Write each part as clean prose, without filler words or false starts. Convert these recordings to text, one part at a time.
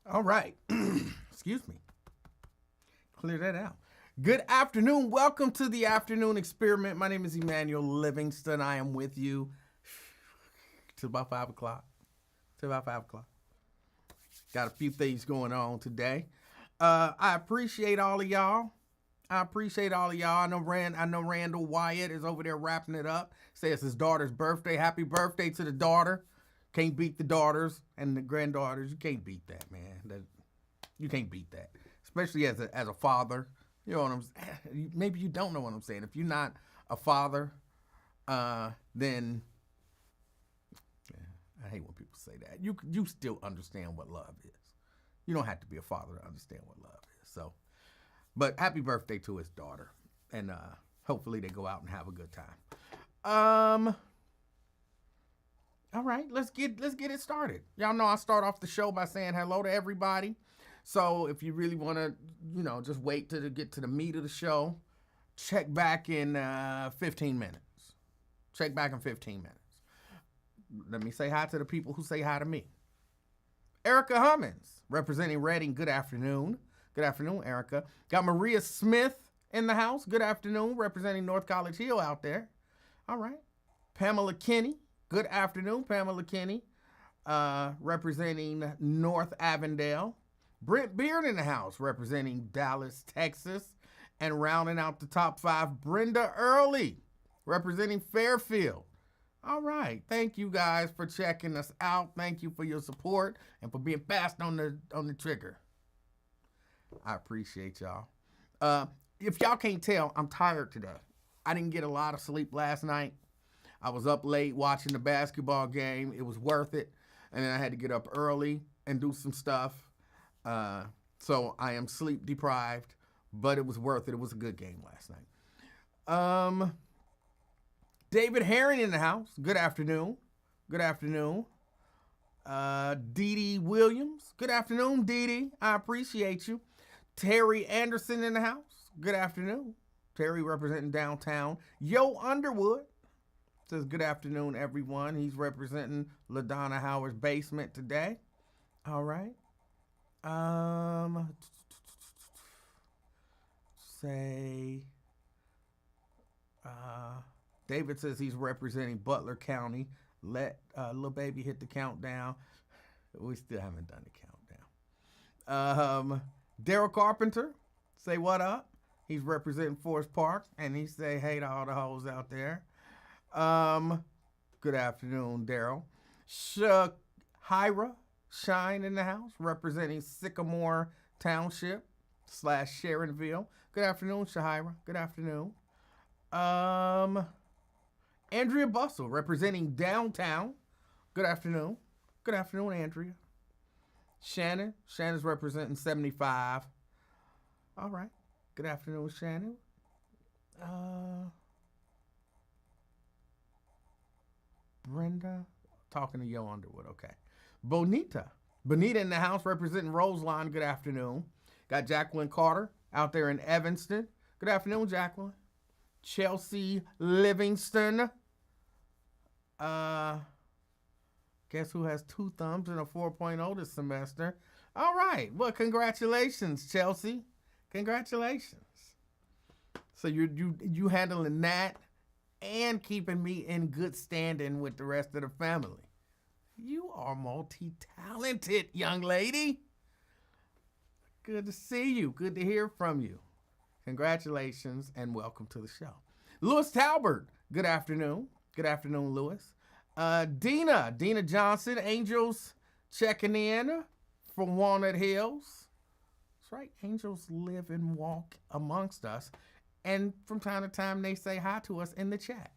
All right. Excuse me. Clear that out. Good afternoon. Welcome to the afternoon experiment. My name is Emanuel Livingston. I am with you till about 5 o'clock. Got a few things going on today. I appreciate all of y'all. I know Randall Wyatt is over there wrapping it up. Says his daughter's birthday. Happy birthday to the daughter. Can't beat the daughters and the granddaughters. You can't beat that, man. You can't beat that, especially as a father. You know what I'm saying? Maybe you don't know what I'm saying. If you're not a father, then I hate when people say that. You still understand what love is. You don't have to be a father to understand what love is. So, but happy birthday to his daughter, and hopefully they go out and have a good time. All right, let's get it started. Y'all know I start off the show by saying hello to everybody. So if you really want to, just wait to get to the meat of the show, check back in 15 minutes. Check back in 15 minutes. Let me say hi to the people who say hi to me. Erica Hummins, representing Reading. Good afternoon. Good afternoon, Erica. Got Maria Smith in the house. Good afternoon, representing North College Hill out there. All right. Pamela Kinney. Good afternoon, Pamela Kinney, representing North Avondale. Brent Beard in the house, representing Dallas, Texas. And rounding out the top 5, Brenda Early, representing Fairfield. All right. Thank you guys for checking us out. Thank you for your support and for being fast on the trigger. I appreciate y'all. If y'all can't tell, I'm tired today. I didn't get a lot of sleep last night. I was up late watching the basketball game. It was worth it. And then I had to get up early and do some stuff. So I am sleep deprived, but it was worth it. It was a good game last night. David Herring in the house. Good afternoon. Good afternoon. Dee Dee Williams. Good afternoon, Dee Dee. I appreciate you. Terry Anderson in the house. Good afternoon. Terry representing downtown. Yo Underwood says good afternoon, everyone. He's representing LaDonna Howard's basement today. All right. David says he's representing Butler County. Let little baby hit the countdown. We still haven't done the countdown. Daryl Carpenter, say what up. He's representing Forest Park, and he say hey to all the hoes out there. Good afternoon, Daryl. Shahira Shine in the house, representing Sycamore Township / Sharonville. Good afternoon, Shahira. Good afternoon. Andrea Bustle, representing downtown. Good afternoon. Good afternoon, Andrea. Shannon's representing 75. All right. Good afternoon, Shannon. Brenda, talking to Yo Underwood. Okay. Bonita in the house, representing Roseline. Good afternoon. Got Jacqueline Carter out there in Evanston. Good afternoon, Jacqueline. Chelsea Livingston. Guess who has 2 thumbs and a 4.0 this semester? All right. Well, congratulations, Chelsea. Congratulations. So you handling that and keeping me in good standing with the rest of the family. You are multi-talented, young lady. Good to see you. Good to hear from you. Congratulations and welcome to the show. Lewis Talbert, good afternoon. Good afternoon, Lewis. Dina Johnson, Angels checking in from Walnut Hills. That's right, angels live and walk amongst us. And from time to time, they say hi to us in the chat.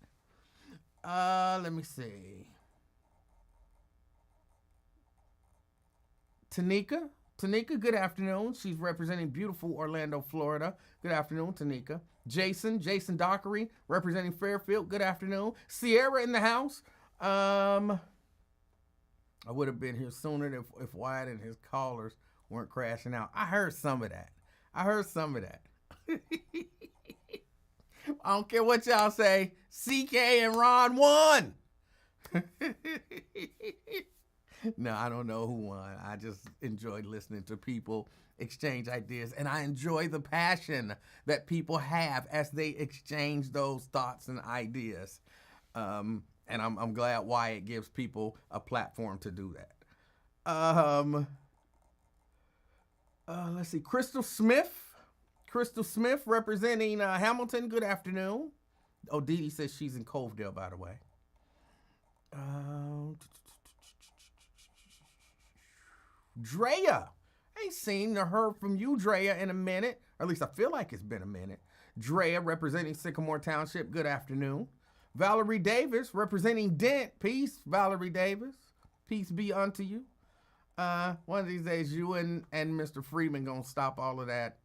Let me see. Tanika, good afternoon. She's representing beautiful Orlando, Florida. Good afternoon, Tanika. Jason Dockery, representing Fairfield. Good afternoon. Sierra in the house. I would have been here sooner if Wyatt and his callers weren't crashing out. I heard some of that. I don't care what y'all say. CK and Ron won. No, I don't know who won. I just enjoyed listening to people exchange ideas, and I enjoy the passion that people have as they exchange those thoughts and ideas. And I'm glad Wyatt gives people a platform to do that. Let's see, Crystal Smith. Crystal Smith representing Hamilton. Good afternoon. Oh, Dee Dee says she's in Covedale, by the way. Drea. Ain't seen or heard from you, Drea, in a minute. Or at least I feel like it's been a minute. Drea representing Sycamore Township. Good afternoon. Valerie Davis representing Dent. Peace, Valerie Davis. Peace be unto you. One of these days, you and Mr. Freeman gonna stop all of that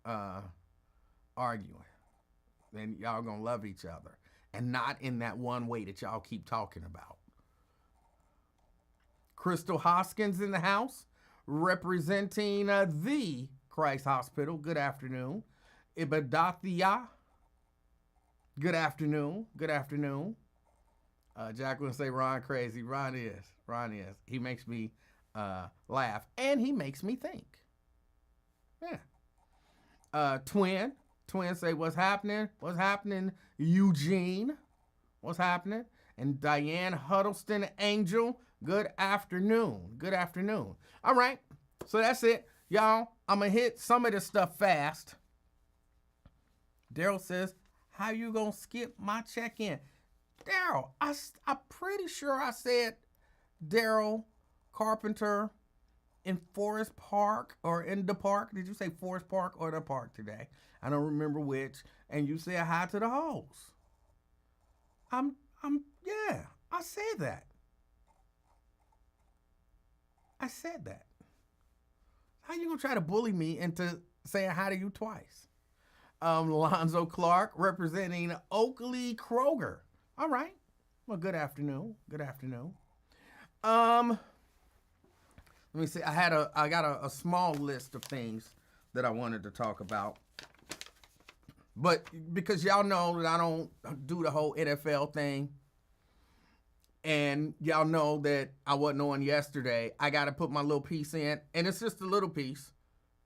arguing. Then y'all gonna love each other. And not in that one way that y'all keep talking about. Crystal Hoskins in the house, representing the Christ Hospital. Good afternoon. Ibadathia. Good afternoon. Good afternoon. Jacqueline say Ron crazy. Ron is. He makes me laugh, and he makes me think. Yeah. Twin say what's happening? What's happening, Eugene? What's happening? And Diane Huddleston Angel. Good afternoon. Good afternoon. All right. So that's it, y'all. I'm gonna hit some of this stuff fast. Daryl says, "How you gonna skip my check-in?" Daryl, I'm pretty sure I said Daryl Carpenter in Forest Park or in the park. Did you say Forest Park or the park today? I don't remember which. And you said hi to the hoes. Yeah, I said that. I said that. How you gonna try to bully me into saying hi to you twice? Lonzo Clark representing Oakley Kroger. All right. Well, good afternoon. Good afternoon. Let me see. I got a small list of things that I wanted to talk about. But because y'all know that I don't do the whole NFL thing, and y'all know that I wasn't on yesterday, I got to put my little piece in, and it's just a little piece.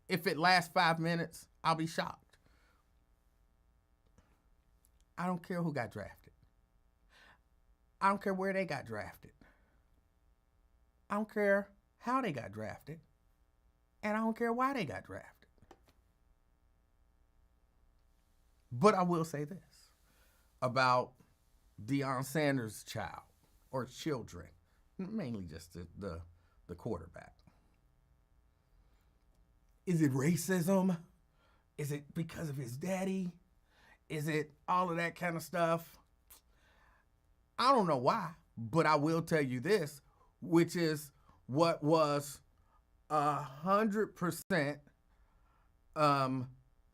If it lasts 5 minutes, I'll be shocked. I don't care who got drafted. I don't care where they got drafted. I don't care how they got drafted. And I don't care why they got drafted. But I will say this about Deion Sanders' child or children, mainly just the quarterback. Is it racism? Is it because of his daddy? Is it all of that kind of stuff? I don't know why, but I will tell you this, which is what was 100%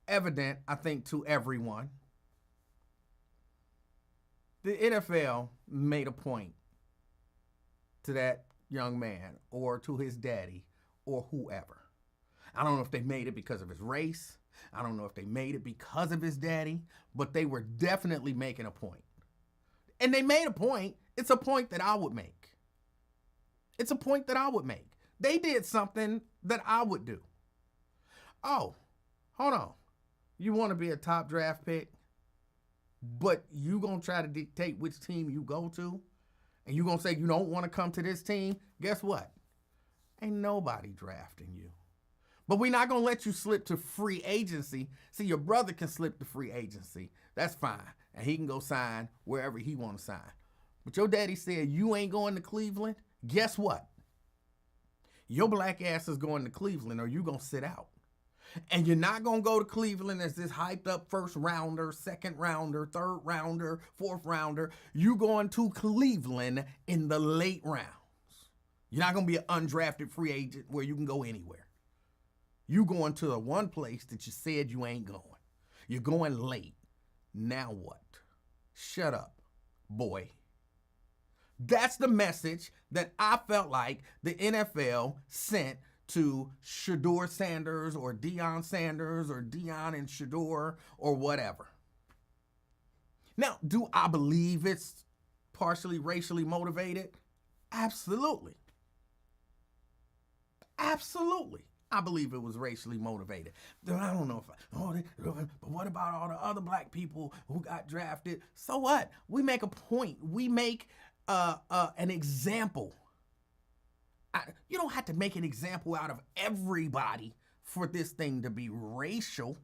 evident, I think, to everyone. The NFL made a point to that young man or to his daddy or whoever. I don't know if they made it because of his race. I don't know if they made it because of his daddy, but they were definitely making a point. And they made a point. It's a point that I would make. It's a point that I would make. They did something that I would do. Oh, hold on. You want to be a top draft pick, but you going to try to dictate which team you go to, and you going to say you don't want to come to this team? Guess what? Ain't nobody drafting you. But we're not going to let you slip to free agency. See, your brother can slip to free agency. That's fine. And he can go sign wherever he want to sign. But your daddy said you ain't going to Cleveland. Guess what? Your black ass is going to Cleveland or you going to sit out. And you're not going to go to Cleveland as this hyped up first rounder, second rounder, third rounder, fourth rounder. You going to Cleveland in the late rounds. You're not going to be an undrafted free agent where you can go anywhere. You going to the one place that you said you ain't going. You're going late. Now what? Shut up, boy. That's the message that I felt like the NFL sent to Shedeur Sanders or Deion Sanders or Deion and Shedeur or whatever. Now, do I believe it's partially racially motivated? Absolutely. Absolutely. I believe it was racially motivated. I don't know but what about all the other black people who got drafted? So what? We make a point. We make an example. You don't have to make an example out of everybody for this thing to be racial.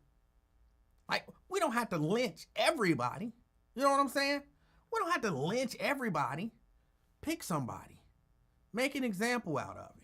Like, we don't have to lynch everybody. You know what I'm saying? We don't have to lynch everybody. Pick somebody. Make an example out of it.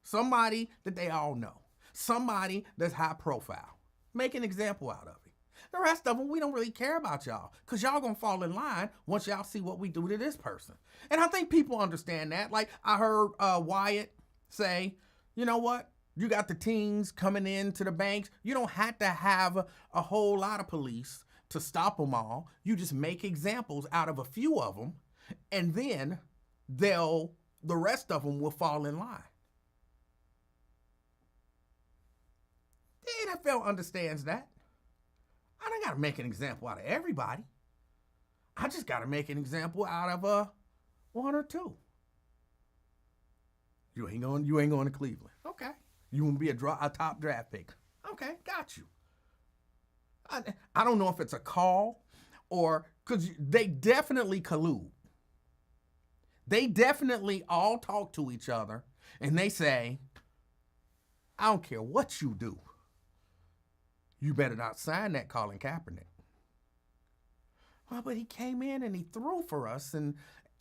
Somebody that they all know. Somebody that's high profile. Make an example out of it. The rest of them, we don't really care about y'all, because y'all gonna fall in line once y'all see what we do to this person. And I think people understand that. Like, I heard Wyatt say, you know what? You got the teens coming into the banks. You don't have to have a whole lot of police to stop them all. You just make examples out of a few of them, and then the rest of them will fall in line. The NFL understands that. I don't got to make an example out of everybody. I just got to make an example out of one or two. You ain't going to Cleveland. Okay. You want to be a top draft pick. Okay, got you. I don't know if it's a call or, because they definitely collude. They definitely all talk to each other and they say, I don't care what you do. You better not sign that Colin Kaepernick. Well, but he came in and he threw for us, and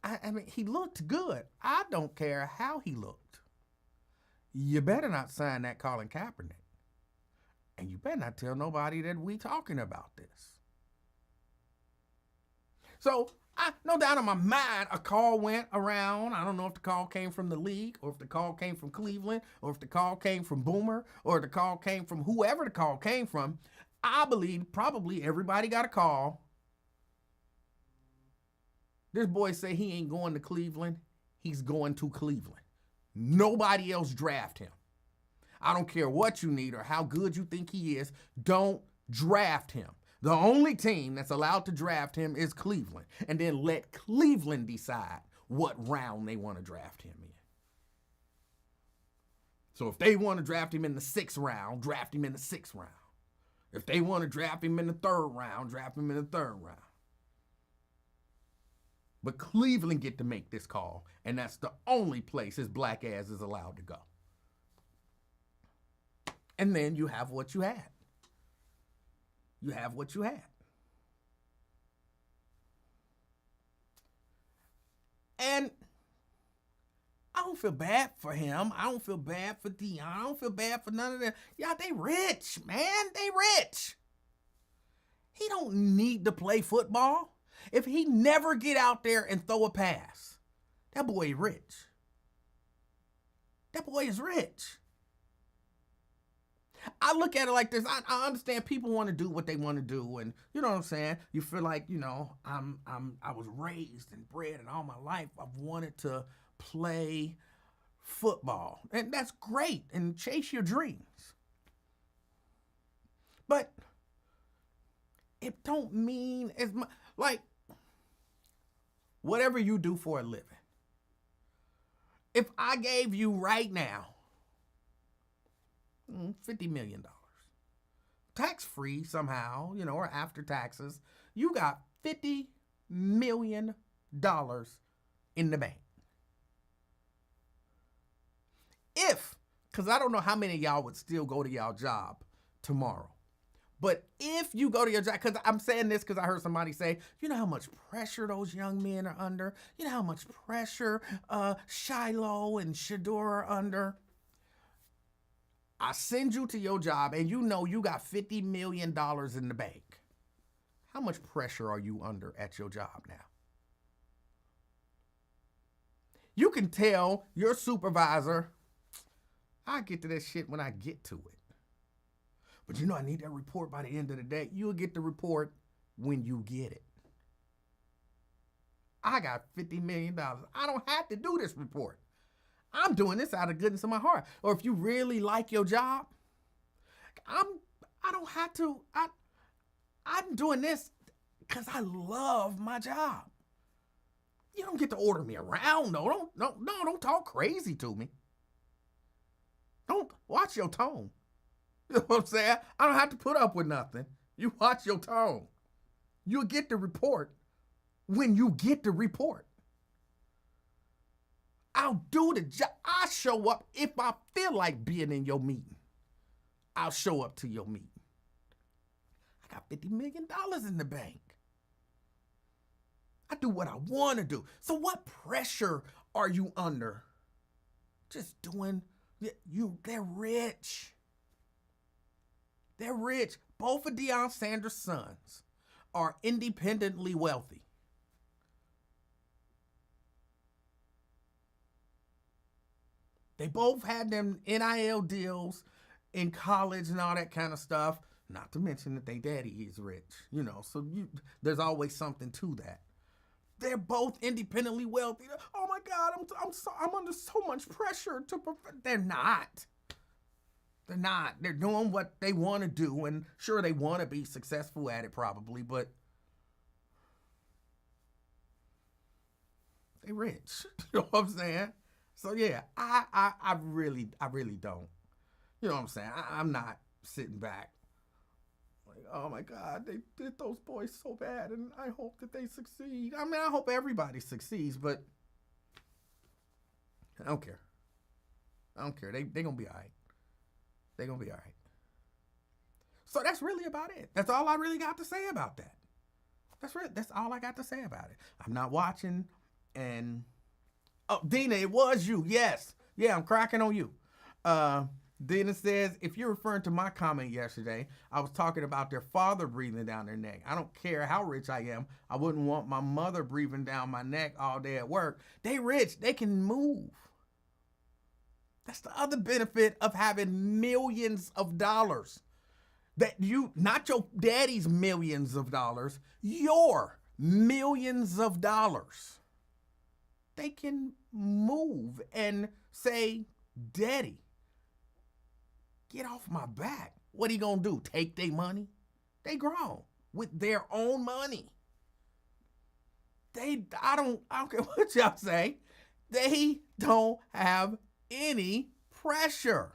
I mean, he looked good. I don't care how he looked. You better not sign that Colin Kaepernick. And you better not tell nobody that we talking about this. So, no doubt in my mind, a call went around. I don't know if the call came from the league, or if the call came from Cleveland, or if the call came from Boomer, or the call came from whoever the call came from. I believe probably everybody got a call. This boy say he ain't going to Cleveland. He's going to Cleveland. Nobody else draft him. I don't care what you need or how good you think he is. Don't draft him. The only team that's allowed to draft him is Cleveland. And then let Cleveland decide what round they want to draft him in. So if they want to draft him in the 6th round, draft him in the 6th round. If they want to draft him in the 3rd round, draft him in the 3rd round. But Cleveland get to make this call, and that's the only place his black ass is allowed to go. And then you have what you had. You have what you had. And I don't feel bad for him. I don't feel bad for Dion. I don't feel bad for none of them. Yeah, they rich, man. They rich. He don't need to play football. If he never get out there and throw a pass, that boy is rich. That boy is rich. I look at it like this. I understand people want to do what they want to do, and you know what I'm saying. You feel like, you know, I was raised and bred, and all my life I've wanted to play football, and that's great. And chase your dreams, but it don't mean as much. Like, whatever you do for a living. If I gave you right now $50 million, tax-free somehow, you know, or after taxes, you got $50 million in the bank. Because I don't know how many of y'all would still go to y'all job tomorrow. But if you go to your job, because I'm saying this because I heard somebody say, you know how much pressure those young men are under? You know how much pressure Shiloh and Shador are under? I send you to your job and you know you got $50 million in the bank. How much pressure are you under at your job now? You can tell your supervisor, I'll get to that shit when I get to it. But you know, I need that report by the end of the day. You'll get the report when you get it. I got $50 million. I don't have to do this report. I'm doing this out of goodness of my heart. Or if you really like your job, I don't have to. I'm doing this because I love my job. You don't get to order me around, though. Don't talk crazy to me. Don't watch your tone. You know what I'm saying? I don't have to put up with nothing. You watch your tone. You'll get the report when you get the report. I'll do the job. I'll show up if I feel like being in your meeting. I'll show up to your meeting. I got $50 million in the bank. I do what I want to do. So what pressure are you under? Just doing, they're rich. They're rich. Both of Deion Sanders' sons are independently wealthy. They both had them NIL deals in college and all that kind of stuff. Not to mention that their daddy is rich, so there's always something to that. They're both independently wealthy. Oh my God, I'm under so much pressure to. They're not. They're not. They're doing what they want to do, and sure, they want to be successful at it probably, but they rich. You know what I'm saying? So yeah, I really don't. You know what I'm saying? I'm not sitting back like, oh my God, they did those boys so bad, and I hope that they succeed. I mean, I hope everybody succeeds, but I don't care. They gonna be all right. They gonna be all right. So that's really about it. That's all I really got to say about that. That's all I got to say about it. I'm not watching, and oh, Dina, it was you. Yes. Yeah, I'm cracking on you. Dina says, if you're referring to my comment yesterday, I was talking about their father breathing down their neck. I don't care how rich I am. I wouldn't want my mother breathing down my neck all day at work. They rich. They can move. That's the other benefit of having millions of dollars. That not your daddy's millions of dollars, your millions of dollars. They can move and say, Daddy, get off my back. What are you gonna do? Take their money? They grown with their own money. I don't care what y'all say. They don't have any pressure.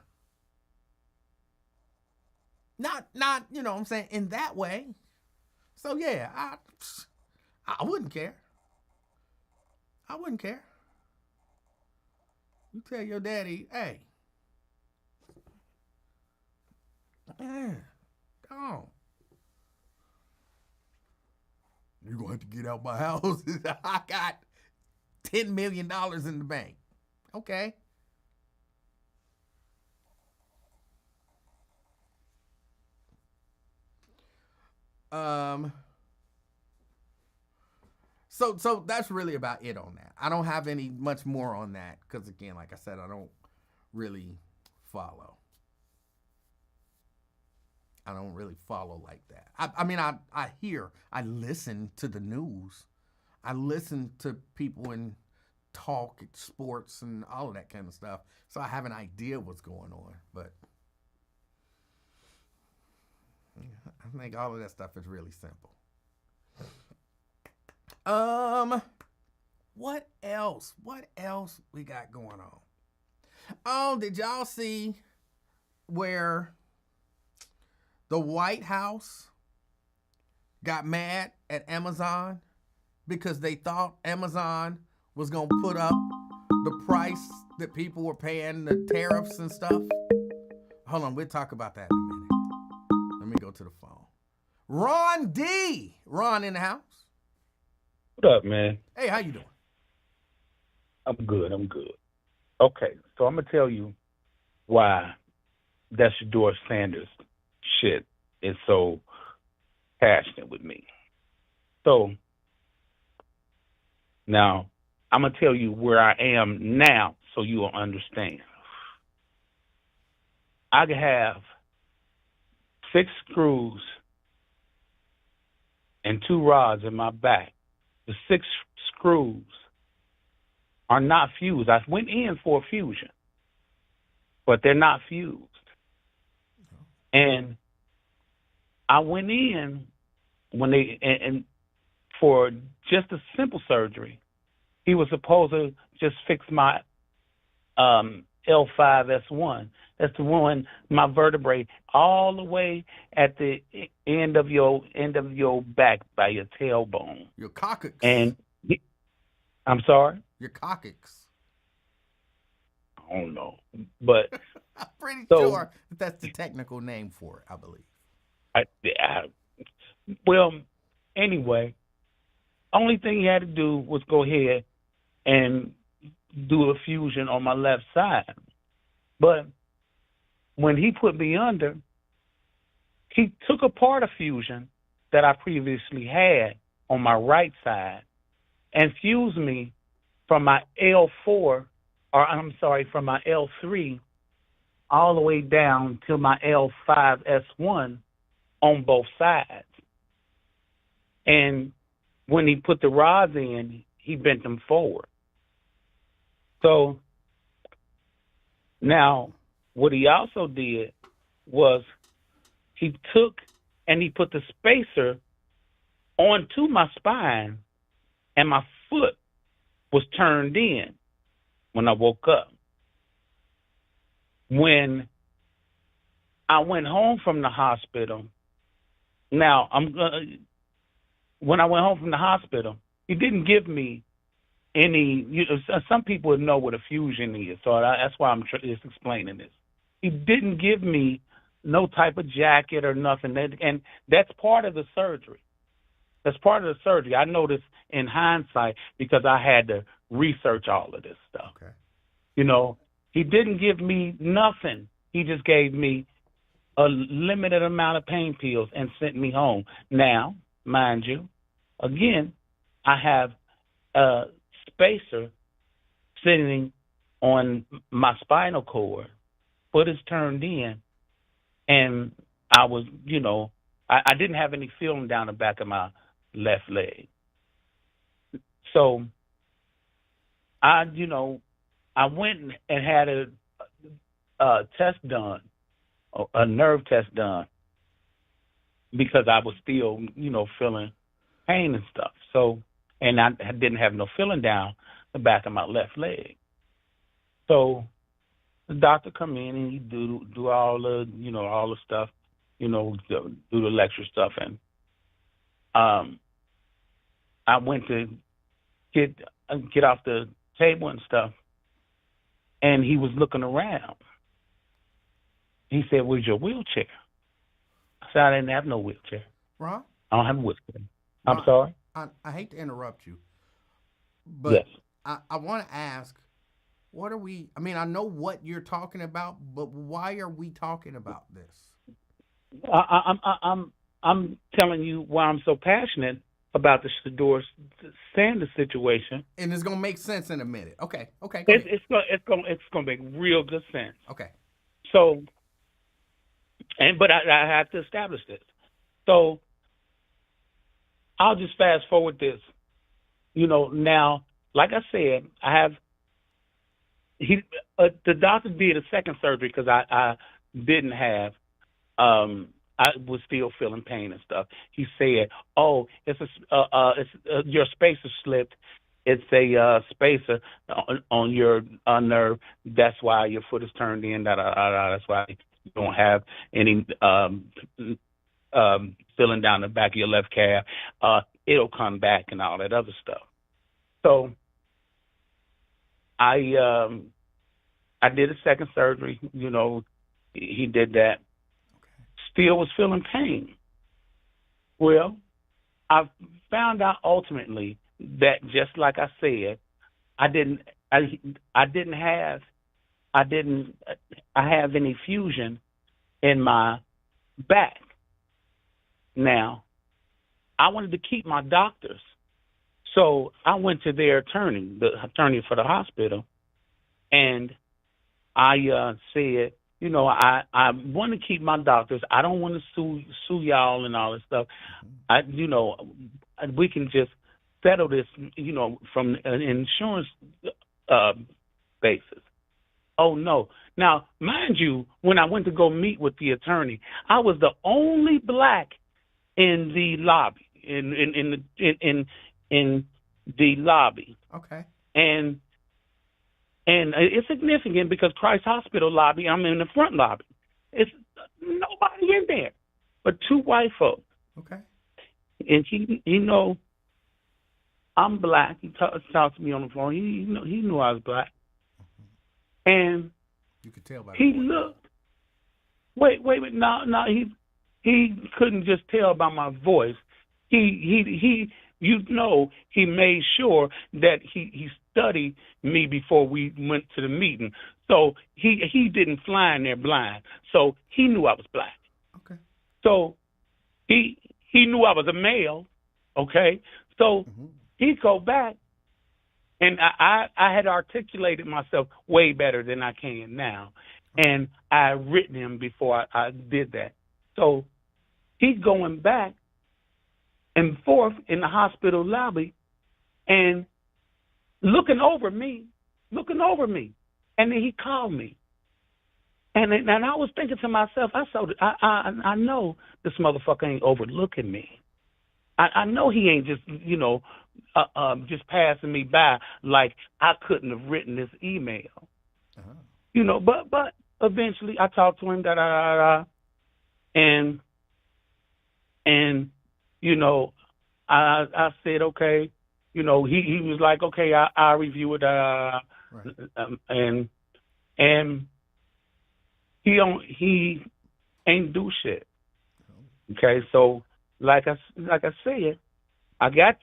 Not, you know what I'm saying, in that way. So yeah, I wouldn't care. I wouldn't care. You tell your daddy, hey, man, come on. You're going to have to get out my house. I got $10 million in the bank. Okay. So that's really about it on that. I don't have any much more on that because, again, like I said, I don't really follow. I don't really follow like that. I mean, I listen to the news. I listen to people and talk sports and all of that kind of stuff. So I have an idea what's going on. But I think all of that stuff is really simple. What else? What else we got going on? Oh, did y'all see where the White House got mad at Amazon because they thought Amazon was going to put up the price that people were paying, the tariffs and stuff? Hold on, we'll talk about that in a minute. Let me go to the phone. Ron D. Ron in the house. What up, man? Hey, how you doing? I'm good. Okay, so I'm going to tell you why that Shador Sanders shit is so passionate with me. So, now, I'm going to tell you where I am now so you will understand. I have 6 screws and 2 rods in my back. The 6 screws are not fused. I went in for a fusion, but they're not fused. And I went in when and for just a simple surgery. He was supposed to just fix my L5S1. That's the one, my vertebrae, all the way at the end of your back by your tailbone. Your coccyx. And I'm sorry, Your coccyx. I don't know, but I'm pretty so sure that's the technical name for it, I believe. well, anyway, only thing he had to do was go ahead and do a fusion on my left side. But when he put me under, he took apart a fusion that I previously had on my right side and fused me from my from my L3 all the way down to my L5S1 on both sides. And when he put the rods in, he bent them forward. So now what he also did was he took and he put the spacer onto my spine, and my foot was turned in when I woke up. When I went home from the hospital, when I went home from the hospital, he didn't give me any. Some people would know what a fusion is, so that's why I'm just explaining this. He didn't give me no type of jacket or nothing, and that's part of the surgery. That's part of the surgery. I know this in hindsight because I had to research all of this stuff. Okay. He didn't give me nothing. He just gave me a limited amount of pain pills and sent me home. Now, mind you, again, I have a spacer sitting on my spinal cord, foot is turned in, and I was, I didn't have any feeling down the back of my left leg. So I went and had a test done, a nerve test done, because I was still, feeling pain and stuff. So, and I didn't have no feeling down the back of my left leg. So the doctor come in and he do all the, all the stuff, do the lecture stuff. And I went to get off the table and stuff, and he was looking around. He said, "Where's your wheelchair?" I said, "I didn't have no wheelchair. Ron? I don't have a wheelchair." Ron, I'm sorry? I hate to interrupt you, but Yes. I want to ask, what are we, I know what you're talking about, but why are we talking about this? I'm telling you why I'm so passionate about the Shador Sanders situation. And it's gonna make sense in a minute. Okay. Go ahead. It's gonna make real good sense. Okay. So, but I have to establish this. So I'll just fast forward this. Now, like I said, the doctor did a second surgery because I didn't have. I was still feeling pain and stuff. He said, "Oh, it's your spacer slipped. It's a spacer on your nerve. That's why your foot is turned in. That's why you don't have any feeling down the back of your left calf. It'll come back and all that other stuff." So I did a second surgery. He did that. Still was feeling pain. Well, I found out ultimately that, just like I said, I have any fusion in my back. Now, I wanted to keep my doctors, so I went to their attorney, the attorney for the hospital, and I said, I want to keep my doctors. I don't want to sue y'all and all this stuff. We can just settle this, from an insurance basis. Oh no! Now, mind you, when I went to go meet with the attorney, I was the only black in the lobby. In the lobby. Okay. And And it's significant because Christ Hospital lobby, I'm in the front lobby. It's nobody in there but two white folks. Okay. And he know I'm black. He talked to me on the phone. He knew I was black. And you could tell by he looked. Wait. No. He couldn't just tell by my voice. He made sure that he studied me before we went to the meeting. So he didn't fly in there blind. So he knew I was black. Okay. So he knew I was a male. Okay. So he'd go back, and I had articulated myself way better than I can now. And I had written him before I did that. So he's going back and forth in the hospital lobby and looking over me. And then he called me. And I was thinking to myself, I know this motherfucker ain't overlooking me. I know he ain't just, just passing me by like I couldn't have written this email. But eventually I talked to him, and I said, okay, he was like, okay, I'll review it, right. And he ain't do shit. Okay, so like I said, I got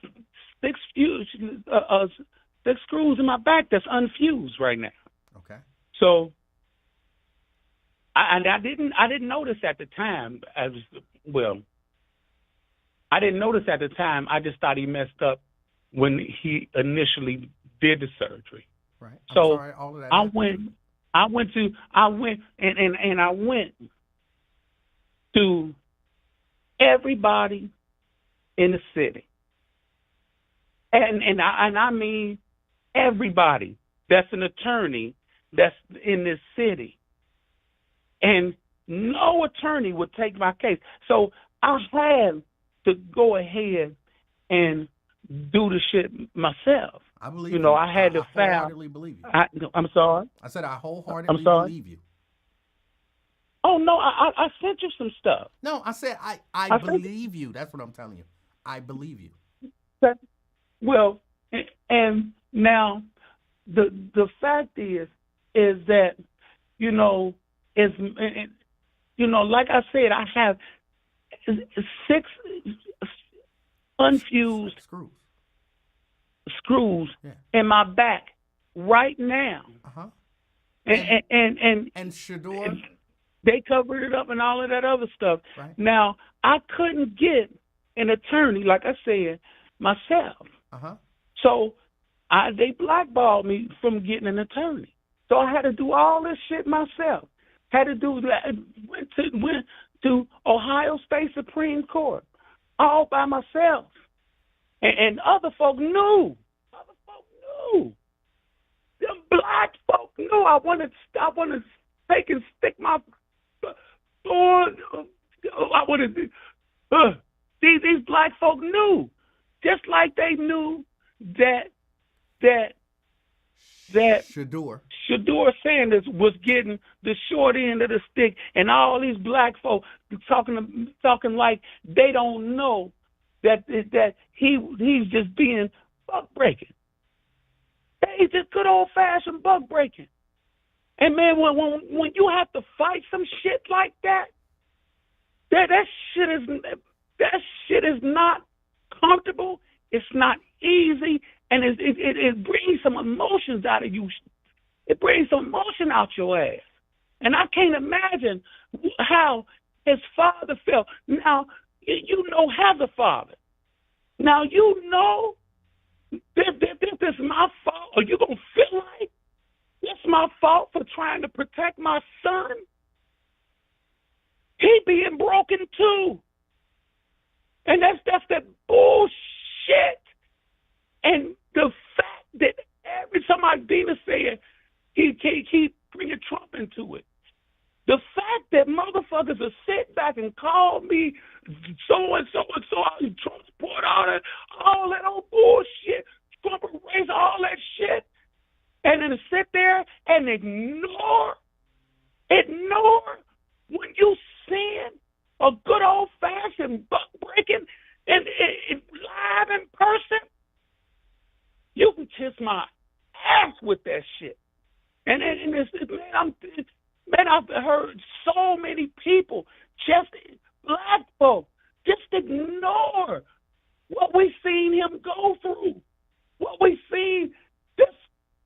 six screws in my back that's unfused right now. Okay. So I didn't notice at the time. I didn't notice at the time. I just thought he messed up when he initially did the surgery. Right. So sorry, all of that I went to everybody in the city. And I mean everybody that's an attorney that's in this city. And no attorney would take my case. So I had to go ahead and do the shit myself. I believe you. I had to file. I wholeheartedly believe you. I'm sorry? I said I wholeheartedly believe you. Oh, no, I sent you some stuff. No, I said I believe you. That's what I'm telling you. I believe you. Well, and now the fact is that, like I said, I have 6 unfused screws in my back right now. Uh-huh. And Shador? They covered it up and all of that other stuff. Right. Now, I couldn't get an attorney, like I said, myself. Uh-huh. So they blackballed me from getting an attorney. So I had to do all this shit myself. Had to do that. Went to Ohio State Supreme Court all by myself. And other folk knew. Them black folk knew I wanted to take and stick my sword. I wanted to. These black folk knew, just like they knew that Shador Sanders was getting the short end of the stick, and all these black folk talking like they don't know that he's just being buck breaking. He's just good old fashioned buck breaking. And man, when you have to fight some shit like that shit is not comfortable. It's not easy, and it brings some emotions out of you. It brings some emotion out your ass. And I can't imagine how his father felt. Now, has a father. Now, this is my fault. Are you going to feel like it's my fault for trying to protect my son? He being broken too. And that's that bullshit. And the fact that every time Dina said he keep bringing Trump into it. The fact that motherfuckers will sit back and call me so and so, Trump support all that old bullshit, Trump erase all that shit, and then sit there And I've heard so many people, just black folk, just ignore what we've seen him go through, what we've seen this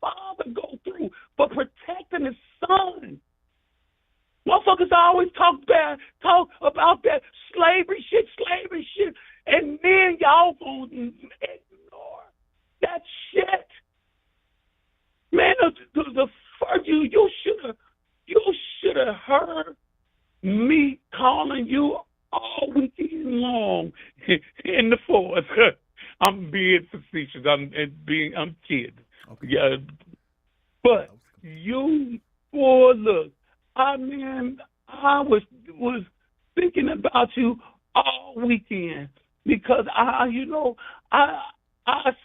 father go through for protecting his son. Motherfuckers always talk about that slavery shit, and then y'all gonna ignore that shit. Man, the first you should have heard me calling you all weekend long in the forest. I'm being facetious. I'm kidding. Okay. Yeah, but you, boy, look. I was thinking about you all weekend because I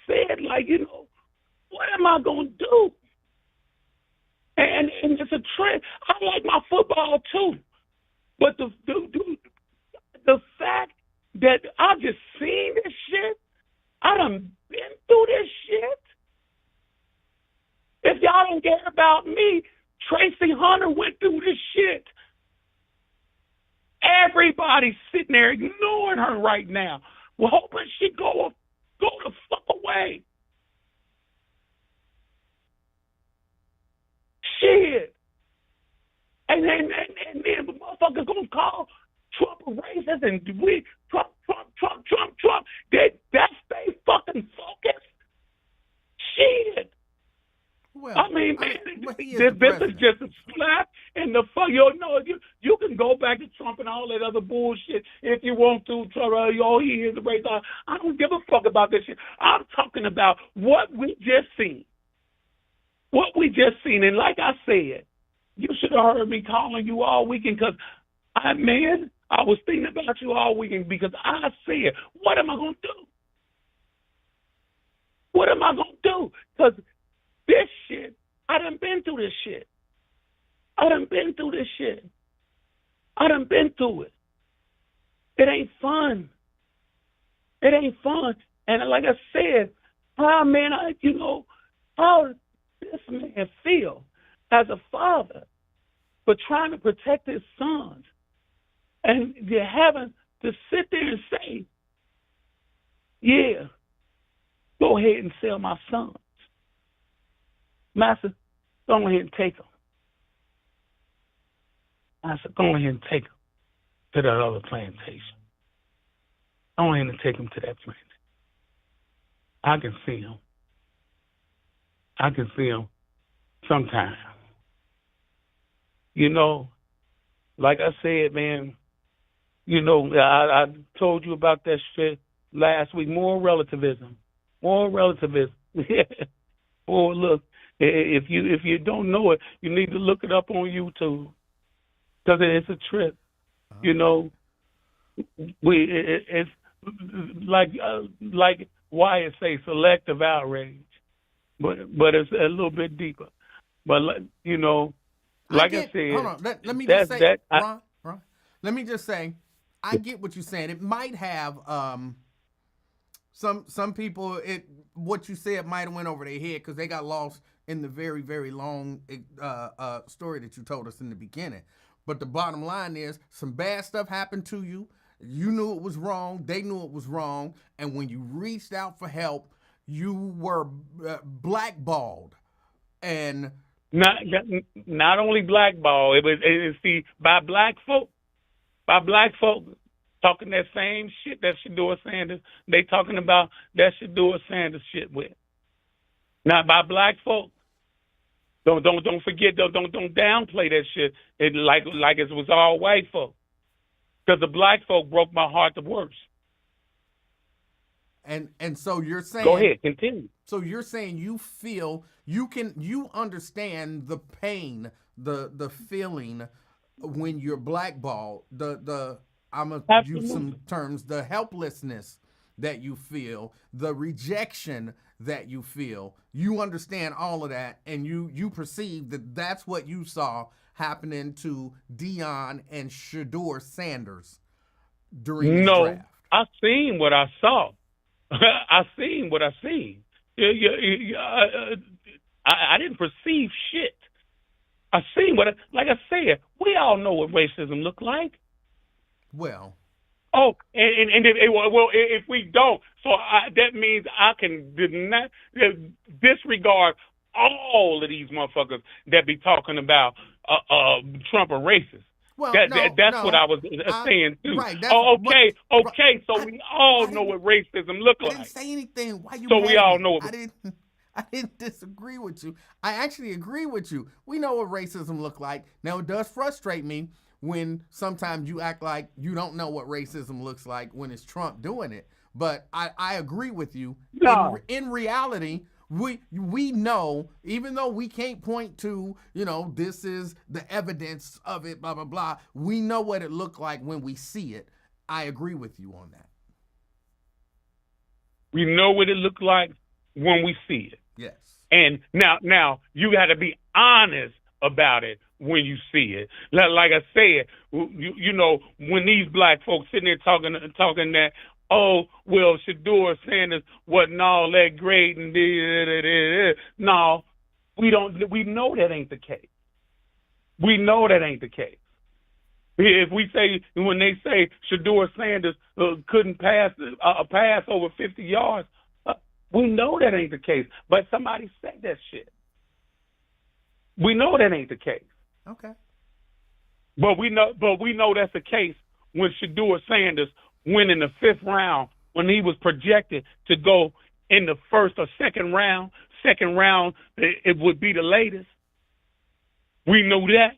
said, like, what am I gonna do? And it's a trend. I like my football too, but the fact that I just seen this shit, I done been through this shit. If y'all don't care about me, Tracy Hunter went through this shit. Everybody's sitting there ignoring her right now. We're hoping she go the fuck away. Shit. And then the motherfuckers gonna call Trump a racist and we Trump. That's they fucking focus. Shit. Well, I mean, man, this is just a slap in the fuck. You can go back to Trump and all that other bullshit if you want to. He is a racist. I don't give a fuck about this shit. I'm talking about what we just seen. And like I said, you should have heard me calling you all weekend because I was thinking about you all weekend because I said, what am I going to do? What am I going to do? Because this shit, I done been through this shit. I done been through it. It ain't fun. And like I said, how this man feel as a father for trying to protect his sons. And you're having to sit there and say, yeah, go ahead and sell my sons. Master, go ahead and take them. Master, go ahead and take them to that other plantation. Go ahead and take them to that plantation. I can see them sometimes. Like I said, man, I told you about that shit last week. More relativism. Oh, look. If you don't know it, you need to look it up on YouTube because it's a trip. It's like Wyatt say, selective outrage, but it's a little bit deeper. But like I said, hold on. Let me just say, Ron. Let me just say, I get what you're saying. It might have some people. What you said might have went over their head because they got lost in the very, very long story that you told us in the beginning. But the bottom line is some bad stuff happened to you. You knew it was wrong. They knew it was wrong. And when you reached out for help, you were blackballed. And not only blackballed, it was by black folk talking that same shit that Shador Sanders, they talking about that Shador Sanders shit with. Not by black folk. Don't forget. Don't downplay that shit. It like it was all white folk. Because the black folk broke my heart the worst. And so you're saying. Go ahead, continue. So you're saying you feel you understand the pain, the feeling when you're blackballed. I'm gonna use some terms. The helplessness that you feel, the rejection that you feel. You understand all of that, and you perceive that that's what you saw happening to Deion and Shador Sanders during this draft. I seen what I saw. I seen what I seen. I didn't perceive shit. I seen what, like I said, we all know what racism look like. Well, Oh, and if we don't, that means I can disregard all of these motherfuckers that be talking about Trump a racist. well, no, That's what no. I was saying too. Right. That's Oh, what. okay. So I, we all I know didn't. what racism look I didn't like. say anything. Why you So mad we at all me? know I it. didn't. I didn't disagree with you. I actually agree with you. We know what racism look like. Now it does frustrate me when sometimes you act like you don't know what racism looks like when it's Trump doing it. But I agree with you. No, In reality, we know, even though we can't point to, this is the evidence of it, blah blah blah. We know what it looked like when we see it. I agree with you on that. we know what it look like when we see it. Yes. And now you got to be honest about it when you see it. Like I said, when these black folks sitting there talking that, oh, well, Shador Sanders wasn't all that great and no, we don't. We know that ain't the case. We know that ain't the case. If we say, when they say Shador Sanders couldn't pass a pass over 50 yards, we know that ain't the case. But somebody said that shit. We know that ain't the case. Okay. But we know that's the case when Shador Sanders went in the 5th round, when he was projected to go in the 1st or 2nd round. 2nd round, it would be the latest. We knew that.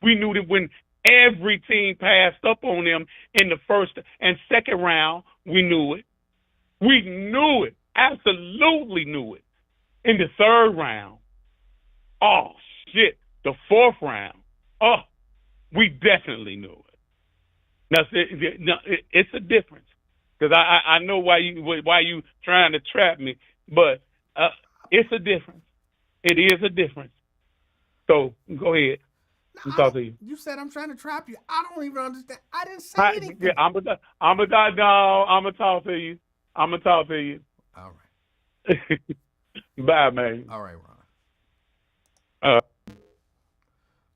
We knew that when every team passed up on him in the 1st and 2nd round, we knew it. We knew it. Absolutely knew it. In the 3rd round, oh, shit. The 4th round, oh, we definitely knew it. Now, it's a difference, because I know why you trying to trap me, but it's a difference. It is a difference. So go ahead. No, Talk to you. you said I'm trying to trap you. I don't even understand. I didn't say anything. I'm gonna talk to you. I'm gonna talk to you. All right. Bye, man. All right, Ron. Uh,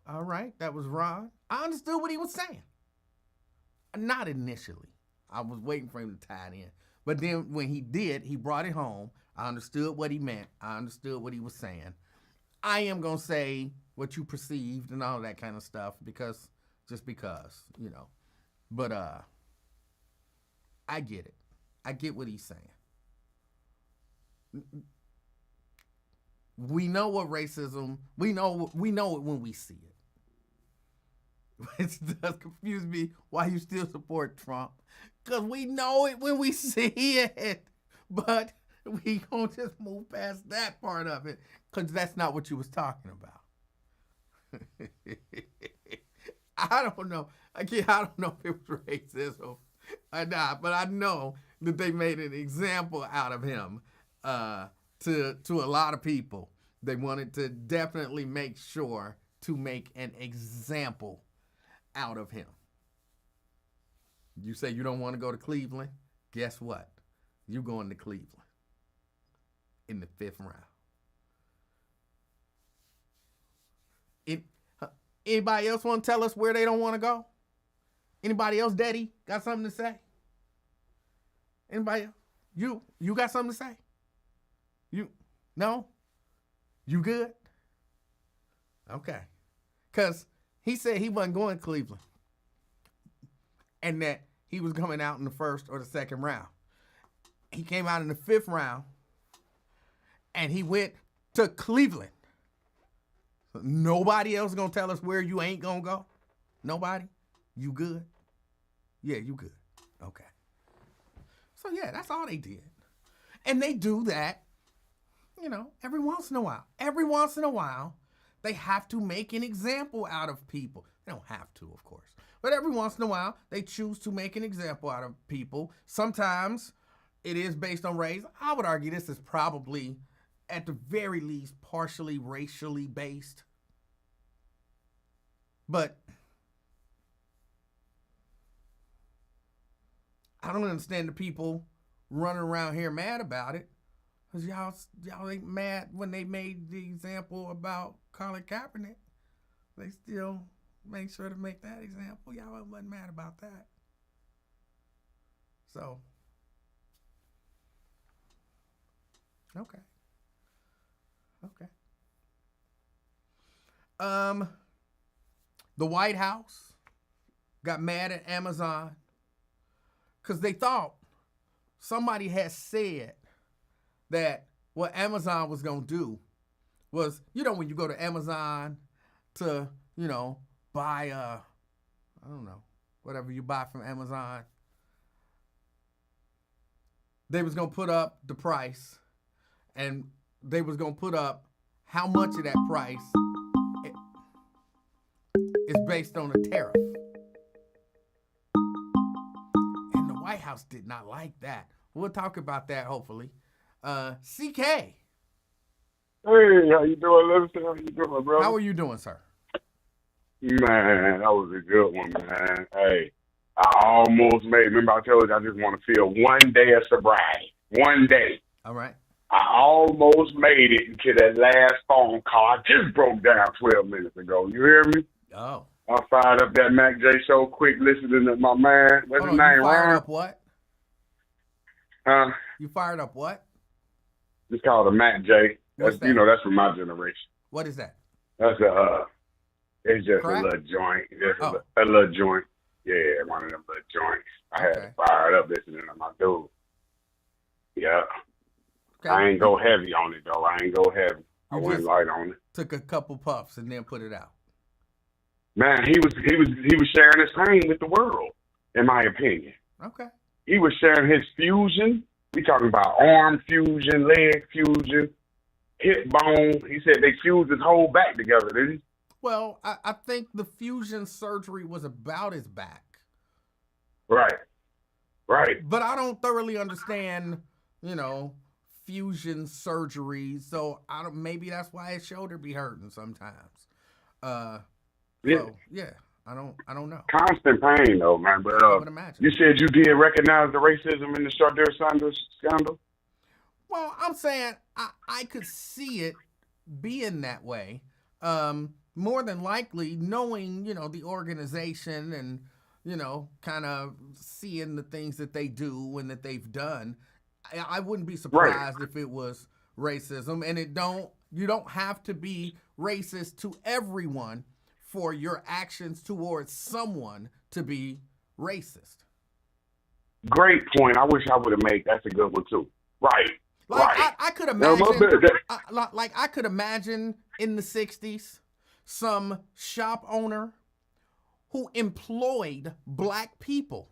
All right, that was Ron. I understood what he was saying. Not initially. I was waiting for him to tie it in. But then when he did, he brought it home. I understood what he meant. I understood what he was saying. I am going to say what you perceived and all that kind of stuff because. But I get it. I get what he's saying. We know what racism, we know it when we see it. It does confuse me why you still support Trump. Because we know it when we see it. But we gonna just move past that part of it. Because that's not what you was talking about. I don't know. I don't know if it was racism or not. But I know that they made an example out of him to a lot of people. They wanted to definitely make sure to make an example out of him. You say you don't want to go to Cleveland? Guess what? You're going to Cleveland in the 5th round. Anybody else want to tell us where they don't want to go? Anybody else, Daddy, got something to say? Anybody else? You got something to say? No? You good? Okay. Because he said he wasn't going to Cleveland. And that he was coming out in the 1st or the 2nd round. He came out in the 5th round. And he went to Cleveland. Nobody else going to tell us where you ain't going to go? Nobody? You good? Yeah, you good. Okay. So, yeah, that's all they did. And they do that, every once in a while. Every once in a while, they have to make an example out of people. They don't have to, of course. But every once in a while, they choose to make an example out of people. Sometimes it is based on race. I would argue this is probably, at the very least, partially racially based. But I don't understand the people running around here mad about it. Because y'all ain't mad when they made the example about Colin Kaepernick. They still make sure to make that example. Y'all wasn't mad about that. So, okay. Okay. The White House got mad at Amazon because they thought somebody had said that what Amazon was going to do was, when you go to Amazon to, buy, I don't know, whatever you buy from Amazon, they was going to put up the price and they was going to put up how much of that price is based on a tariff. And the White House did not like that. We'll talk about that, hopefully. CK. Hey, how you doing, Livingston? How you doing, bro? How are you doing, sir? Man, that was a good one, man. Hey, I almost remember I told you I just want to feel 1 day of sobriety. 1 day. All right. I almost made it to that last phone call. I just broke down 12 minutes ago. You hear me? Oh. I fired up that Mac J show quick listening to my man. What's his name, You fired Ron? up what? Huh? You fired up what? It's called a Mac J. What's that? That's from my generation. What is that? That's it's just Crack? a little joint. Just Oh. a little joint. Yeah, one of them little joints. I had to fire it up listening to my dude. Yeah. Okay. I ain't go heavy on it though. I ain't go heavy. I You went just light on it. took a couple puffs and then put it out. Man, he was sharing his pain with the world, in my opinion. Okay. He was sharing his fusion. We talking about arm fusion, leg fusion, hip bone. He said they fused his whole back together, didn't he? Well, I think the fusion surgery was about his back. Right. Right. But I don't thoroughly understand, fusion surgery. So maybe that's why his shoulder be hurting sometimes. Yeah. So, yeah, I don't know. Constant pain though, man. But I would imagine. you said you did recognize the racism in the Shardare Sanders scandal? Well, I'm saying I could see it being that way. More than likely, knowing, the organization and, kind of seeing the things that they do and that they've done, I wouldn't be surprised if it was racism. And you don't have to be racist to everyone for your actions towards someone to be racist. Great point. I wish I would have made that's a good one too. Right. Like I could imagine, I could imagine in the 60s, some shop owner who employed black people,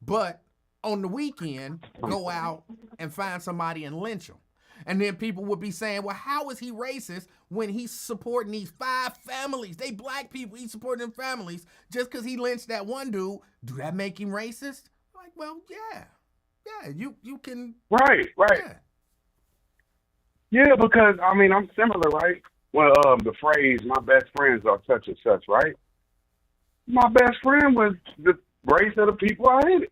but on the weekend go out and find somebody and lynch them. And then people would be saying, well, how is he racist when he's supporting these 5 families? They black people, he's supporting them families. Just because he lynched that one dude, do that make him racist? Like, well, yeah. Yeah, you can. Right. Yeah, because, I'm similar, right? Well, the phrase, my best friends are such and such, right? My best friend was the race of the people I hated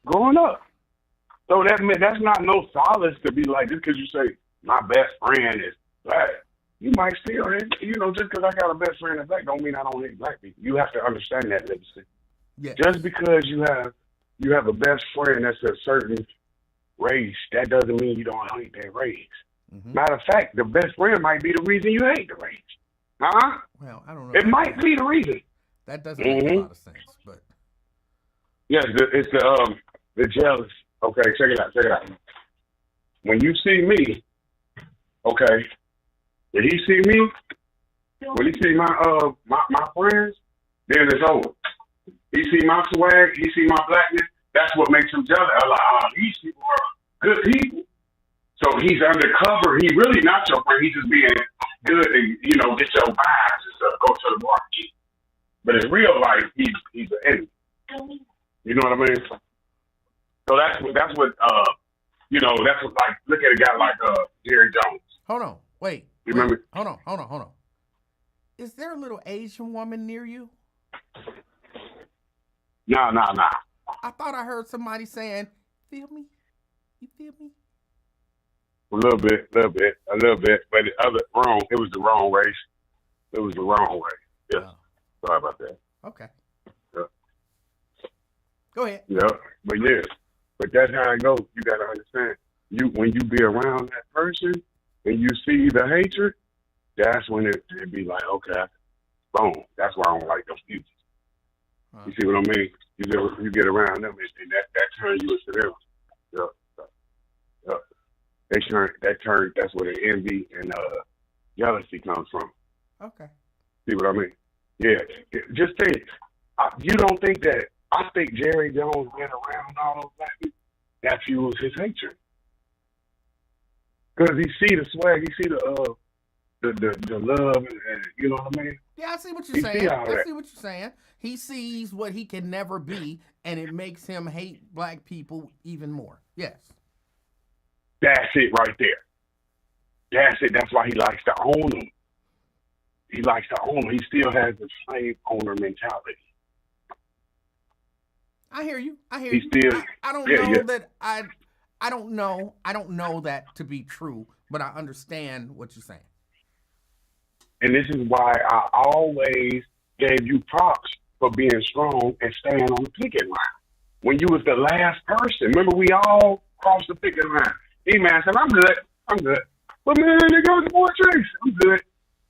growing up. So that's not no solace to be like, just because you say, my best friend is black, you might still, just because I got a best friend that's black don't mean I don't hate black people. You have to understand that, Livingston. Yeah. Just because you have a best friend that's a certain race, that doesn't mean you don't hate that race. Mm-hmm. Matter of fact, the best friend might be the reason you hate the race. Huh? Well, I don't know. It might be the reason. That doesn't make a lot of sense, but. Yes, it's the jealous. Okay, check it out. When you see me, okay, when he see me, when he see my friends, then it's over. He see my swag, he see my blackness, that's what makes him jealous. Like, these people are good people. So he's undercover. He really not your friend. He's just being good and, get your vibes and stuff, go to the market. But in real life, he's an enemy. You know what I mean? So that's what that's what like, look at a guy like Jerry Jones. Hold on. Wait. Remember? Hold on. Is there a little Asian woman near you? Nah. I thought I heard somebody saying, feel me? You feel me? A little bit, a little bit, but the other wrong. It was the wrong race. It was the wrong way. Yes. Oh, Sorry about that. okay. Yeah. Go ahead. Yeah. But yeah. But that's how it goes. You gotta understand. When you be around that person and you see the hatred, that's when it be like, okay, boom. That's why I don't like those people. You see what I mean? You get around them and that turn you into them. Yeah. Yeah. That's where the envy and jealousy comes from. Okay. See what I mean? Yeah. Just think. You don't think that? I think Jerry Jones being around all those black people, that fuels his hatred. Because he see the swag, he see the love, and you know what I mean? Yeah, I see what you're He saying. see all I that. see what you're saying. He sees what he can never be, and it makes him hate black people even more. Yes. That's it right there. That's it. That's why he likes to own them. He likes to own them. He still has the slave owner mentality. I hear you. I hear He you. still, I don't yeah, know yeah. that I don't know that to be true, but I understand what you're saying. And this is why I always gave you props for being strong and staying on the picket line. When you was the last person, remember we all crossed the picket line. E-Man said, I'm good. But man, they got the boy Trace. I'm good.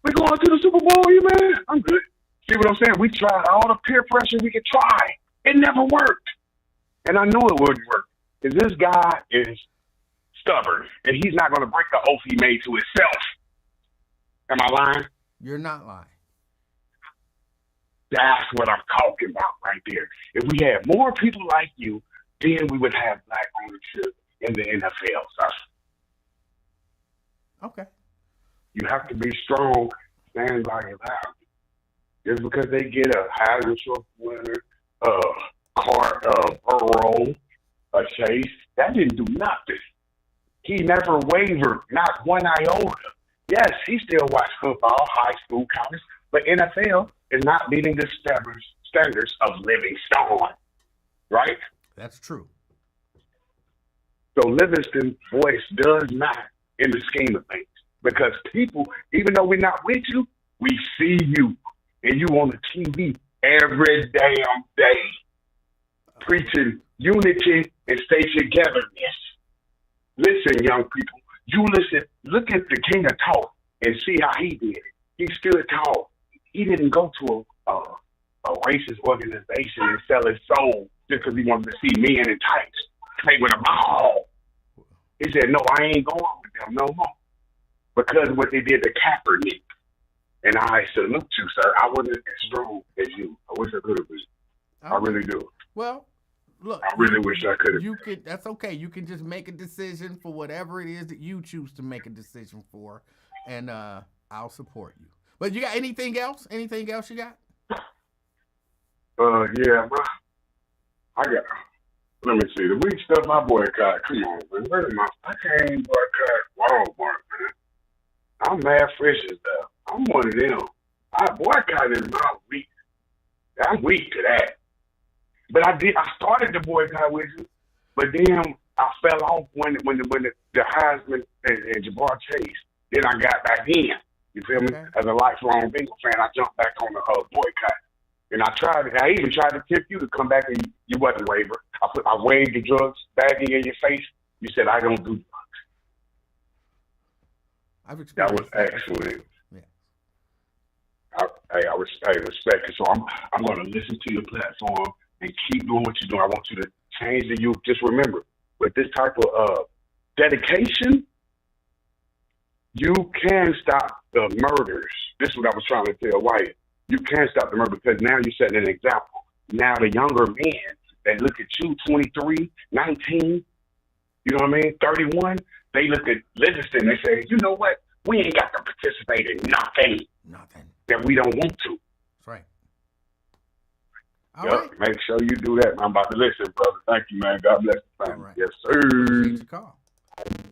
We going to the Super Bowl, E-Man. I'm good. See what I'm saying? We tried all the peer pressure we could try. It never worked. And I knew it wouldn't work. Because this guy is stubborn, and he's not going to break the oath he made to himself. Am I lying? You're not lying. That's what I'm talking about right there. If we had more people like you, then we would have black ownership in the NFL, sir. Okay. You have to be strong, stand by your house. Just because they get a Heisman Trophy winner, Burrow, a Chase, that didn't do nothing. He never wavered, not one iota. Yes, he still watched football, high school, college, but NFL is not meeting the standards of Livingston, right? That's true. So Livingston's voice does matter in the scheme of things because people, even though we're not with you, we see you and you on the TV every damn day preaching unity and stay togetherness. Listen, young people, you listen, look at the King of Talk and see how he did it. He stood tall. He didn't go to a racist organization and sell his soul just because he wanted to see men in tights play with a ball. He said, no, I ain't going with them no more. Because of what they did to Kaepernick. And I salute you, sir. I wasn't as strong as you. I wish I could have been. Okay. I really do. Well, look. I really wish I could have. You could. That's okay. You can just make a decision for whatever it is that you choose to make a decision for, and I'll support you. But you got anything else? Anything else you got? Yeah, I got. Let me see. The weak stuff I boycott. Come on, man. Where am I? I can't even boycott Walmart, man. I'm mad fresh as stuff. I'm one of them. I boycott is my weak. I'm weak to that. But I started the boycott with you, but then I fell off when the Heisman and Jabbar Chase. Then I got back in. You feel me? Okay. As a lifelong Bengal fan, I jumped back on the boycott. And I even tried to tip you to come back, and you wasn't waver. I waved the drugs baggie in your face. You said, I don't do drugs. That was excellent. Yeah. I respect it. So I'm going to listen to your platform and keep doing what you're doing. I want you to change the youth. Just remember, with this type of dedication, you can stop the murders. This is what I was trying to tell Wyatt. You can stop the murder because now you're setting an example. Now the younger men that look at you, 23, 19, you know what I mean, 31, they look at Livingston and they say, you know what? We ain't got to participate in nothing that we don't want to. That's right. Right. Make sure you do that. I'm about to listen, brother. Thank you, man. God bless the family. Right. Yes, sir. Appreciate your call.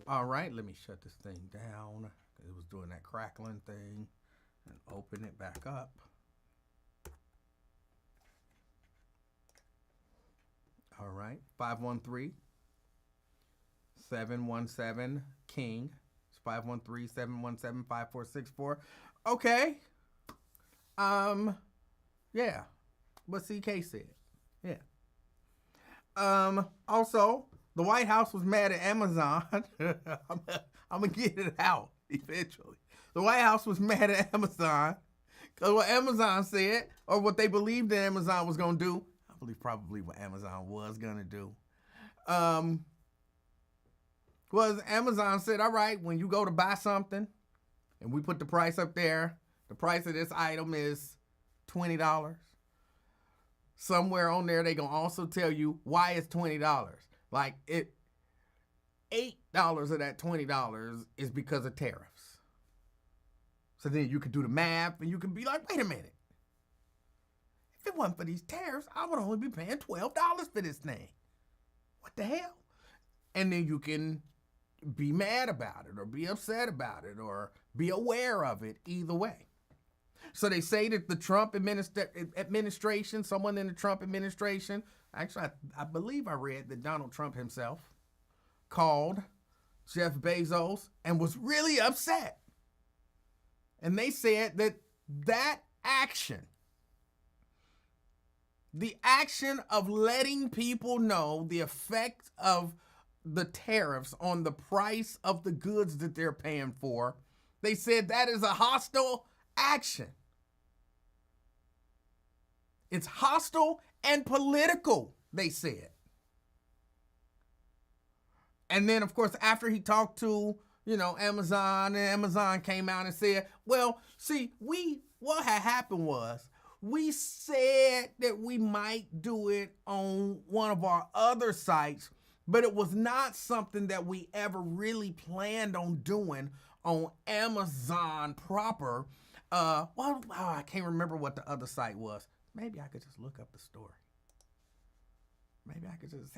All right, let me shut this thing down. It was doing that crackling thing and open it back up. All right, 717 King. It's 513-717-5464. Okay. Yeah. What CK said. Yeah. Also, the White House was mad at Amazon. I'm gonna get it out eventually. The White House was mad at Amazon because what Amazon said, or what they believed that Amazon was gonna do, I believe probably what Amazon was gonna do, was Amazon said, all right, when you go to buy something and we put the price up there, the price of this item is $20. Somewhere on there, they gonna also tell you why it's $20. Like $8 of that $20 is because of tariffs. So then you could do the math and you can be like, wait a minute. If it wasn't for these tariffs, I would only be paying $12 for this thing. What the hell? And then you can be mad about it or be upset about it or be aware of it either way. So they say that the Trump administration, someone in the Trump administration, actually, I believe I read that Donald Trump himself called Jeff Bezos and was really upset. And they said that action, the action of letting people know the effect of the tariffs on the price of the goods that they're paying for, they said that is a hostile action. It's hostile and political, they said. And then, of course, after he talked to, Amazon, and Amazon came out and said, well, see, what had happened was we said that we might do it on one of our other sites, but it was not something that we ever really planned on doing on Amazon proper. I can't remember what the other site was. Maybe I could just look up the story.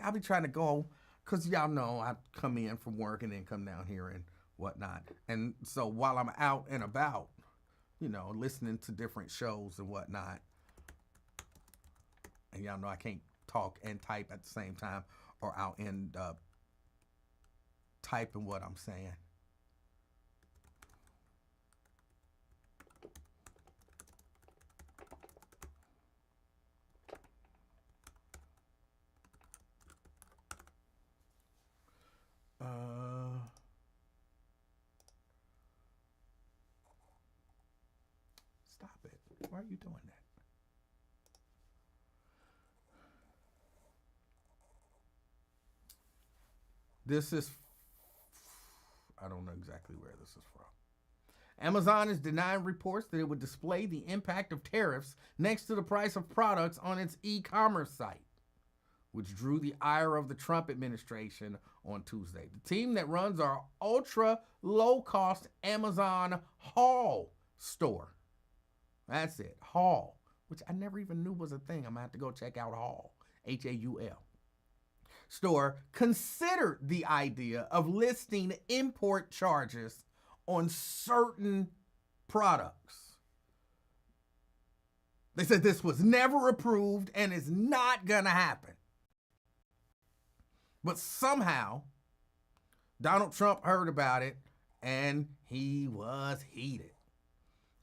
I'll be trying to go, because y'all know I come in from work and then come down here and whatnot. And so while I'm out and about, listening to different shows and whatnot, and y'all know I can't talk and type at the same time, or I'll end up typing what I'm saying. Stop it. Why are you doing that? This is, I don't know exactly where this is from. Amazon is denying reports that it would display the impact of tariffs next to the price of products on its e-commerce site, which drew the ire of the Trump administration on Tuesday. The team that runs our ultra low-cost Amazon Haul store, that's it, Haul, which I never even knew was a thing. I'm going to have to go check out Haul, Haul. Store considered the idea of listing import charges on certain products. They said this was never approved and is not going to happen. But somehow, Donald Trump heard about it and he was heated.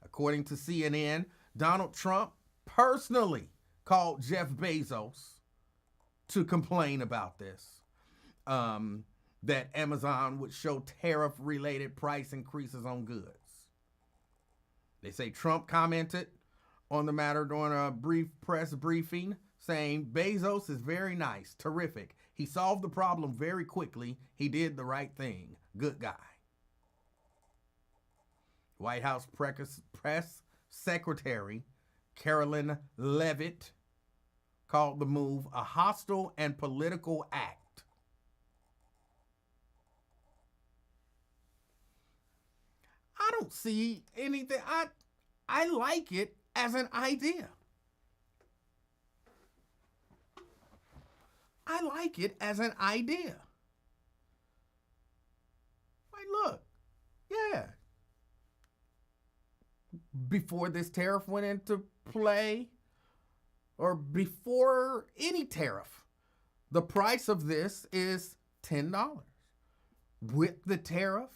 According to CNN, Donald Trump personally called Jeff Bezos to complain about this, that Amazon would show tariff-related price increases on goods. They say Trump commented on the matter during a brief press briefing, saying, Bezos is very nice, terrific. He solved the problem very quickly. He did the right thing. Good guy. White House press secretary Carolyn Leavitt called the move a hostile and political act. I don't see anything. I like it as an idea. I like it as an idea. Like, look, yeah. Before this tariff went into play, or before any tariff, the price of this is $10. with the tariff,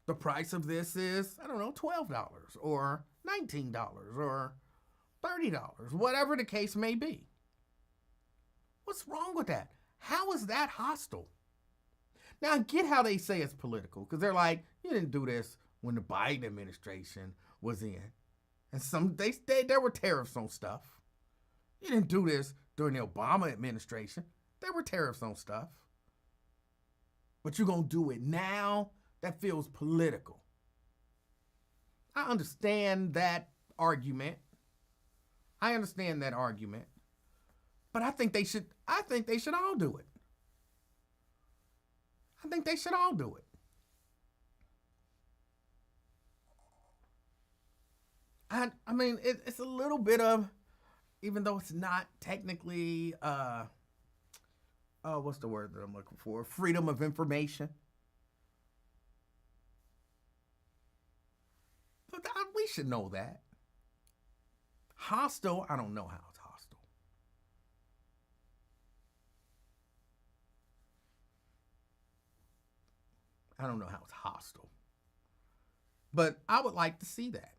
the price of this is, I don't know, $12 or $19 or $30, whatever the case may be. What's wrong with that? How is that hostile? Now, I get how they say it's political, because they're like, you didn't do this when the Biden administration was in. And there were tariffs on stuff. You didn't do this during the Obama administration. There were tariffs on stuff. But you're going to do it now? That feels political. I understand that argument. But I think they should all do it. I mean, it's a little bit of, even though it's not technically, what's the word that I'm looking for? Freedom of information. But we should know that. Hostile, I don't know how it's hostile. I don't know how it's hostile. But I would like to see that.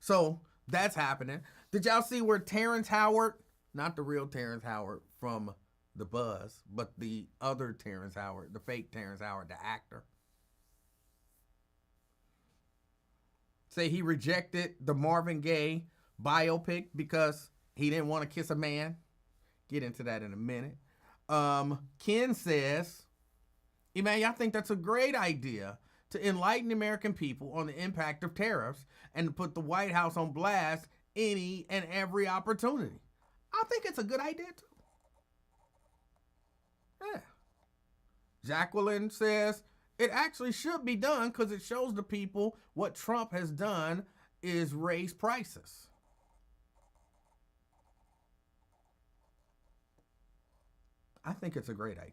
So that's happening. Did y'all see where Terrence Howard, not the real Terrence Howard from The Buzz, but the other Terrence Howard, the fake Terrence Howard, the actor, say he rejected the Marvin Gaye biopic because he didn't want to kiss a man? Get into that in a minute. Ken says, Emanuel, I think that's a great idea to enlighten the American people on the impact of tariffs and to put the White House on blast any and every opportunity. I think it's a good idea too. Yeah. Jacqueline says, it actually should be done because it shows the people what Trump has done is raise prices. I think it's a great idea.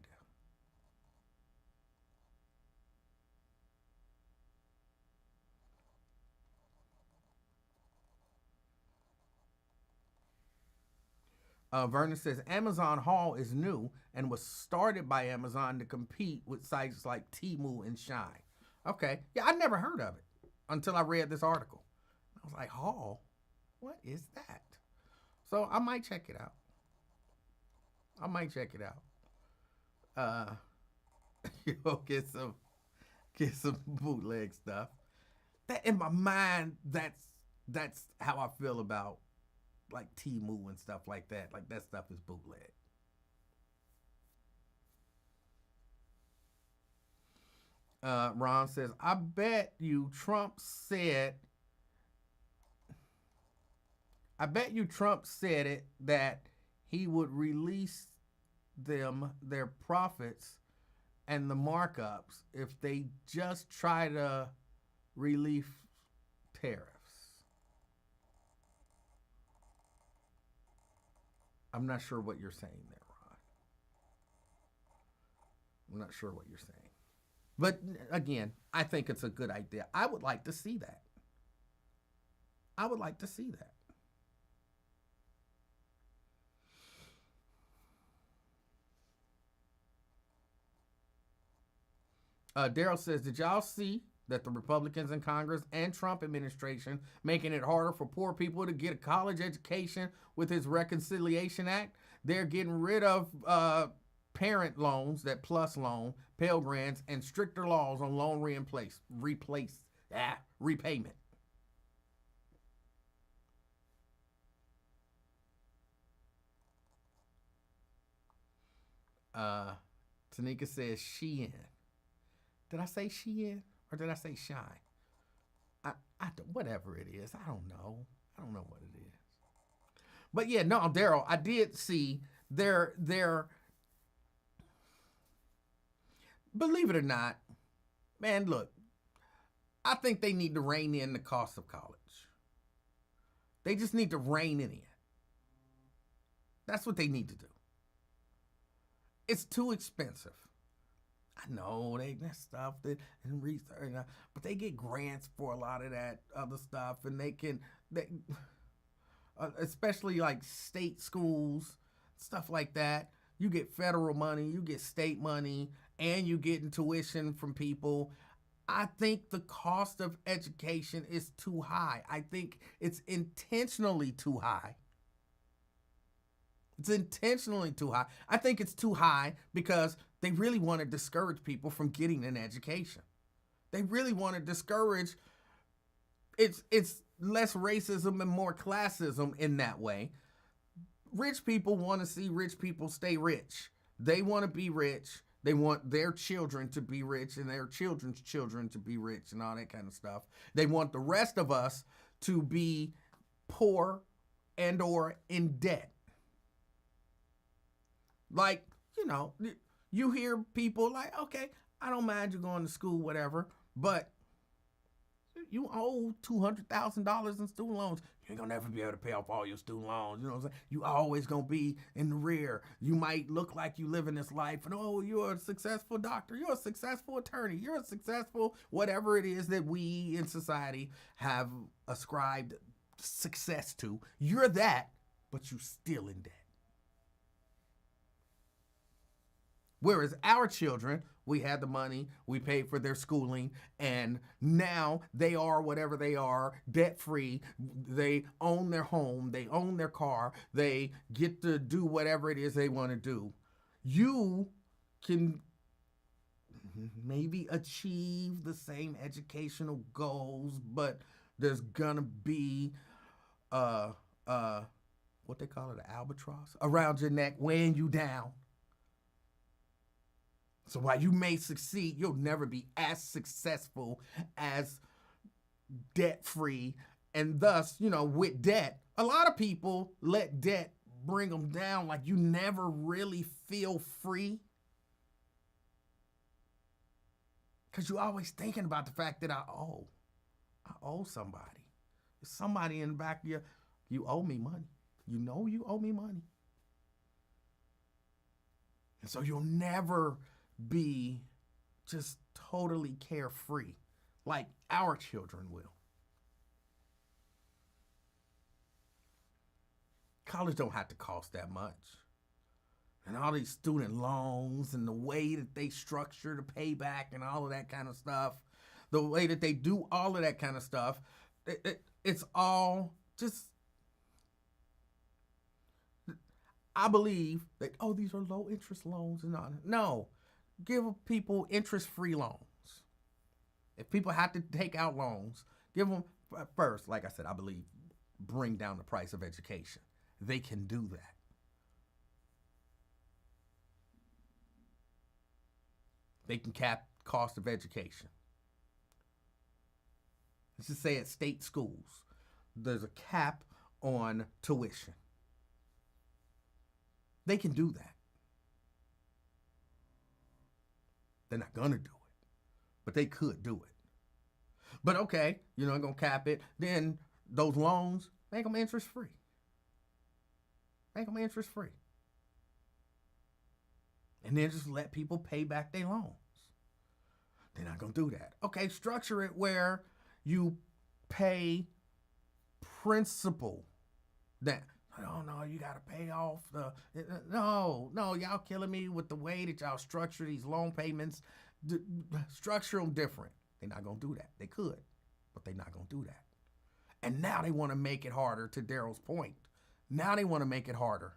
Vernon says Amazon Haul is new and was started by Amazon to compete with sites like Temu and Shine. Okay. Yeah, I never heard of it until I read this article. I was like, Haul? What is that? So I might check it out. Get some bootleg stuff. That in my mind, that's how I feel about like Temu and stuff like that. Like that stuff is bootleg. Ron says, I bet you Trump said it that he would release them their profits and the markups if they just try to relieve tariffs. I'm not sure what you're saying there, Ron. I'm not sure what you're saying. But again, I think it's a good idea. I would like to see that. Daryl says, did y'all see that the Republicans in Congress and Trump administration making it harder for poor people to get a college education with his Reconciliation Act? They're getting rid of parent loans, that PLUS loan, Pell Grants, and stricter laws on loan repayment. Tanika says Shein. Did I say Shein or did I say Shine? I whatever it is, I don't know what it is. But yeah, no, Daryl, I did see their believe it or not, man, look, I think they need to rein in the cost of college. They just need to rein it in. That's what they need to do. It's too expensive. I know that stuff and research, but they get grants for a lot of that other stuff, and they especially like state schools, stuff like that. You get federal money, you get state money, and you get tuition from people. I think the cost of education is too high. I think it's intentionally too high. It's intentionally too high. I think it's too high because they really want to discourage people from getting an education. They really want to discourage it's less racism and more classism in that way. Rich people want to see rich people stay rich. They want to be rich. They want their children to be rich and their children's children to be rich and all that kind of stuff. They want the rest of us to be poor and or in debt. Like, you hear people like, okay, I don't mind you going to school, whatever, but you owe $200,000 in student loans. You ain't gonna never be able to pay off all your student loans. You know what I'm saying? You always gonna be in the rear. You might look like you living this life, and you're a successful doctor, you're a successful attorney, you're a successful whatever it is that we in society have ascribed success to. You're that, but you still in debt. Whereas our children, we had the money, we paid for their schooling, and now they are whatever they are, debt-free. They own their home, they own their car, they get to do whatever it is they want to do. You can maybe achieve the same educational goals, but there's gonna be what they call it, an albatross around your neck weighing you down. So while you may succeed, you'll never be as successful as debt-free. And thus, with debt, a lot of people let debt bring them down. Like, you never really feel free. Because you're always thinking about the fact that I owe somebody. There's somebody in the back of you owe me money. You owe me money. And so you'll never be just totally carefree like our children will. College don't have to cost that much. And all these student loans and the way that they structure the payback and all of that kind of stuff, the way that they do all of that kind of stuff, it's all just, I believe that, these are low interest loans and all. No. Give people interest-free loans. If people have to take out loans, give them, first, like I said, I believe, bring down the price of education. They can do that. They can cap cost of education. Let's just say at state schools, there's a cap on tuition. They can do that. They're not going to do it, but they could do it. But okay, you're not going to cap it. Then those loans, make them interest free. Make them interest free. And then just let people pay back their loans. They're not going to do that. Okay, structure it where you pay principal. That, no, you got to pay off no, y'all killing me with the way that y'all structure these loan payments. Structure them different. They're not going to do that. They could, but they're not going to do that. And now they want to make it harder, to Daryl's point. Now they want to make it harder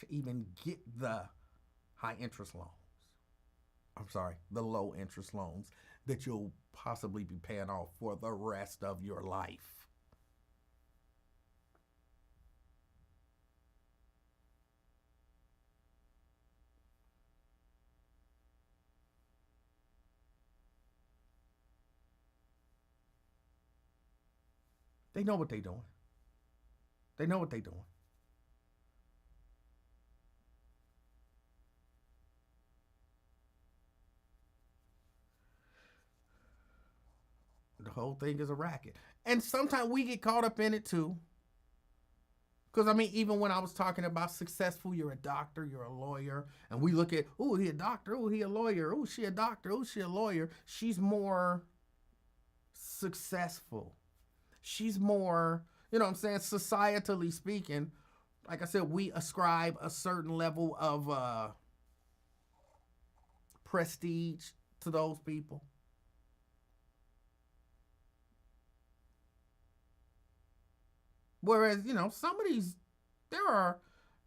to even get the high interest loans. I'm sorry, the low interest loans that you'll possibly be paying off for the rest of your life. They know what they're doing. They know what they're doing. The whole thing is a racket. And sometimes we get caught up in it too. Because, even when I was talking about successful, you're a doctor, you're a lawyer, and we look at, he a doctor, he a lawyer, she a doctor, she a lawyer. She's more successful. She's more, societally speaking, like I said, we ascribe a certain level of prestige to those people. Whereas, some of these, there are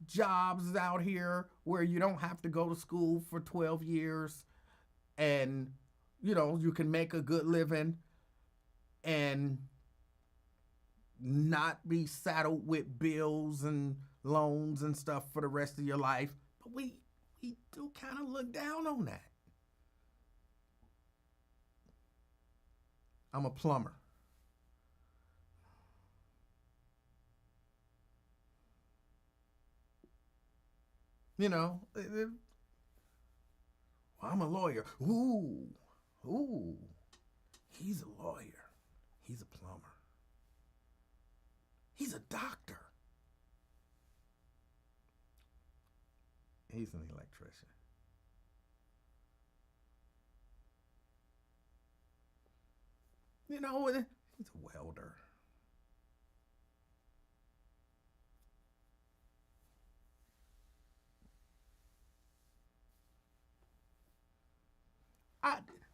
jobs out here where you don't have to go to school for 12 years and, you can make a good living and not be saddled with bills and loans and stuff for the rest of your life. But we do kind of look down on that. I'm a plumber. Well, I'm a lawyer. Ooh, he's a lawyer. He's a plumber. He's a doctor. He's an electrician. He's a welder.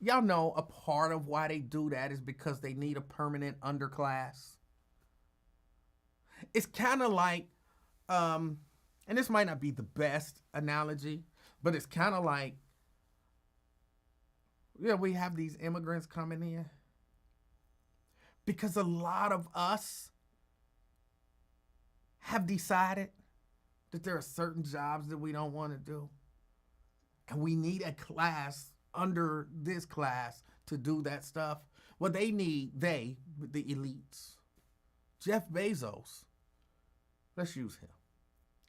Y'all know a part of why they do that is because they need a permanent underclass. It's kind of like, and this might not be the best analogy, but it's kind of like, we have these immigrants coming in because a lot of us have decided that there are certain jobs that we don't want to do. And we need a class under this class to do that stuff. Well, the elites. Jeff Bezos. Let's use him.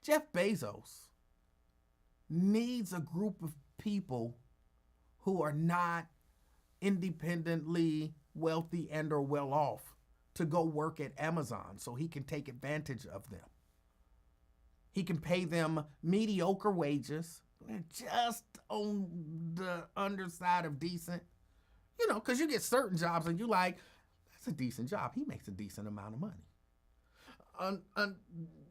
Jeff Bezos needs a group of people who are not independently wealthy and or well off to go work at Amazon so he can take advantage of them. He can pay them mediocre wages, just on the underside of decent, because you get certain jobs and you like, that's a decent job. He makes a decent amount of money.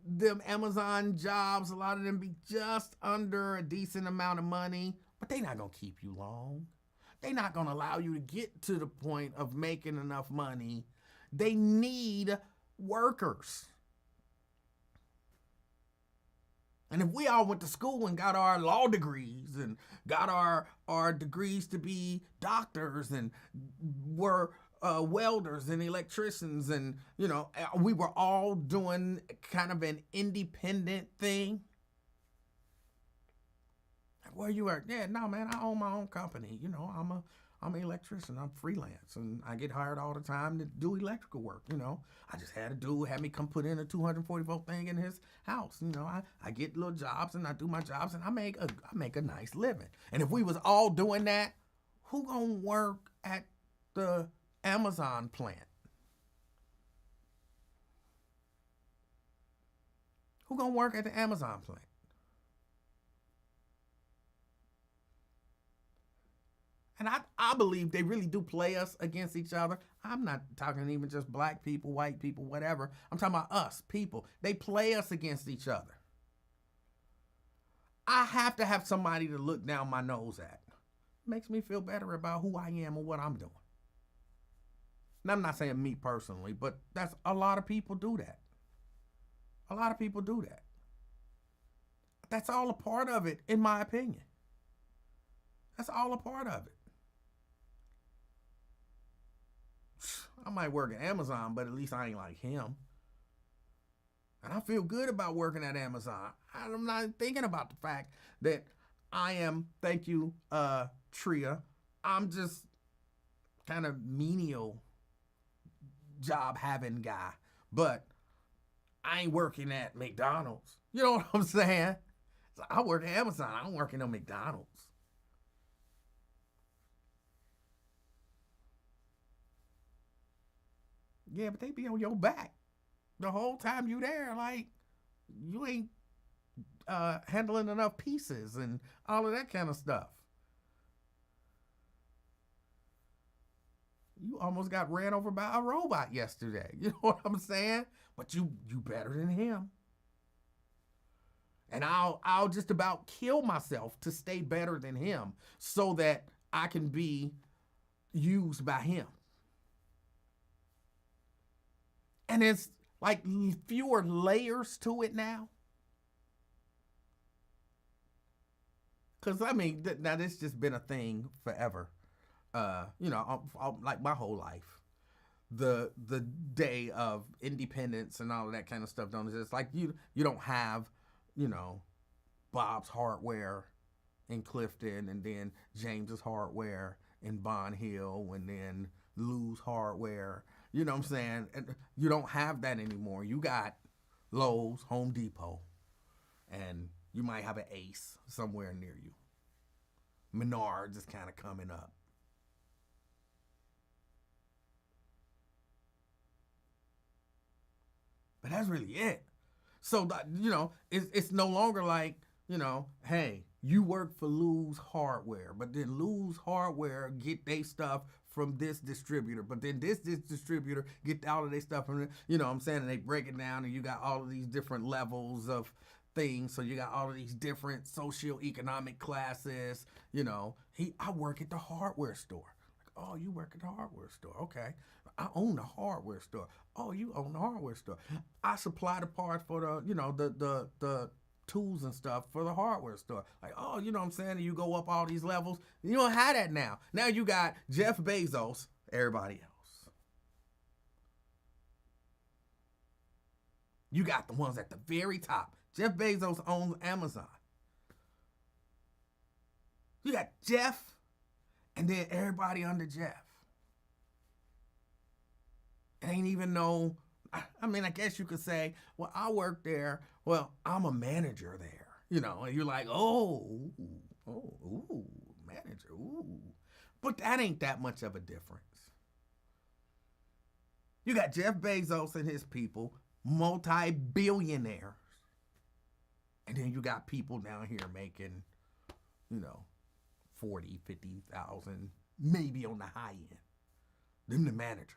Them Amazon jobs, a lot of them be just under a decent amount of money, but they're not going to keep you long. They're not going to allow you to get to the point of making enough money. They need workers. And if we all went to school and got our law degrees and got our degrees to be doctors and were welders and electricians and, we were all doing kind of an independent thing. Where you at? Yeah, no, man, I own my own company. I'm an electrician. I'm freelance, and I get hired all the time to do electrical work. I just had a dude had me come put in a 240 volt thing in his house. I get little jobs and I do my jobs and I make a nice living. And if we was all doing that, who gonna work at the Amazon plant? Who gonna work at the Amazon plant? And I believe they really do play us against each other. I'm not talking even just black people, white people, whatever. I'm talking about us, people. They play us against each other. I have to have somebody to look down my nose at. Makes me feel better about who I am and what I'm doing. And I'm not saying me personally, but that's a lot of people do that. A lot of people do that. That's all a part of it, in my opinion. That's all a part of it. I might work at Amazon, but at least I ain't like him. And I feel good about working at Amazon. I'm not thinking about the fact that I am, thank you, Tria, I'm just kind of menial job having guy. But I ain't working at McDonald's. You know what I'm saying? So I work at Amazon. I don't work at McDonald's. Yeah, but they be on your back the whole time you there. Like, you ain't handling enough pieces and all of that kind of stuff. You almost got ran over by a robot yesterday. You know what I'm saying? But you better than him. And I'll just about kill myself to stay better than him so that I can be used by him. And it's like fewer layers to it now. Because, I mean, now this just been a thing forever. Like my whole life. The day of independence and all of that kind of stuff don't exist. Like you don't have, Bob's Hardware in Clifton, and then James's Hardware in Bond Hill, and then Lou's Hardware. You know what I'm saying? And you don't have that anymore. You got Lowe's, Home Depot, and you might have an Ace somewhere near you. Menards is kind of coming up. But that's really it. So, it's no longer like, hey, you work for Lou's Hardware, but then Lou's Hardware get their stuff from this distributor, but then this distributor get all of their stuff from, what I'm saying, and they break it down, and you got all of these different levels of things. So you got all of these different socioeconomic classes. I work at the hardware store. Like, oh, you work at the hardware store. Okay. I own the hardware store. Oh, you own the hardware store. I supply the parts for the tools and stuff for the hardware store. Like, oh, you know what I'm saying? And you go up all these levels. You don't have that now. Now you got Jeff Bezos, everybody else. You got the ones at the very top. Jeff Bezos owns Amazon. You got Jeff, and then everybody under Jeff. Ain't even no, I mean, I guess you could say, well, I work there. Well, I'm a manager there. And you're like, manager, ooh. But that ain't that much of a difference. You got Jeff Bezos and his people, multi-billionaires. And then you got people down here making, 40, 50,000, maybe on the high end. Them the managers.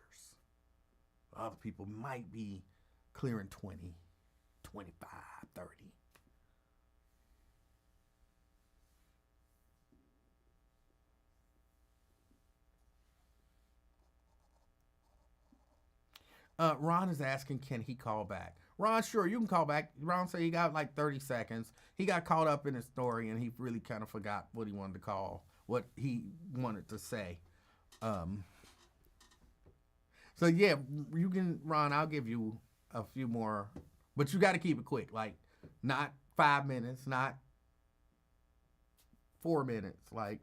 Other people might be clearing 20, 25, 30. Ron is asking, can he call back? Ron, sure, you can call back. Ron said he got like 30 seconds. He got caught up in his story, and he really kind of forgot what he wanted to call, what he wanted to say. So, yeah, you can, Ron, I'll give you a few more, but you got to keep it quick. Like, not 5 minutes, not 4 minutes. Like,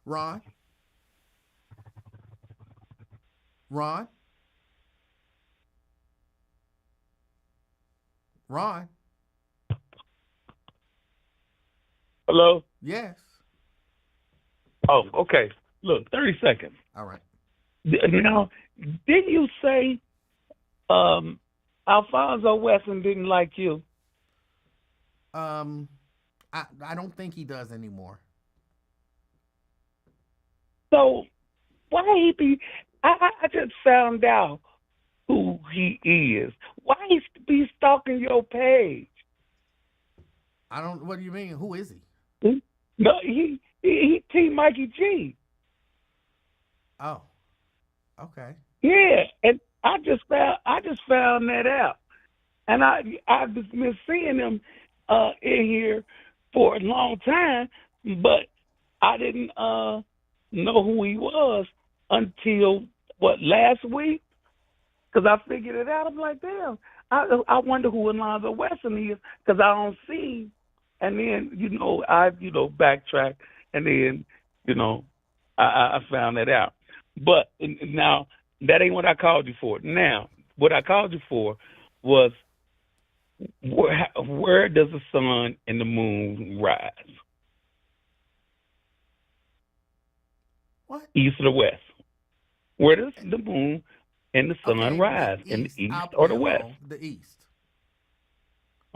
Ron? Ron? Ron? Hello? Yes. Oh, okay. Look, 30 seconds. All right. Now, didn't you say Alfonso Wesson didn't like you? I don't think he does anymore. So why he be? I just found out who he is. Why he be stalking your page? I don't. What do you mean? Who is he? No, he T Mikey G. Oh, okay. Yeah, and I just found that out, and I've just been seeing him in here for a long time, but I didn't know who he was until last week, because I figured it out. I'm like, damn, I wonder who Alonzo Wesson is, because I don't see. And then I backtrack, and then I found that out. But now that ain't what I called you for. Now what I called you for was where does the sun and the moon rise? What? East or the west? Where does the moon and the sun rise? In the east or the west? The east.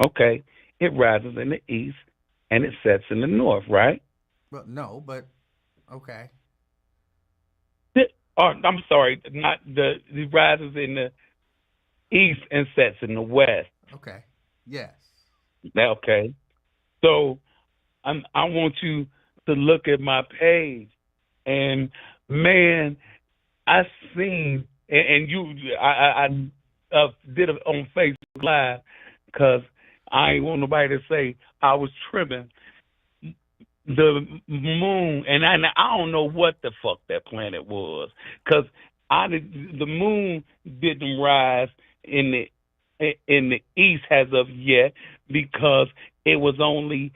Okay. It rises in the east and it sets in the north, right? Well, no, but okay. I'm sorry, not it rises in the east and sets in the west. Okay. Yes. Okay. So I want you to look at my page, and man, I seen and I did it on Facebook Live because I ain't want nobody to say I was tripping. The moon, and I don't know what the fuck that planet was, because the moon didn't rise in the east as of yet, because it was only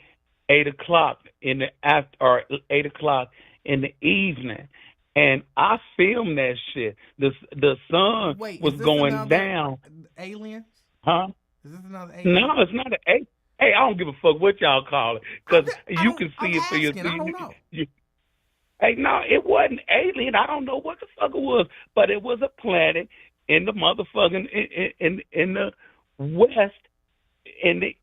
8 o'clock in the after, or 8 o'clock in the evening, and I filmed that shit. The sun Wait, was is this going another down, aliens? huh? Is this another alien? No, it's not an. Hey, I don't give a fuck what y'all call it, because you can I'm see it for asking. I don't know. Hey, no, it wasn't alien. I don't know what the fuck it was, but it was a planet in the motherfucking in the west in the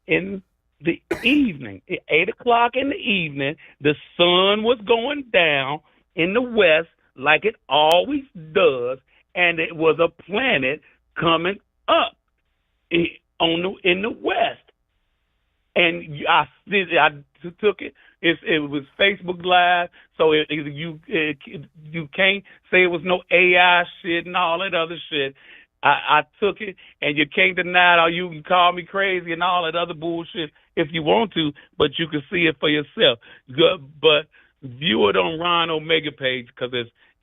evening. At 8 o'clock in the evening, the sun was going down in the west like it always does, and it was a planet coming up in the west. And I took it. It was Facebook Live, so you can't say it was no AI shit and all that other shit. I took it, and you can't deny it, or you can call me crazy and all that other bullshit if you want to, but you can see it for yourself. But view it on Ron Omega page, because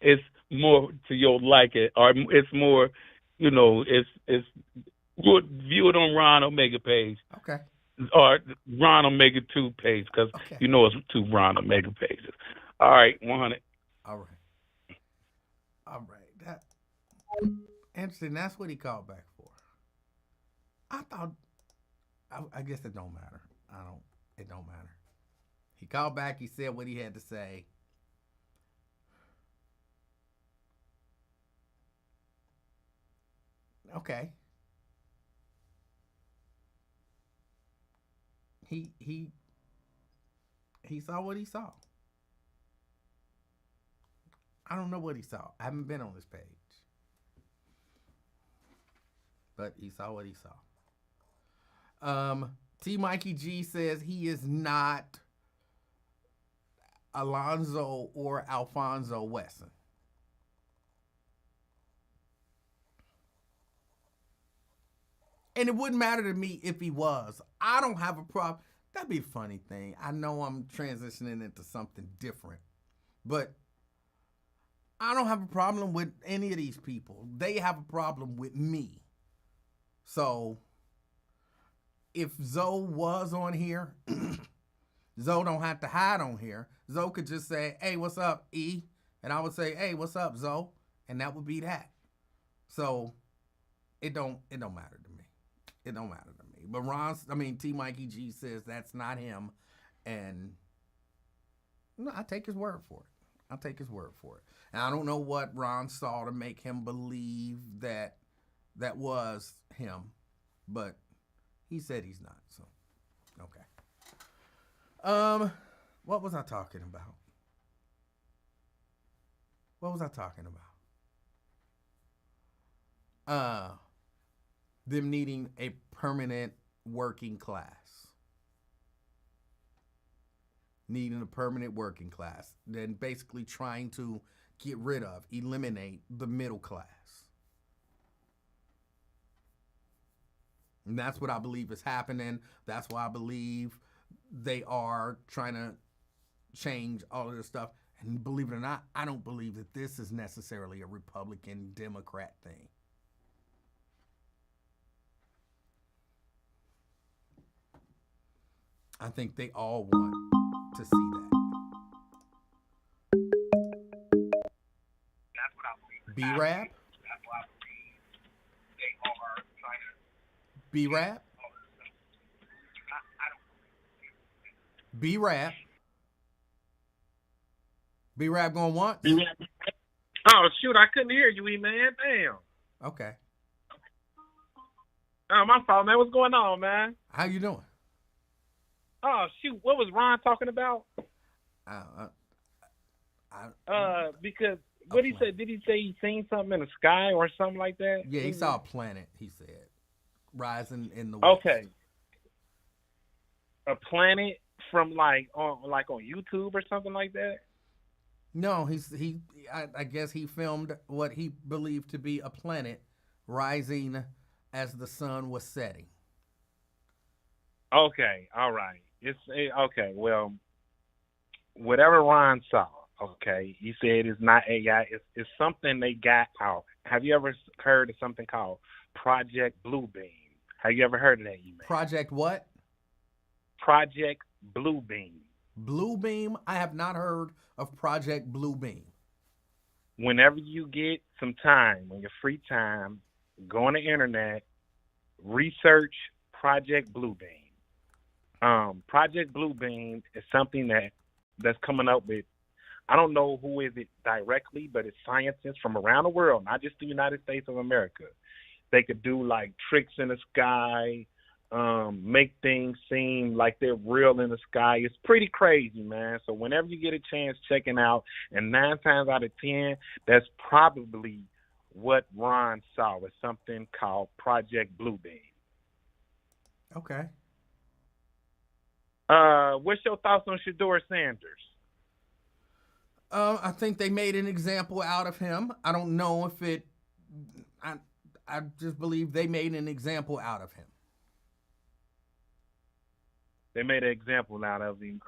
it's more to your liking, or it's more, it's good. View it on Ron Omega page. Okay. Or Ron Omega 2 page, because it's 2 Ron Omega pages. All right, 100. All right. That interesting. That's what he called back for. I thought. I guess it don't matter. It don't matter. He called back. He said what he had to say. Okay. He saw what he saw. I don't know what he saw. I haven't been on his page. But he saw what he saw. T. Mikey G says he is not Alonzo or Alfonso Wesson. And it wouldn't matter to me if he was. I don't have a problem. That'd be a funny thing. I know I'm transitioning into something different. But I don't have a problem with any of these people. They have a problem with me. So if Zoe was on here, Zoe don't have to hide on here. Zoe could just say, "Hey, what's up, E?" And I would say, "Hey, what's up, Zoe?" And that would be that. So it don't matter to me. It don't matter to me. But T. Mikey G says that's not him. And no, I take his word for it. And I don't know what Ron saw to make him believe that was him. But he said he's not. So, okay. What was I talking about? Them needing a permanent working class. Then basically trying to eliminate the middle class. And that's what I believe is happening. That's why I believe they are trying to change all of this stuff. And believe it or not, I don't believe that this is necessarily a Republican-Democrat thing. I think they all want to see that. That's what I believe. B-Rap? That's why I believe they are trying to. B-Rap? B-Rap? B-Rap going once? Oh, shoot, I couldn't hear you, man. Damn. Okay. Oh, my fault, man. What's going on, man? How you doing? Oh, shoot. What was Ron talking about? Because what he said? Did he say he seen something in the sky or something like that? Yeah, he saw a planet. He said rising in the west. Okay, a planet from like on YouTube or something like that. No, I guess he filmed what he believed to be a planet rising as the sun was setting. Okay, all right. Okay. Well, whatever Ron saw. Okay, he said it's not AI. It's something they got out. Have you ever heard of something called Project Bluebeam? Have you ever heard of that, Emanuel? Project what? Project Bluebeam. Bluebeam? I have not heard of Project Bluebeam. Whenever you get some time, on your free time, go on the internet, research Project Bluebeam. Project Bluebeam is something that's coming up with, I don't know who is it directly, but it's scientists from around the world, not just the United States of America. They could do like tricks in the sky, make things seem like they're real in the sky. It's pretty crazy, man. So whenever you get a chance, checking out, and 9 times out of 10, that's probably what Ron saw, was something called Project Bluebeam. Okay. What's your thoughts on Shador Sanders? I think they made an example out of him. I don't know if it. I just believe they made an example out of him. They made an example out of him.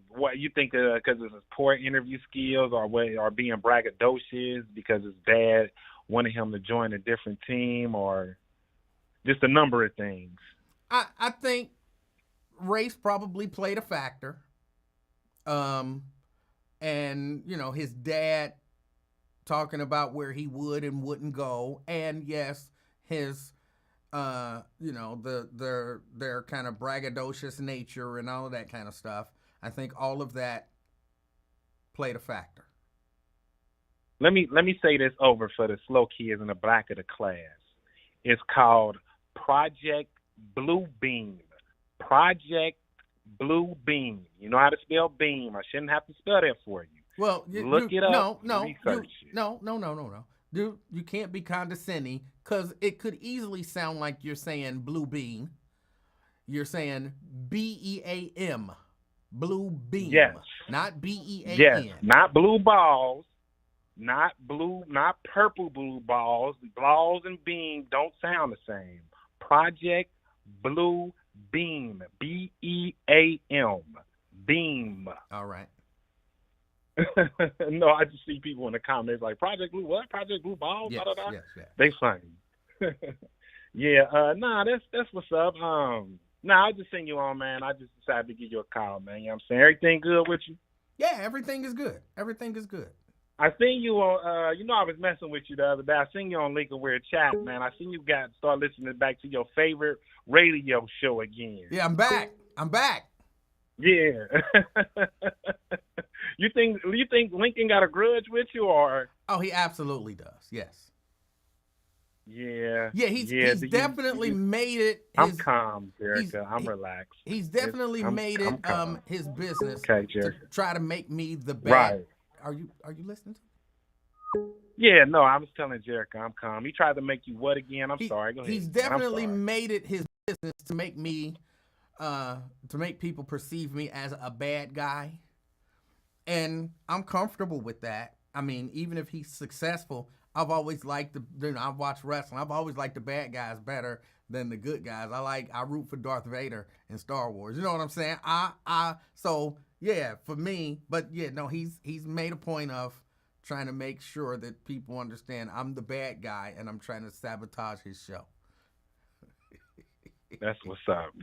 What you think? Because of his poor interview skills, or being braggadocious because his dad wanted him to join a different team, or just a number of things. I think race probably played a factor. And, his dad talking about where he would and wouldn't go. And yes, his, their kind of braggadocious nature and all of that kind of stuff. I think all of that played a factor. Let me say this over for the slow kids in the back of the class. It's called Project Bluebeam. Project Bluebeam. You know how to spell beam. I shouldn't have to spell that for you. Well, look it up. No. Dude, you can't be condescending, because it could easily sound like you're saying blue beam. You're saying BEAM. Blue beam. Yes. Not BEAN. Yes. Not blue balls. Not purple blue balls. Balls and beam don't sound the same. Project Blue Beam. BEAM. Beam. All right. No, I just see people in the comments like, Project Blue what? Project Blue Balls? Yes, Da, da, da. yes. They funny. Yeah, that's what's up. I just seen you on, man. I just decided to give you a call, man. You know what I'm saying? Everything good with you? Yeah, everything is good. Everything is good. I seen you on, I was messing with you the other day. I seen you on Link and Weird Chat, man. I seen you start listening back to your favorite radio show again. Yeah, I'm back. Yeah. You think Lincoln got a grudge with you, or? Oh, he absolutely does. Yes. Yeah. Yeah, he's definitely made it. I'm calm, Jerica. I'm relaxed. He's definitely made it his business to try to make me the bad. Right. Are you listening to me? Yeah, no, I was telling Jerica I'm calm. He tried to make you what again? I'm sorry. Go ahead. He's definitely made it his business to make me to make people perceive me as a bad guy. And I'm comfortable with that. I mean, even if he's successful, I've always liked I've watched wrestling. I've always liked the bad guys better than the good guys. I root for Darth Vader in Star Wars. You know what I'm saying? So yeah, for me, but yeah, no, he's made a point of trying to make sure that people understand I'm the bad guy and I'm trying to sabotage his show. That's what's up.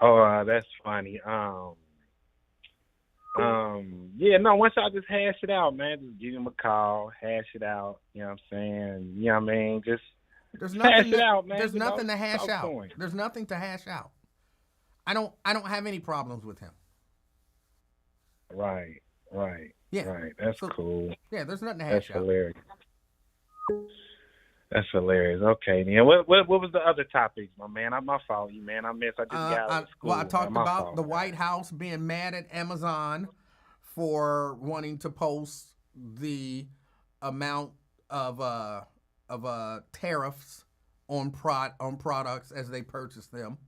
Oh, that's funny. Yeah, no, once I just hash it out, man, just give him a call, hash it out, you know what I'm saying? You know what I mean? Just hash it out, man. There's nothing to hash out. There's nothing to hash out. I don't have any problems with him. Right. Yeah. Right. That's cool. Yeah, there's nothing to hash out. That's hilarious. Okay, then. What was the other topics, my man? My fault, you man. I just got out of school. Well, I talked about the White House being mad at Amazon for wanting to post the amount of tariffs on products as they purchase them.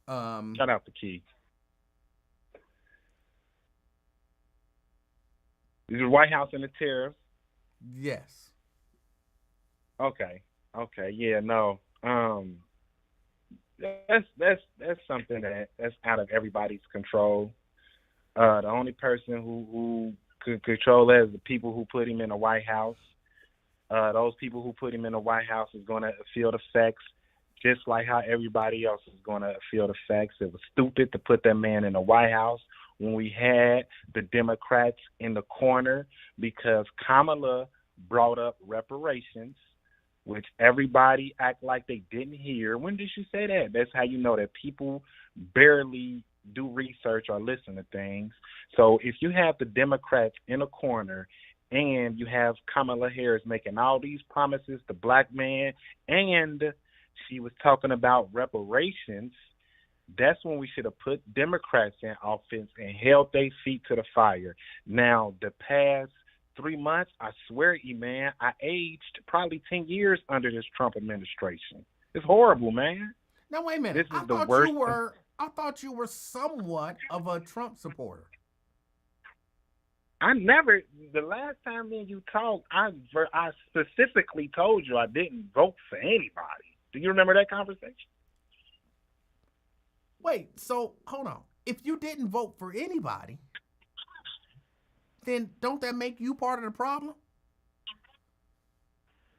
Shout out to Key. Is the White House in the tariffs? Yes. Okay. Yeah. No. That's something that's out of everybody's control. The only person who could control that is the people who put him in the White House. Those people who put him in the White House is going to feel the effects, just like how everybody else is going to feel the effects. It was stupid to put that man in the White House when we had the Democrats in the corner, because Kamala brought up reparations, which everybody act like they didn't hear. When did she say that? That's how you know that people barely do research or listen to things. So if you have the Democrats in a corner and you have Kamala Harris making all these promises to black men, and she was talking about reparations, that's when we should have put Democrats in office and held their feet to the fire. Now, the past 3 months, I swear, man, I aged probably 10 years under this Trump administration. It's horrible, man. Now, wait a minute. This is the worst. I thought you were somewhat of a Trump supporter. The last time me and you talked, I specifically told you I didn't vote for anybody. Do you remember that conversation? Wait, so hold on. If you didn't vote for anybody, then don't that make you part of the problem?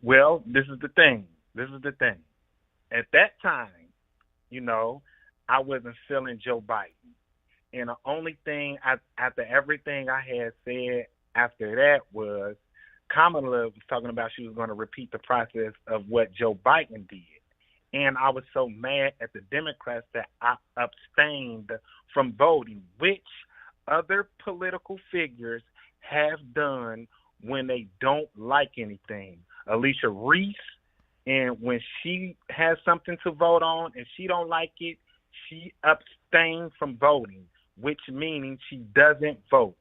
Well, this is the thing. At that time, I wasn't feeling Joe Biden. And the only thing, after everything I had said after that, was Kamala was talking about she was going to repeat the process of what Joe Biden did. And I was so mad at the Democrats that I abstained from voting, which other political figures have done when they don't like anything. Alicia Reese, and when she has something to vote on and she don't like it, she abstained from voting, which meaning she doesn't vote.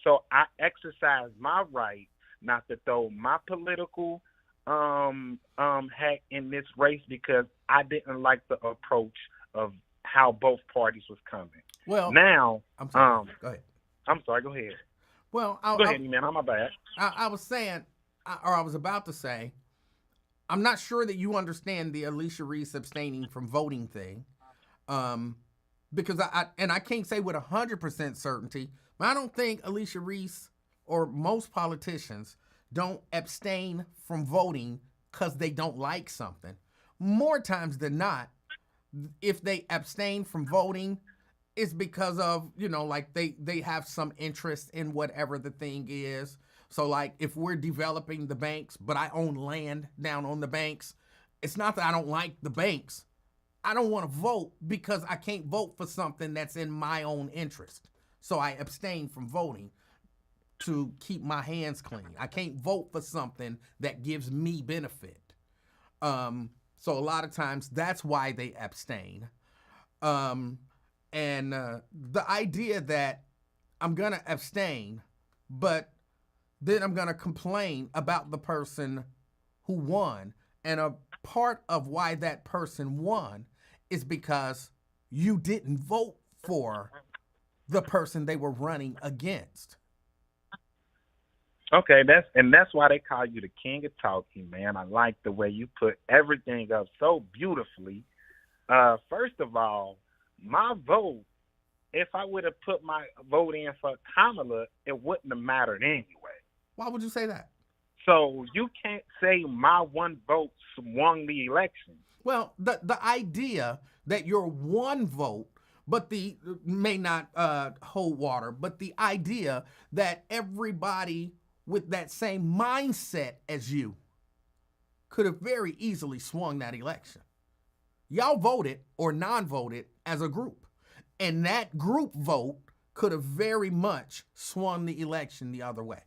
So I exercise my right not to throw my political hat in this race, because I didn't like the approach of how both parties was coming. Well, now, I'm sorry. Go ahead. I'm sorry. Go ahead. Well, go ahead, man. I'm my bad. I was saying, or I was about to say, I'm not sure that you understand the Alicia Reese abstaining from voting thing, because I can't say with 100% certainty, but I don't think Alicia Reese or most politicians don't abstain from voting because they don't like something. More times than not, if they abstain from voting, it's because of, like they have some interest in whatever the thing is. So like if we're developing the banks, but I own land down on the banks, it's not that I don't like the banks. I don't want to vote because I can't vote for something that's in my own interest. So I abstain from voting to keep my hands clean. I can't vote for something that gives me benefit. So a lot of times that's why they abstain. And the idea that I'm going to abstain, but then I'm going to complain about the person who won. And a part of why that person won is because you didn't vote for the person they were running against. Okay, that's why they call you the king of talking, man. I like the way you put everything up so beautifully. First of all, my vote, if I would have put my vote in for Kamala, it wouldn't have mattered anyway. Why would you say that? So you can't say my one vote won the election. Well, the idea that your one vote, but may not hold water, but the idea that everybody with that same mindset as you could have very easily swung that election. Y'all voted or non-voted as a group, and that group vote could have very much swung the election the other way.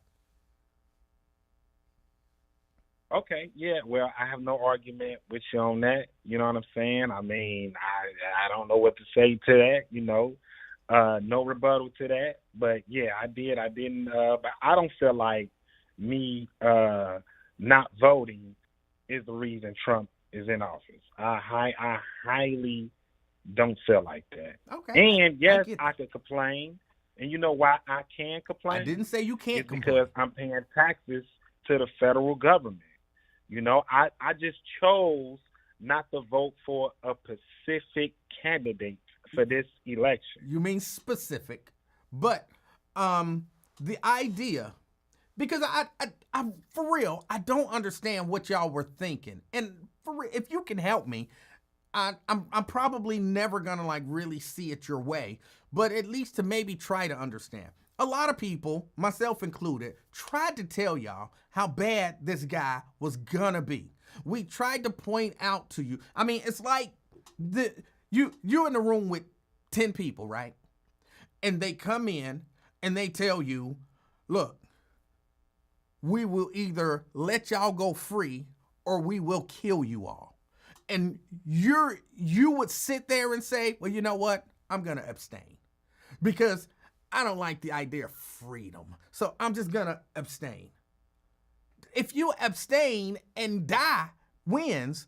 Okay, yeah, well, I have no argument with you on that. You know what I'm saying? I mean, I don't know what to say to that, no rebuttal to that. But, yeah, I didn't, but I don't feel like, me not voting is the reason Trump is in office. I highly don't feel like that. Okay. And yes, get I could complain. And you know why I can complain? I didn't say you can't It's complain. because I'm paying taxes to the federal government. You know, I just chose not to vote for a specific candidate for this election. You mean specific, but the idea, because I'm for real, I don't understand what y'all were thinking, and for real, if you can help me, I'm probably never gonna like really see it your way, but at least to maybe try to understand. A lot of people, myself included, tried to tell y'all how bad this guy was gonna be. We tried to point out to you. I mean, it's like you're in the room with 10 people, right? And they come in and they tell you, look, we will either let y'all go free or we will kill you all. And you would sit there and say, well, you know what? I'm going to abstain because I don't like the idea of freedom. So I'm just going to abstain. If you abstain and die wins,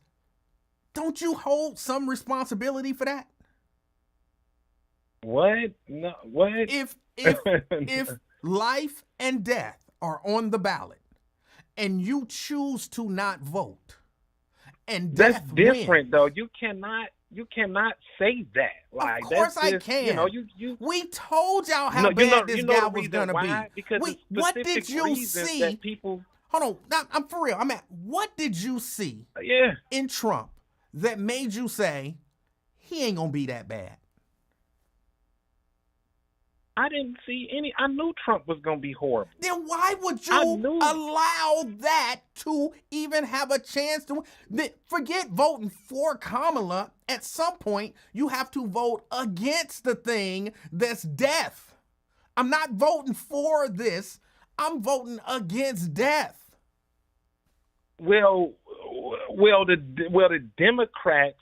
don't you hold some responsibility for that? What? No, what? If life and death are on the ballot and you choose to not vote and that's death different wins, though. You cannot say that. Like, of course that's just, I can. You know, we told y'all how bad this guy was gonna why? be. Because What did you see? That people, hold on, I'm for real. What did you see in Trump that made you say he ain't gonna be that bad? I didn't see any. I knew Trump was going to be horrible. Then why would you allow that to even have a chance to win? Forget voting for Kamala. At some point, you have to vote against the thing that's death. I'm not voting for this. I'm voting against death. Well, the Democrats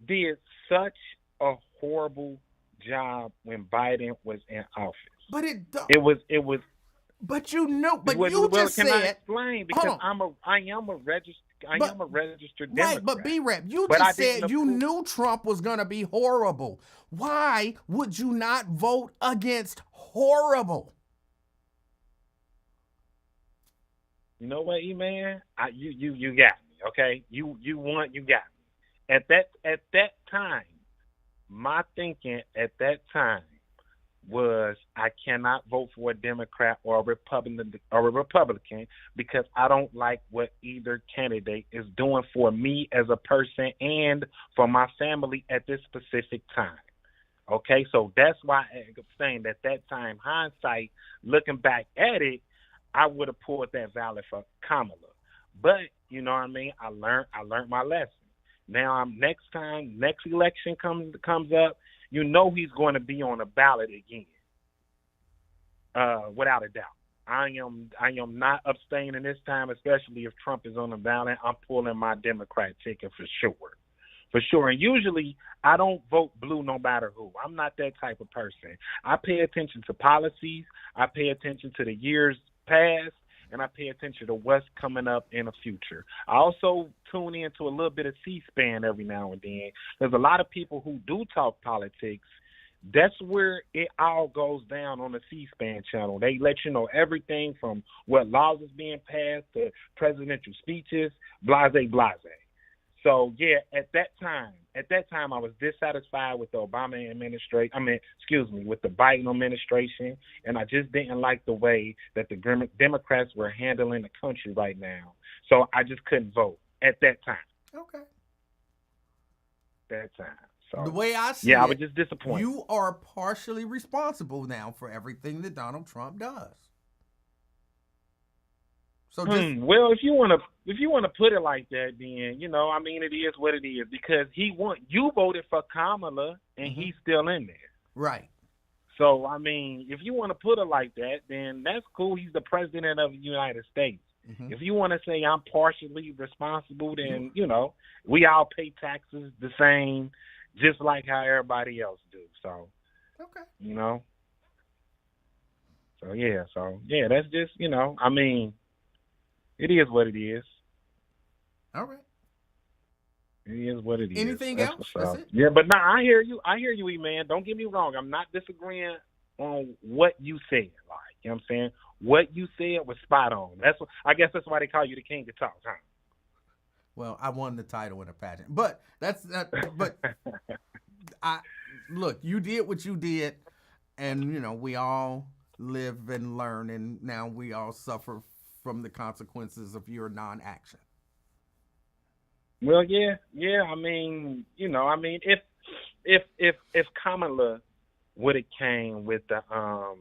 did such a horrible job when Biden was in office. But it was. But you know. But you just said. Can I explain? Because I am a registered Democrat. Right, but B-Rep, you just said you knew Trump was going to be horrible. Why would you not vote against horrible? You know what, E-Man? You got me. Okay, you got me. At that time. My thinking at that time was I cannot vote for a Democrat or a Republican because I don't like what either candidate is doing for me as a person and for my family at this specific time. Okay, so that's why I'm saying that time, hindsight, looking back at it, I would have pulled that ballot for Kamala. But you know what I mean? I learned my lesson. Now, next election comes up, you know he's going to be on the ballot again, without a doubt. I am not abstaining this time, especially if Trump is on the ballot. I'm pulling my Democrat ticket for sure. And usually, I don't vote blue no matter who. I'm not that type of person. I pay attention to policies. I pay attention to the years past. And I pay attention to what's coming up in the future. I also tune into a little bit of C-SPAN every now and then. There's a lot of people who do talk politics. That's where it all goes down on the C-SPAN channel. They let you know everything from what laws is being passed to presidential speeches, blase. So, yeah, at that time, I was dissatisfied with the Obama administration. With the Biden administration, and I just didn't like the way that the Democrats were handling the country right now. So I just couldn't vote at that time. Okay. That time. So the way I see it, I was just disappointed. You are partially responsible now for everything that Donald Trump does. So well, if you want to put it like that, then it is what it is because you voted for Kamala and he's still in there, right? So if you want to put it like that, then that's cool. He's the president of the United States. Mm-hmm. If you want to say I'm partially responsible, then we all pay taxes the same, just like how everybody else do. So okay, So yeah, that's just It is what it is. All right. It is what it is. Anything That's else? what's That's up. it? Yeah, but no, I hear you. I hear you, E-Man. Don't get me wrong. I'm not disagreeing on what you said. Like, you know what I'm saying? What you said was spot on. I guess that's why they call you the king of talk, huh? Well, I won the title in a pageant. But but I look, you did what you did, and we all live and learn, and now we all suffer from the consequences of your non-action. Well, yeah. I mean, if Kamala would have came with a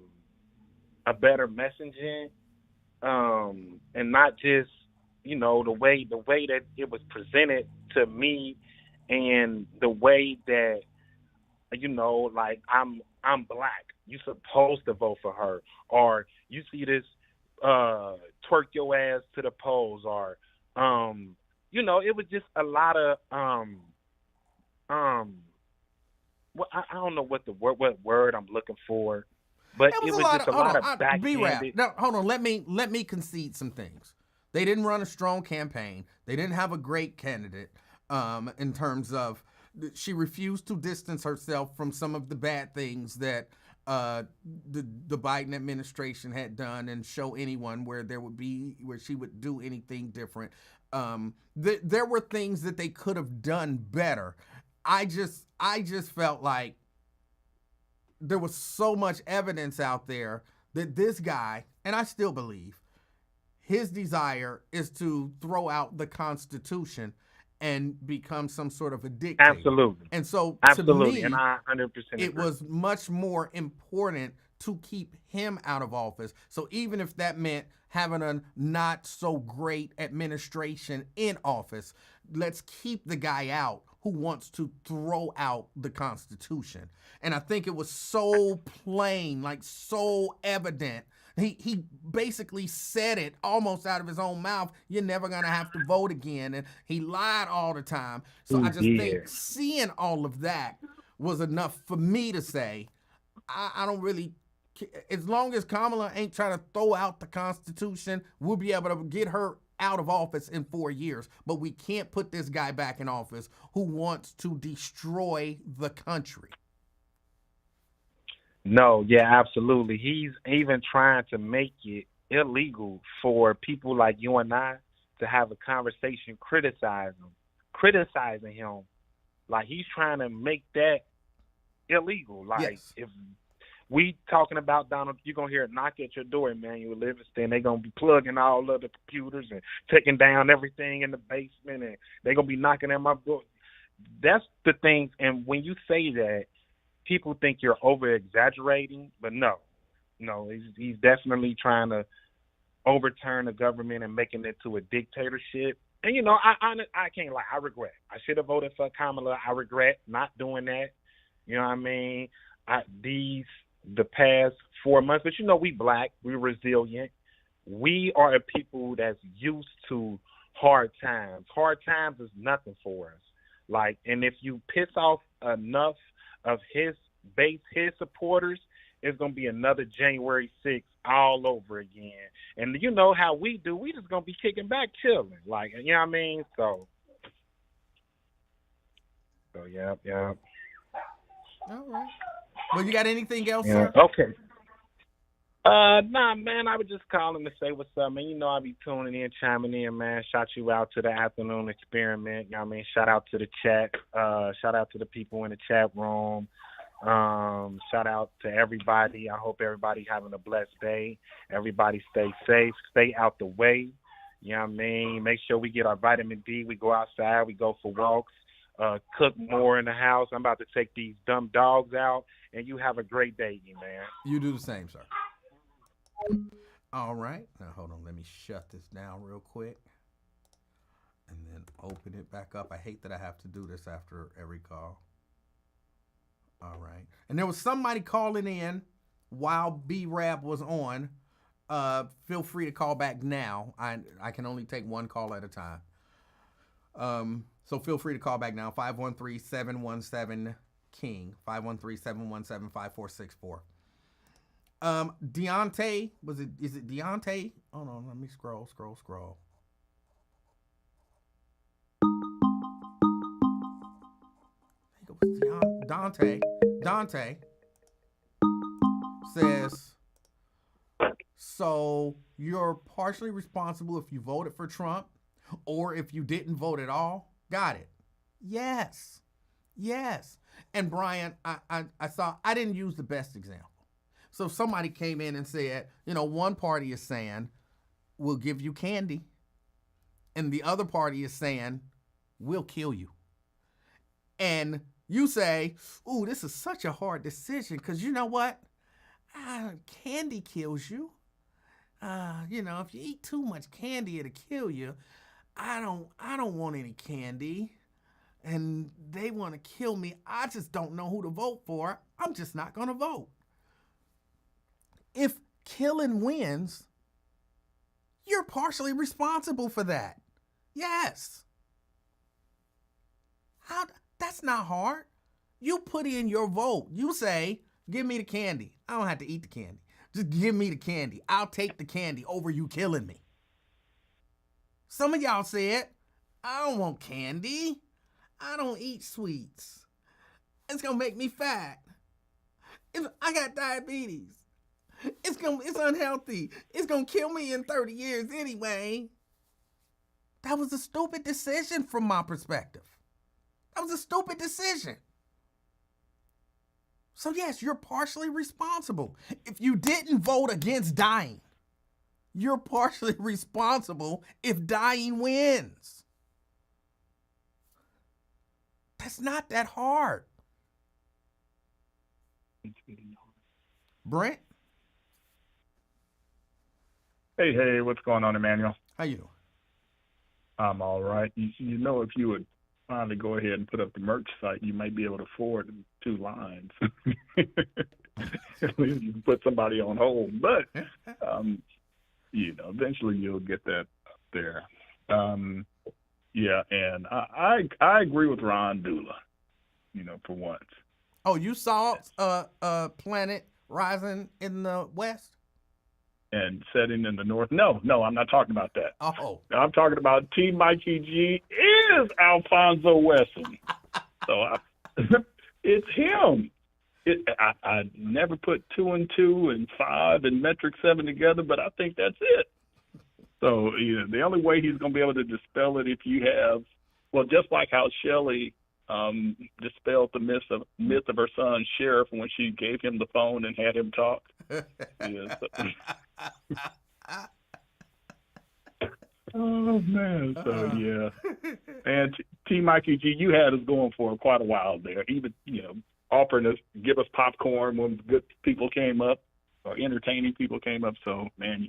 better messaging, and not just the way that it was presented to me, and the way that like I'm black, you supposed to vote for her, or you see this twerk your ass to the polls, or it was just a lot of well, I don't know what word I'm looking for, but It was it a was lot just a of hold lot of on, B-Rap. backhanded. No, hold on. Let me concede some things. They didn't run a strong campaign. They didn't have a great candidate. In terms of, she refused to distance herself from some of the bad things that the Biden administration had done, and show anyone where she would do anything different. There were things that they could have done better. I just felt like there was so much evidence out there that this guy, and I still believe, his desire is to throw out the Constitution and become some sort of a dictator. Absolutely. And so Absolutely, to me, and I 100% it agree. was much more important to keep him out of office. So even if that meant having a not so great administration in office, let's keep the guy out who wants to throw out the Constitution. And I think it was so plain, like so evident. He basically said it almost out of his own mouth. You're never going to have to vote again. And he lied all the time. So I just think seeing all of that was enough for me to say, I don't really, as long as Kamala ain't trying to throw out the Constitution, we'll be able to get her out of office in 4 years. But we can't put this guy back in office who wants to destroy the country. No, yeah, absolutely. He's even trying to make it illegal for people like you and I to have a conversation criticizing him. Like, he's trying to make that illegal. Like, Yes. if we talking about Donald, you're going to hear it knock at your door, Emanuel Livingston. They're going to be plugging all of the computers and taking down everything in the basement, and they're going to be knocking at my door. That's the thing. And when you say that, people think you're over-exaggerating, but no, he's definitely trying to overturn the government and making it to a dictatorship. And, I can't lie. I regret. I should have voted for Kamala. I regret not doing that. You know what I mean? The past 4 months, but, we black, we're resilient. We are a people that's used to hard times. Hard times is nothing for us. Like, and if you piss off enough of his base, his supporters, it's going to be another January 6th all over again. And you know how we do. We just going to be kicking back, chilling. Like, you know what I mean? So yeah. All right. Well, you got anything else, Yeah. sir? Okay. Nah, man, I was just calling to say what's up, man. I be tuning in, chiming in, man. Shout you out to the afternoon experiment. You know what I mean? Shout out to the chat. Shout out to the people in the chat room. Shout out to everybody. I hope everybody having a blessed day. Everybody stay safe. Stay out the way. You know what I mean? Make sure we get our vitamin D. We go outside. We go for walks. Cook more in the house. I'm about to take these dumb dogs out. And you have a great day, man. You do the same, sir. All right. Now, hold on. Let me shut this down real quick and then open it back up. I hate that I have to do this after every call. All right. And there was somebody calling in while B-Rab was on. Feel free to call back now. I can only take one call at a time. So feel free to call back now. 513-717-KING. 513-717-5464. Deontay, is it Deontay? Hold on, let me scroll. I think it was Dante says, so you're partially responsible if you voted for Trump or if you didn't vote at all. Got it. Yes. And Brian, I didn't use the best example. So somebody came in and said, one party is saying, we'll give you candy. And the other party is saying, we'll kill you. And you say, ooh, this is such a hard decision because you know what? Candy kills you. If you eat too much candy, it'll kill you. I don't want any candy. And they want to kill me. I just don't know who to vote for. I'm just not going to vote. If killing wins, you're partially responsible for that. Yes. That's not hard. You put in your vote. You say, give me the candy. I don't have to eat the candy. Just give me the candy. I'll take the candy over you killing me. Some of y'all said, I don't want candy. I don't eat sweets. It's going to make me fat. I got diabetes. It's unhealthy. It's going to kill me in 30 years anyway. That was a stupid decision from my perspective. That was a stupid decision. So yes, you're partially responsible. If you didn't vote against dying, you're partially responsible if dying wins. That's not that hard. Brent? Hey, what's going on, Emanuel? How you doing? I'm all right. If you would finally go ahead and put up the merch site, you might be able to forward 2 lines. At least you can put somebody on hold. But, eventually you'll get that up there. And I agree with Ron Dula, for once. Oh, you saw a planet rising in the west? And setting in the north. No, I'm not talking about that. Oh. I'm talking about T. Mikey G is Alfonso Wesson. So it's him. I never put 2 and 2 and 5 and metric 7 together, but I think that's it. So the only way he's going to be able to dispel it if you have, just like how Shelley dispelled the myth of her son Sheriff when she gave him the phone and had him talk. Oh man, so yeah. And T. Mikey G, you had us going for quite a while there. Even offering us give us popcorn when good people came up or entertaining people came up. So man,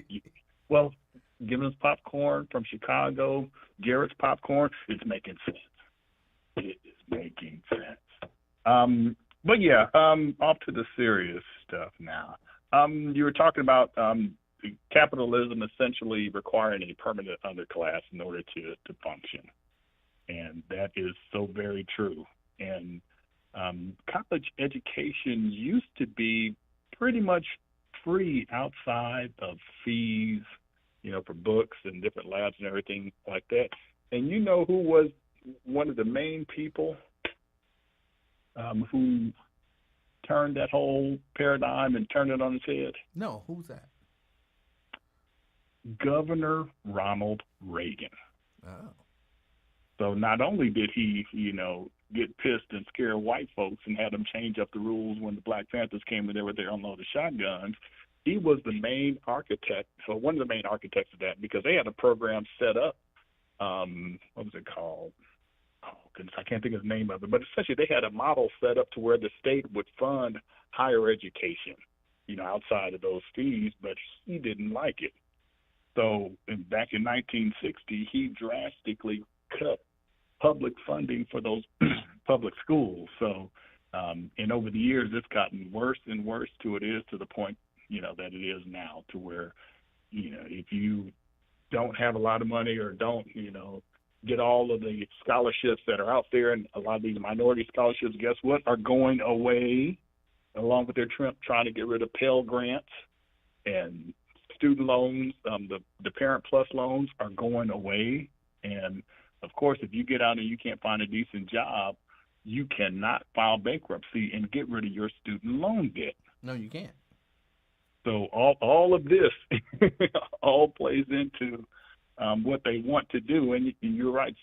giving us popcorn from Chicago, Garrett's popcorn, it's making sense. It is making sense. Off to the serious stuff now. You were talking about capitalism essentially requiring a permanent underclass in order to function. And that is so very true. And college education used to be pretty much free outside of fees, for books and different labs and everything like that. And you know who was one of the main people who turned that whole paradigm and turned it on its head? No, who's that? Governor Ronald Reagan. Oh. So not only did he, get pissed and scare white folks and had them change up the rules when the Black Panthers came in there with their unloaded shotguns, he was the main architect, so one of the main architects of that, because they had a program set up. What was it called? Oh, goodness, I can't think of the name of it. But essentially, they had a model set up to where the state would fund higher education, outside of those fees, but he didn't like it. So back in 1960, he drastically cut public funding for those public schools. So, and over the years, it's gotten worse and worse to the point, that it is now, to where, if you don't have a lot of money or don't, get all of the scholarships that are out there, and a lot of these minority scholarships, guess what, are going away. along with their trying to get rid of Pell Grants and student loans. The Parent Plus loans are going away. And, of course, if you get out and you can't find a decent job, you cannot file bankruptcy and get rid of your student loan debt. No, you can't. So all of this all plays into what they want to do. And you're right,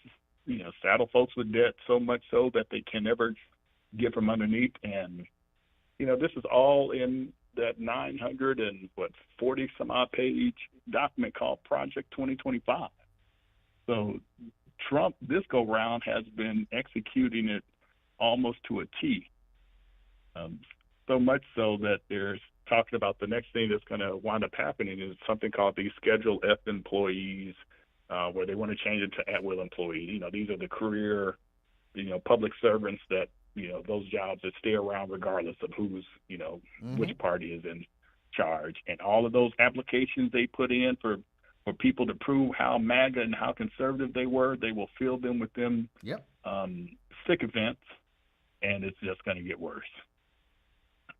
saddle folks with debt so much so that they can never get from underneath. And, this is all in that 940 some odd page document called Project 2025. So Trump, this go round, has been executing it almost to a T. So much so that there's talking about the next thing that's going to wind up happening is something called these Schedule F employees, where they want to change it to at-will employees. These are the career, public servants that, those jobs that stay around regardless of who's, which party is in charge. And all of those applications they put in for people to prove how MAGA and how conservative they were, they will fill them with them sick events, and it's just going to get worse.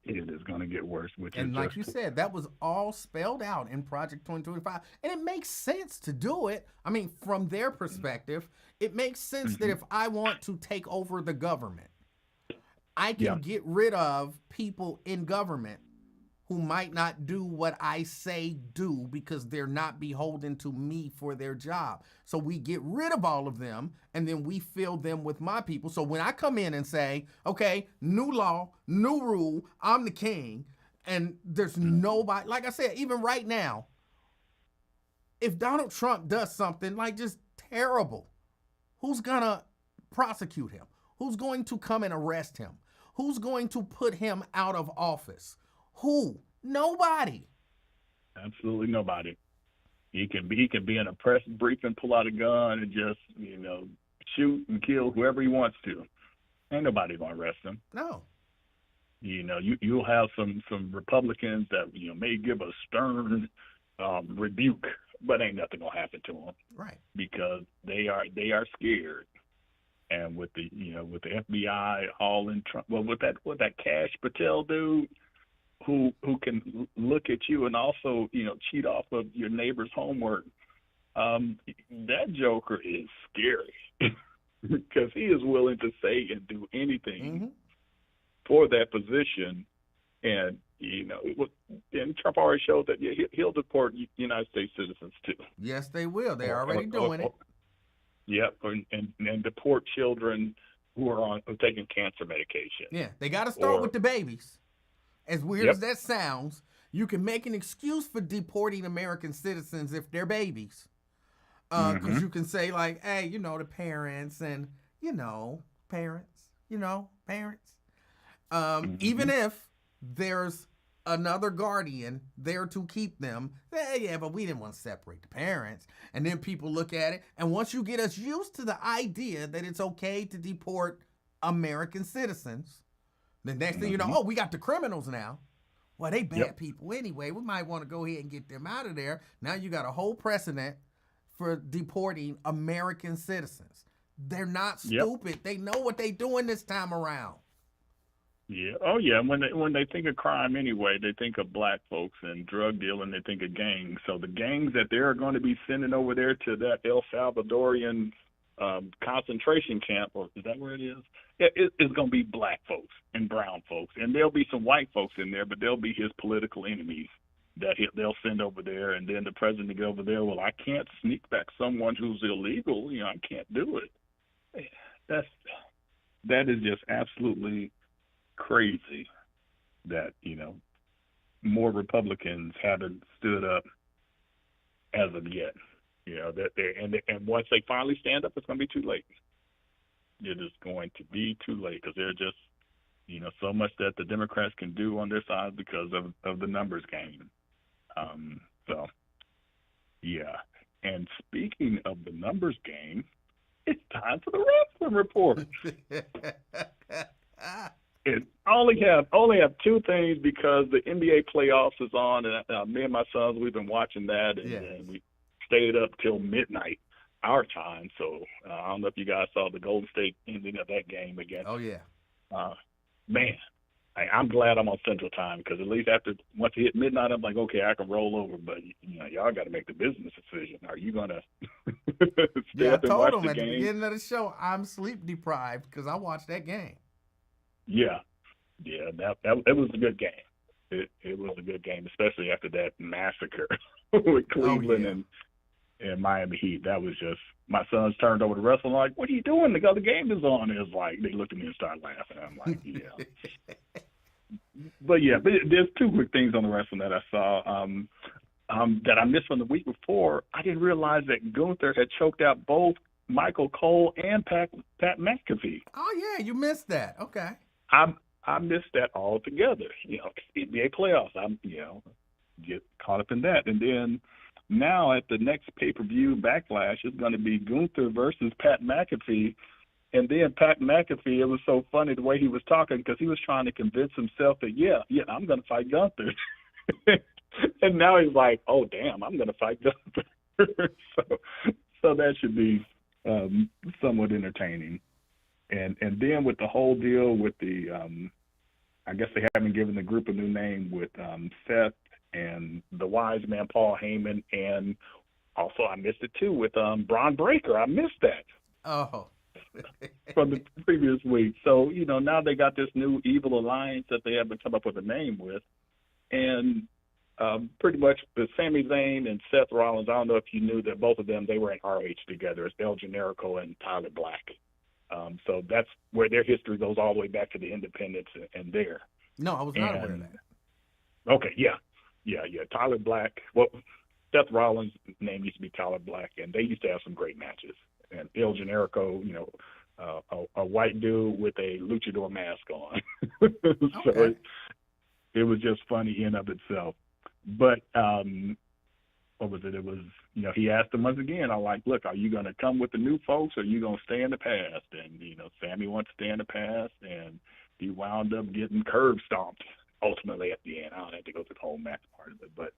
It is going to get worse. And like you said, that was all spelled out in Project 2025. And it makes sense to do it. I mean, from their perspective, it makes sense that if I want to take over the government, I can get rid of people in government who might not do what I say do because they're not beholden to me for their job. So we get rid of all of them, and then we fill them with my people. So when I come in and say, okay, new law, new rule, I'm the king, and there's nobody, like I said, even right now, if Donald Trump does something like just terrible, who's gonna prosecute him? Who's going to come and arrest him? Who's going to put him out of office? Who? Nobody. Absolutely nobody. He can be in a press briefing, pull out a gun, and just shoot and kill whoever he wants to. Ain't nobody gonna arrest him. No. You'll have some Republicans that may give a stern rebuke, but ain't nothing gonna happen to them. Right. Because they are scared. And with the FBI all in Trump, well, with that Kash Patel dude, who can look at you and also cheat off of your neighbor's homework, that joker is scary because he is willing to say and do anything for that position. And and Trump already showed that he'll deport United States citizens too. Yes, they will. They're already doing it. Yep, and deport children who are taking cancer medication. Yeah, they got to start with the babies. As weird as that sounds, you can make an excuse for deporting American citizens if they're babies. Because you can say, like, hey, the parents and, parents. Even if there's another guardian there to keep them, but we didn't want to separate the parents. And then people look at it, and once you get us used to the idea that it's okay to deport American citizens, the next thing you know, we got the criminals now. Well, they bad people anyway. We might want to go ahead and get them out of there. Now you got a whole precedent for deporting American citizens. They're not stupid. They know what they're doing this time around. Yeah. Oh, yeah. When they think of crime anyway, they think of black folks and drug dealing. They think of gangs. So the gangs that they're going to be sending over there to that El Salvadorian concentration camp, or is that where it is? It's going to be black folks and brown folks, and there'll be some white folks in there, but they'll be his political enemies that they'll send over there. And then the president will go over there. Well, I can't sneak back someone who's illegal. I can't do it. That is just absolutely crazy that more Republicans haven't stood up as of yet. And once they finally stand up, it's going to be too late. It is going to be too late because they're just so much that the Democrats can do on their side because of the numbers game. So yeah. And speaking of the numbers game, it's time for the wrestling report. And only have two things because the NBA playoffs is on, and me and my sons, we've been watching that, and we stayed up till midnight our time. So I don't know if you guys saw the Golden State ending of that game again. Oh yeah, man, I'm glad I'm on Central Time because at least once it hit midnight, I'm like, okay, I can roll over. But y'all got to make the business decision. Are you gonna stay Yeah, I up and watch told him the at the game? beginning of the show I'm sleep deprived because I watched that game. Yeah, that it was a good game. It was a good game, especially after that massacre with Cleveland and Miami Heat. That was just, my sons turned over to wrestling like, what are you doing? The other game is on. It was like, they looked at me and started laughing. I'm like, yeah. But there's two quick things on the wrestling that I saw that I missed from the week before. I didn't realize that Gunther had choked out both Michael Cole and Pat McAfee. Oh, yeah, you missed that. Okay. I missed that altogether. NBA playoffs. Get caught up in that. And then now at the next pay-per-view Backlash is going to be Gunther versus Pat McAfee. And then Pat McAfee, it was so funny the way he was talking because he was trying to convince himself that, I'm going to fight Gunther. And now he's like, oh, damn, I'm going to fight Gunther. So that should be somewhat entertaining. And then with the whole deal with the, I guess they haven't given the group a new name with Seth and the wise man Paul Heyman, and also I missed it too with Braun Breaker. I missed that. Oh. From the previous week. So, now they got this new evil alliance that they haven't come up with a name with. And pretty much the Sami Zayn and Seth Rollins, I don't know if you knew that both of them, they were in RH together as El Generico and Tyler Black. So that's where their history goes all the way back to the independents and there. No, I was not aware of that. Okay, yeah. Tyler Black, Seth Rollins' name used to be Tyler Black, and they used to have some great matches. And El Generico, a white dude with a luchador mask on. So Okay. it was just funny in of itself. But what was it? It was, he asked him once again, I'm like, look, are you going to come with the new folks or are you going to stay in the past? And, Sammy wants to stay in the past, and he wound up getting curb stomped ultimately at the end. I don't have to go through the whole match part of it, but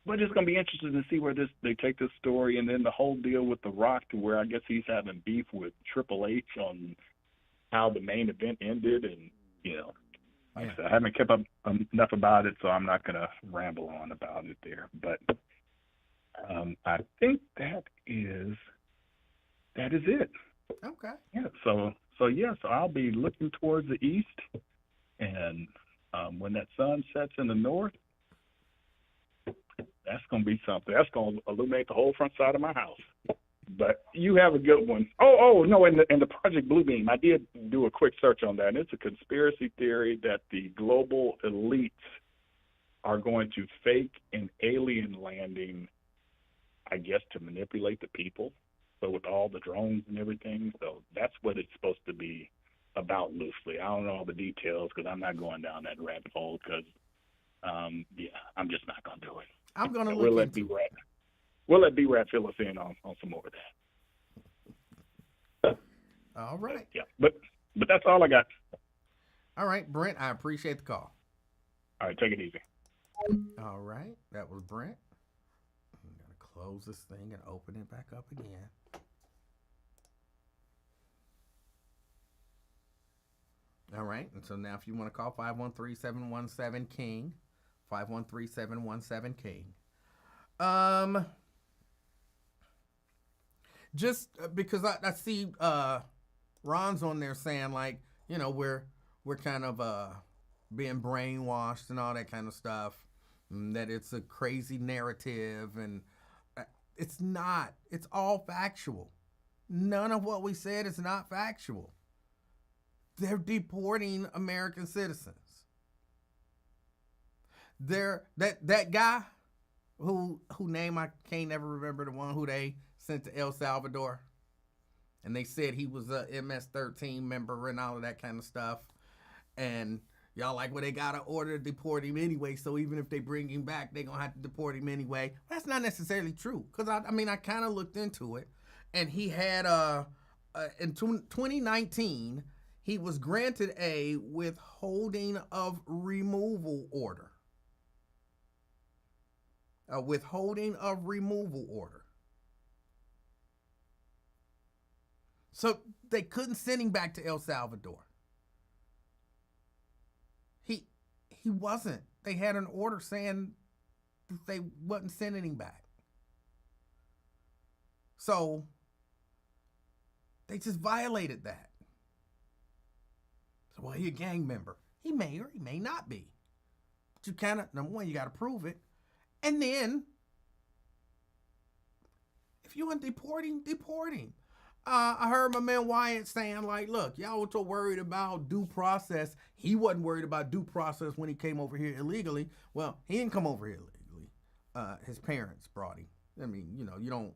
it's going to be interesting to see where they take this story, and then the whole deal with The Rock to where I guess he's having beef with Triple H on how the main event ended, and, like I said, I haven't kept up enough about it, so I'm not going to ramble on about it there. But I think that is it. Okay. Yeah. So I'll be looking towards the east, and when that sun sets in the north, that's going to be something. That's going to illuminate the whole front side of my house. But you have a good one. Oh no, and the Project Bluebeam, I did do a quick search on that, and it's a conspiracy theory that the global elites are going to fake an alien landing, I guess, to manipulate the people. So with all the drones and everything, so that's what it's supposed to be about loosely. I don't know all the details because I'm not going down that rabbit hole because, I'm just not going to do it. I'm going to we'll look let into B-Rat. We'll let B-Rat fill us in on some more of that. All right. Yeah, but that's all I got. All right, Brent, I appreciate the call. All right, take it easy. All right, that was Brent. I'm going to close this thing and open it back up again. All right, and so now if you want to call 513-717-KING, 513-717-KING. Just because I see Ron's on there saying like, we're kind of being brainwashed and all that kind of stuff, and that it's a crazy narrative, and it's not. It's all factual. None of what we said is not factual. They're deporting American citizens. That guy who name I can't ever remember, the one who they sent to El Salvador, and they said he was a MS-13 member and all of that kind of stuff, and y'all like, well, they gotta order to deport him anyway, so even if they bring him back, they gonna have to deport him anyway. That's not necessarily true, because I kind of looked into it, and he had in 2019 he was granted a withholding of removal order. A withholding of removal order. So they couldn't send him back to El Salvador. He wasn't. They had an order saying that they wasn't sending him back. So they just violated that. So, well, he a gang member. He may or he may not be. But you kind of, number one, you got to prove it. And then, if you want to deport him, deport him. I heard my man Wyatt saying, like, look, y'all were so worried about due process. He wasn't worried about due process when he came over here illegally. Well, he didn't come over here illegally. His parents brought him. I mean, you know, you don't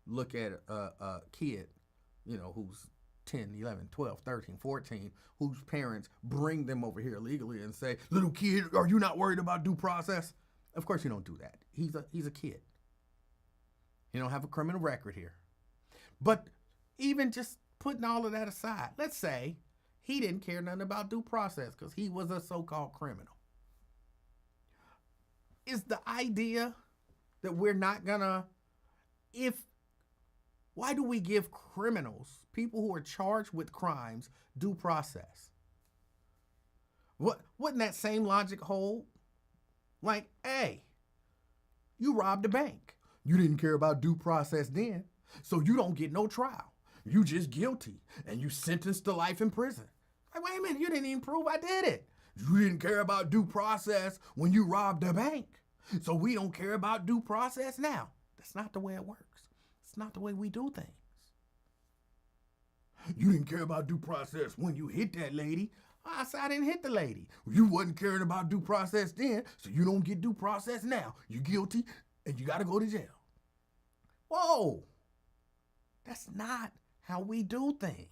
look at a kid, you know, who's 10, 11, 12, 13, 14, whose parents bring them over here illegally and say, little kid, are you not worried about due process? Of course you don't do that. He's a kid. He don't have a criminal record here. But even just putting all of that aside, let's say he didn't care nothing about due process because he was a so-called criminal. Is the idea that we're not gonna, why do we give criminals, people who are charged with crimes, due process? Wouldn't that same logic hold? Like, hey, you robbed a bank. You didn't care about due process then, so you don't get no trial. You just guilty, and you sentenced to life in prison. Like, wait a minute, you didn't even prove I did it. You didn't care about due process when you robbed a bank, so we don't care about due process now. That's not the way it works. It's not the way we do things. You didn't care about due process when you hit that lady. I said I didn't hit the lady. You wasn't caring about due process then, so you don't get due process now. You're guilty, and you got to go to jail. Whoa. That's not how we do things.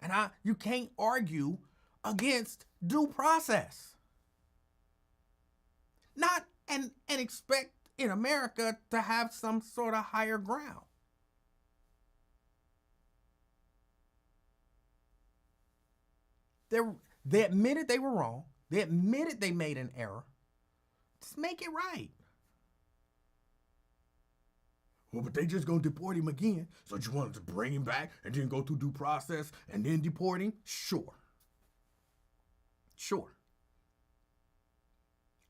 And you can't argue against due process. Not and expect in America to have some sort of higher ground. They admitted they were wrong. They admitted they made an error. Just make it right. Well, but they just gonna deport him again. So you wanted to bring him back and then go through due process and then deport him? Sure.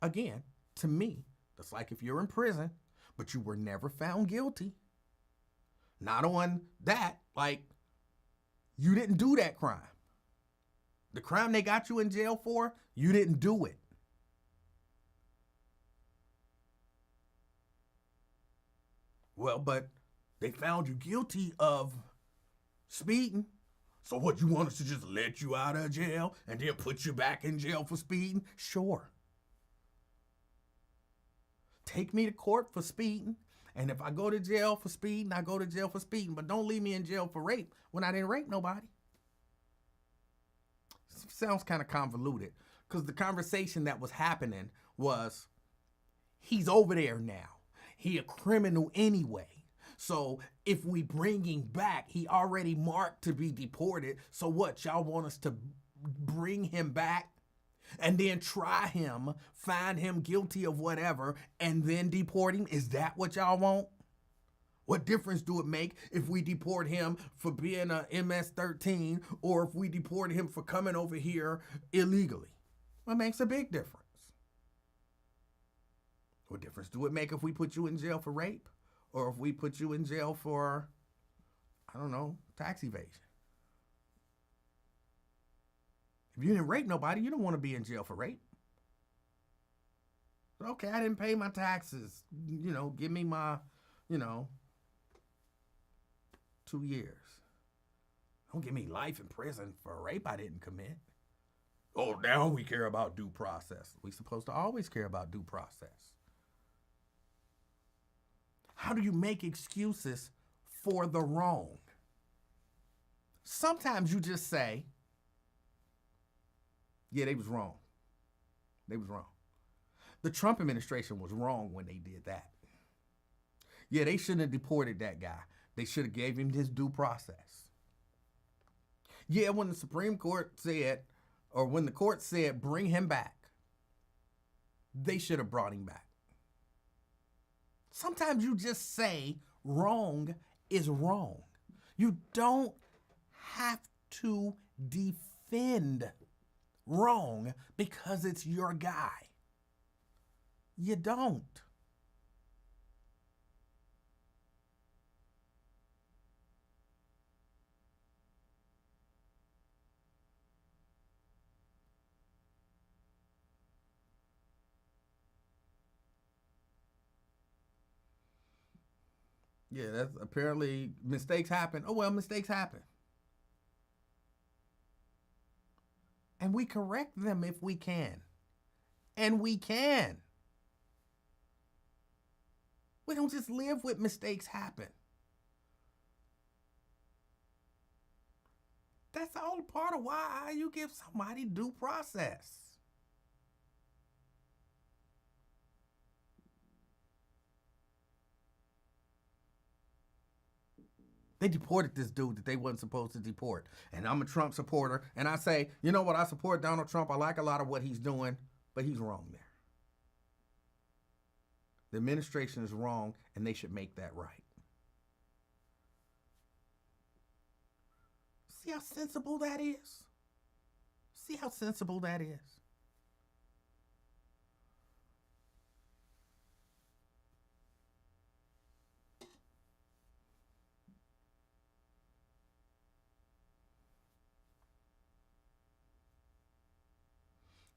Again, to me, that's like if you're in prison, but you were never found guilty. Not on that, like, you didn't do that crime. The crime they got you in jail for, you didn't do it. Well, but they found you guilty of speeding. So what, you want us to just let you out of jail and then put you back in jail for speeding? Sure. Take me to court for speeding. And if I go to jail for speeding, I go to jail for speeding. But don't leave me in jail for rape when I didn't rape nobody. Sounds kind of convoluted because the conversation that was happening was, he's over there now. He a criminal anyway. So if we bring him back, he already marked to be deported. So what, y'all want us to bring him back and then try him, find him guilty of whatever, and then deport him? Is that what y'all want? What difference do it make if we deport him for being a MS-13 or if we deport him for coming over here illegally? Well, it makes a big difference. What difference do it make if we put you in jail for rape or if we put you in jail for, I don't know, tax evasion? If you didn't rape nobody, you don't want to be in jail for rape. Okay, I didn't pay my taxes. You know, give me my, 2 years. Don't give me life in prison for a rape I didn't commit. Oh, now we care about due process. We're supposed to always care about due process. How do you make excuses for the wrong? Sometimes you just say, yeah, they was wrong. They was wrong. The Trump administration was wrong when they did that. Yeah, they shouldn't have deported that guy. They should have gave him his due process. Yeah, when the Supreme Court said, or when the court said, bring him back, they should have brought him back. Sometimes you just say wrong is wrong. You don't have to defend wrong because it's your guy. You don't. Yeah, that's apparently mistakes happen. Oh, well, mistakes happen. And we correct them if we can. And we can. We don't just live with mistakes happen. That's all part of why you give somebody due process. They deported this dude that they wasn't supposed to deport. And I'm a Trump supporter. And I say, you know what? I support Donald Trump. I like a lot of what he's doing. But he's wrong there. The administration is wrong. And they should make that right. See how sensible that is? See how sensible that is?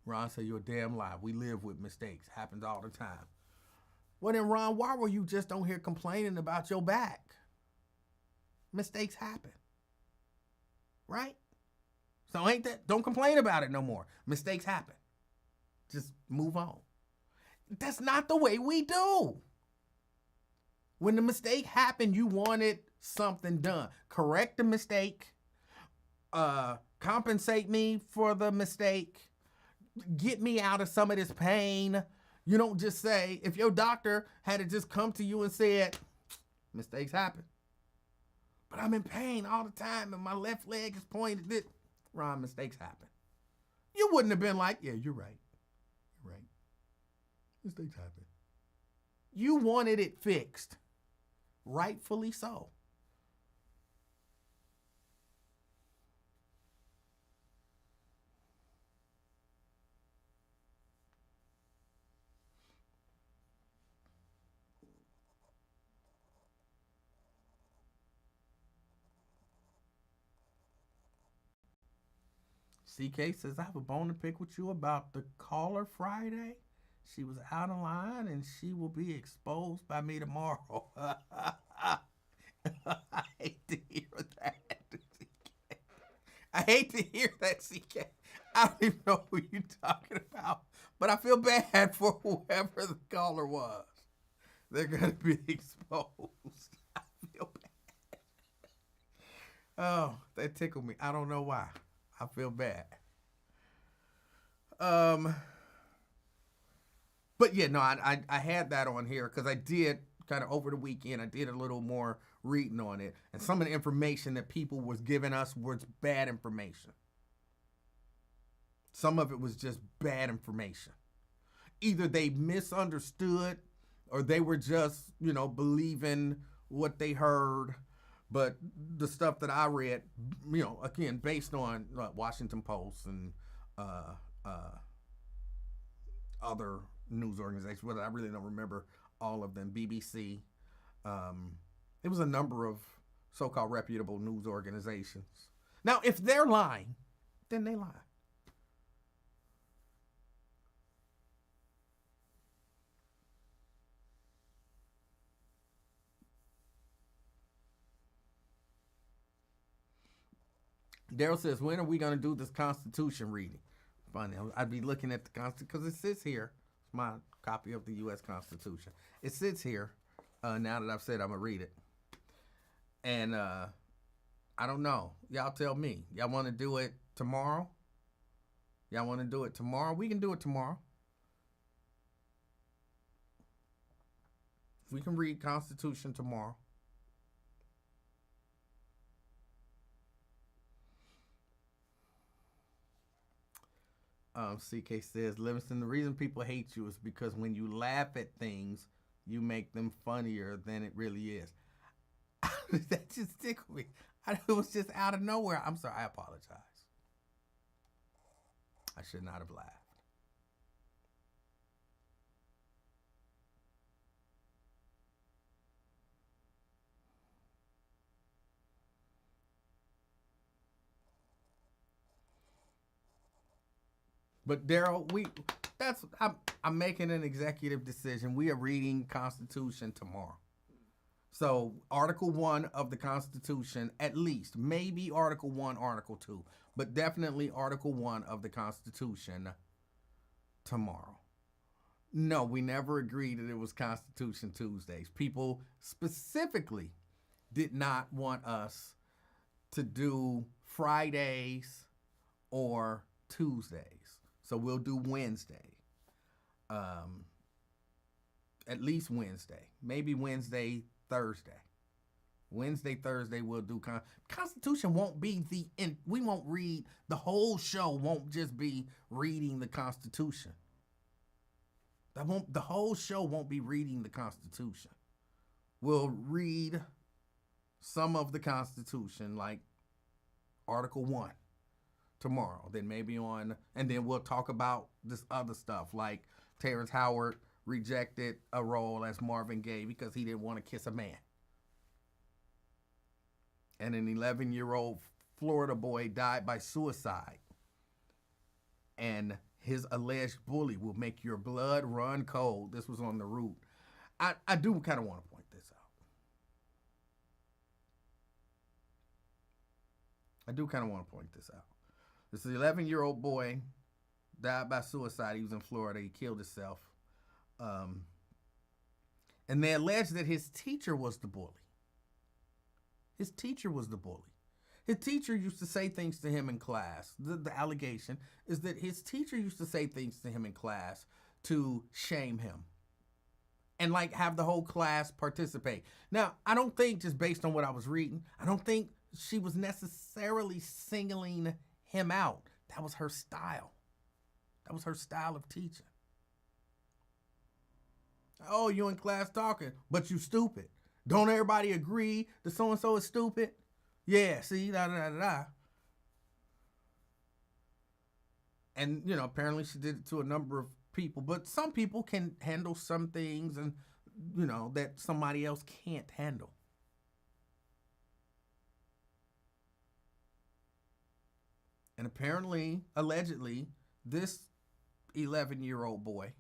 Ron said, you're a damn lie. We live with mistakes. Happens all the time. Well then, Ron, why were you just on here complaining about your back? Mistakes happen. Right? So ain't that, don't complain about it no more. Mistakes happen. Just move on. That's not the way we do. When the mistake happened, you wanted something done. Correct the mistake. Compensate me for the mistake. Get me out of some of this pain. You don't just say, if your doctor had to just come to you and said, mistakes happen. But I'm in pain all the time and my left leg is pointed. Ron, mistakes happen. You wouldn't have been like, yeah, you're right. You're right. Mistakes happen. You wanted it fixed. Rightfully so. CK says, I have a bone to pick with you about the caller Friday. She was out of line and she will be exposed by me tomorrow. I hate to hear that, CK. I hate to hear that, CK. I don't even know who you're talking about, but I feel bad for whoever the caller was. They're going to be exposed. I feel bad. Oh, that tickled me. I don't know why. I feel bad. But yeah, no, I had that on here because I did kind of over the weekend, I did a little more reading on it. And some of the information that people was giving us was bad information. Some of it was just bad information. Either they misunderstood or they were just, believing what they heard. But the stuff that I read, again, based on Washington Post and other news organizations, whether I really don't remember all of them, BBC. It was a number of so-called reputable news organizations. Now, if they're lying, then they lie. Daryl says, when are we going to do this Constitution reading? Funny, I'd be looking at the Constitution because it sits here. It's my copy of the U.S. Constitution. It sits here. Now that I've said I'm going to read it. And I don't know. Y'all tell me. Y'all want to do it tomorrow? Y'all want to do it tomorrow? We can do it tomorrow. We can read Constitution tomorrow. CK says, Livingston, the reason people hate you is because when you laugh at things, you make them funnier than it really is. That just tickled me. It was just out of nowhere. I'm sorry. I apologize. I should not have laughed. But Daryl, I'm making an executive decision. We are reading Constitution tomorrow. So Article 1 of the Constitution, at least, maybe Article 1, Article 2, but definitely Article 1 of the Constitution tomorrow. No, we never agreed that it was Constitution Tuesdays. People specifically did not want us to do Fridays or Tuesdays. So we'll do Wednesday. At least Wednesday. Maybe Wednesday, Thursday. Wednesday, Thursday we'll do Constitution won't be we won't read the whole show. Won't just be reading the Constitution. The whole show won't be reading the Constitution. We'll read some of the Constitution, like Article 1 tomorrow. Then maybe and then we'll talk about this other stuff, like Terrence Howard rejected a role as Marvin Gaye because he didn't want to kiss a man. And an 11-year-old Florida boy died by suicide. And his alleged bully will make your blood run cold. This was on The Root. I do kind of want to point this out. This 11-year-old boy died by suicide. He was in Florida. He killed himself. And they allege that his teacher was the bully. His teacher used to say things to him in class. The allegation is that his teacher used to say things to him in class to shame him. And like have the whole class participate. Now, I don't think, just based on what I was reading, I don't think she was necessarily singling him out. That was her style. That was her style of teaching. Oh, you in class talking, but you stupid. Don't everybody agree that so-and-so is stupid? Yeah, see, da-da-da-da-da. And, apparently she did it to a number of people. But some people can handle some things and, that somebody else can't handle. And apparently, allegedly, this 11-year-old boy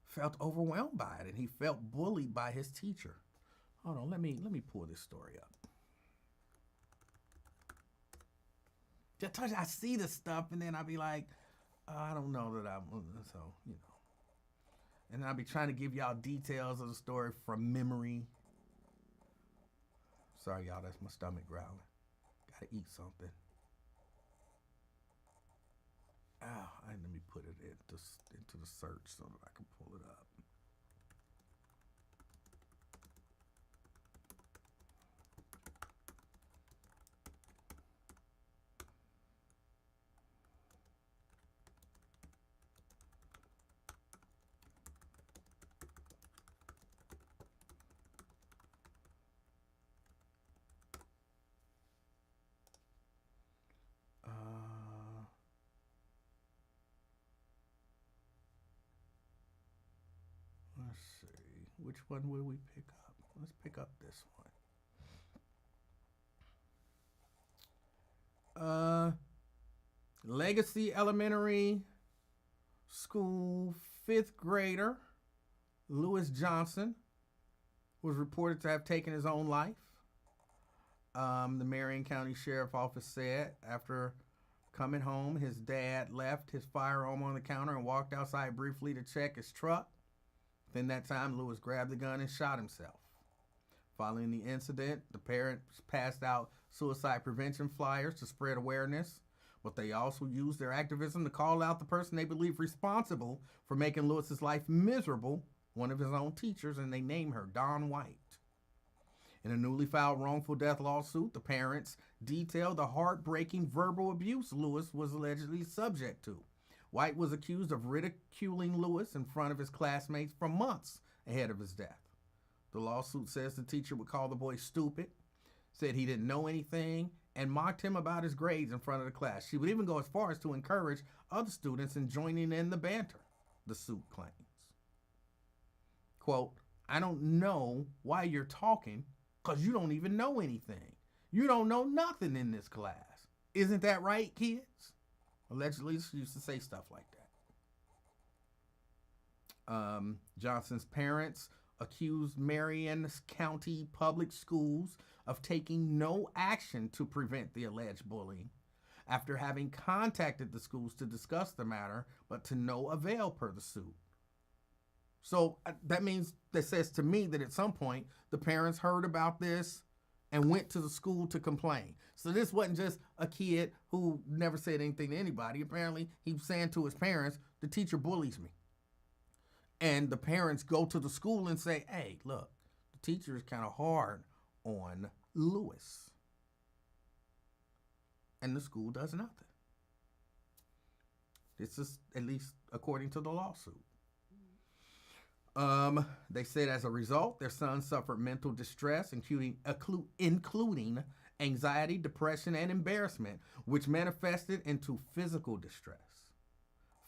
felt overwhelmed by it, and he felt bullied by his teacher. Hold on, let me pull this story up. I see this stuff, and then I'll be like, I don't know that I'm, so, And I'll be trying to give y'all details of the story from memory. Sorry, y'all, that's my stomach growling. Gotta eat something. Let me put it into the search so that I can pull it up. Let's see. Which one will we pick up? Let's pick up this one. Legacy Elementary School 5th grader Lewis Johnson was reported to have taken his own life. The Marion County Sheriff Office said after coming home, his dad left his firearm on the counter and walked outside briefly to check his truck. Within that time, Lewis grabbed the gun and shot himself. Following the incident, the parents passed out suicide prevention flyers to spread awareness, but they also used their activism to call out the person they believe responsible for making Lewis's life miserable, one of his own teachers, and they named her Dawn White. In a newly filed wrongful death lawsuit, the parents detailed the heartbreaking verbal abuse Lewis was allegedly subject to. White was accused of ridiculing Lewis in front of his classmates for months ahead of his death. The lawsuit says the teacher would call the boy stupid, said he didn't know anything, and mocked him about his grades in front of the class. She would even go as far as to encourage other students in joining in the banter, the suit claims. Quote, I don't know why you're talking because you don't even know anything. You don't know nothing in this class. Isn't that right, kids? Allegedly, she used to say stuff like that. Johnson's parents accused Marion County Public Schools of taking no action to prevent the alleged bullying after having contacted the schools to discuss the matter, but to no avail per the suit. So that says to me that at some point the parents heard about this and went to the school to complain. So this wasn't just a kid who never said anything to anybody. Apparently he was saying to his parents, the teacher bullies me. And the parents go to the school and say, hey, look, the teacher is kind of hard on Lewis. And the school does nothing. This is at least according to the lawsuit. They said as a result, their son suffered mental distress, including anxiety, depression, and embarrassment, which manifested into physical distress.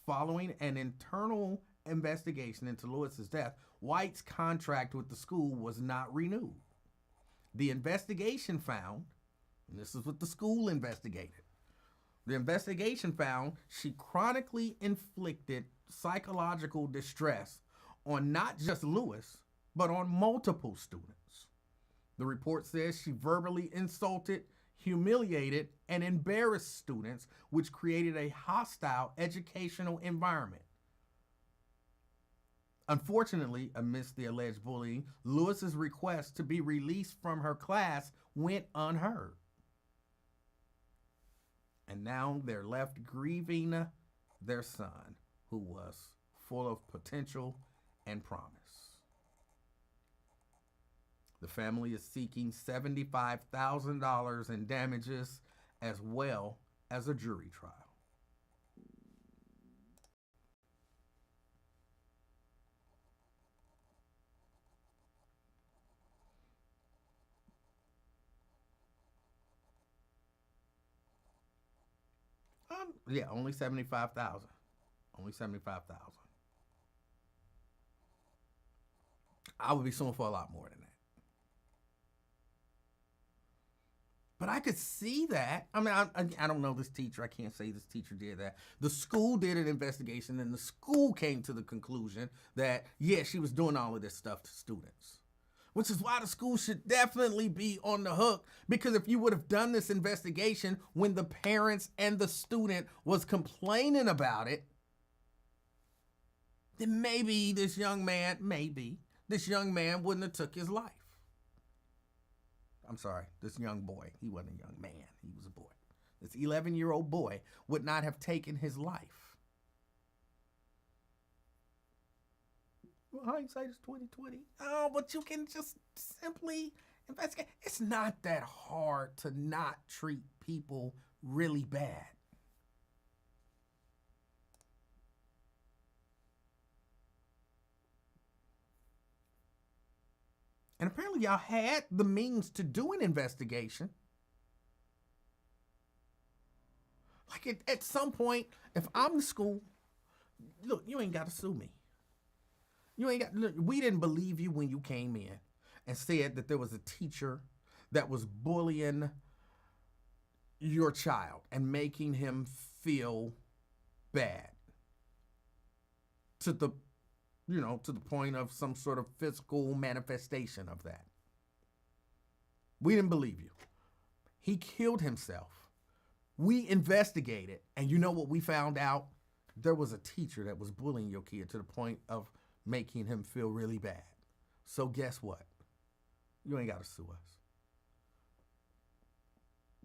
Following an internal investigation into Lewis's death, White's contract with the school was not renewed. The investigation found, and this is what the school investigated, the investigation found she chronically inflicted psychological distress on not just Lewis, but on multiple students. The report says she verbally insulted, humiliated, and embarrassed students, which created a hostile educational environment. Unfortunately, amidst the alleged bullying, Lewis's request to be released from her class went unheard. And now they're left grieving their son, who was full of potential and promise. The family is seeking $75,000 in damages as well as a jury trial. Yeah, only 75,000. Only 75,000. I would be suing for a lot more than that. But I could see that. I mean, I don't know this teacher. I can't say this teacher did that. The school did an investigation, and the school came to the conclusion that, yeah, she was doing all of this stuff to students. Which is why the school should definitely be on the hook, because if you would have done this investigation when the parents and the student was complaining about it, then maybe this young man wouldn't have took his life. I'm sorry, this young boy. He wasn't a young man. He was a boy. This 11-year-old boy would not have taken his life. Well, hindsight is 20/20. Oh, but you can just simply investigate. It's not that hard to not treat people really bad. And apparently y'all had the means to do an investigation. Like at some point, if I'm the school, look, you ain't got to sue me. Look, we didn't believe you when you came in and said that there was a teacher that was bullying your child and making him feel bad to the point of some sort of physical manifestation of that. We didn't believe you. He killed himself. We investigated, and you know what we found out? There was a teacher that was bullying your kid to the point of making him feel really bad. So guess what? You ain't got to sue us.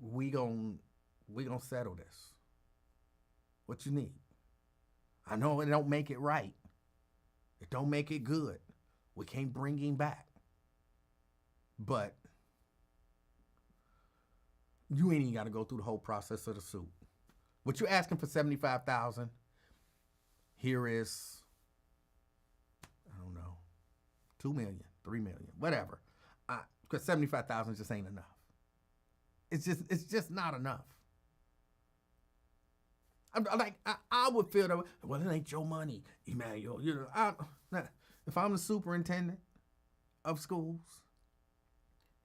We gon' settle this. What you need? I know it don't make it right. It don't make it good. We can't bring him back. But you ain't even got to go through the whole process of the suit. What you're asking for $75,000, here is, I don't know, $2 million, $3 million, whatever. Because $75,000 just ain't enough. It's just not enough. I would feel that, well, it ain't your money, Emanuel. If I'm the superintendent of schools,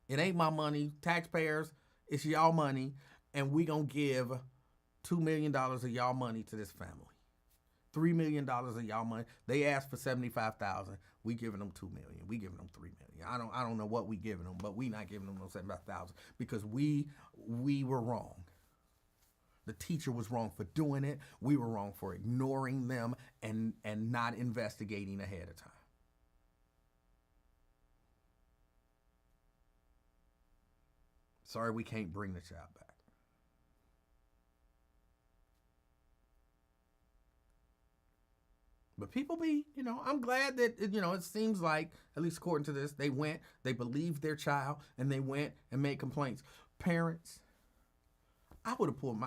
it ain't my money, taxpayers, it's y'all money, and we gonna give $2 million of y'all money to this family. $3 million of y'all money. They asked for $75,000. We giving them $2 million. We giving them $3 million. I don't know what we giving them, but we not giving them no $75,000 because we were wrong. The teacher was wrong for doing it. We were wrong for ignoring them and not investigating ahead of time. Sorry, we can't bring the child back. But people I'm glad that, it seems like, at least according to this, they believed their child, and they went and made complaints. Parents, I would have pulled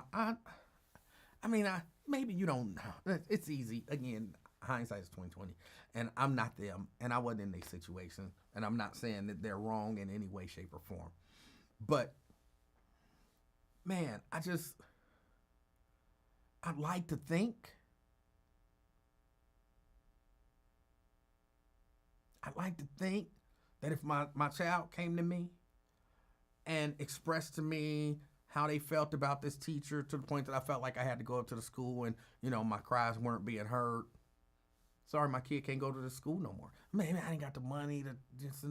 maybe you don't know. It's easy. Again, hindsight is 20/20, and I'm not them, and I wasn't in their situation, and I'm not saying that they're wrong in any way, shape, or form. But, man, I'd like to think, that if my child came to me and expressed to me how they felt about this teacher to the point that I felt like I had to go up to the school and, my cries weren't being heard. Sorry, my kid can't go to the school no more. Man, I ain't got the money to just,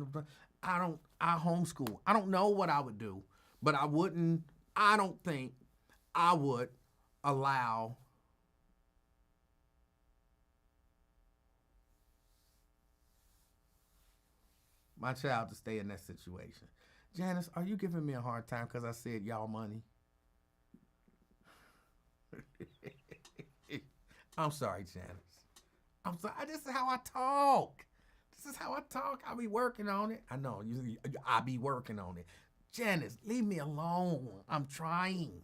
I homeschool. I don't know what I would do, but I don't think I would allow my child to stay in that situation. Janice, are you giving me a hard time because I said y'all money? I'm sorry, Janice. I'm sorry. This is how I talk. I'll be working on it. I know. I'll be working on it. Janice, leave me alone. I'm trying.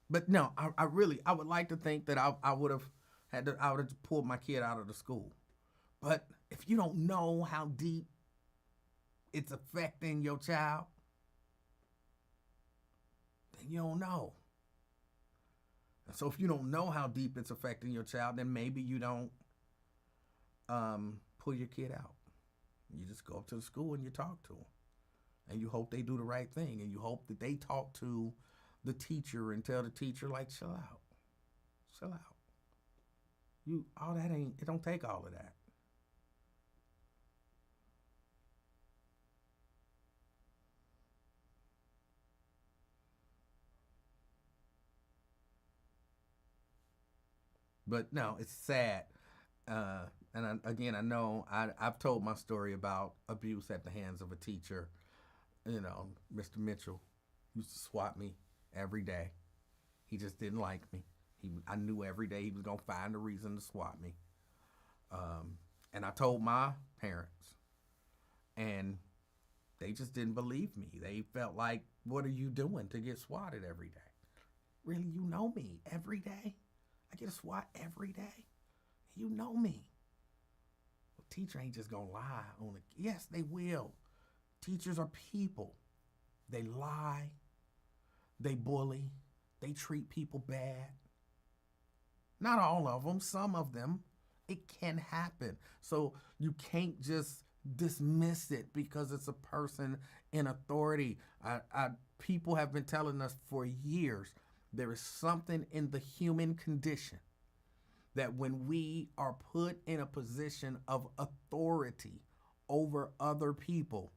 But no, I would like to think that I would have pulled my kid out of the school. But if you don't know how deep it's affecting your child, then you don't know. And so if you don't know how deep it's affecting your child, then maybe you don't pull your kid out. You just go up to the school and you talk to them. And you hope they do the right thing. And you hope that they talk to the teacher and tell the teacher, like, chill out. It don't take all of that. But no, it's sad. I know I've told my story about abuse at the hands of a teacher. Mr. Mitchell used to swat me every day. He just didn't like me. I knew every day he was going to find a reason to swat me. And I told my parents, and they just didn't believe me. They felt like, what are you doing to get swatted every day? Really, you know me every day? I get a swat every day. You know me. Well, teacher ain't just going to lie on it. Yes, they will. Teachers are people. They lie. They bully. They treat people bad. Not all of them. Some of them. It can happen. So you can't just dismiss it because it's a person in authority. People have been telling us for years, there is something in the human condition that when we are put in a position of authority over other people,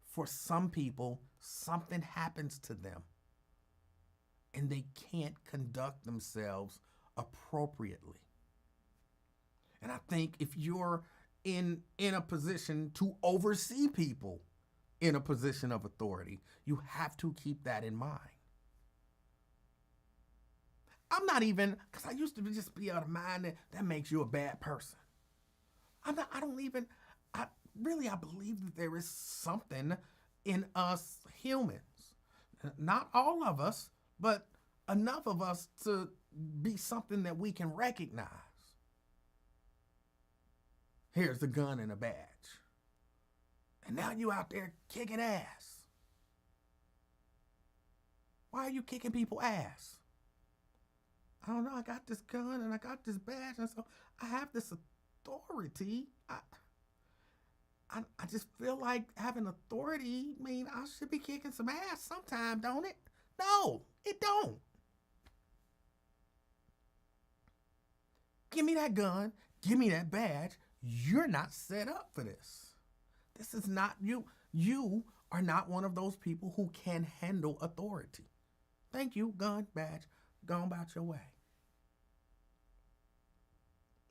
for some people, something happens to them and they can't conduct themselves appropriately. And I think if you're in a position to oversee people in a position of authority, you have to keep that in mind. I'm not even, because I used to just be out of mind that makes you a bad person. I believe that there is something in us humans, not all of us, but enough of us to be something that we can recognize. Here's the gun and a badge. And now you out there kicking ass. Why are you kicking people ass? I don't know. I got this gun and I got this badge, and so I have this authority. I just feel like having authority mean I should be kicking some ass sometime, don't it? No, it don't. Give me that gun. Give me that badge. You're not set up for this. This is not you. You are not one of those people who can handle authority. Thank you, gun, badge. Go on about your way.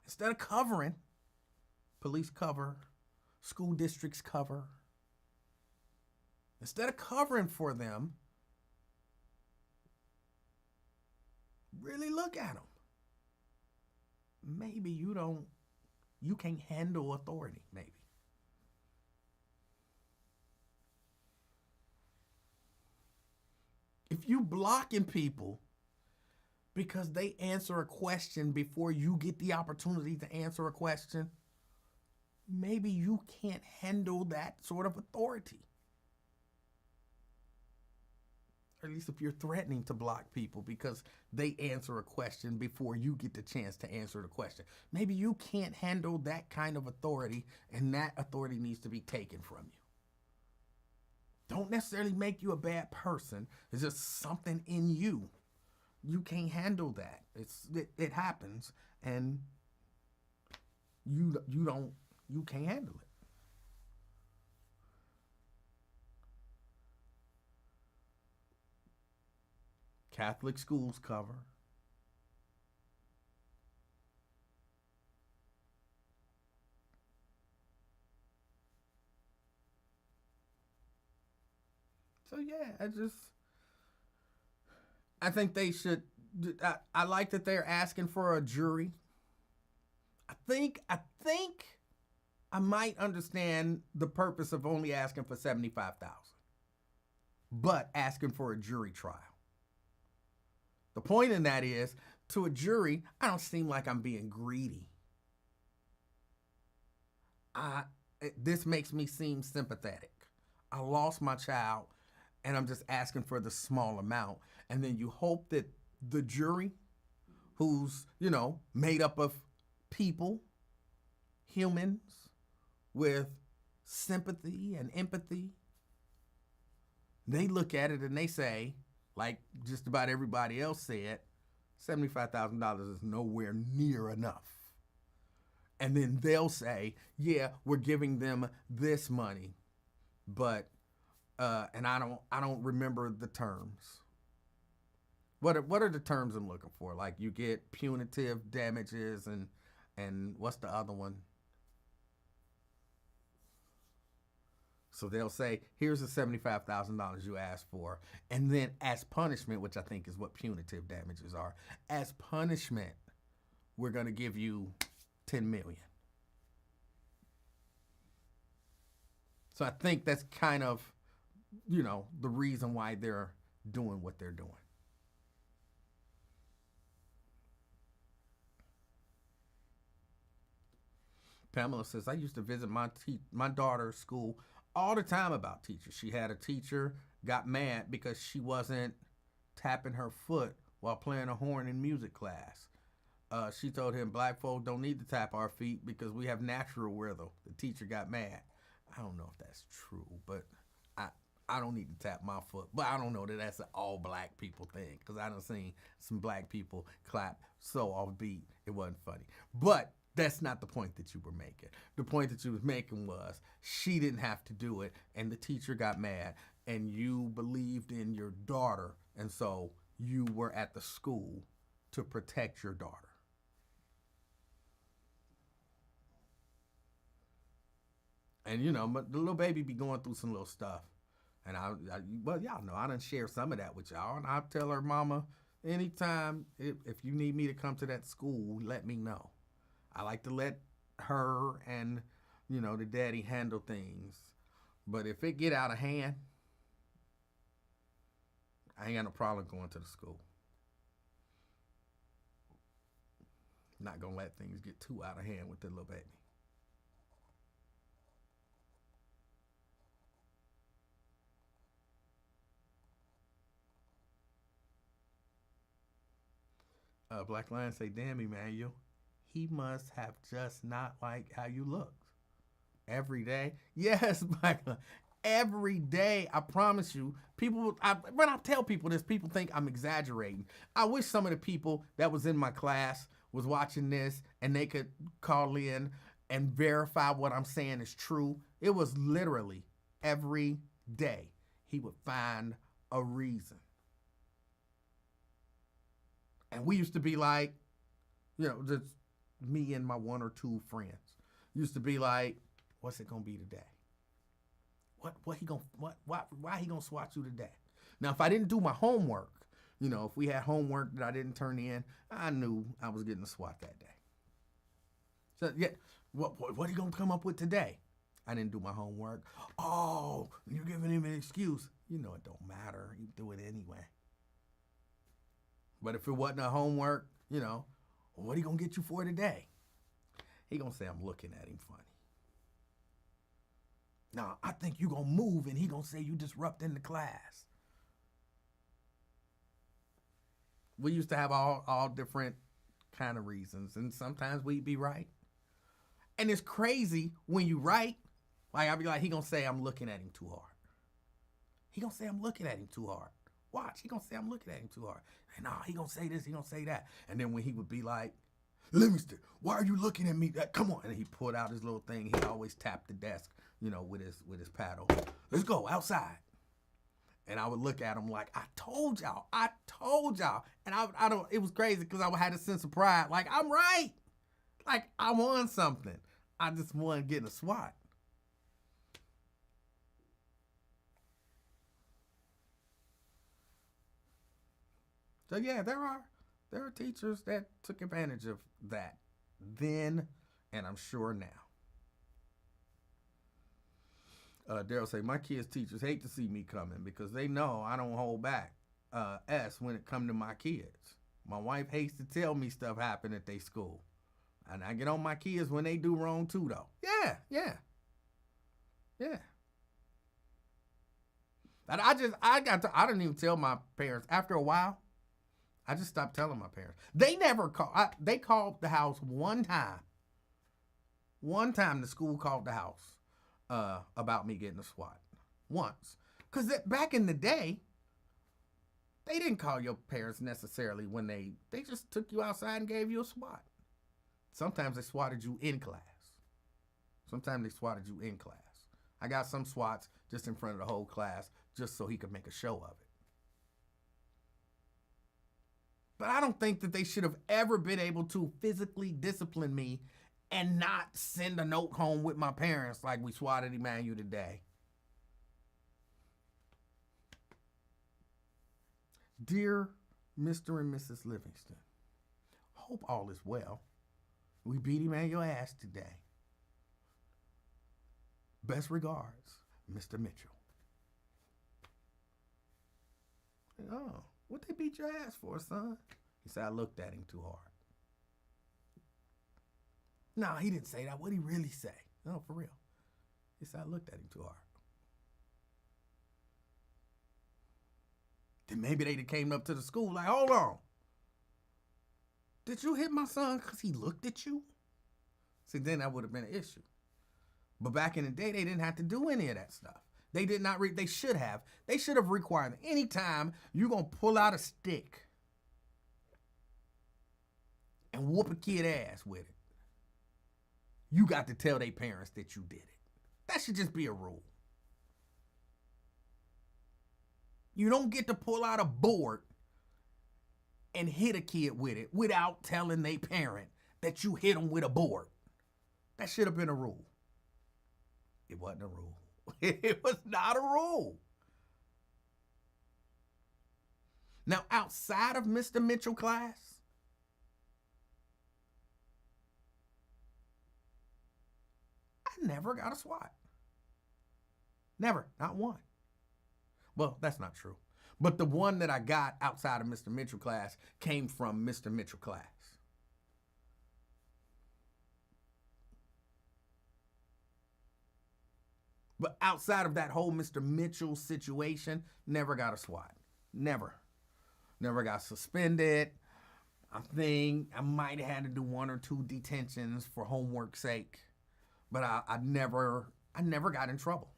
Instead of covering, police cover, school districts cover. Instead of covering for them, really look at them. Maybe you can't handle authority, maybe. If you blocking people because they answer a question before you get the opportunity to answer a question, maybe you can't handle that sort of authority. Or at least if you're threatening to block people because they answer a question before you get the chance to answer the question. Maybe you can't handle that kind of authority, and that authority needs to be taken from you. Don't necessarily make you a bad person. It's just something in you. You can't handle that. It happens, and you can't handle it. Catholic schools cover. So yeah, I think they should. I like that they're asking for a jury. I think I might understand the purpose of only asking for $75,000, but asking for a jury trial. The point in that is, to a jury, I don't seem like I'm being greedy. This makes me seem sympathetic. I lost my child, and I'm just asking for the small amount. And then you hope that the jury, who's, made up of people, humans, with sympathy and empathy, they look at it and they say, like just about everybody else said, $75,000 is nowhere near enough. And then they'll say, yeah, we're giving them this money, but and I don't remember the terms. What are the terms I'm looking for? Like you get punitive damages and what's the other one? So they'll say, here's the $75,000 you asked for. And then as punishment, which I think is what punitive damages are, as punishment, we're going to give you $10 million. So I think that's kind of, the reason why they're doing what they're doing. Pamela says, I used to visit my daughter's school all the time about teachers. She had a teacher, got mad because she wasn't tapping her foot while playing a horn in music class. She told him, black folk don't need to tap our feet because we have natural rhythm. The teacher got mad. I don't know if that's true, but I don't need to tap my foot. But I don't know that that's an all black people thing, because I done seen some black people clap so offbeat it wasn't funny. But that's not the point that you were making. The point that you was making was she didn't have to do it, and the teacher got mad, and you believed in your daughter, and so you were at the school to protect your daughter. And but the little baby be going through some little stuff, and well, y'all know I done share some of that with y'all, and I tell her, mama, anytime if you need me to come to that school, let me know. I like to let her and, the daddy handle things. But if it get out of hand, I ain't got no problem going to the school. Not going to let things get too out of hand with the little baby. Black Lion say, damn, Emanuel, he must have just not liked how you looked. Every day? Yes, Black Lion. Every day, I promise you. When I tell people this, people think I'm exaggerating. I wish some of the people that was in my class was watching this and they could call in and verify what I'm saying is true. It was literally every day he would find a reason. And we used to be like, just me and my one or two friends used to be like, what's it gonna be today? Why he gonna swat you today? Now, if I didn't do my homework, if we had homework that I didn't turn in, I knew I was getting a swat that day. So yeah, what he gonna come up with today? I didn't do my homework. Oh, you're giving him an excuse. It don't matter. You do it anyway. But if it wasn't a homework, what he gonna get you for today? He gonna say I'm looking at him funny. Now, I think you gonna move and he gonna say you disrupting the class. We used to have all different kind of reasons, and sometimes we'd be right. And it's crazy when you right, like I'll be like, he gonna say I'm looking at him too hard. He gonna say I'm looking at him too hard. Watch, he gonna say I'm looking at him too hard. And nah, he gonna say this, he gonna say that. And then when he would be like, Livingston, why are you looking at me? Come on. And he pulled out his little thing. He always tapped the desk, with his paddle. Let's go outside. And I would look at him like, I told y'all. And I don't, it was crazy because I had a sense of pride. Like, I'm right. Like, I won something. I just wasn't getting a swat. So yeah, there are teachers that took advantage of that then, and I'm sure now. Daryl say, my kids' teachers hate to see me coming because they know I don't hold back when it come to my kids. My wife hates to tell me stuff happened at their school. And I get on my kids when they do wrong too, though. Yeah. And I didn't even tell my parents. After a while, I just stopped telling my parents. They never called. They called the house one time. One time the school called the house about me getting a swat. Once. Because back in the day, they didn't call your parents necessarily when they just took you outside and gave you a swat. Sometimes they swatted you in class. I got some swats just in front of the whole class just so he could make a show of it. But I don't think that they should have ever been able to physically discipline me and not send a note home with my parents like we swatted Emanuel today. Dear Mr. and Mrs. Livingston, hope all is well. We beat Emanuel ass today. Best regards, Mr. Mitchell. Oh, what they beat your ass for, son? He said, I looked at him too hard. No, he didn't say that. What'd he really say? No, for real. He said, I looked at him too hard. Then maybe they came up to the school like, hold on. Did you hit my son because he looked at you? See, then that would have been an issue. But back in the day, they didn't have to do any of that stuff. They did not, they should have. They should have required that anytime you're going to pull out a stick and whoop a kid ass with it, you got to tell their parents that you did it. That should just be a rule. You don't get to pull out a board and hit a kid with it without telling their parent that you hit them with a board. That should have been a rule. It wasn't a rule. It was not a rule. Now, outside of Mr. Mitchell class, I never got a swat. Never, not one. Well, that's not true. But the one that I got outside of Mr. Mitchell class came from Mr. Mitchell class. But outside of that whole Mr. Mitchell situation, never got a swat. Never. Never got suspended. I think I might have had to do 1 or 2 detentions for homework's sake, but I never got in trouble.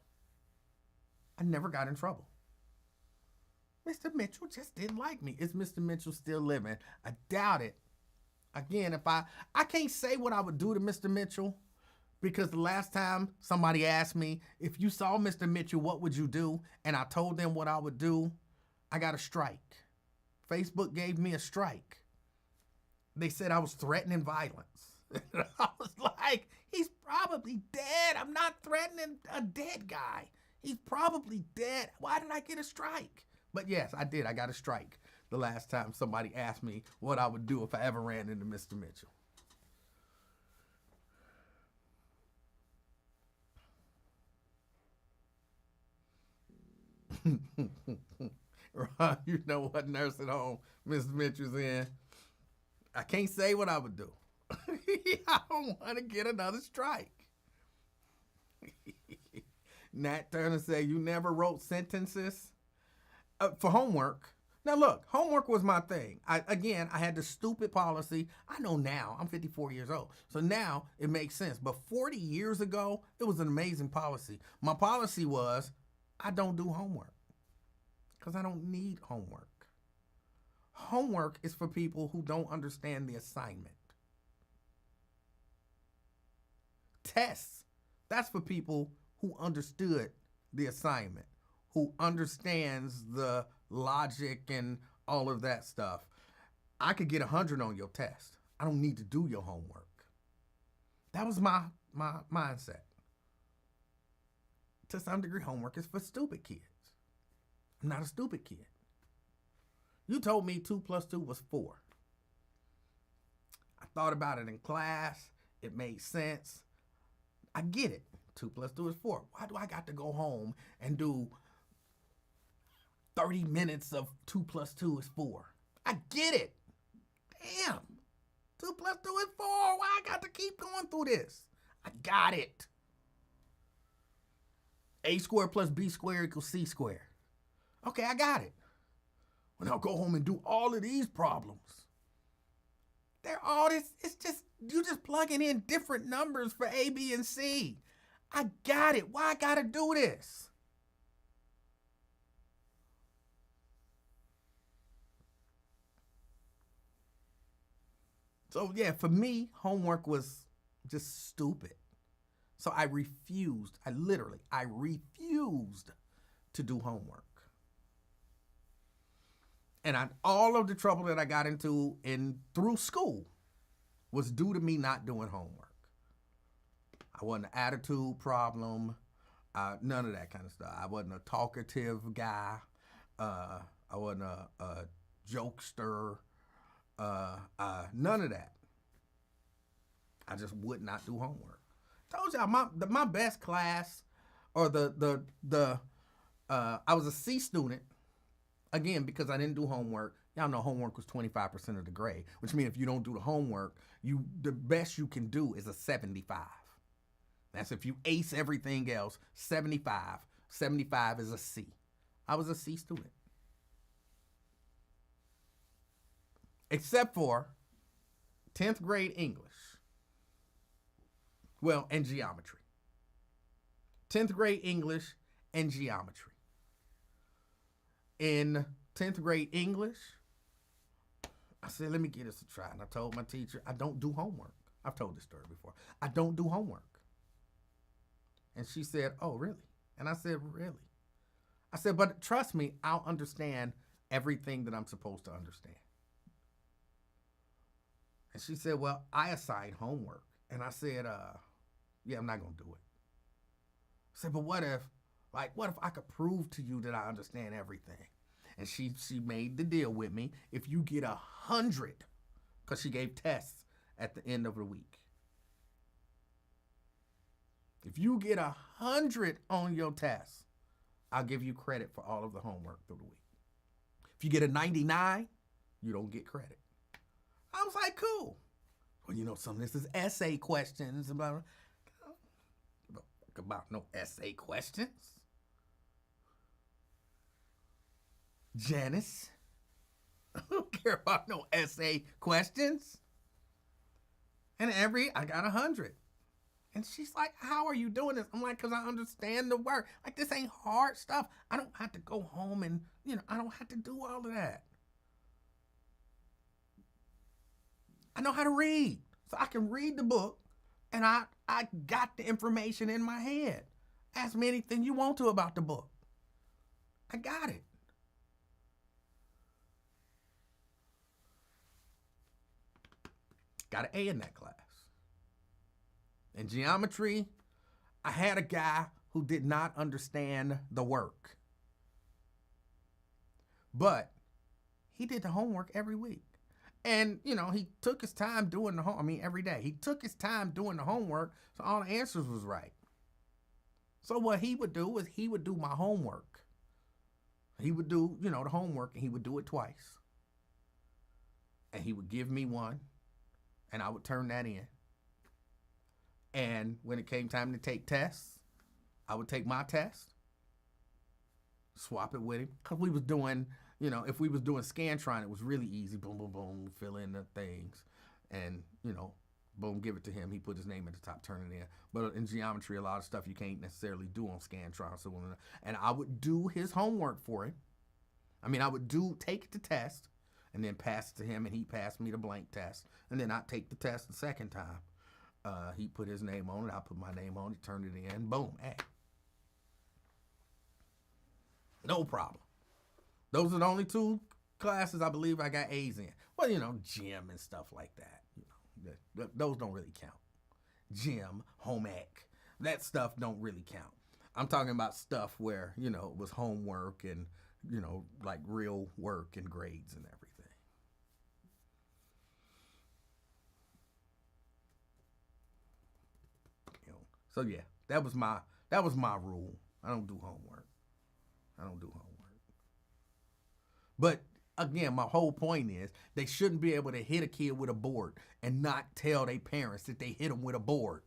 I never got in trouble. Mr. Mitchell just didn't like me. Is Mr. Mitchell still living? I doubt it. Again, if I can't say what I would do to Mr. Mitchell, because the last time somebody asked me, if you saw Mr. Mitchell, what would you do? And I told them what I would do, I got a strike. Facebook gave me a strike. They said I was threatening violence. I was like, he's probably dead. I'm not threatening a dead guy. He's probably dead. Why did I get a strike? But yes, I did. I got a strike the last time somebody asked me what I would do if I ever ran into Mr. Mitchell. Ron, you know what nursing home Mr. Mitchell's in. I can't say what I would do. I don't want to get another strike. Nat Turner said, you never wrote sentences for homework. Now look, homework was my thing. I had the stupid policy. I know now, I'm 54 years old. So now it makes sense. But 40 years ago, it was an amazing policy. My policy was, I don't do homework because I don't need homework. Homework is for people who don't understand the assignment. Tests, that's for people who understood the assignment, who understands the logic and all of that stuff. I could get 100 on your test. I don't need to do your homework. That was my mindset. To some degree, homework is for stupid kids. I'm not a stupid kid. You told me 2 + 2 was 4. I thought about it in class. It made sense. I get it. 2 + 2 is 4. Why do I got to go home and do 30 minutes of 2 + 2 is 4? I get it. Damn. 2 + 2 is 4. Why I got to keep going through this? I got it. A squared plus B squared equals C squared. Okay, I got it. Well, now go home and do all of these problems. They're all this. It's just, you just plugging in different numbers for A, B, and C. I got it. Why I gotta do this? So yeah, for me, homework was just stupid. So I refused to do homework. And all of the trouble that I got into through school was due to me not doing homework. I wasn't an attitude problem, none of that kind of stuff. I wasn't a talkative guy. I wasn't a jokester. None of that. I just would not do homework. Told y'all my best class, or I was a C student. Again, because I didn't do homework. Y'all know homework was 25% of the grade, which means if you don't do the homework, the best you can do is a 75. That's if you ace everything else, 75. 75 is a C. I was a C student. Except for 10th grade English. Well, and geometry. 10th grade English and geometry. In 10th grade English, I said, let me give this a try. And I told my teacher, I don't do homework. I've told this story before. I don't do homework. And she said, oh, really? And I said, really? I said, but trust me, I'll understand everything that I'm supposed to understand. And she said, well, I assign homework. And I said, yeah, I'm not going to do it. I said, but what if I could prove to you that I understand everything? And she made the deal with me. If you get 100, because she gave tests at the end of the week. If you get 100 on your test, I'll give you credit for all of the homework through the week. If you get a 99, you don't get credit. I was like, cool. Well, you know, some of this is essay questions. About no essay questions. Janice. Okay. care about no essay questions. And I got 100. And she's like, how are you doing this? I'm like, because I understand the word. Like, this ain't hard stuff. I don't have to go home and, I don't have to do all of that. I know how to read. So I can read the book, and I got the information in my head. Ask me anything you want to about the book. I got it. Got an A in that class. In geometry, I had a guy who did not understand the work. But he did the homework every week. And, he took his time doing every day. He took his time doing the homework, so all the answers was right. So what he would do is he would do my homework. He would do, the homework, and he would do it twice. And he would give me one, and I would turn that in. And when it came time to take tests, I would take my test, swap it with him. Because we was doing, if we was doing Scantron, it was really easy. Boom, boom, boom, fill in the things. And, boom, give it to him. He put his name at the top, turn it in. But in geometry, a lot of stuff you can't necessarily do on Scantron. And I would do his homework for him. I would take the test and then pass it to him, and he passed me the blank test. And then I'd take the test the second time. He put his name on it. I put my name on it, turned it in. Boom. Hey. No problem. Those are the only 2 classes I believe I got A's in. Well, gym and stuff like that. Those don't really count. Gym, home ec, that stuff don't really count. I'm talking about stuff where, it was homework and, like real work and grades and everything. So yeah, that was my rule. I don't do homework. But again, my whole point is they shouldn't be able to hit a kid with a board and not tell their parents that they hit them with a board.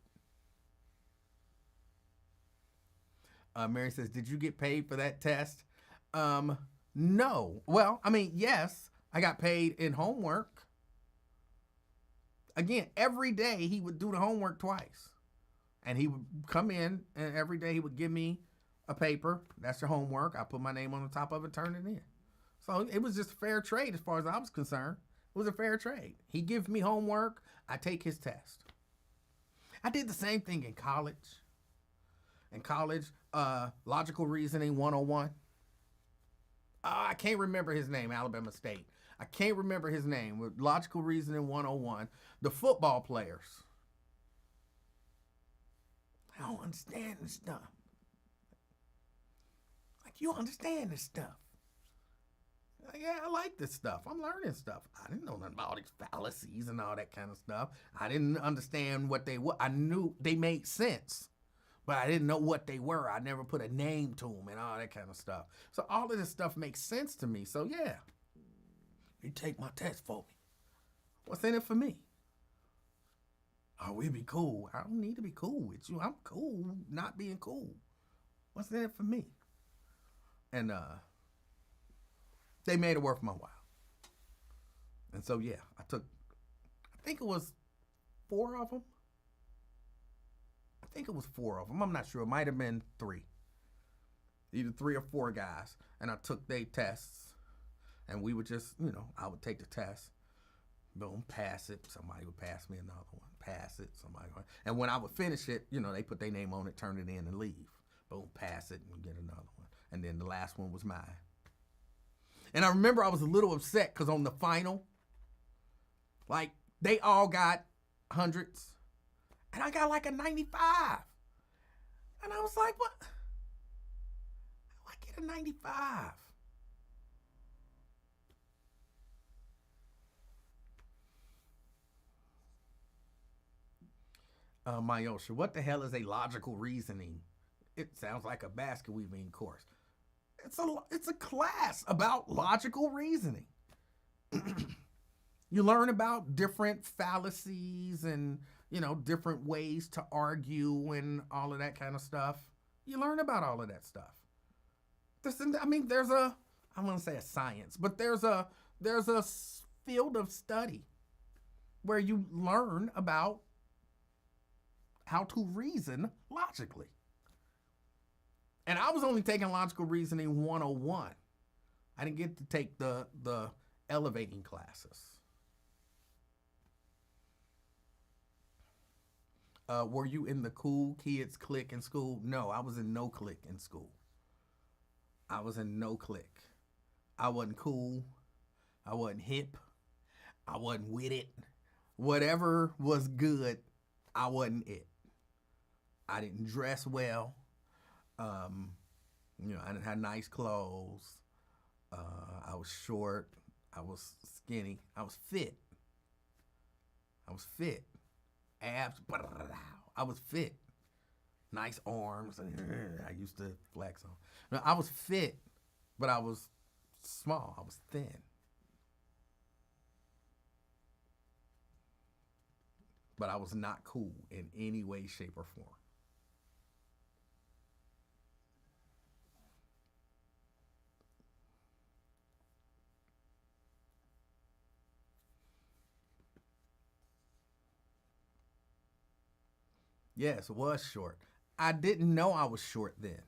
Mary says, did you get paid for that test? No. Well, yes, I got paid in homework. Again, every day he would do the homework twice. And he would come in, and every day he would give me a paper. That's your homework. I put my name on the top of it, turn it in. So it was just fair trade as far as I was concerned. It was a fair trade. He gives me homework. I take his test. I did the same thing in college. In college, logical reasoning 101. I can't remember his name, Alabama State. I can't remember his name. With logical reasoning 101. The football players. I don't understand this stuff. Like, you understand this stuff. Yeah, I like this stuff. I'm learning stuff. I didn't know nothing about all these fallacies and all that kind of stuff. I didn't understand what they were. I knew they made sense, but I didn't know what they were. I never put a name to them and all that kind of stuff. So all of this stuff makes sense to me. So yeah, you take my test for me. What's in it for me? Oh, we'd be cool. I don't need to be cool with you. I'm cool not being cool. What's in it for me? And they made it worth my while. And so, yeah, I think it was 4 of them. I'm not sure. It might have been 3. Either 3 or 4 guys. And I took their tests. And we would just, I would take the test. Boom, pass it. Somebody would pass me another one. Pass it. Somebody would. And when I would finish it, they put their name on it, turn it in, and leave. Boom, pass it, and get another one. And then the last one was mine. And I remember I was a little upset because on the final, like, they all got hundreds. And I got like a 95. And I was like, what? How do I get a 95? Myosha, what the hell is a logical reasoning? It sounds like a basket weaving course. It's a class about logical reasoning. You learn about different fallacies and, different ways to argue and all of that kind of stuff. You learn about all of that stuff. There's I want to say a science, but there's a field of study where you learn about how to reason logically. And I was only taking logical reasoning 101. I didn't get to take the elevating classes. Were you in the cool kids clique in school? No, I was in no clique in school. I was in no clique. I wasn't cool. I wasn't hip. I wasn't with it. Whatever was good, I wasn't it. I didn't dress well. I didn't have nice clothes. I was short. I was skinny. I was fit. Abs. I was fit. Nice arms. I used to flex on. No, I was fit, but I was small. I was thin. But I was not cool in any way, shape, or form. Yes, was short. I didn't know I was short then.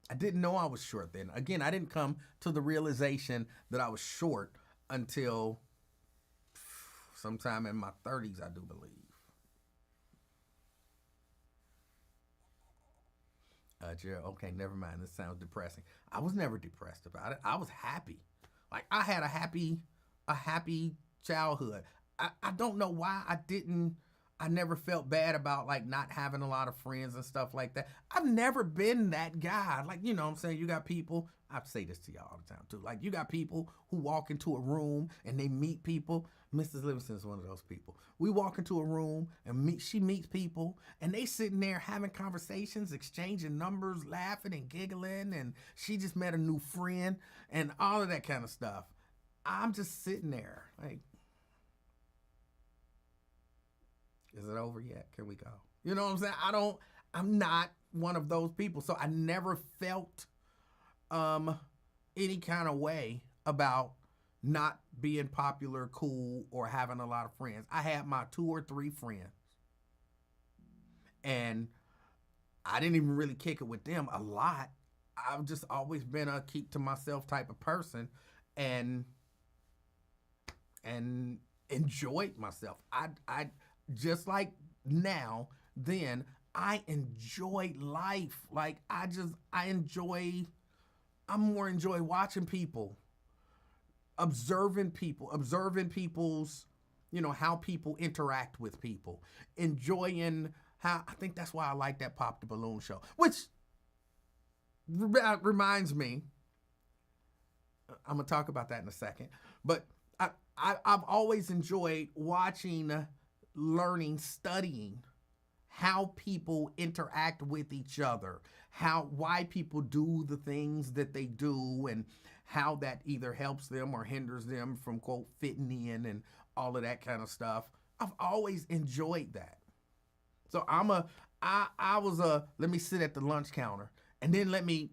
Again, I didn't come to the realization that I was short until sometime in my 30s, I do believe. Gerald, okay, never mind. This sounds depressing. I was never depressed about it. I was happy. Like, I had a happy childhood. I don't know why I never felt bad about like not having a lot of friends and stuff like that. I've never been that guy. Like, you know what I'm saying? You got people, I say this to y'all all the time too. Like, you got people who walk into a room and they meet people. Mrs. Livingston is one of those people. We walk into a room and she meets people and they sitting there having conversations, exchanging numbers, laughing and giggling, and she just met a new friend and all of that kind of stuff. I'm just sitting there like, is it over yet? Can we go? You know what I'm saying? I'm not one of those people. So I never felt any kind of way about not being popular, cool, or having a lot of friends. I had my 2 or 3 friends. And I didn't even really kick it with them a lot. I've just always been a keep to myself type of person and enjoyed myself. I just like now, then I enjoy life. Like I more enjoy watching people, observing people's, how people interact with people, enjoying how, I think that's why I like that Pop the Balloon show, which reminds me, I'm gonna talk about that in a second, but I've always enjoyed watching, learning, studying how people interact with each other, why people do the things that they do, and how that either helps them or hinders them from, quote, fitting in and all of that kind of stuff. I've always enjoyed that. So I was let me sit at the lunch counter and then let me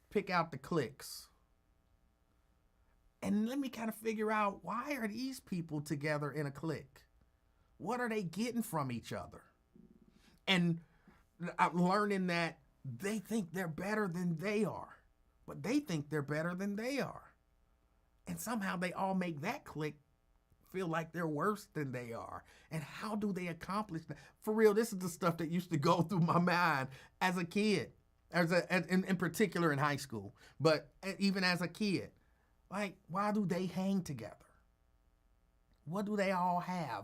pick out the cliques. And let me kind of figure out, why are these people together in a clique? What are they getting from each other? And I'm learning that they think they're better than they are, but they think they're better than they are. And somehow they all make that clique feel like they're worse than they are. And how do they accomplish that? For real, this is the stuff that used to go through my mind as a kid, in particular in high school, but even as a kid. Like, why do they hang together? What do they all have?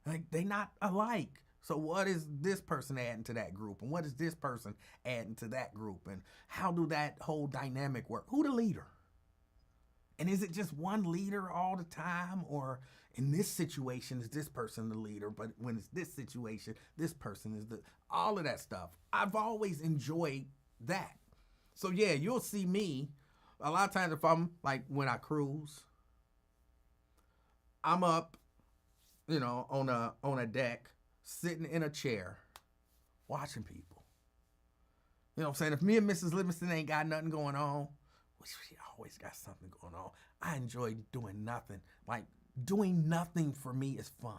Like, they not alike. So what is this person adding to that group? And what is this person adding to that group? And how do that whole dynamic work? Who the leader? And is it just one leader all the time? Or in this situation, is this person the leader? But when it's this situation, this person is all of that stuff. I've always enjoyed that. So yeah, you'll see me a lot of times if I'm like, when I cruise, I'm up, on a deck, sitting in a chair, watching people. You know what I'm saying? If me and Mrs. Livingston ain't got nothing going on, She always got something going on. I enjoy doing nothing. Like, doing nothing for me is fun.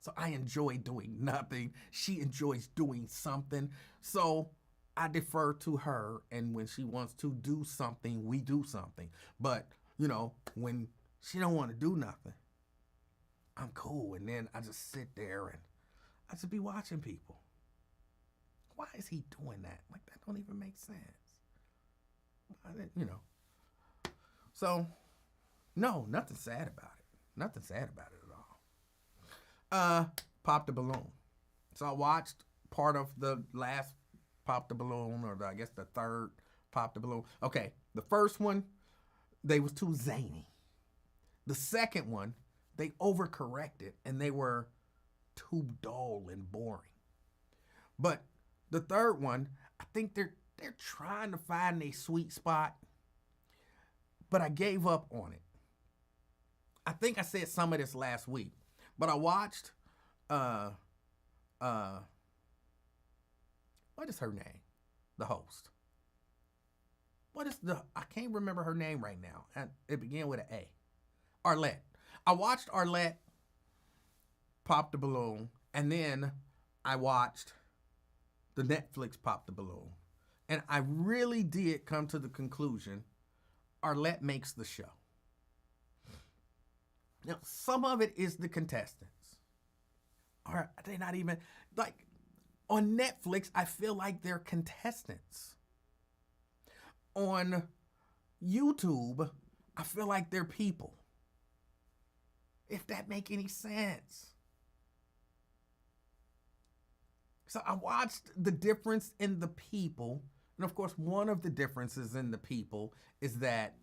So I enjoy doing nothing. She enjoys doing something. So I defer to her. And when she wants to do something, we do something. But, you know, when she don't want to do nothing, I'm cool. And then I just sit there and I just be watching people. Why is he doing that? Like, that don't even make sense. You know. So, no, nothing sad about it. Nothing sad about it at all. Pop the Balloon. So I watched part of the last Pop the Balloon, or I guess the third Pop the Balloon. Okay, the first one, they was too zany. The second one, they overcorrected and they were too dull and boring. But the third one, I think they're trying to find a sweet spot, but I gave up on it. I think I said some of this last week, but I watched what is her name? The host. I can't remember her name right now. It began with an A. Arlette. I watched Arlette Pop the Balloon, and then I watched the Netflix Pop the Balloon. And I really did come to the conclusion Arlette makes the show. Now, some of it is the contestants. Or they're not even, like, on Netflix, I feel like they're contestants. On YouTube, I feel like they're people. If that make any sense. So I watched the difference in the people. And of course, one of the differences in the people is that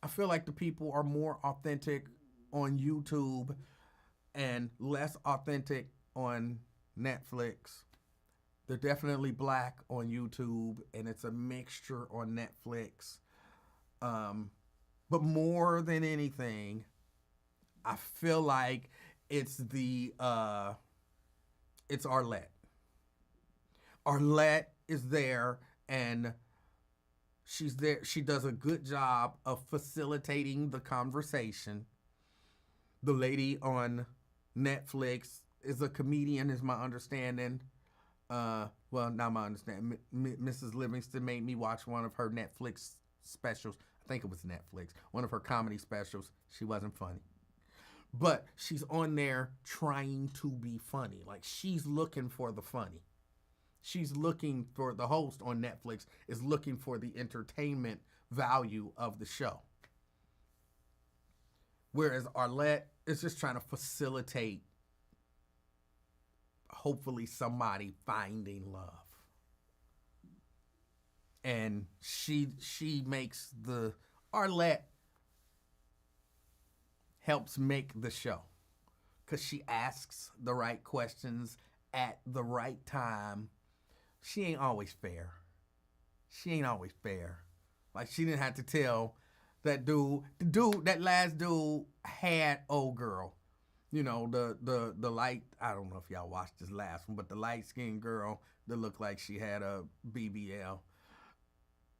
I feel like the people are more authentic on YouTube and less authentic on Netflix. They're definitely black on YouTube, and it's a mixture on Netflix. But more than anything, I feel like it's Arlette. Arlette is there, and she's there. She does a good job of facilitating the conversation. The lady on Netflix is a comedian, is my understanding. Well, not my understanding. Mrs. Livingston made me watch one of her Netflix specials. I think it was Netflix. One of her comedy specials. She wasn't funny. But she's on there trying to be funny. Like, she's looking for the funny. She's looking for, the host on Netflix is looking for the entertainment value of the show. Whereas Arlette is just trying to facilitate, hopefully, somebody finding love. And she makes Arlette helps make the show. Because she asks the right questions at the right time. She ain't always fair. Like, she didn't have to tell that that last dude had old girl. You know, the light, I don't know if y'all watched this last one, but the light-skinned girl that looked like she had a BBL.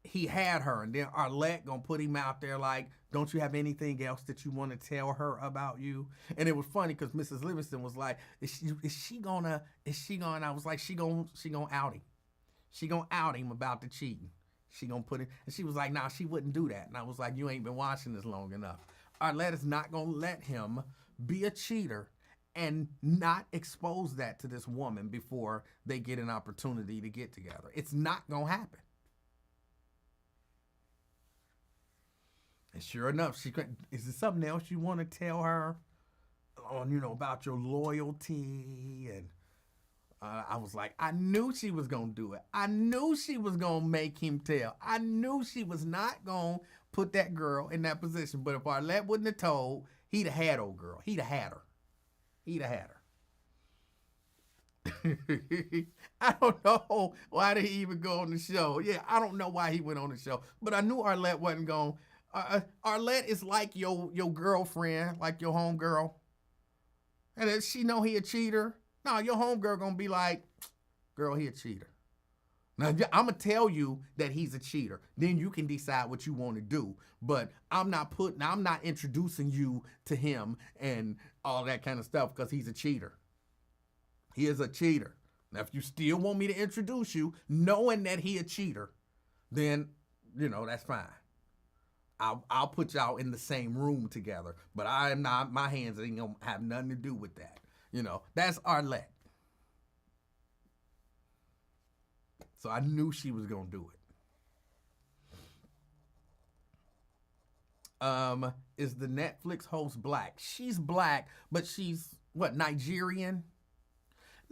He had her, and then Arlette gonna put him out there like, don't you have anything else that you want to tell her about you? And it was funny because Mrs. Livingston was like, is she gonna, I was like, she gonna out him. She gonna out him about the cheating. She gonna put it, and she was like, nah, she wouldn't do that. And I was like, you ain't been watching this long enough. Arlette is not gonna let him be a cheater and not expose that to this woman before they get an opportunity to get together. It's not gonna happen. And sure enough, is there something else you want to tell her on, about your loyalty? And I was like, I knew she was going to do it. I knew she was going to make him tell. I knew she was not going to put that girl in that position. But if Arlette wouldn't have told, he'd have had old girl. He'd have had her. I don't know why did he even go on the show. Yeah, I don't know why he went on the show. But I knew Arlette wasn't going. Arlette is like your girlfriend, like your homegirl. And if she know he a cheater, no, your homegirl gonna be like, girl, he a cheater. Now, I'm going to tell you that he's a cheater. Then you can decide what you want to do. But I'm not introducing you to him and all that kind of stuff because he's a cheater. He is a cheater. Now, if you still want me to introduce you, knowing that he a cheater, then, that's fine. I'll put y'all in the same room together. But I am not, my hands ain't going to have nothing to do with that. That's Arlette. So I knew she was going to do it. Is the Netflix host black? She's black, but she's, Nigerian?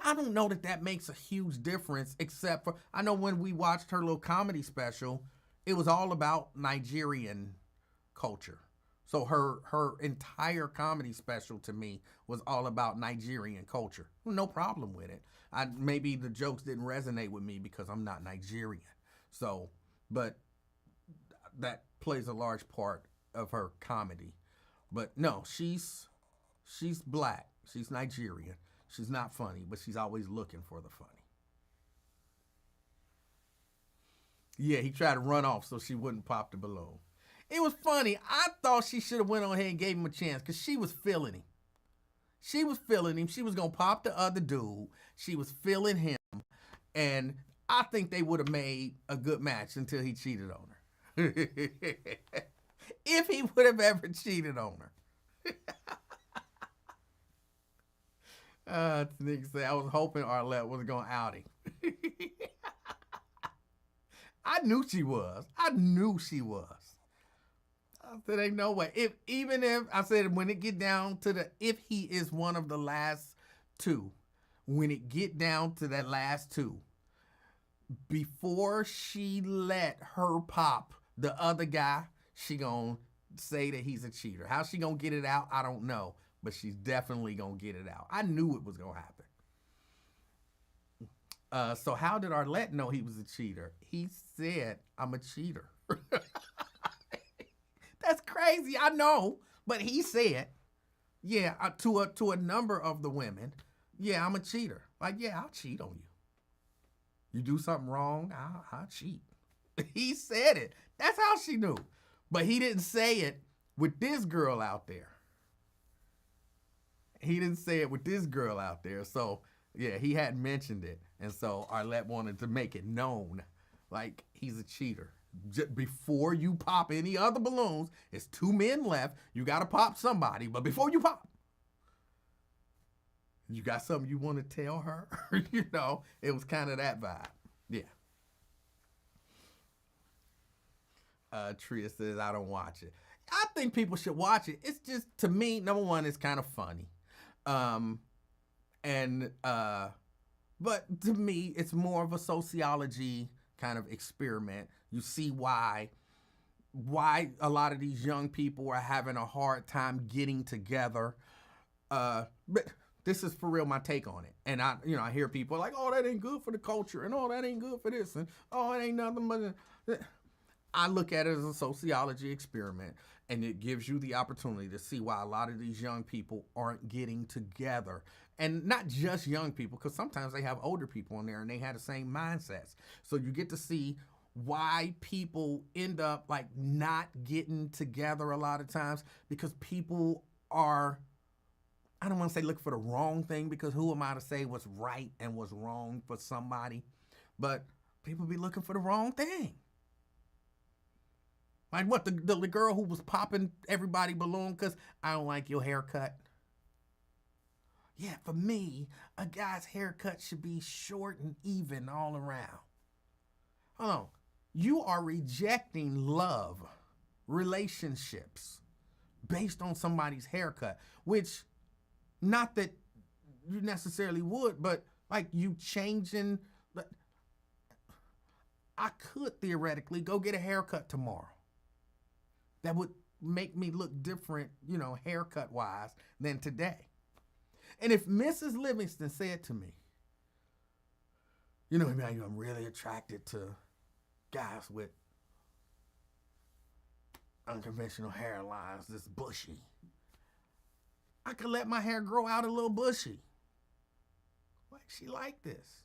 I don't know that makes a huge difference, except for, I know when we watched her little comedy special, it was all about Nigerian culture. So her entire comedy special to me was all about Nigerian culture. No problem with it. Maybe the jokes didn't resonate with me because I'm not Nigerian. So, but that plays a large part of her comedy. But no, she's black. She's Nigerian. She's not funny, but she's always looking for the funny. Yeah, he tried to run off so she wouldn't pop the balloon. It was funny. I thought she should have went on ahead and gave him a chance because she was feeling him. She was feeling him. She was going to pop the other dude. She was feeling him. And I think they would have made a good match until he cheated on her. If he would have ever cheated on her. Nigga said, I was hoping Arlette was going to out him. I knew she was. I said, ain't no way. Even if I said when it get down to if he is one of the last two, when it get down to that last two, before she let her pop the other guy, she gonna say that he's a cheater. How she gonna get it out, I don't know, but she's definitely gonna get it out. I knew it was gonna happen. So how did Arlette know he was a cheater? He said, I'm a cheater. That's crazy, I know. But he said, yeah, to a number of the women, yeah, I'm a cheater. Like, yeah, I'll cheat on you. You do something wrong, I'll cheat. He said it. That's how she knew. But he didn't say it with this girl out there. So, yeah, he hadn't mentioned it. And so Arlette wanted to make it known, like, he's a cheater. Before you pop any other balloons, it's two men left. You got to pop somebody. But before you pop, you got something you want to tell her? It was kind of that vibe. Yeah. Tria says, I don't watch it. I think people should watch it. It's just, to me, number one, it's kind of funny. But to me, it's more of a sociology kind of experiment. You see why a lot of these young people are having a hard time getting together. But this is for real my take on it. And I hear people like, oh, that ain't good for the culture, and oh, that ain't good for this, and oh, it ain't nothing but. I look at it as a sociology experiment, and it gives you the opportunity to see why a lot of these young people aren't getting together. And not just young people, because sometimes they have older people in there and they have the same mindsets. So you get to see why people end up like not getting together a lot of times, because people are, I don't want to say look for the wrong thing, because who am I to say what's right and what's wrong for somebody? But people be looking for the wrong thing. Like what, the girl who was popping everybody balloon because I don't like your haircut. Yeah, for me, a guy's haircut should be short and even all around. Hold on. You are rejecting love, relationships, based on somebody's haircut, which, not that you necessarily would, but like you changing. I could theoretically go get a haircut tomorrow. That would make me look different, haircut wise than today. And if Mrs. Livingston said to me, Emanuel, I'm really attracted to guys with unconventional hairlines, this bushy. I could let my hair grow out a little bushy. Like, she liked this.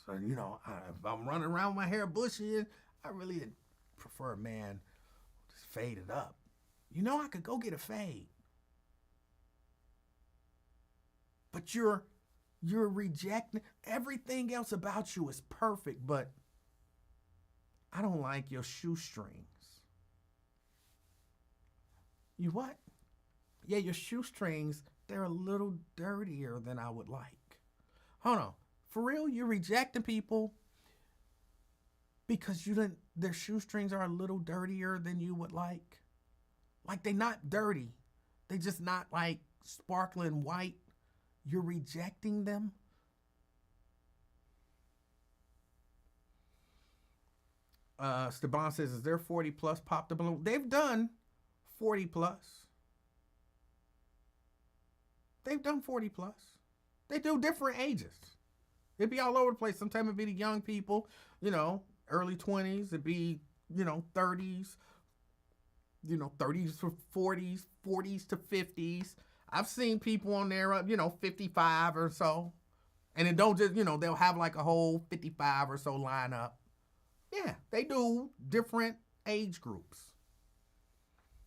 So, if I'm running around with my hair bushy, I really prefer a man just faded up. I could go get a fade. But you're rejecting everything else about you is perfect, but I don't like your shoestrings. You what? Yeah, your shoestrings, they're a little dirtier than I would like. Hold on. For real, you're rejecting people because their shoestrings are a little dirtier than you would like? Like, they're not dirty. They just not like sparkling white. You're rejecting them? Steban says, is there 40 plus Pop the Balloon? They've done 40 plus. They've done 40 plus. They do different ages. It'd be all over the place. Sometimes it'd be the young people, early 20s. It'd be, 30s, 30s to 40s, 40s to 50s. I've seen people on there, 55 or so. And it don't just, they'll have like a whole 55 or so lineup. Yeah, they do different age groups.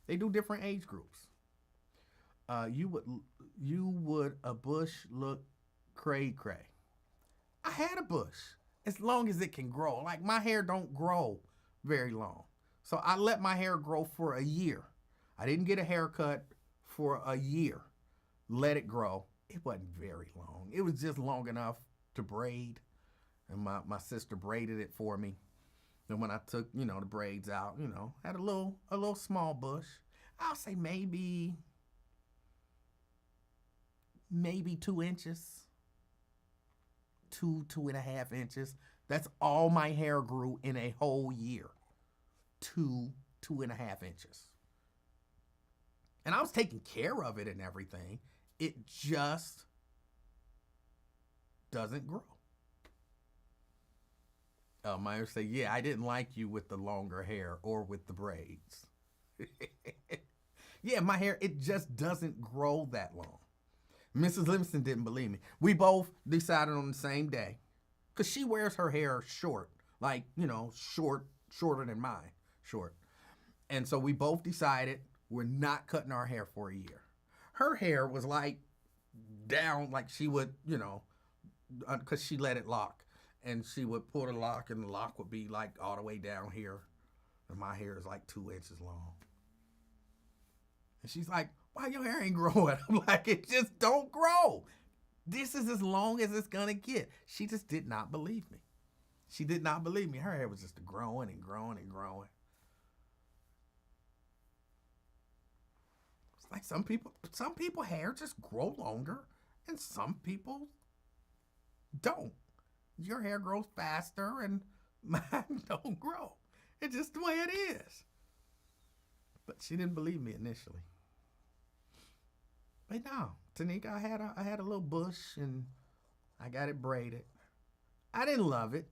They do different age groups. You would a bush look cray. I had a bush as long as it can grow. Like, my hair don't grow very long. So I let my hair grow for a year. I didn't get a haircut for a year. Let it grow. It wasn't very long. It was just long enough to braid. And my sister braided it for me. And when I took, the braids out, had a little small bush. I'll say maybe 2 inches. 2.5 inches. That's all my hair grew in a whole year. 2.5 inches. And I was taking care of it and everything. It just doesn't grow. Myers say, yeah, I didn't like you with the longer hair or with the braids. Yeah, my hair, it just doesn't grow that long. Mrs. Livingston didn't believe me. We both decided on the same day. Because she wears her hair short. Like, shorter than mine. Short. And so we both decided we're not cutting our hair for a year. Her hair was like down, like she would, because she let it lock. And she would pull the lock, and the lock would be like all the way down here. And my hair is like 2 inches long. And she's like, why your hair ain't growing? I'm like, it just don't grow. This is as long as it's going to get. She just did not believe me. She did not believe me. Her hair was just growing and growing and growing. It's like some people hair just grow longer, and some people don't. Your hair grows faster, and mine don't grow. It's just the way it is. But she didn't believe me initially. But no, Tanika, I had a little bush, and I got it braided. I didn't love it.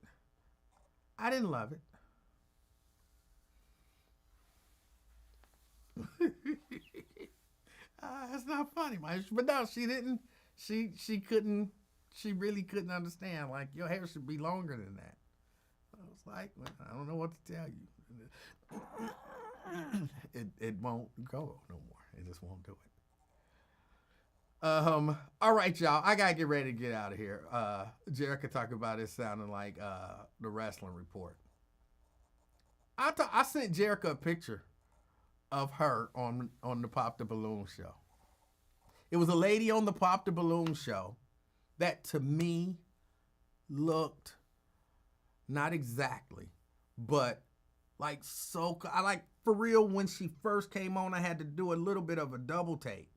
It's not funny, but no, she didn't. She couldn't. She really couldn't understand. Like, your hair should be longer than that. I was like, well, I don't know what to tell you. It won't go no more. It just won't do it. All right, y'all. I gotta get ready to get out of here. Jerica talked about it sounding like the wrestling report. I sent Jerica a picture of her on the Pop the Balloon show. It was a lady on the Pop the Balloon show that to me looked not exactly, but like so. I like, for real, when she first came on, I had to do a little bit of a double take.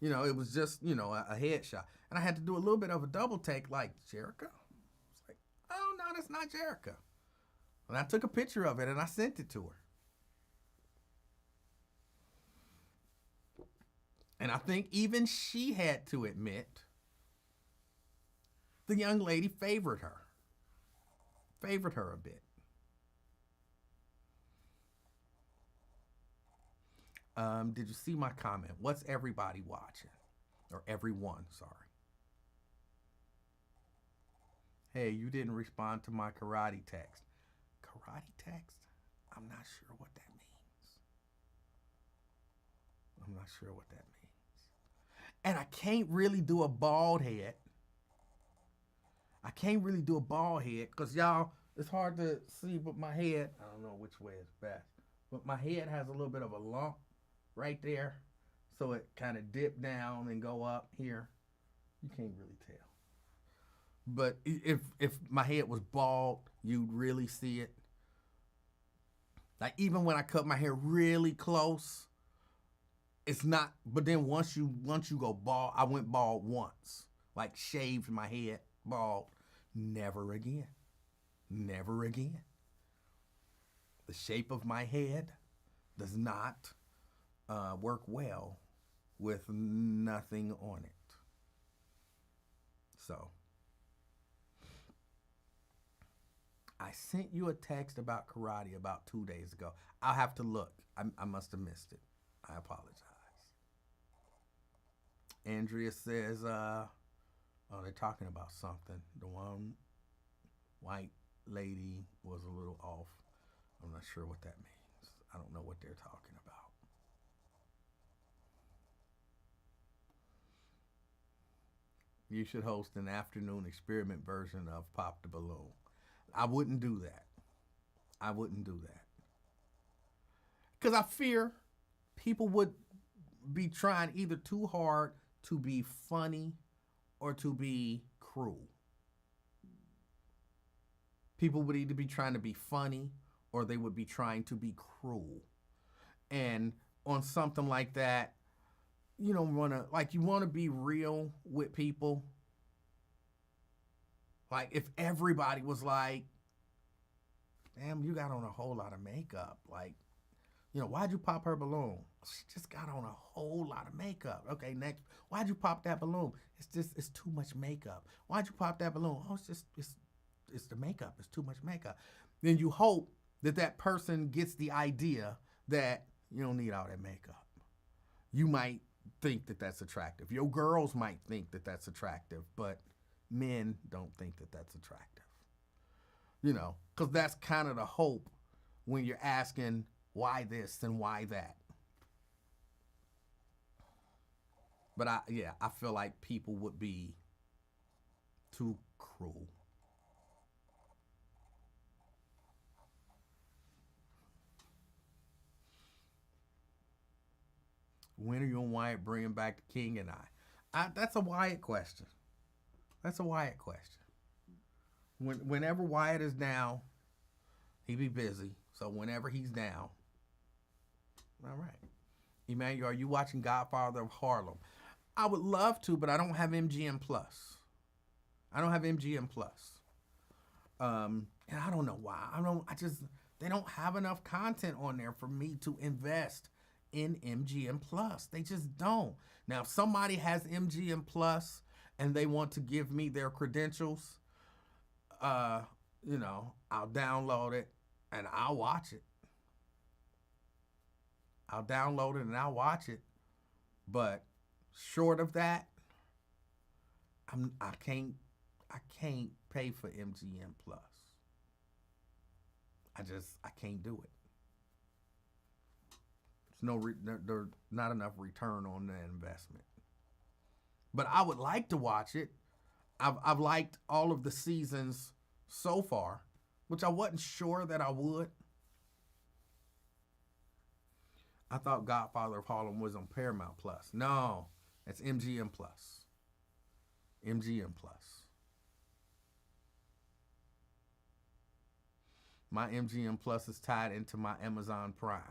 It was just, a headshot. And I had to do a little bit of a double take, like, Jerica? It's like, oh, no, that's not Jerica. And I took a picture of it, and I sent it to her. And I think even she had to admit the young lady favored her a bit. Did you see my comment? What's everybody watching? Or everyone, sorry. Hey, you didn't respond to my karate text. Karate text? I'm not sure what that means. I'm not sure what that means. And I can't really do a bald head. I can't really do a bald head because y'all, it's hard to see, but my head, I don't know which way is best, but my head has a little bit of a lump right there. So it kind of dip down and go up here. You can't really tell. But if my head was bald, you'd really see it. Like even when I cut my hair really close, it's not. But then once you go bald, I went bald once, like shaved my head bald. Never again. Never again. The shape of my head does not work well with nothing on it. So I sent you a text about karate about 2 days ago. I'll have to look. I must have missed it. I apologize. Andrea says, oh, they're talking about something. The one white lady was a little off. I'm not sure what that means. I don't know what they're talking about. You should host an afternoon experiment version of Pop the Balloon. I wouldn't do that. I wouldn't do that. Because I fear people would be trying either too hard to be funny or to be cruel. People would either be trying to be funny or they would be trying to be cruel. And on something like that, you don't want to, like, you want to be real with people. Like, if everybody was like, damn, you got on a whole lot of makeup. Like, you know, why'd you pop her balloon? She just got on a whole lot of makeup. Okay, next. Why'd you pop that balloon? It's too much makeup. Why'd you pop that balloon? Oh, it's the makeup. It's too much makeup. Then you hope that person gets the idea that you don't need all that makeup. You might think that that's attractive. Your girls might think that that's attractive, but men don't think that that's attractive. You know, because that's kind of the hope when you're asking why this and why that. But I feel like people would be too cruel. When are you and Wyatt bringing back the King and I? That's a Wyatt question. That's a Wyatt question. Whenever Wyatt is down, he be busy. So whenever he's down, all right. Emanuel, are you watching Godfather of Harlem? I would love to, but I don't have MGM Plus. I don't have MGM Plus. And I don't know why. They don't have enough content on there for me to invest in MGM Plus. They just don't. Now, if somebody has MGM Plus and they want to give me their credentials, you know, I'll download it and I'll watch it. I'll download it and I'll watch it. But short of that, I can't pay for MGM Plus. I can't do it. There's not enough return on the investment. But I would like to watch it. I've liked all of the seasons so far, which I wasn't sure that I would. I thought Godfather of Harlem was on Paramount Plus. No, it's MGM Plus. MGM Plus. My MGM Plus is tied into my Amazon Prime.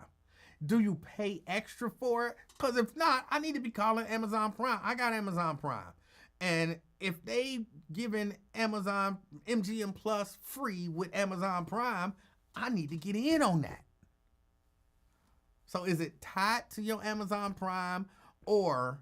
Do you pay extra for it? Because if not, I need to be calling Amazon Prime. I got Amazon Prime. And if they giving Amazon MGM Plus free with Amazon Prime, I need to get in on that. So is it tied to your Amazon Prime or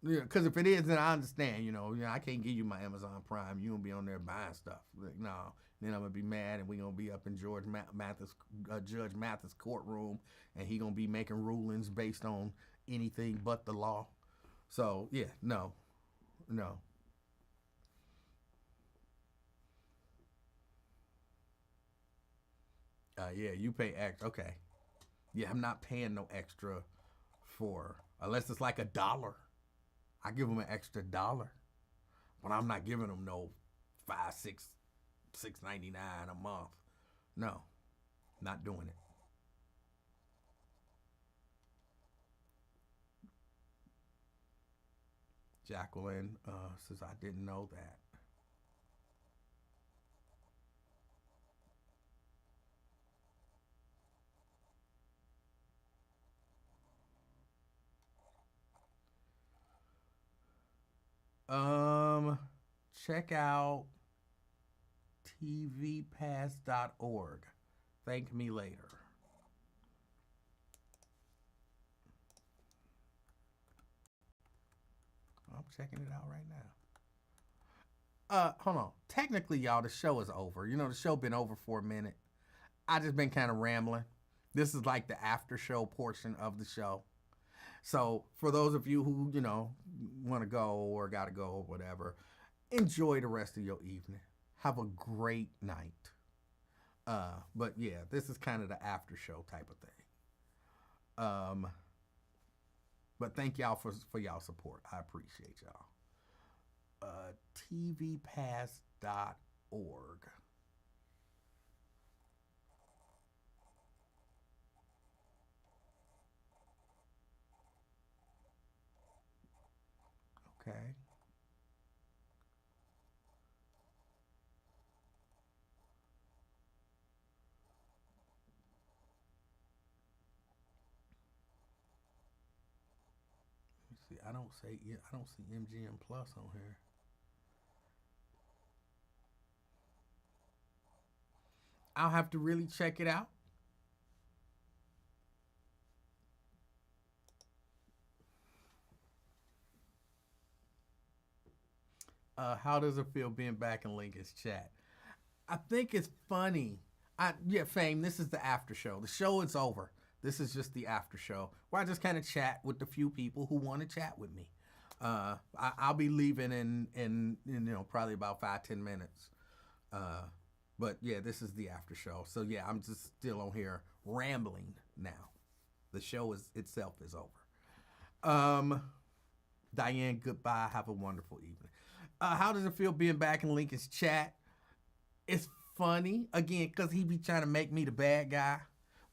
because if it is, then I understand, I can't give you my Amazon Prime. You gonna be on there buying stuff. Like, no, then I'm gonna be mad, and we gonna be up in Judge Mathis' courtroom, and he gonna be making rulings based on anything but the law. So yeah, no. Yeah, you pay extra. Okay. Yeah, I'm not paying no extra for, unless it's like $1. I give them an extra $1, but I'm not giving them no 5, 6, $6.99 a month. No, not doing it. Jacqueline says I didn't know that. Um, check out tvpass.org. Thank me later. I'm checking it out right now. Hold on. Technically, y'all, the show is over. You know, the show been over for a minute. I just been kind of rambling. This is like the after show portion of the show. So for those of you who, you know, want to go or got to go or whatever, enjoy the rest of your evening. Have a great night. But yeah, this is kind of the after show type of thing. But thank y'all for y'all support. I appreciate y'all. tvpass.org. Okay. Let me see. I don't see MGM Plus on here. I'll have to really check it out. How does it feel being back in Lincoln's chat? I think it's funny. Fame, this is the after show. The show is over. This is just the after show where I just kind of chat with the few people who want to chat with me. I'll be leaving in probably about 5-10 minutes. But yeah, this is the after show. So yeah, I'm just still on here rambling now. The show itself is over. Diane, goodbye. Have a wonderful evening. How does it feel being back in Lincoln's chat? It's funny, again, because he be trying to make me the bad guy.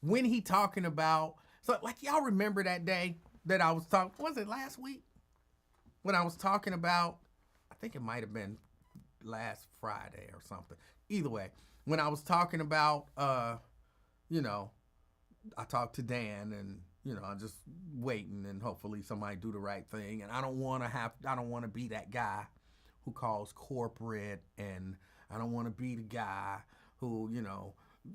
When he talking about, so like y'all remember that day that I was talking, was it last week? When I was talking about, I think it might have been last Friday or something. Either way, when I was talking about, I talked to Dan and, I'm just waiting and hopefully somebody do the right thing. And I don't want to be that guy who calls corporate, and I don't want to be the guy who,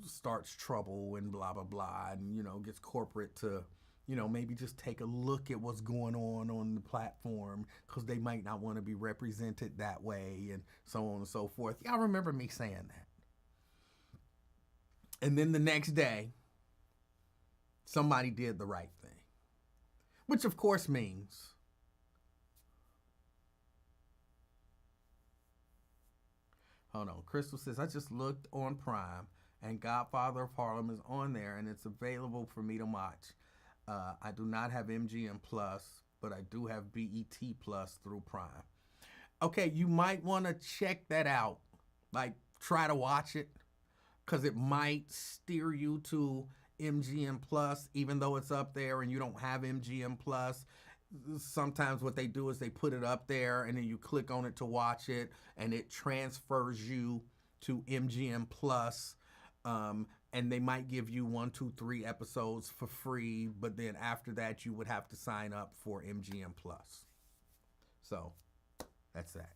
starts trouble and blah, blah, blah, and, gets corporate to, maybe just take a look at what's going on the platform because they might not want to be represented that way and so on and so forth. Y'all remember me saying that. And then the next day, somebody did the right thing, which of course means hold on. Crystal says, I just looked on Prime and Godfather of Harlem is on there and it's available for me to watch. I do not have MGM Plus, but I do have BET Plus through Prime. Okay, you might want to check that out. Like, try to watch it because it might steer you to MGM Plus, even though it's up there and you don't have MGM Plus. Sometimes what they do is they put it up there and then you click on it to watch it and it transfers you to MGM Plus. And they might give you 1, 2, 3 episodes for free, but then after that you would have to sign up for MGM Plus. So that's that.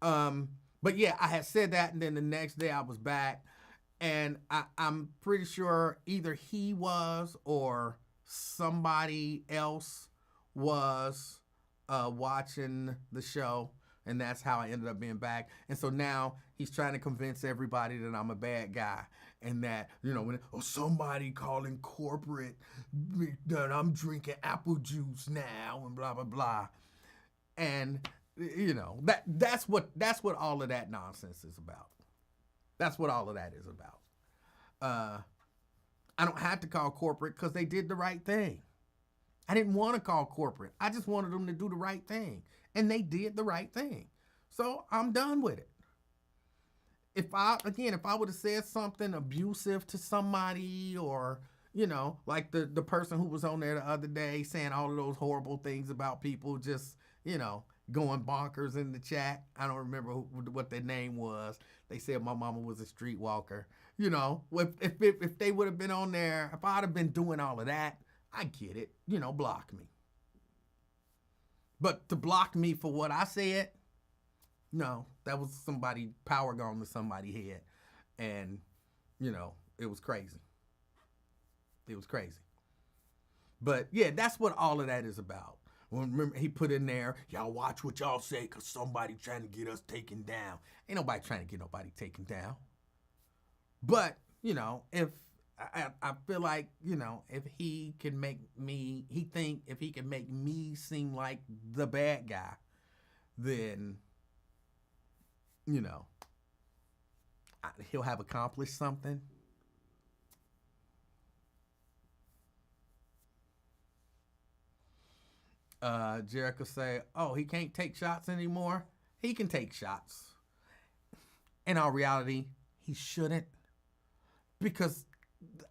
But yeah, I had said that, and then the next day I was back, and I'm pretty sure either he was or somebody else was watching the show, and that's how I ended up being back. And so now he's trying to convince everybody that I'm a bad guy, and that, when somebody calling corporate that I'm drinking apple juice now and blah blah blah. And that's what all of that nonsense is about. That's what all of that is about. I don't have to call corporate because they did the right thing. I didn't want to call corporate. I just wanted them to do the right thing. And they did the right thing. So I'm done with it. If I would have said something abusive to somebody, or, like the person who was on there the other day saying all of those horrible things about people, just, going bonkers in the chat. I don't remember what their name was. They said my mama was a streetwalker. If they would have been on there, if I'd have been doing all of that, I get it. Block me. But to block me for what I said, no, that was somebody power gone to somebody's head. And, it was crazy. It was crazy. But yeah, that's what all of that is about. Remember, he put in there, y'all watch what y'all say because somebody trying to get us taken down. Ain't nobody trying to get nobody taken down. But, if I feel like, if he can make me, if he can make me seem like the bad guy, then, he'll have accomplished something. Jericho say, oh, he can't take shots anymore. He can take shots. In all reality, he shouldn't. Because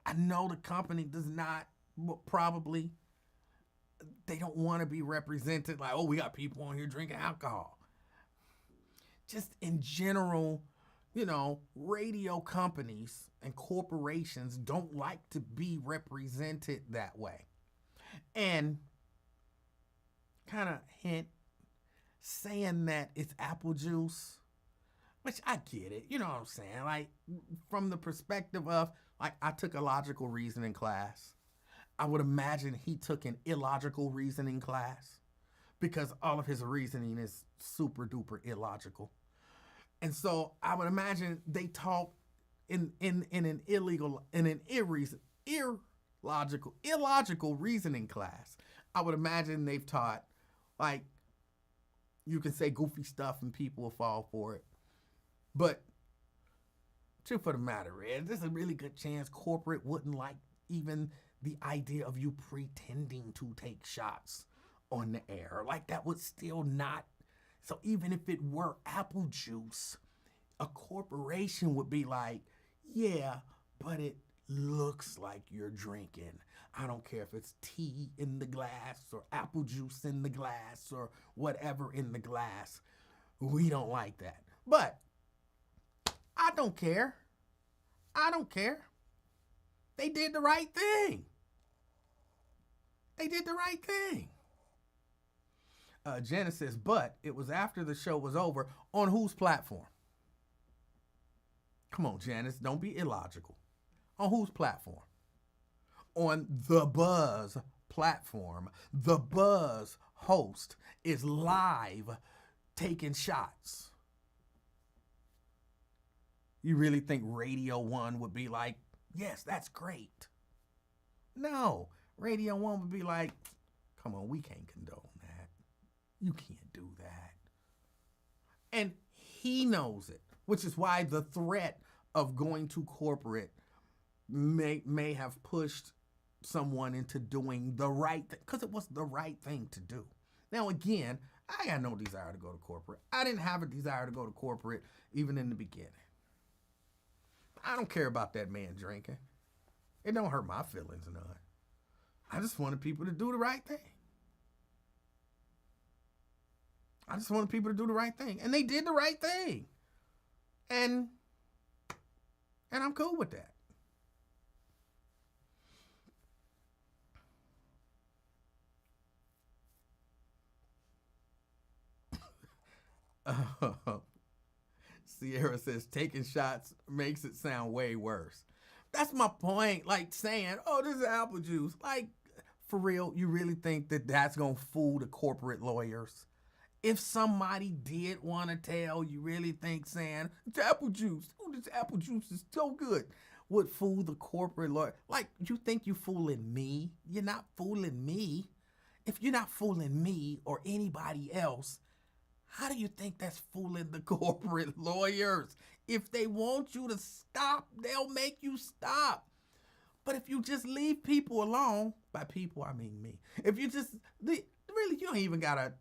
I know the company does not, probably, they don't want to be represented like, oh, we got people on here drinking alcohol. Just in general, radio companies and corporations don't like to be represented that way. And kind of hint saying that it's apple juice, which I get it. You know what I'm saying? Like, from the perspective of, like, I took a logical reasoning class. I would imagine he took an illogical reasoning class because all of his reasoning is super duper illogical. And so I would imagine they taught in an illogical reasoning class. I would imagine they've taught, like, you can say goofy stuff and people will fall for it. But truth of the matter is, there's a really good chance corporate wouldn't like even the idea of you pretending to take shots on the air. Like, that would still not. So even if it were apple juice, a corporation would be like, yeah, but it looks like you're drinking. I don't care if it's tea in the glass or apple juice in the glass or whatever in the glass. We don't like that. But I don't care. I don't care. They did the right thing. They did the right thing. Janice says, but it was after the show was over. On whose platform? Come on, Janice, don't be illogical. On whose platform? On the Buzz platform. The Buzz host is live taking shots. You really think Radio 1 would be like, yes, that's great? No, Radio 1 would be like, come on, we can't condone that. You can't do that. And he knows it, which is why the threat of going to corporate may have pushed someone into doing the right thing, because it was the right thing to do. Now, again, I got no desire to go to corporate. I didn't have a desire to go to corporate even in the beginning. I don't care about that man drinking. It don't hurt my feelings none. I just wanted people to do the right thing. I just wanted people to do the right thing. And they did the right thing. And I'm cool with that. Sierra says taking shots makes it sound way worse. That's my point. Like saying, oh, this is apple juice. Like, for real, you really think that that's going to fool the corporate lawyers? If somebody did want to tell, you really think saying, it's apple juice. Oh, this apple juice is so good. Would fool the corporate lawyer. Like, you think you fooling me? You're not fooling me. If you're not fooling me or anybody else, how do you think that's fooling the corporate lawyers? If they want you to stop, they'll make you stop. But if you just leave people alone, by people I mean me. If you just really, you don't even gotta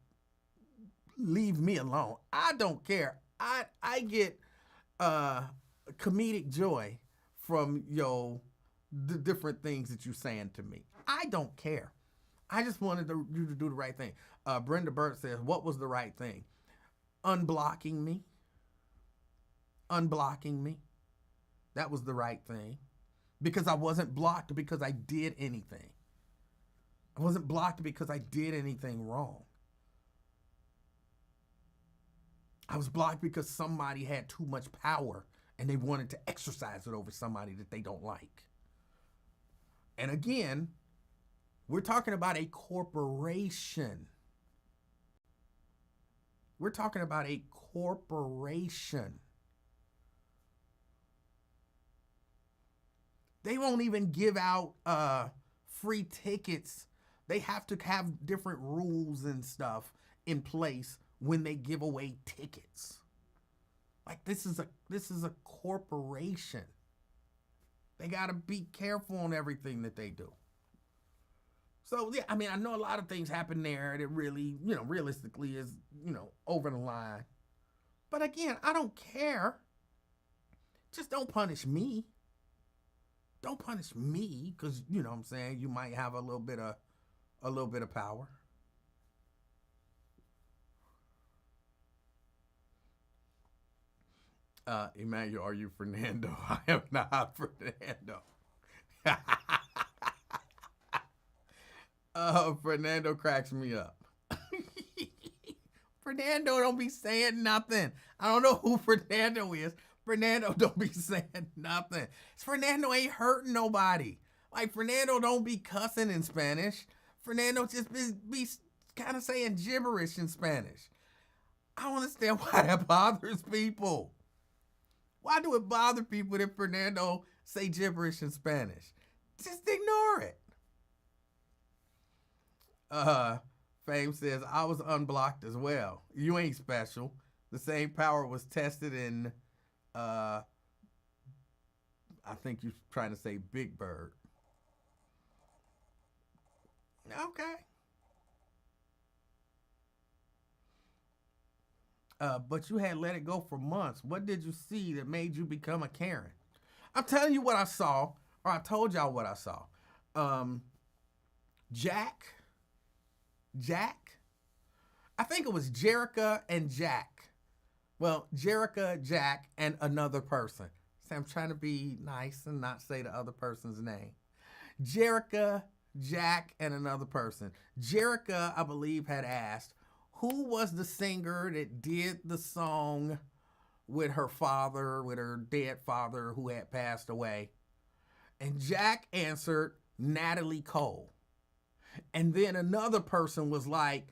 leave me alone. I don't care. I get comedic joy from the different things that you're saying to me. I don't care. I just wanted you to do the right thing. Brenda Burt says, what was the right thing? Unblocking me. Unblocking me. That was the right thing. Because I wasn't blocked because I did anything. I wasn't blocked because I did anything wrong. I was blocked because somebody had too much power and they wanted to exercise it over somebody that they don't like. And again, we're talking about a corporation. We're talking about a corporation. They won't even give out free tickets. They have to have different rules and stuff in place when they give away tickets. Like this is a corporation. They got to be careful on everything that they do. So yeah, I mean, I know a lot of things happen there that really, realistically is, over the line. But again, I don't care. Just don't punish me. Don't punish me, because you know what I'm saying, you might have a little bit of power. Emanuel, are you Fernando? I am not Fernando. Fernando cracks me up. Fernando don't be saying nothing. I don't know who Fernando is. Fernando don't be saying nothing. Fernando ain't hurting nobody. Like, Fernando don't be cussing in Spanish. Fernando just be kind of saying gibberish in Spanish. I don't understand why that bothers people. Why do it bother people that Fernando say gibberish in Spanish? Just ignore it. Fame says, I was unblocked as well. You ain't special. The same power was tested in, I think you're trying to say Big Bird. Okay. But you had let it go for months. What did you see that made you become a Karen? I'm telling you what I saw, or I told y'all what I saw. Jack, I think it was Jerica and Jack. Well, Jerica, Jack, and another person. See, I'm trying to be nice and not say the other person's name. Jerica, Jack, and another person. Jerica, I believe, had asked, who was the singer that did the song with her father, with her dead father who had passed away? And Jack answered, Natalie Cole. And then another person was like,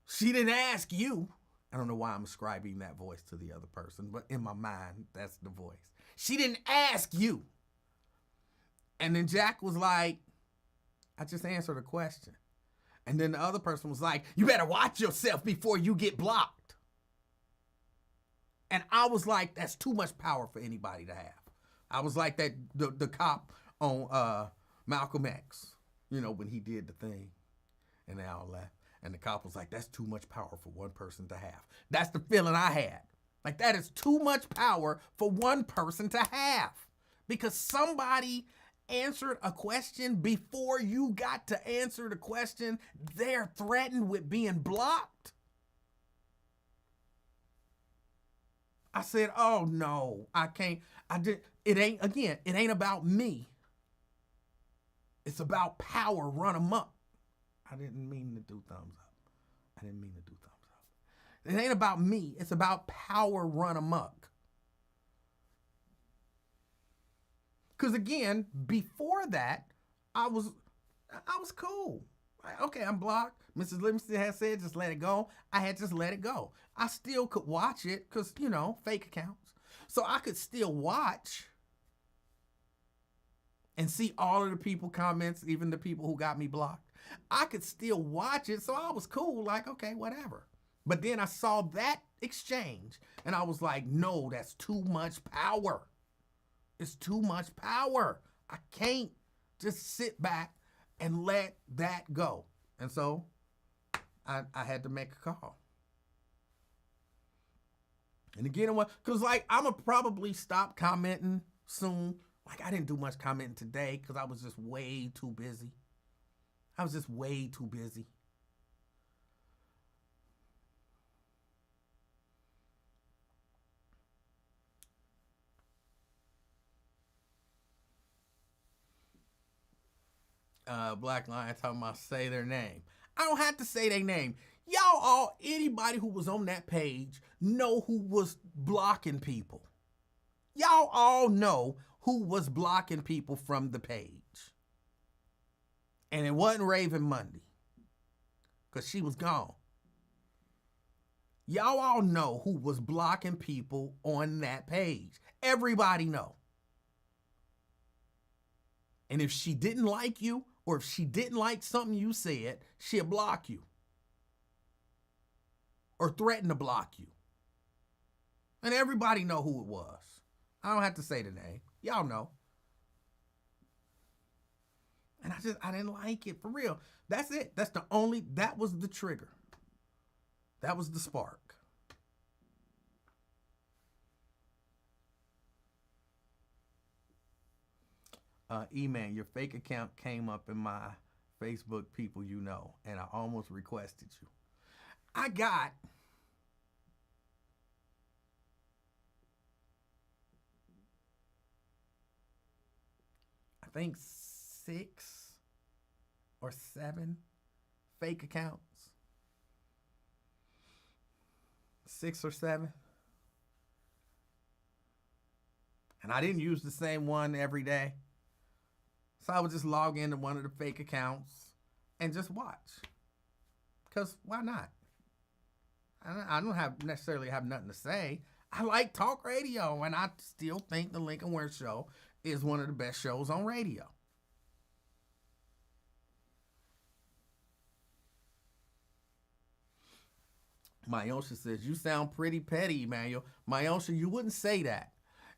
she didn't ask you. I don't know why I'm ascribing that voice to the other person, but in my mind, that's the voice. She didn't ask you. And then Jack was like, I just answered a question. And then the other person was like, you better watch yourself before you get blocked. And I was like, that's too much power for anybody to have. I was like that the cop on Malcolm X, when he did the thing. And they all laughed. And the cop was like, that's too much power for one person to have. That's the feeling I had. Like, that is too much power for one person to have. Because somebody answered a question before you got to answer the question, they're threatened with being blocked. I said, oh no, I can't. It ain't about me. It's about power run amok. I didn't mean to do thumbs up. It ain't about me. It's about power run amok. Because again, before that, I was cool. Like, okay, I'm blocked. Mrs. Livingston had said, just let it go. I had just let it go. I still could watch it because, fake accounts. So I could still watch and see all of the people comments, even the people who got me blocked. I could still watch it. So I was cool. Like, okay, whatever. But then I saw that exchange and I was like, no, that's too much power. It's too much power. I can't just sit back and let that go. And so I had to make a call. And again, because like I'm going to probably stop commenting soon. Like I didn't do much commenting today because I was just way too busy. Black Lion talking about say their name. I don't have to say their name. Y'all all, anybody who was on that page know who was blocking people. Y'all all know who was blocking people from the page. And it wasn't Raven Monday. Because she was gone. Y'all all know who was blocking people on that page. Everybody know. And if she didn't like you, or if she didn't like something you said, she'll block you. Or threaten to block you. And everybody know who it was. I don't have to say the name. Y'all know. And I didn't like it, for real. That's it. That was the trigger. That was the spark. E-Man, your fake account came up in my Facebook people you know, and I almost requested you. I got I think 6 or 7 fake accounts. 6 or 7. And I didn't use the same one every day. So I would just log into one of the fake accounts and just watch. Because why not? I don't necessarily have nothing to say. I like talk radio, and I still think the Lincoln Ware Show is one of the best shows on radio. Myosha says, you sound pretty petty, Emanuel. Myosha, you wouldn't say that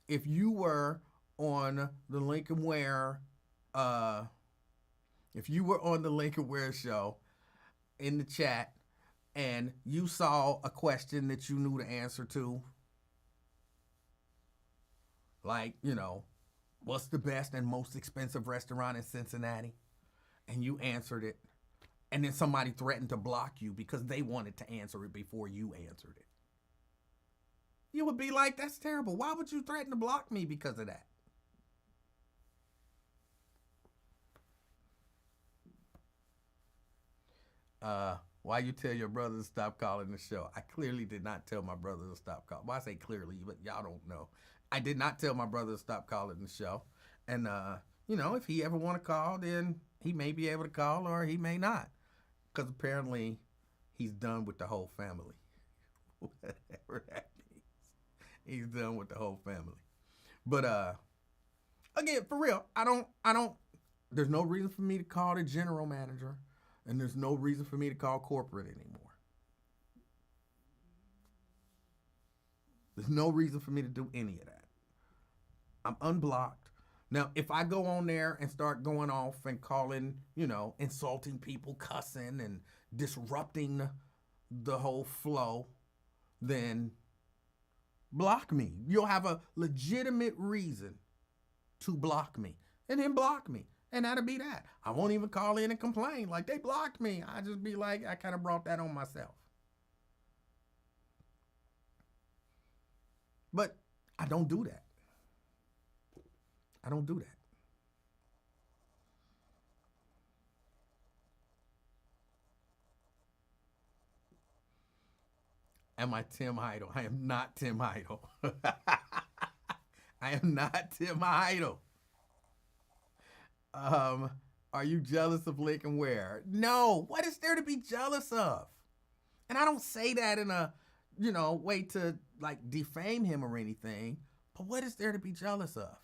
if you were on the Lincoln Ware Show in the chat and you saw a question that you knew the answer to, like, what's the best and most expensive restaurant in Cincinnati? And you answered it. And then somebody threatened to block you because they wanted to answer it before you answered it. You would be like, that's terrible. Why would you threaten to block me because of that? Why you tell your brother to stop calling the show? I clearly did not tell my brother to stop calling. Well, I say clearly, but y'all don't know. I did not tell my brother to stop calling the show. And, if he ever want to call, then he may be able to call or he may not. Because apparently he's done with the whole family. Whatever that means. He's done with the whole family. But, again, for real, there's no reason for me to call the general manager. And there's no reason for me to call corporate anymore. There's no reason for me to do any of that. I'm unblocked. Now, if I go on there and start going off and calling, insulting people, cussing, and disrupting the whole flow, then block me. You'll have a legitimate reason to block me. And then block me. And that'll be that. I won't even call in and complain like they blocked me. I just be like, I kind of brought that on myself. But I don't do that. I don't do that. Am I Tim Idle? I am not Tim Idle. I am not Tim Idle. Are you jealous of Lincoln Ware? No. What is there to be jealous of? And I don't say that in a, way to like defame him or anything. But what is there to be jealous of?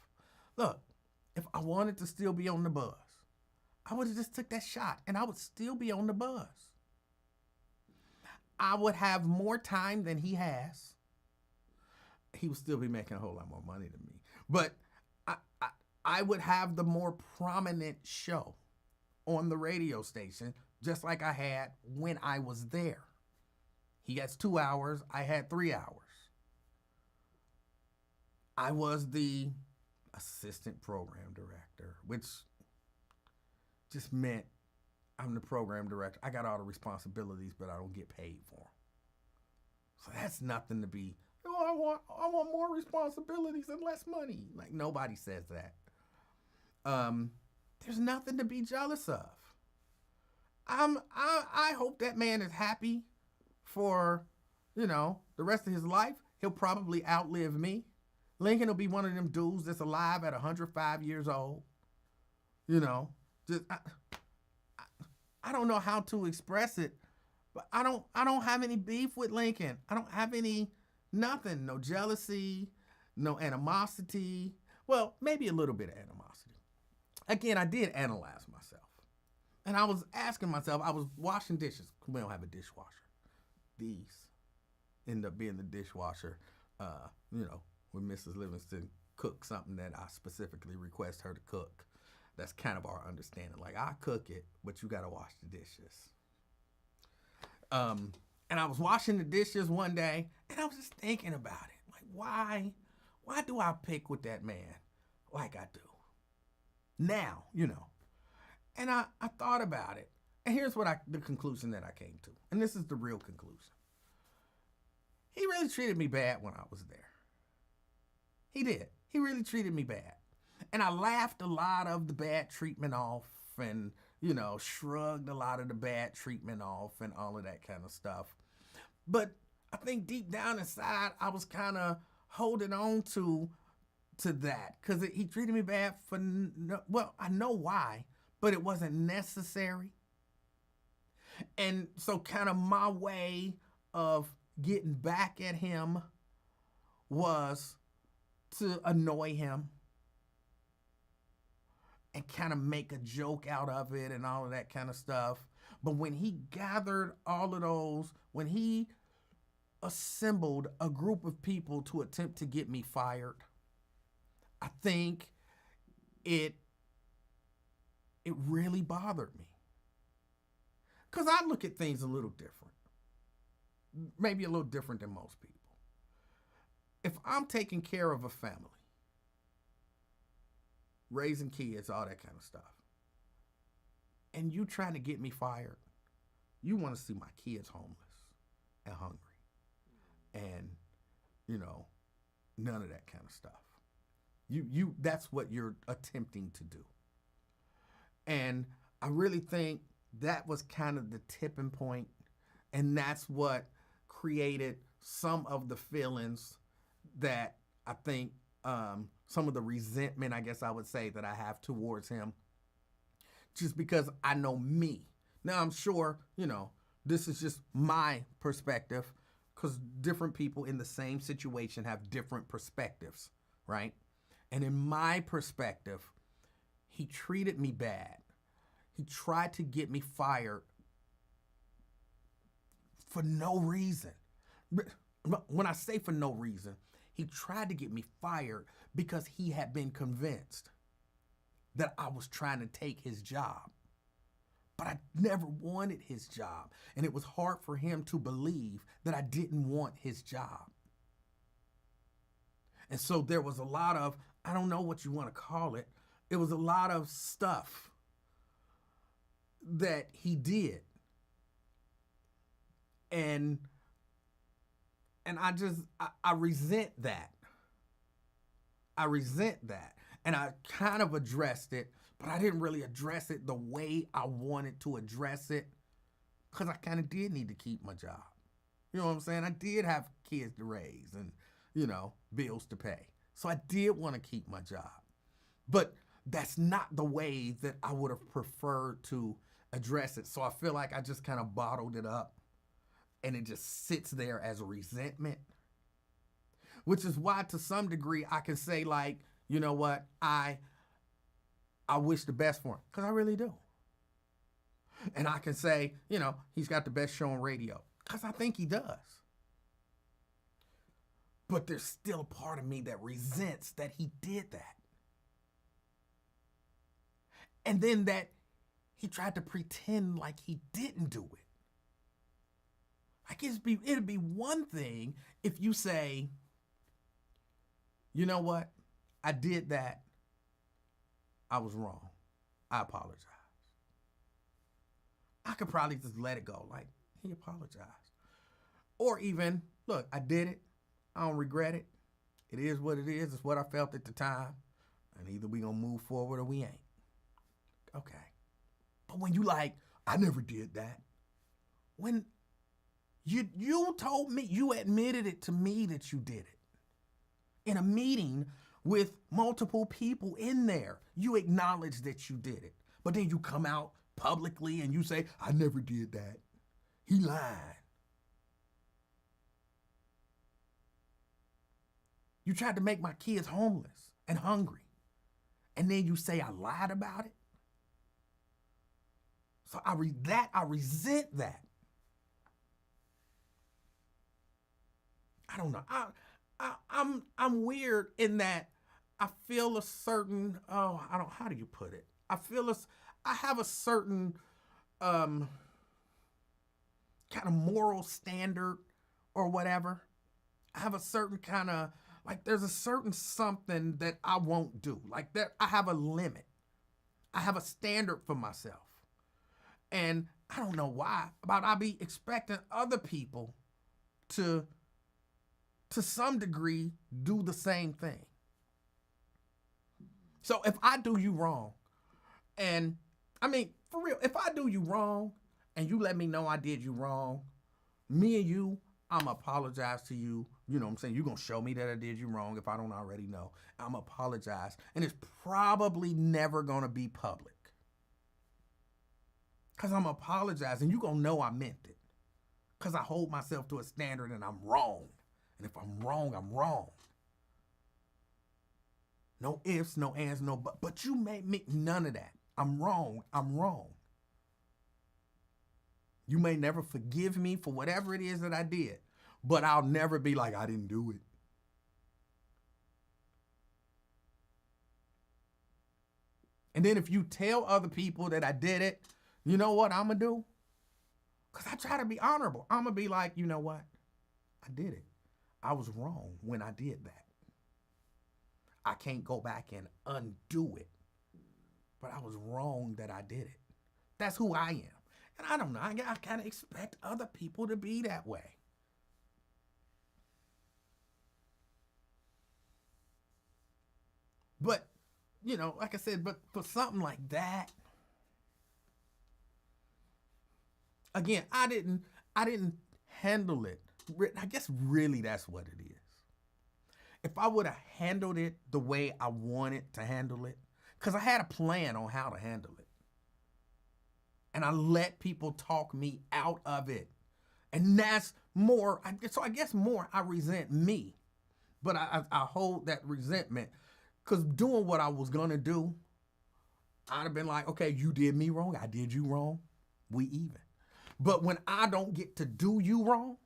Look, if I wanted to still be on the bus, I would have just took that shot and I would still be on the bus. I would have more time than he has. He would still be making a whole lot more money than me. But I would have the more prominent show on the radio station, just like I had when I was there. He gets 2 hours, I had 3 hours. I was the assistant program director, which just meant I'm the program director. I got all the responsibilities, but I don't get paid for them. So that's nothing to be, oh, I want more responsibilities and less money. Like, nobody says that. There's nothing to be jealous of. I hope that man is happy for, the rest of his life. He'll probably outlive me. Lincoln will be one of them dudes that's alive at 105 years old. Just I don't know how to express it, but I don't have any beef with Lincoln. I don't have nothing, no jealousy, no animosity. Well, maybe a little bit of animosity. Again, I did analyze myself. And I was asking myself, I was washing dishes. We don't have a dishwasher. These end up being the dishwasher, when Mrs. Livingston cooks something that I specifically request her to cook. That's kind of our understanding. Like, I cook it, but you got to wash the dishes. And I was washing the dishes one day, and I was just thinking about it. Like, why do I pick with that man like I do? Now, And I thought about it. And here's the conclusion that I came to. And this is the real conclusion. He really treated me bad when I was there. He did. He really treated me bad. And I laughed a lot of the bad treatment off and, shrugged a lot of the bad treatment off and all of that kind of stuff. But I think deep down inside, I was kind of holding on to that because he treated me bad I know why, but it wasn't necessary. And so kind of my way of getting back at him was to annoy him and kind of make a joke out of it and all of that kind of stuff. But when he gathered all of those, when he assembled a group of people to attempt to get me fired, I think it really bothered me. Because I look at things a little different. Maybe a little different than most people. If I'm taking care of a family, raising kids, all that kind of stuff, and you trying to get me fired, you want to see my kids homeless and hungry and, none of that kind of stuff. That's what you're attempting to do. And I really think that was kind of the tipping point, and that's what created some of the feelings that I think, some of the resentment, I guess I would say, that I have towards him, just because I know me. Now, I'm sure, this is just my perspective, because different people in the same situation have different perspectives, right? And in my perspective, he treated me bad. He tried to get me fired for no reason. When I say for no reason, he tried to get me fired because he had been convinced that I was trying to take his job. But I never wanted his job. And it was hard for him to believe that I didn't want his job. And so there was a lot of, I don't know what you want to call it, it was a lot of stuff that he did. And I resent that. I resent that. And I kind of addressed it, but I didn't really address it the way I wanted to address it, because I kind of did need to keep my job. You know what I'm saying? I did have kids to raise and, bills to pay. So I did want to keep my job. But that's not the way that I would have preferred to address it. So I feel like I just kind of bottled it up, and it just sits there as a resentment, which is why to some degree I can say, like, you know what, I wish the best for him, because I really do. And I can say, he's got the best show on radio, because I think he does. But there's still a part of me that resents that he did that. And then that he tried to pretend like he didn't do it. Like it'd be one thing if you say, you know what? I did that. I was wrong. I apologize. I could probably just let it go. Like, he apologized. Or even, look, I did it. I don't regret it. It is what it is. It's what I felt at the time. And either we gonna move forward or we ain't. Okay. But when you like, I never did that. When you told me, you admitted it to me that you did it. In a meeting with multiple people in there, you acknowledge that you did it. But then you come out publicly and you say, I never did that. He lied. You tried to make my kids homeless and hungry. And then you say I lied about it. So I resent that. I don't know. I'm weird in that I feel a certain, how do you put it? I have a certain kind of moral standard or whatever. I have a certain kind of, like, there's a certain something that I won't do. Like that, I have a limit. I have a standard for myself. And I don't know why, but I be expecting other people to some degree, do the same thing. So if I do you wrong, and I mean, for real, if I do you wrong and you let me know I did you wrong, me and you, I'm going to apologize to you. You know what I'm saying? You're going to show me that I did you wrong if I don't already know. I'm going to apologize. And it's probably never going to be public. Because I'm apologizing. You're going to know I meant it. Because I hold myself to a standard and I'm wrong. And if I'm wrong, I'm wrong. No ifs, no ands, no buts. But you may make none of that. I'm wrong. I'm wrong. You may never forgive me for whatever it is that I did. But I'll never be like, I didn't do it. And then if you tell other people that I did it, you know what I'm going to do? Because I try to be honorable. I'm going to be like, you know what? I did it. I was wrong when I did that. I can't go back and undo it. But I was wrong that I did it. That's who I am. And I don't know. I kind of expect other people to be that way. But, you know, like I said, but for something like that, again, I didn't handle it. I guess really that's what it is. If I would have handled it the way I wanted to handle it, because I had a plan on how to handle it. And I let people talk me out of it. And that's more, so I guess more I resent me. But I hold that resentment. Because doing what I was going to do, I'd have been like, okay, you did me wrong. I did you wrong. We even. But when I don't get to do you wrong,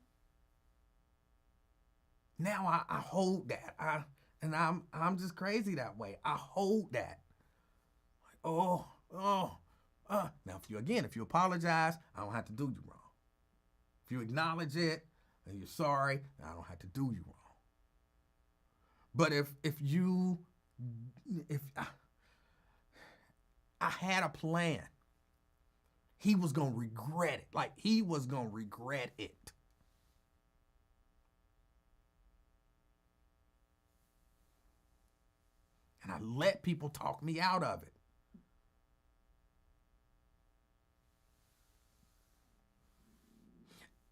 now I hold that. I'm just crazy that way. I hold that. Like, now, if you apologize, I don't have to do you wrong. If you acknowledge it and you're sorry, I don't have to do you wrong. But if I had a plan, he was going to regret it. Like, he was going to regret it. And I let people talk me out of it.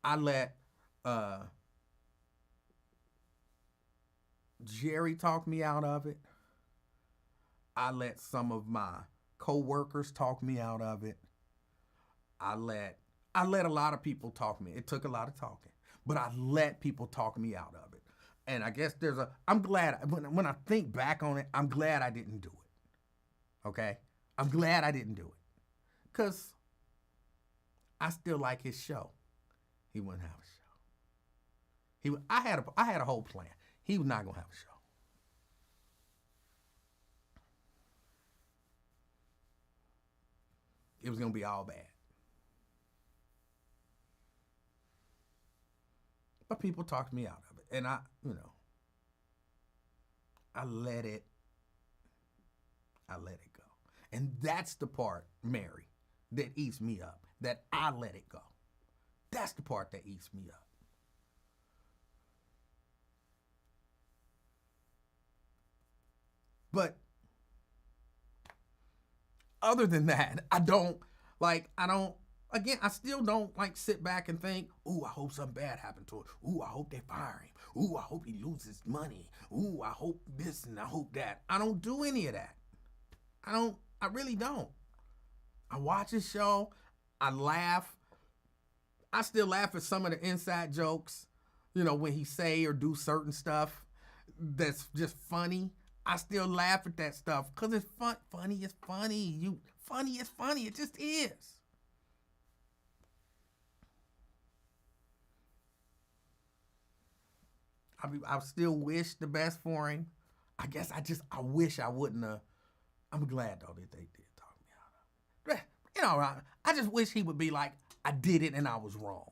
I let Jerry talk me out of it. I let some of my co-workers talk me out of it. I let a lot of people talk me. It took a lot of talking, but I let people talk me out of it. And I guess I'm glad, when I think back on it, I'm glad I didn't do it. Okay? I'm glad I didn't do it. Because I still like his show. He wouldn't have a show. I had a whole plan. He was not going to have a show. it was gonna be all bad. But people talked me out of it, and I let it go. And that's the part, Mary, that eats me up. That I let it go. That's the part that eats me up. But other than that, I still don't like sit back and think, ooh, I hope something bad happened to it. Ooh, I hope they fire him. Ooh, I hope he loses money. Ooh, I hope this and I hope that. I don't do any of that. I really don't. I watch his show. I laugh. I still laugh at some of the inside jokes, when he say or do certain stuff that's just funny. I still laugh at that stuff because it's fun. Funny is funny. Funny is funny. It just is. I still wish the best for him. I guess I wish I wouldn't have. I'm glad though that they did talk me out of it. I just wish he would be like, I did it and I was wrong.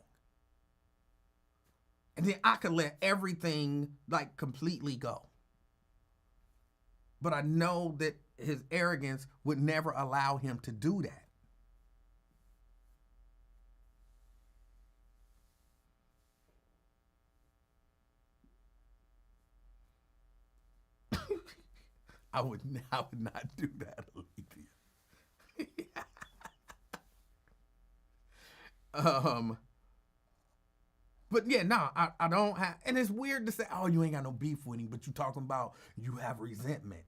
And then I could let everything like completely go. But I know that his arrogance would never allow him to do that. I would not do that, Olivia. But yeah, no, I don't have, and it's weird to say, oh, you ain't got no beef with him, but you talking about you have resentment.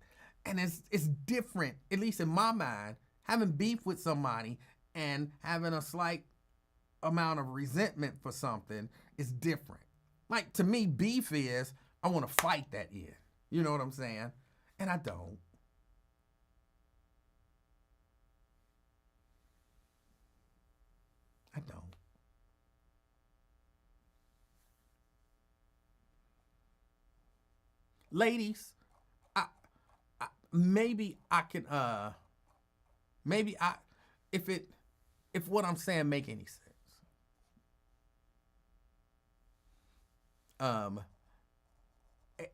And it's different, at least in my mind, having beef with somebody and having a slight amount of resentment for something is different. Like, to me, beef is, I want to fight that in. You know what I'm saying? And I don't. I don't. Ladies, maybe I can if what I'm saying make any sense.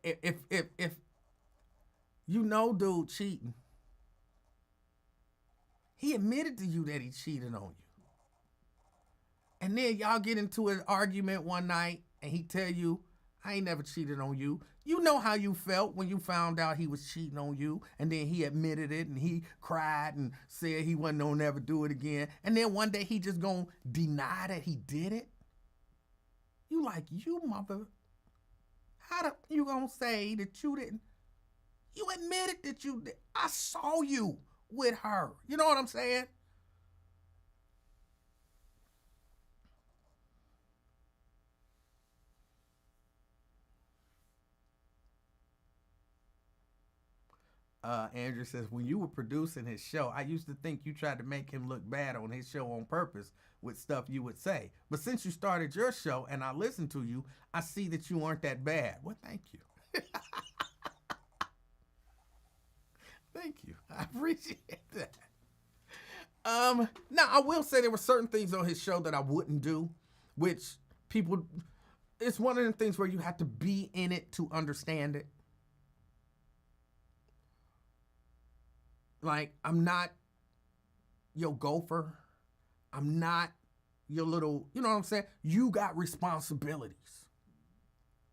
If dude cheating, he admitted to you that he cheated on you. And then y'all get into an argument one night and he tell you, I ain't never cheated on you. You know how you felt when you found out he was cheating on you, and then he admitted it and he cried and said he wasn't gonna never do it again. And then one day he just gonna deny that he did it. You like, you mother, how you gonna say that you didn't? You admitted that you did. I saw you with her. You know what I'm saying? Andrew says, when you were producing his show, I used to think you tried to make him look bad on his show on purpose with stuff you would say. But since you started your show and I listened to you, I see that you aren't that bad. Well, thank you. Thank you. I appreciate that. Now, I will say there were certain things on his show that I wouldn't do, which it's one of the things where you have to be in it to understand it. Like, I'm not your gopher. I'm not your little, you know what I'm saying? You got responsibilities.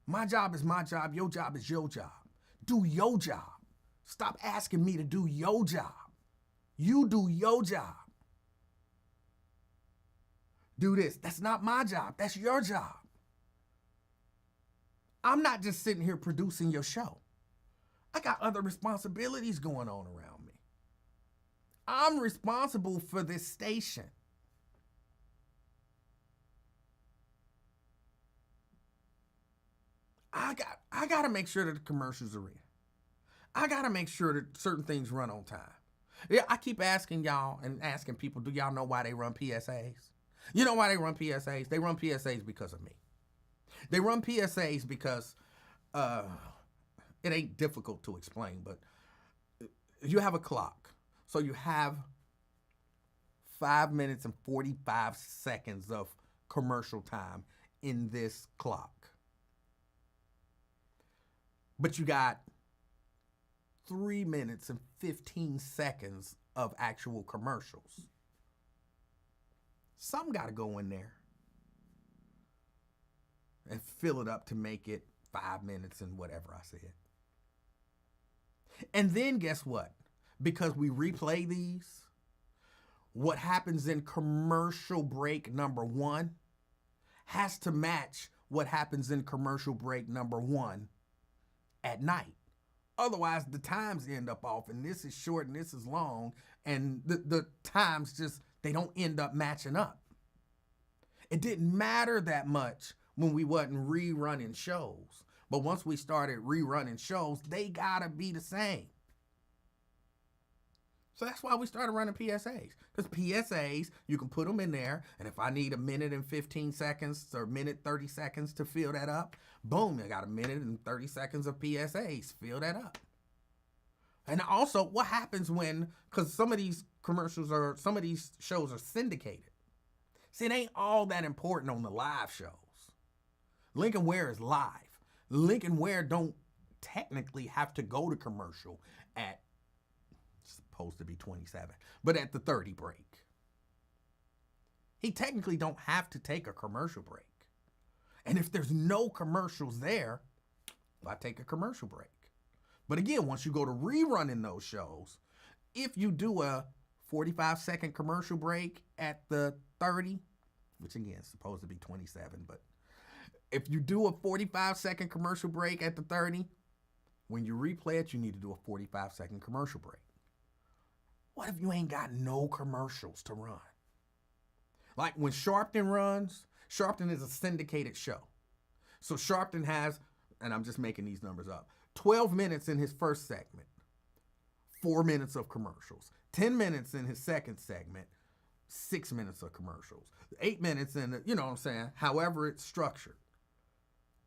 My job is my job. Your job is your job. Do your job. Stop asking me to do your job. You do your job. Do this. That's not my job. That's your job. I'm not just sitting here producing your show. I got other responsibilities going on around me. I'm responsible for this station. I got to make sure that the commercials are in. I got to make sure that certain things run on time. Yeah, I keep asking y'all and asking people, do y'all know why they run PSAs? You know why they run PSAs? They run PSAs because of me. They run PSAs because it ain't difficult to explain, but you have a clock. So you have 5 minutes and 45 seconds of commercial time in this clock. But you got 3 minutes and 15 seconds of actual commercials. Some got to go in there and fill it up to make it 5 minutes and whatever I said. And then guess what? Because we replay these, what happens in commercial break number 1 has to match what happens in commercial break number 1 at night. Otherwise, the times end up off, and this is short and this is long, and the times just, they don't end up matching up. It didn't matter that much when we wasn't rerunning shows. But once we started rerunning shows, they gotta be the same. So that's why we started running PSAs. Because PSAs, you can put them in there, and if I need a minute and 15 seconds or a minute 30 seconds to fill that up, boom, I got a minute and 30 seconds of PSAs. Fill that up. And also, what happens when, because some of these some of these shows are syndicated. See, it ain't all that important on the live shows. Lincoln Ware is live. Lincoln Ware don't technically have to go to commercial at, supposed to be 27, but at the 30 break. He technically don't have to take a commercial break. And if there's no commercials there, I take a commercial break. But again, once you go to rerunning those shows, if you do a 45-second commercial break at the 30, which again is supposed to be 27, but if you do a 45-second commercial break at the 30, when you replay it, you need to do a 45-second commercial break. What if you ain't got no commercials to run? Like when Sharpton runs, Sharpton is a syndicated show. So Sharpton has, and I'm just making these numbers up, 12 minutes in his first segment, 4 minutes of commercials, 10 minutes in his second segment, 6 minutes of commercials, 8 minutes in, you know what I'm saying, however it's structured.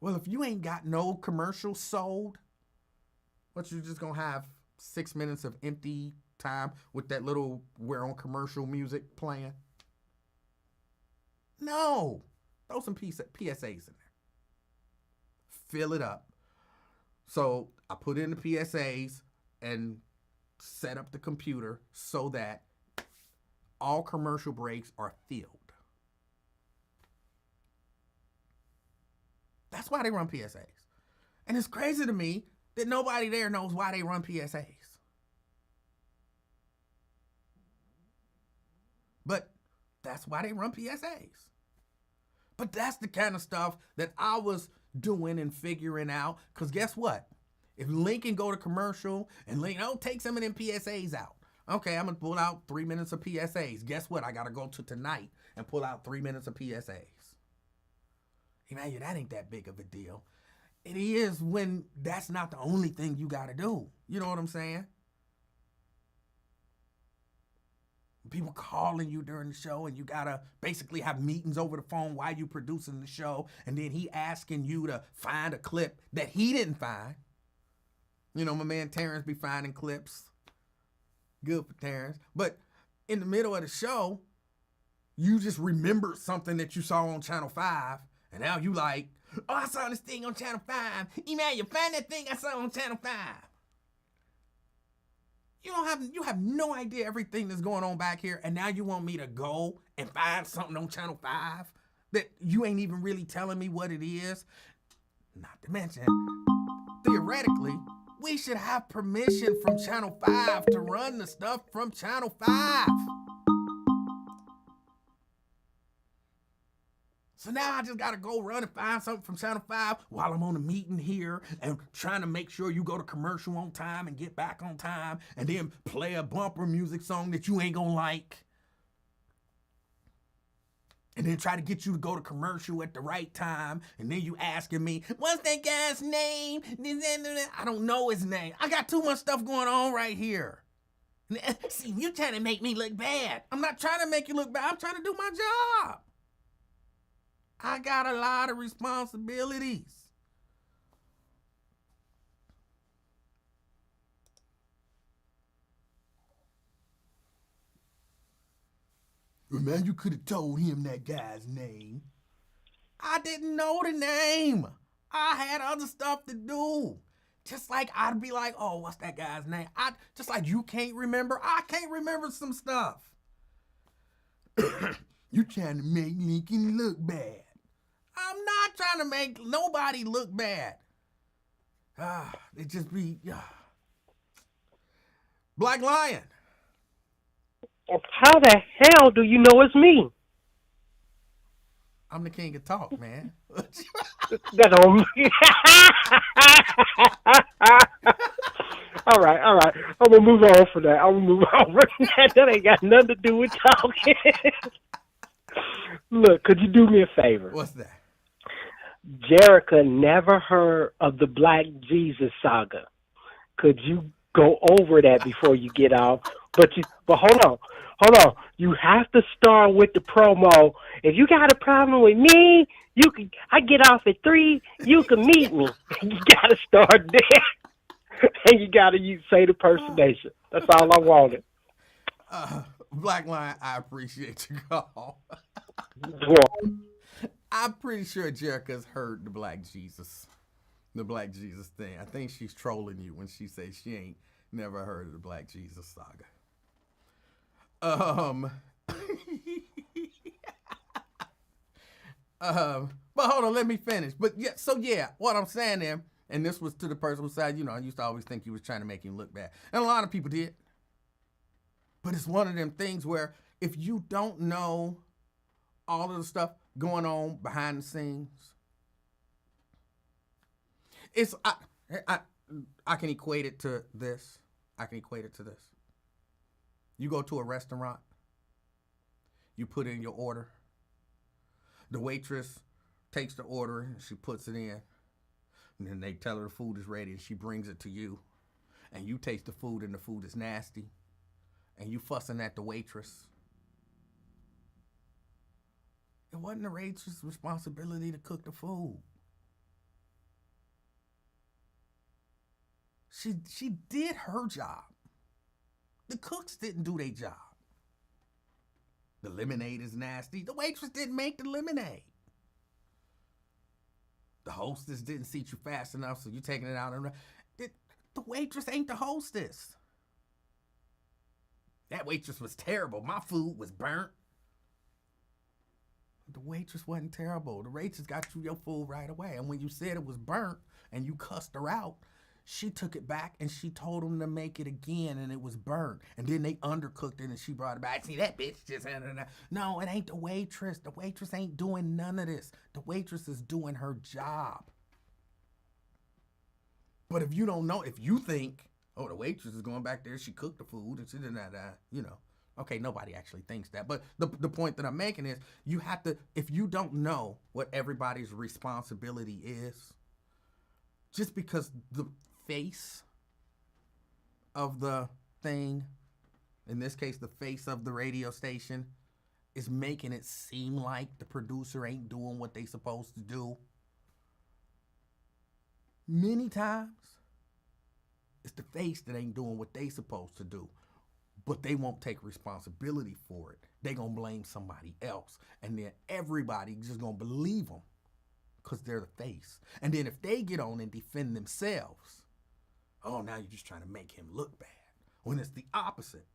Well, if you ain't got no commercials sold, what, you just gonna have 6 minutes of empty time with that little we're on commercial music playing? No, throw some PSAs in there. Fill it up. So I put in the PSAs and set up the computer so that all commercial breaks are filled. That's why they run PSAs. And it's crazy to me that nobody there knows why they run PSAs. But that's why they run PSAs. But that's the kind of stuff that I was doing and figuring out. Because guess what? If Lincoln go to commercial and Lincoln, oh, take some of them PSAs out. Okay, I'm going to pull out 3 minutes of PSAs. Guess what? I got to go to tonight and pull out 3 minutes of PSAs. Emanuel, that ain't that big of a deal. It is when that's not the only thing you got to do. You know what I'm saying? People calling you during the show and you got to basically have meetings over the phone while you producing the show. And then he asking you to find a clip that he didn't find. You know, my man Terrence be finding clips. Good for Terrence. But in the middle of the show, you just remembered something that you saw on Channel 5. And now you like, oh, I saw this thing on Channel 5. Emanuel, find that thing I saw on Channel 5. You have no idea everything that's going on back here. And now you want me to go and find something on Channel 5 that you ain't even really telling me what it is. Not to mention, theoretically, we should have permission from Channel 5 to run the stuff from Channel 5. So now I just got to go run and find something from Channel 5 while I'm on a meeting here and trying to make sure you go to commercial on time and get back on time and then play a bumper music song that you ain't going to like. And then try to get you to go to commercial at the right time. And then you asking me, what's that guy's name? I don't know his name. I got too much stuff going on right here. See, you're trying to make me look bad. I'm not trying to make you look bad. I'm trying to do my job. I got a lot of responsibilities. Man, you could have told him that guy's name. I didn't know the name. I had other stuff to do. Just like I'd be like, oh, what's that guy's name? Just like you can't remember, I can't remember some stuff. You trying to make Lincoln look bad. I'm not trying to make nobody look bad. It just be Black Lion. How the hell do you know it's me? I'm the king of talk, man. That's on me. All right. I'm gonna move on from that. That ain't got nothing to do with talking. Look, could you do me a favor? What's that? Jerica never heard of the Black Jesus saga. Could you go over that before you get off? But hold on. You have to start with the promo. If you got a problem with me, I get off at 3. You can meet me. You gotta start there, and you gotta say the impersonation. That's all I wanted. Black Lion, I appreciate your call. I'm pretty sure Jerica's heard the Black Jesus thing. I think she's trolling you when she says she ain't never heard of the Black Jesus saga. But hold on, let me finish. But what I'm saying there, and this was to the person who said, I used to always think he was trying to make him look bad. And a lot of people did. But it's one of them things where if you don't know all of the stuff going on behind the scenes, I can equate it to this. You go to a restaurant, you put in your order. The waitress takes the order and she puts it in. And then they tell her the food is ready and she brings it to you. And you taste the food and the food is nasty. And you fussing at the waitress. It wasn't the waitress' responsibility to cook the food. She did her job. The cooks didn't do their job. The lemonade is nasty. The waitress didn't make the lemonade. The hostess didn't seat you fast enough, so you're taking it out. The waitress ain't the hostess. That waitress was terrible. My food was burnt. The waitress wasn't terrible. The waitress got you your food right away. And when you said it was burnt and you cussed her out, she took it back and she told them to make it again and it was burnt. And then they undercooked it and she brought it back. See, that bitch just had it. No, it ain't the waitress. The waitress ain't doing none of this. The waitress is doing her job. But if you don't know, if you think, oh, the waitress is going back there, she cooked the food and she did that, okay, nobody actually thinks that. But the point that I'm making is you have to, if you don't know what everybody's responsibility is, just because the face of the thing, in this case, the face of the radio station, is making it seem like the producer ain't doing what they supposed to do. Many times, it's the face that ain't doing what they supposed to do. But they won't take responsibility for it. They gonna blame somebody else. And then everybody just gonna believe them because they're the face. And then if they get on and defend themselves, oh, now you're just trying to make him look bad. When it's the opposite.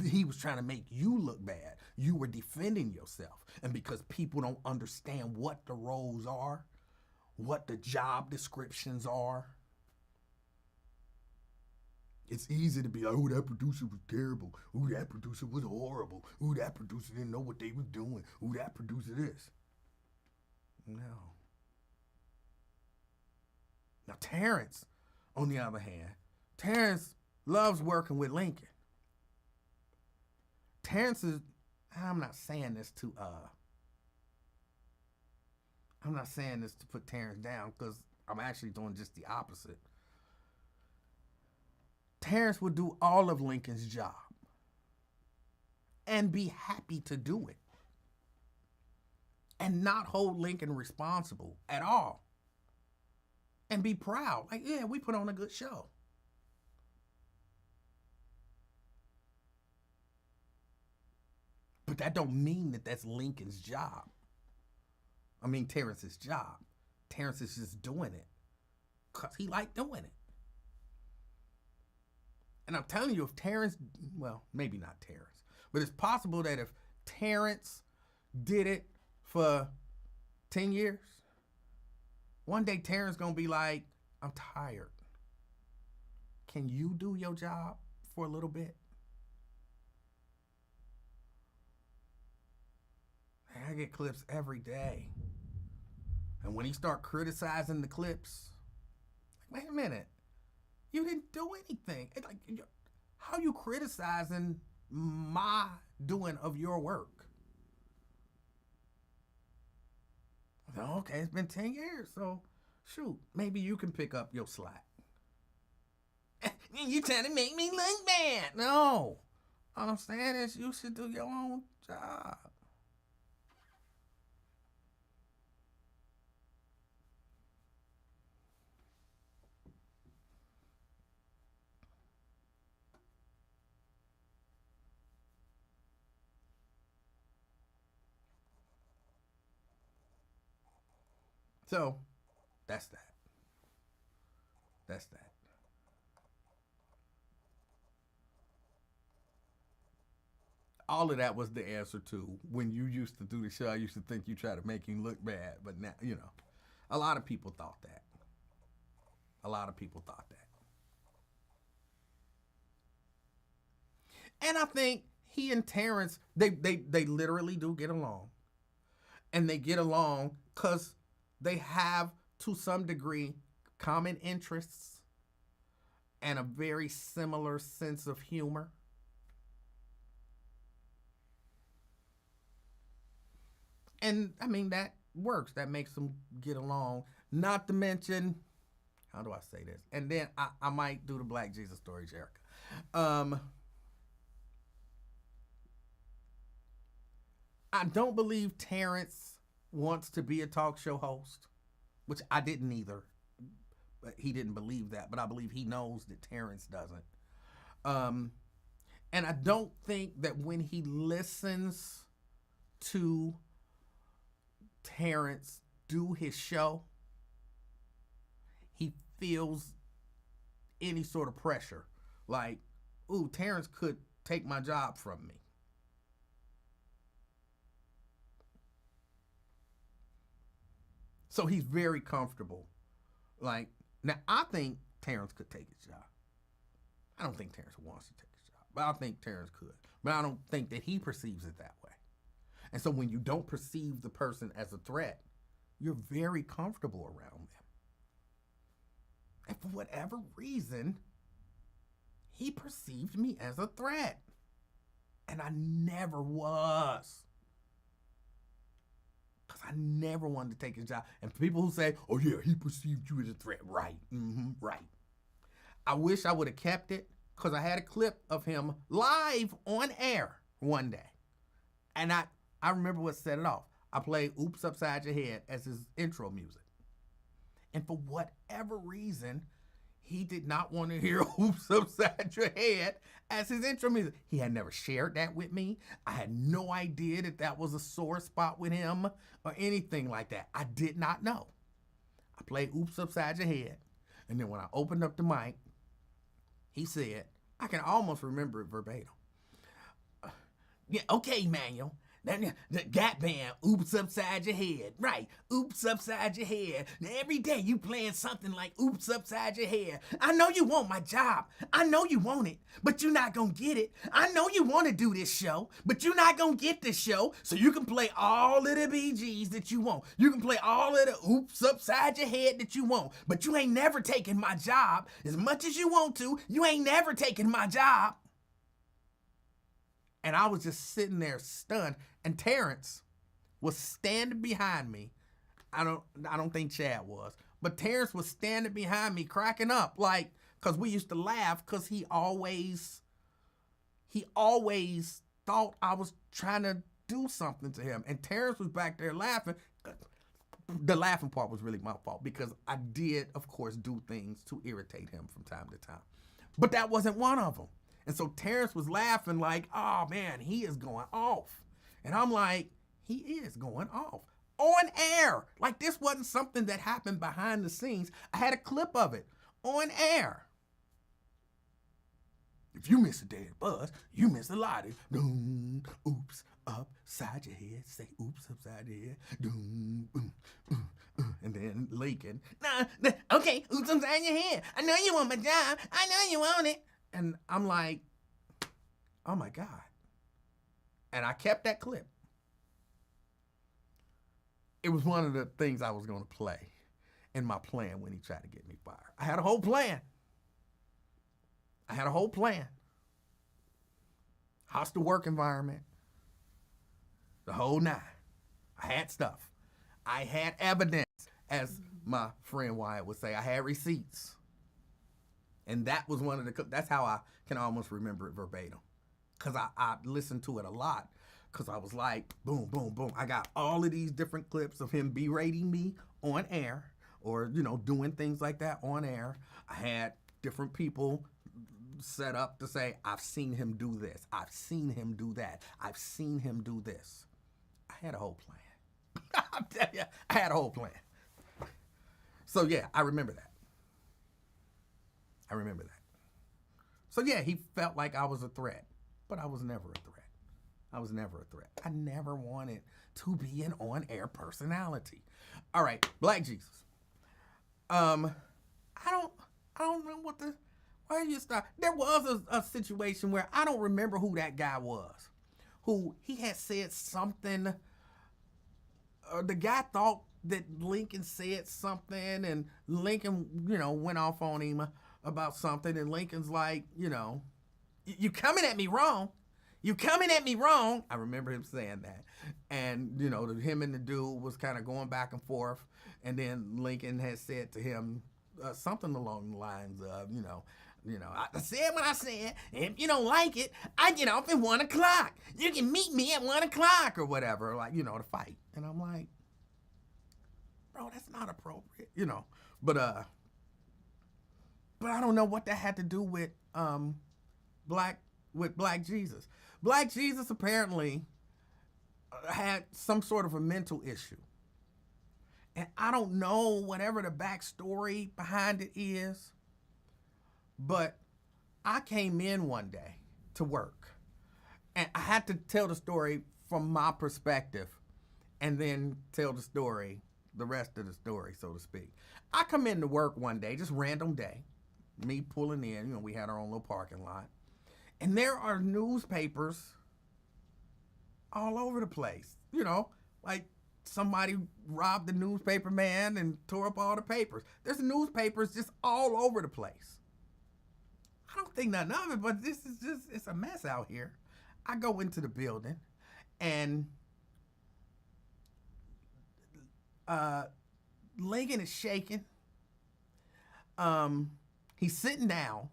He was trying to make you look bad. You were defending yourself. And because people don't understand what the roles are, what the job descriptions are, it's easy to be like, oh, that producer was terrible. Oh, that producer was horrible. Oh, that producer didn't know what they were doing. Oh, that producer this. No. Now, Terrence, on the other hand, Terrence loves working with Lincoln. Terrence is, I'm not saying this to put Terrence down, because I'm actually doing just the opposite. Terrence would do all of Lincoln's job and be happy to do it and not hold Lincoln responsible at all and be proud. Like, yeah, we put on a good show. But that don't mean that that's Lincoln's job. I mean, Terrence's job. Terrence is just doing it because he liked doing it. And I'm telling you, if Terrence, well, maybe not Terrence, but it's possible that if Terrence did it for 10 years, one day Terrence gonna be like, I'm tired. Can you do your job for a little bit? I get clips every day. And when he start criticizing the clips, like, wait a minute, you didn't do anything. It's like, how you criticizing my doing of your work? Okay, it's been 10 years, so shoot, maybe you can pick up your slack. You trying to make me look bad. No. All I'm saying is you should do your own job. So, that's that. That's that. All of that was the answer to when you used to do the show. I used to think you try to make him look bad, but now, you know, a lot of people thought that. A lot of people thought that. And I think he and Terrence, they literally do get along. And they get along because they have, to some degree, common interests and a very similar sense of humor. And, I mean, that works. That makes them get along. Not to mention, how do I say this? And then I might do the Black Jesus story, Jerica. I don't believe Terrence wants to be a talk show host, which I didn't either. But he didn't believe that, but I believe he knows that Terrence doesn't. And I don't think that when he listens to Terrence do his show, he feels any sort of pressure. Like, ooh, Terrence could take my job from me. So he's very comfortable. Like, now I think Terrence could take his job. I don't think Terrence wants to take his job, but I think Terrence could. But I don't think that he perceives it that way. And so when you don't perceive the person as a threat, you're very comfortable around them. And for whatever reason, he perceived me as a threat. And I never was. Because I never wanted to take his job. And people who say, oh yeah, he perceived you as a threat. Right. Right. I wish I would have kept it because I had a clip of him live on air one day. And I remember what set it off. I played Oops Upside Your Head as his intro music. And for whatever reason, he did not want to hear Oops Upside Your Head as his intro music. He had never shared that with me. I had no idea that that was a sore spot with him or anything like that. I did not know. I played Oops Upside Your Head. And then when I opened up the mic, he said, I can almost remember it verbatim. Yeah, okay, Emanuel. The Gap Band, Oops Upside Your Head. Right, Oops Upside Your Head. Now, every day you playing something like Oops Upside Your Head. I know you want my job. I know you want it, but you're not gonna get it. I know you want to do this show, but you're not gonna get this show, so you can play all of the BGs that you want. You can play all of the Oops Upside Your Head that you want, but you ain't never taking my job. As much as you want to, you ain't never taking my job. And I was just sitting there stunned. And Terrence was standing behind me. I don't think Chad was. But Terrence was standing behind me cracking up. Like, because we used to laugh because he always thought I was trying to do something to him. And Terrence was back there laughing. The laughing part was really my fault because I did, of course, do things to irritate him from time to time. But that wasn't one of them. And so Terrence was laughing like, oh man, he is going off. And I'm like, he is going off on air. Like this wasn't something that happened behind the scenes. I had a clip of it on air. If you miss a dead buzz, you miss a lot. Doom, oops, upside your head. Say oops, upside your head. Doom, and then Lincoln. Nah, okay, oops, upside your head. I know you want my job. I know you want it. And I'm like, oh my God. And I kept that clip. It was one of the things I was going to play in my plan when he tried to get me fired. I had a whole plan. Hostile work environment. The whole nine. I had stuff. I had evidence, as my friend Wyatt would say. I had receipts. And that was one of the, that's how I can almost remember it verbatim. Because I listened to it a lot. Because I was like, boom, boom, boom. I got all of these different clips of him berating me on air. Or, doing things like that on air. I had different people set up to say, I've seen him do this. I've seen him do that. I've seen him do this. I had a whole plan. I'm telling you, I had a whole plan. So yeah, I remember that. So yeah, he felt like I was a threat, but I was never a threat. I never wanted to be an on-air personality. All right, Black Jesus. I don't know where you start. There was a situation where I don't remember who that guy was, who he had said something. The guy thought that Lincoln said something, and Lincoln, went off on him about something, and Lincoln's like, you coming at me wrong. You coming at me wrong. I remember him saying that. And, him and the dude was kind of going back and forth. And then Lincoln had said to him something along the lines of, I said what I said. If you don't like it, I get off at 1 o'clock. You can meet me at 1 o'clock or whatever, to fight. And I'm like, bro, that's not appropriate, But I don't know what that had to do with Black Jesus. Black Jesus apparently had some sort of a mental issue. And I don't know whatever the backstory behind it is, but I came in one day to work and I had to tell the story from my perspective and then tell the rest of the story, so to speak. I come into work one day, just random day, me pulling in, we had our own little parking lot. And there are newspapers all over the place. Like somebody robbed the newspaper man and tore up all the papers. There's newspapers just all over the place. I don't think nothing of it, but it's a mess out here. I go into the building and Lincoln is shaking. He's sitting down.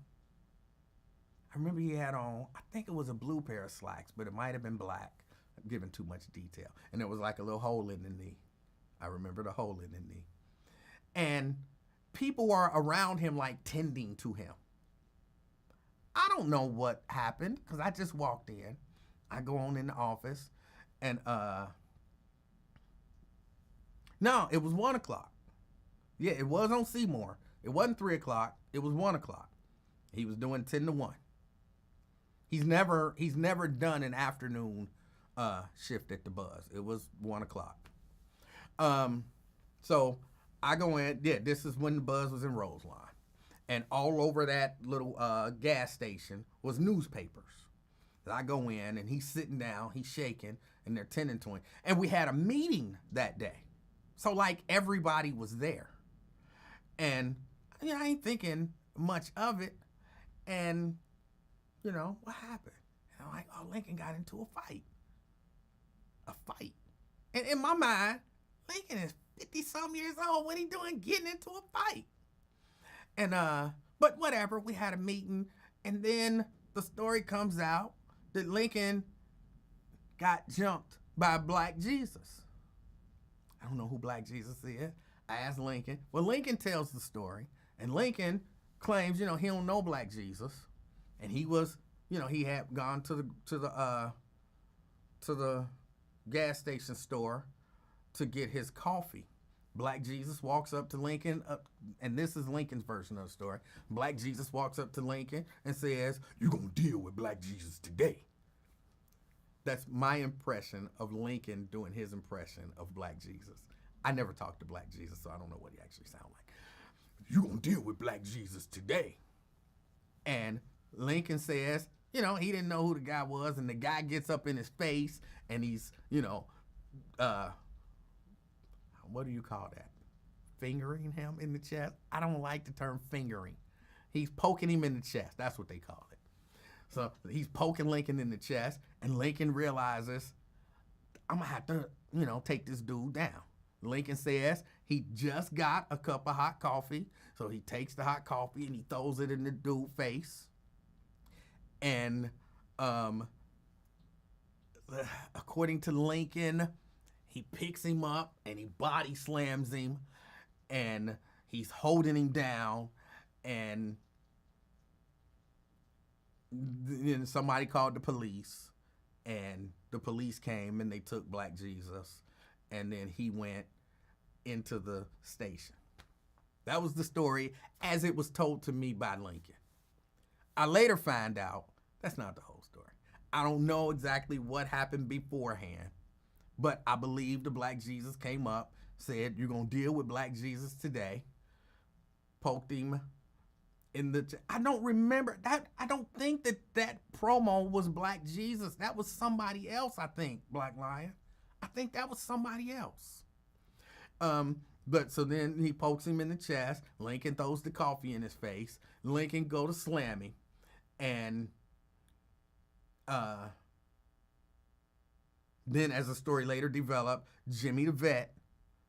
I remember he had on, I think it was a blue pair of slacks, but it might have been black. I'm giving too much detail. And there was like a little hole in the knee. I remember the hole in the knee. And people were around him like tending to him. I don't know what happened because I just walked in. I go on in the office and no, it was 1 o'clock. Yeah, it was on Seymour. It wasn't 3 o'clock. It was 1 o'clock. He was doing 10 to 1. He's never done an afternoon shift at the Buzz. It was 1 o'clock. So I go in. Yeah, this is when the Buzz was in Roseline, and all over that little gas station was newspapers. I go in and he's sitting down, he's shaking, and they're tending to him. And we had a meeting that day, so like everybody was there, and I ain't thinking much of it. And what happened? And I'm like, oh, Lincoln got into a fight. And in my mind, Lincoln is 50-some years old. What he doing getting into a fight? And but whatever, we had a meeting, and then the story comes out that Lincoln got jumped by Black Jesus. I don't know who Black Jesus is. I asked Lincoln. Well, Lincoln tells the story, and Lincoln claims, he don't know Black Jesus, and he was, he had gone to the gas station store to get his coffee. Black Jesus walks up to Lincoln, and this is Lincoln's version of the story. Black Jesus walks up to Lincoln and says, "You're going to deal with Black Jesus today." That's my impression of Lincoln doing his impression of Black Jesus. I never talked to Black Jesus, so I don't know what he actually sounds like. "You're going to deal with Black Jesus today." And Lincoln says, he didn't know who the guy was, and the guy gets up in his face, and he's, what do you call that? Fingering him in the chest? I don't like the term fingering. He's poking him in the chest. That's what they call it. So he's poking Lincoln in the chest, and Lincoln realizes, I'm going to have to, take this dude down. Lincoln says he just got a cup of hot coffee, so he takes the hot coffee and he throws it in the dude's face. And according to Lincoln, he picks him up and he body slams him, and he's holding him down, and then somebody called the police, and the police came and they took Black Jesus, and then he went into the station. That was the story as it was told to me by Lincoln. I later find out that's not the whole story. I don't know exactly what happened beforehand, but I believe the Black Jesus came up, said, "You're going to deal with Black Jesus today," poked him in the... I don't remember that. I don't think that promo was Black Jesus. That was somebody else, I think, Black Lion. I think that was somebody else. But so then he pokes him in the chest. Lincoln throws the coffee in his face. Lincoln go to slam him. And then, as the story later developed, Jimmy the Vet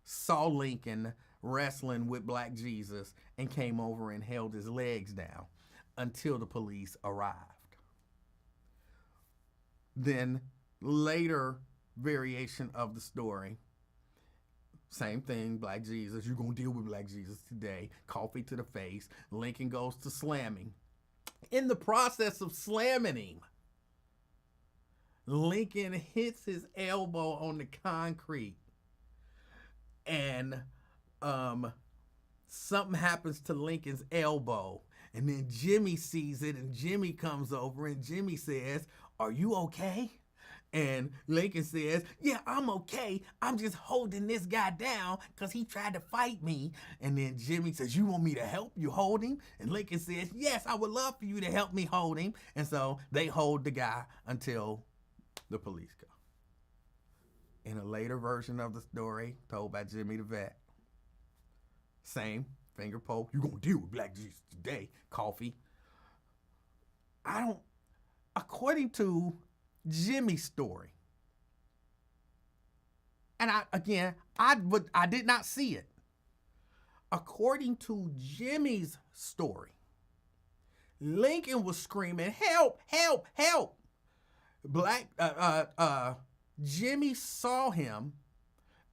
saw Lincoln wrestling with Black Jesus and came over and held his legs down until the police arrived. Then, later variation of the story, same thing, Black Jesus, "You're going to deal with Black Jesus today." Coffee to the face. Lincoln goes to slamming. In the process of slamming him, Lincoln hits his elbow on the concrete, and something happens to Lincoln's elbow, and then Jimmy sees it, and Jimmy comes over, and Jimmy says, "Are you okay?" And Lincoln says, "Yeah, I'm okay. I'm just holding this guy down because he tried to fight me." And then Jimmy says, "You want me to help you hold him?" And Lincoln says, "Yes, I would love for you to help me hold him." And so they hold the guy until the police go. In a later version of the story told by Jimmy the Vet, same finger poke, "You're going to deal with Black Jesus today." Coffee. According to Jimmy's story, and I did not see it. According to Jimmy's story, Lincoln was screaming, "Help, help, help." Jimmy saw him,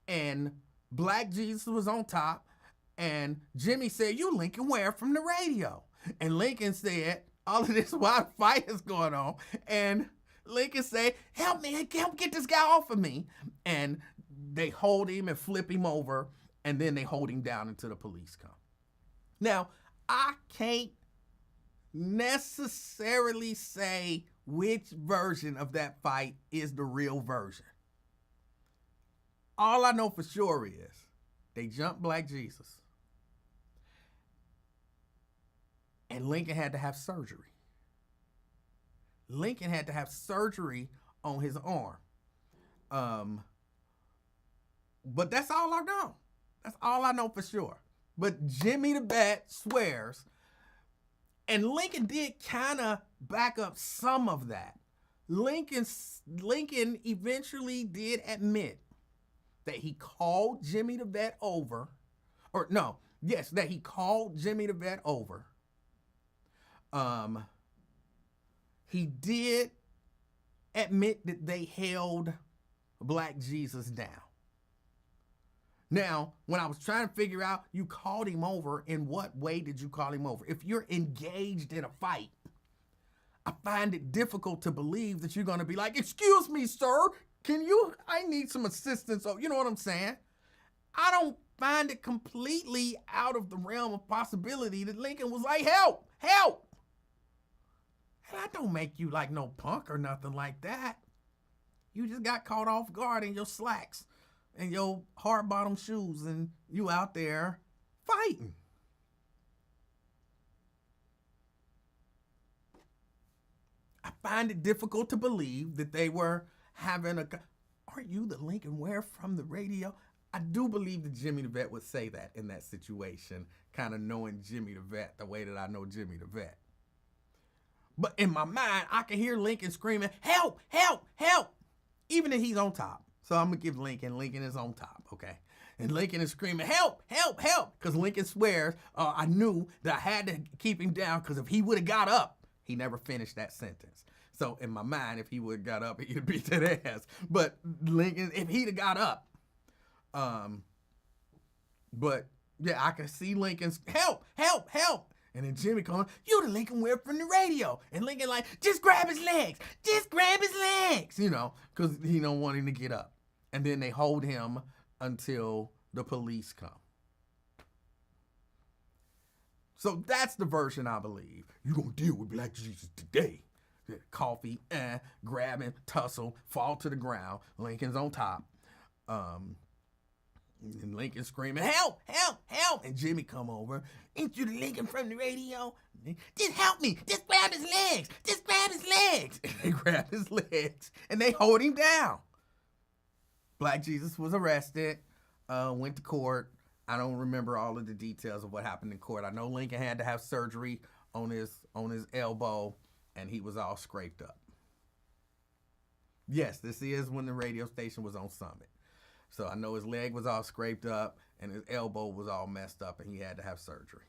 and Black Jesus was on top, and Jimmy said, "You Lincoln Ware from the radio." And Lincoln said, all of this while the fight is going on, and Lincoln said, help get this guy off of me." And they hold him and flip him over, and then they hold him down until the police come. Now, I can't necessarily say which version of that fight is the real version. All I know for sure is they jumped Black Jesus, and Lincoln had to have surgery. Lincoln had to have surgery on his arm. But that's all I know. That's all I know for sure. But Jimmy the Bat swears, and Lincoln did kind of back up some of that. Lincoln eventually did admit that he called Jimmy the Vet over, that he called Jimmy the Vet over. He did admit that they held Black Jesus down. Now, when I was trying to figure out, you called him over, in what way did you call him over? If you're engaged in a fight, I find it difficult to believe that you're going to be like, "Excuse me, sir, I need some assistance. Oh, you know what I'm saying? I don't find it completely out of the realm of possibility that Lincoln was like, help, help. And I don't make you like no punk or nothing like that. You just got caught off guard in your slacks and your hard bottom shoes and you out there fighting. I find it difficult to believe that they were having aren't you the Lincoln Ware from the radio? I do believe that Jimmy the Vet would say that in that situation, kind of knowing Jimmy the Vet the way that I know Jimmy the Vet. But in my mind, I can hear Lincoln screaming, help, help, help, even if he's on top. So I'm going to give Lincoln is on top, okay? And Lincoln is screaming, help, help, help, because Lincoln swears I knew that I had to keep him down because if he would have got up, he never finished that sentence. So in my mind, if he would have got up, he'd have beat that ass. But Lincoln, if he'd have got up, but yeah, I can see Lincoln's help, help, help. And then Jimmy calling, you the Lincoln Ware from the radio. And Lincoln like, just grab his legs, just grab his legs, you know, because he don't want him to get up. And then they hold him until the police come. So that's the version I believe. You gonna deal with Black Jesus today. Coffee, grab him, tussle, fall to the ground. Lincoln's on top. And Lincoln screaming, help, help, help. And Jimmy come over. Ain't you the Lincoln from the radio? Just help me. Just grab his legs. Just grab his legs. And they grab his legs and they hold him down. Black Jesus was arrested, went to court. I don't remember all of the details of what happened in court. I know Lincoln had to have surgery on his elbow and he was all scraped up. Yes, this is when the radio station was on Summit. So I know his leg was all scraped up and his elbow was all messed up and he had to have surgery.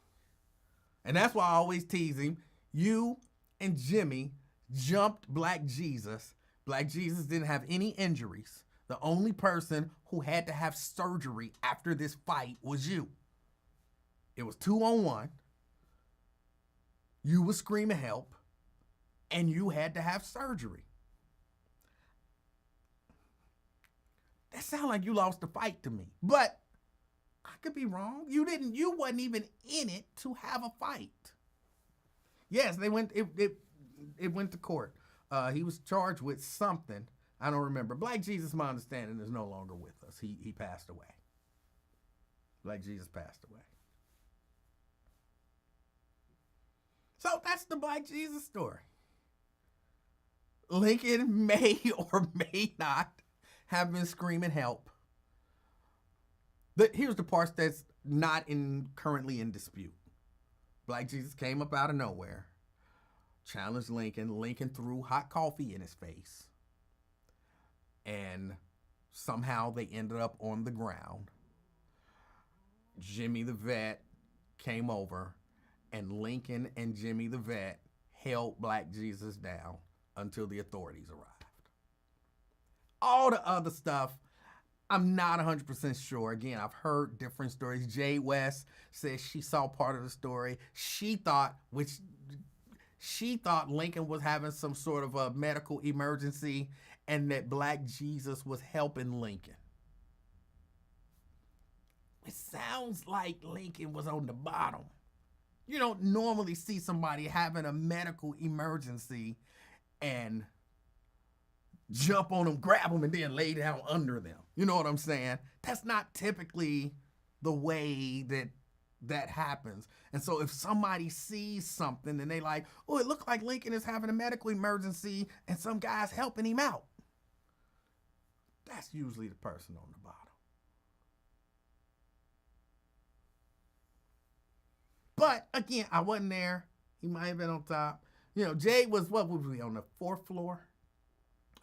And that's why I always tease him. You and Jimmy jumped Black Jesus. Black Jesus didn't have any injuries. The only person who had to have surgery after this fight was you. It was 2-on-1. You were screaming help and you had to have surgery. That sounds like you lost the fight to me, but I could be wrong. You wasn't even in it to have a fight. Yes, it went to court. He was charged with something. I don't remember. Black Jesus, my understanding, is no longer with us. He passed away. Black Jesus passed away. So that's the Black Jesus story. Lincoln may or may not have been screaming help. But here's the part that's not currently in dispute. Black Jesus came up out of nowhere, challenged Lincoln. Lincoln threw hot coffee in his face. And somehow they ended up on the ground. Jimmy the Vet came over, and Lincoln and Jimmy the Vet held Black Jesus down until the authorities arrived. All the other stuff, I'm not 100% sure. Again, I've heard different stories. Jay West says she saw part of the story. She thought Lincoln was having some sort of a medical emergency and that Black Jesus was helping Lincoln. It sounds like Lincoln was on the bottom. You don't normally see somebody having a medical emergency and jump on them, grab them, and then lay down under them. You know what I'm saying? That's not typically the way that happens. And so if somebody sees something and they like, oh, it looks like Lincoln is having a medical emergency and some guy's helping him out, that's usually the person on the bottom. But again, I wasn't there. He might have been on top. You know, Jade was, what was we, on the 4th floor?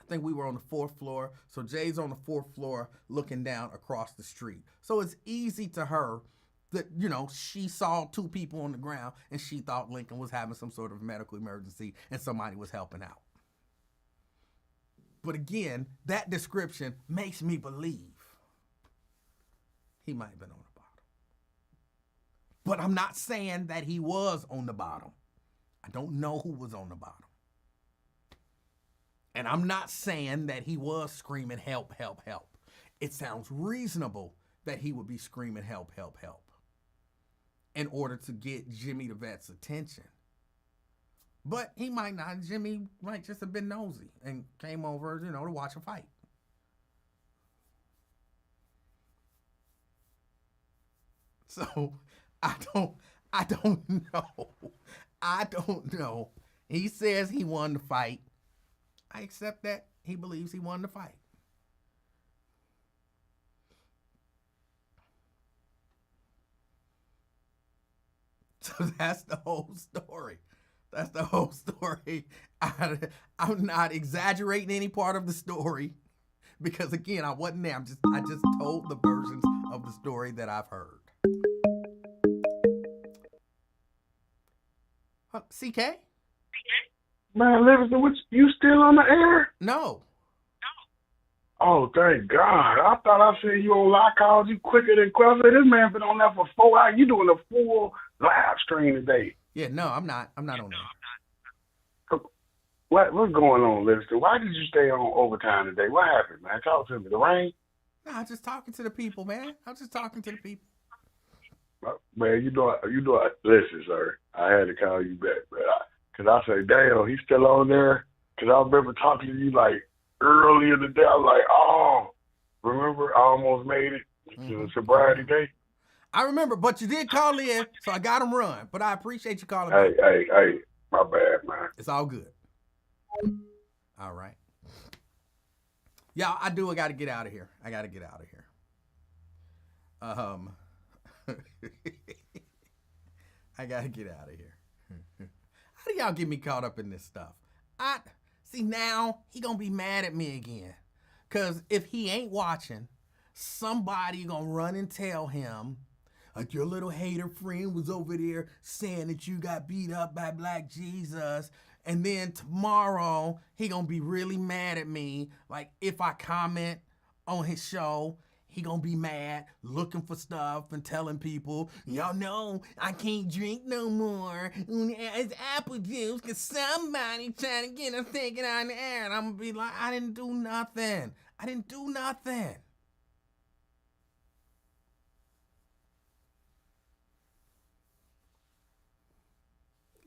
I think we were on the 4th floor. So Jade's on the 4th floor looking down across the street. So it's easy to her that, you know, she saw 2 people on the ground and she thought Lincoln was having some sort of medical emergency and somebody was helping out. But again, that description makes me believe he might have been on the bottom. But I'm not saying that he was on the bottom. I don't know who was on the bottom. And I'm not saying that he was screaming, help, help, help. It sounds reasonable that he would be screaming, help, help, help, in order to get Jimmy the Vet's attention. But he might not. Jimmy might just have been nosy and came over, to watch a fight. So I don't know. I don't know. He says he won the fight. I accept that he believes he won the fight. So that's the whole story. That's the whole story. I'm not exaggerating any part of the story because, again, I wasn't there. I just told the versions of the story that I've heard. CK? Man, Livingston, you still on the air? No. Oh, thank God. I thought I said you on lock calls. You quicker than quick. I said, this man been on there for 4 hours. You doing a full live stream today. Yeah, no, I'm not on there. What's going on, Livingston? Why did you stay on overtime today? What happened, man? Talk to me. The rain? No, I'm just talking to the people, man. I'm just talking to the people. Man, listen, sir. I had to call you back, man. Because I say, damn, he's still on there. Because I remember talking to you, like, early in the day. I was like, oh, remember? I almost made it to the sobriety day. I remember, but you did call in, so I got him run. But I appreciate you calling Hey, me. hey, my bad, man. It's all good. All right. Yeah, I got to get out of here. I got to get out of here. I got to get out of here. How do y'all get me caught up in this stuff? See, now he going to be mad at me again. Because if he ain't watching, somebody going to run and tell him, like, your little hater friend was over there saying that you got beat up by Black Jesus. And then tomorrow, he gonna be really mad at me. Like, if I comment on his show, he gonna be mad, looking for stuff and telling people, y'all know I can't drink no more. It's apple juice because somebody trying to get us taken on the air. And I'm gonna be like, I didn't do nothing.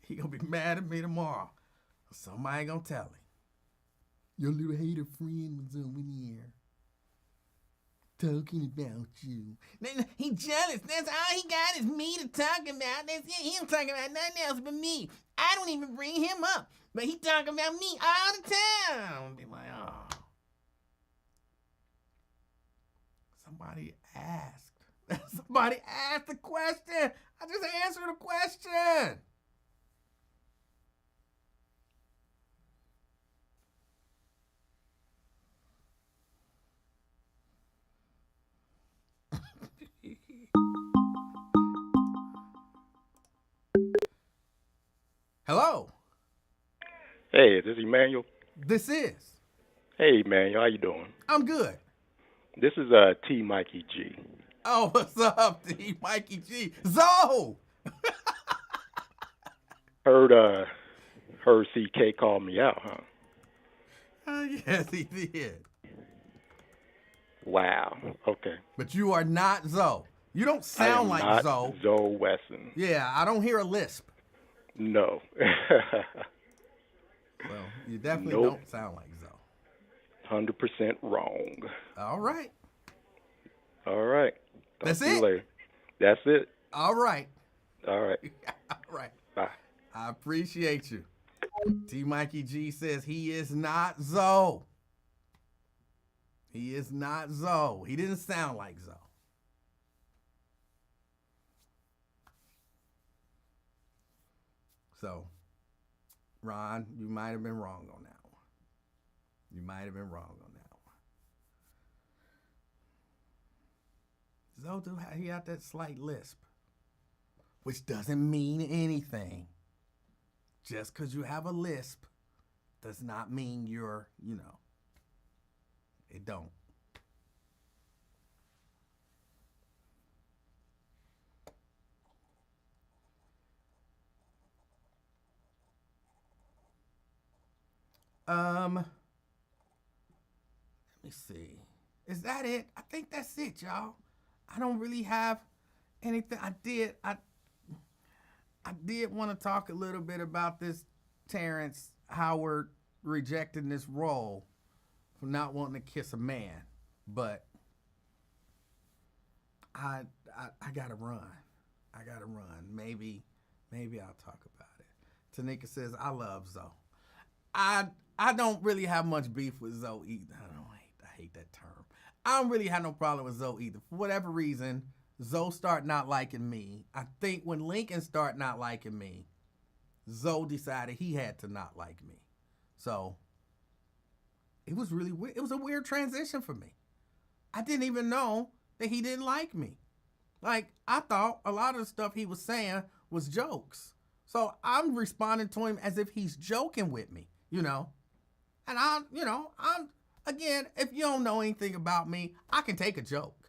He gonna be mad at me tomorrow. Somebody gonna tell him. Your little hater friend was over here talking about you. He jealous. That's all he got is me to talk about. That's it. He don't talk about nothing else but me. I don't even bring him up. But he talking about me all the time. I'm be like, oh. Somebody asked. Somebody asked the question. I just answered the question. Hello. Hey, this is Emanuel. This is. Hey, Emanuel, how you doing? I'm good. This is T. Mikey G. Oh, what's up, T. Mikey G? Zoe! Heard CK call me out, huh? Yes, he did. Wow. Okay. But you are not Zoe. You don't sound like not Zoe. Zoe Wesson. Yeah, I don't hear a lisp. No. Well, you definitely don't sound like Zoe. 100% wrong. All right. All right. That's Talk to you it? later. That's it. All right. All right. All right. Bye. I appreciate you. T. Mikey G says he is not Zoe. He is not Zoe. He didn't sound like Zoe. So, Ron, you might have been wrong on that one. You might have been wrong on that one. Zoe, he got that slight lisp, which doesn't mean anything. Just because you have a lisp does not mean you're, it don't. me see. Is that it? I think that's it, y'all. I don't really have anything. I did want to talk a little bit about this Terrence Howard rejecting this role for not wanting to kiss a man, but I gotta run. I gotta run. Maybe I'll talk about it. Tanika says I love Zoe. I don't really have much beef with Zoe either. I hate that term. I don't really have no problem with Zoe either. For whatever reason, Zoe start not liking me. I think when Lincoln start not liking me, Zoe decided he had to not like me. So it was really weird. It was a weird transition for me. I didn't even know that he didn't like me. Like, I thought a lot of the stuff he was saying was jokes. So I'm responding to him as if he's joking with me, you know? And I'm, again, if you don't know anything about me, I can take a joke.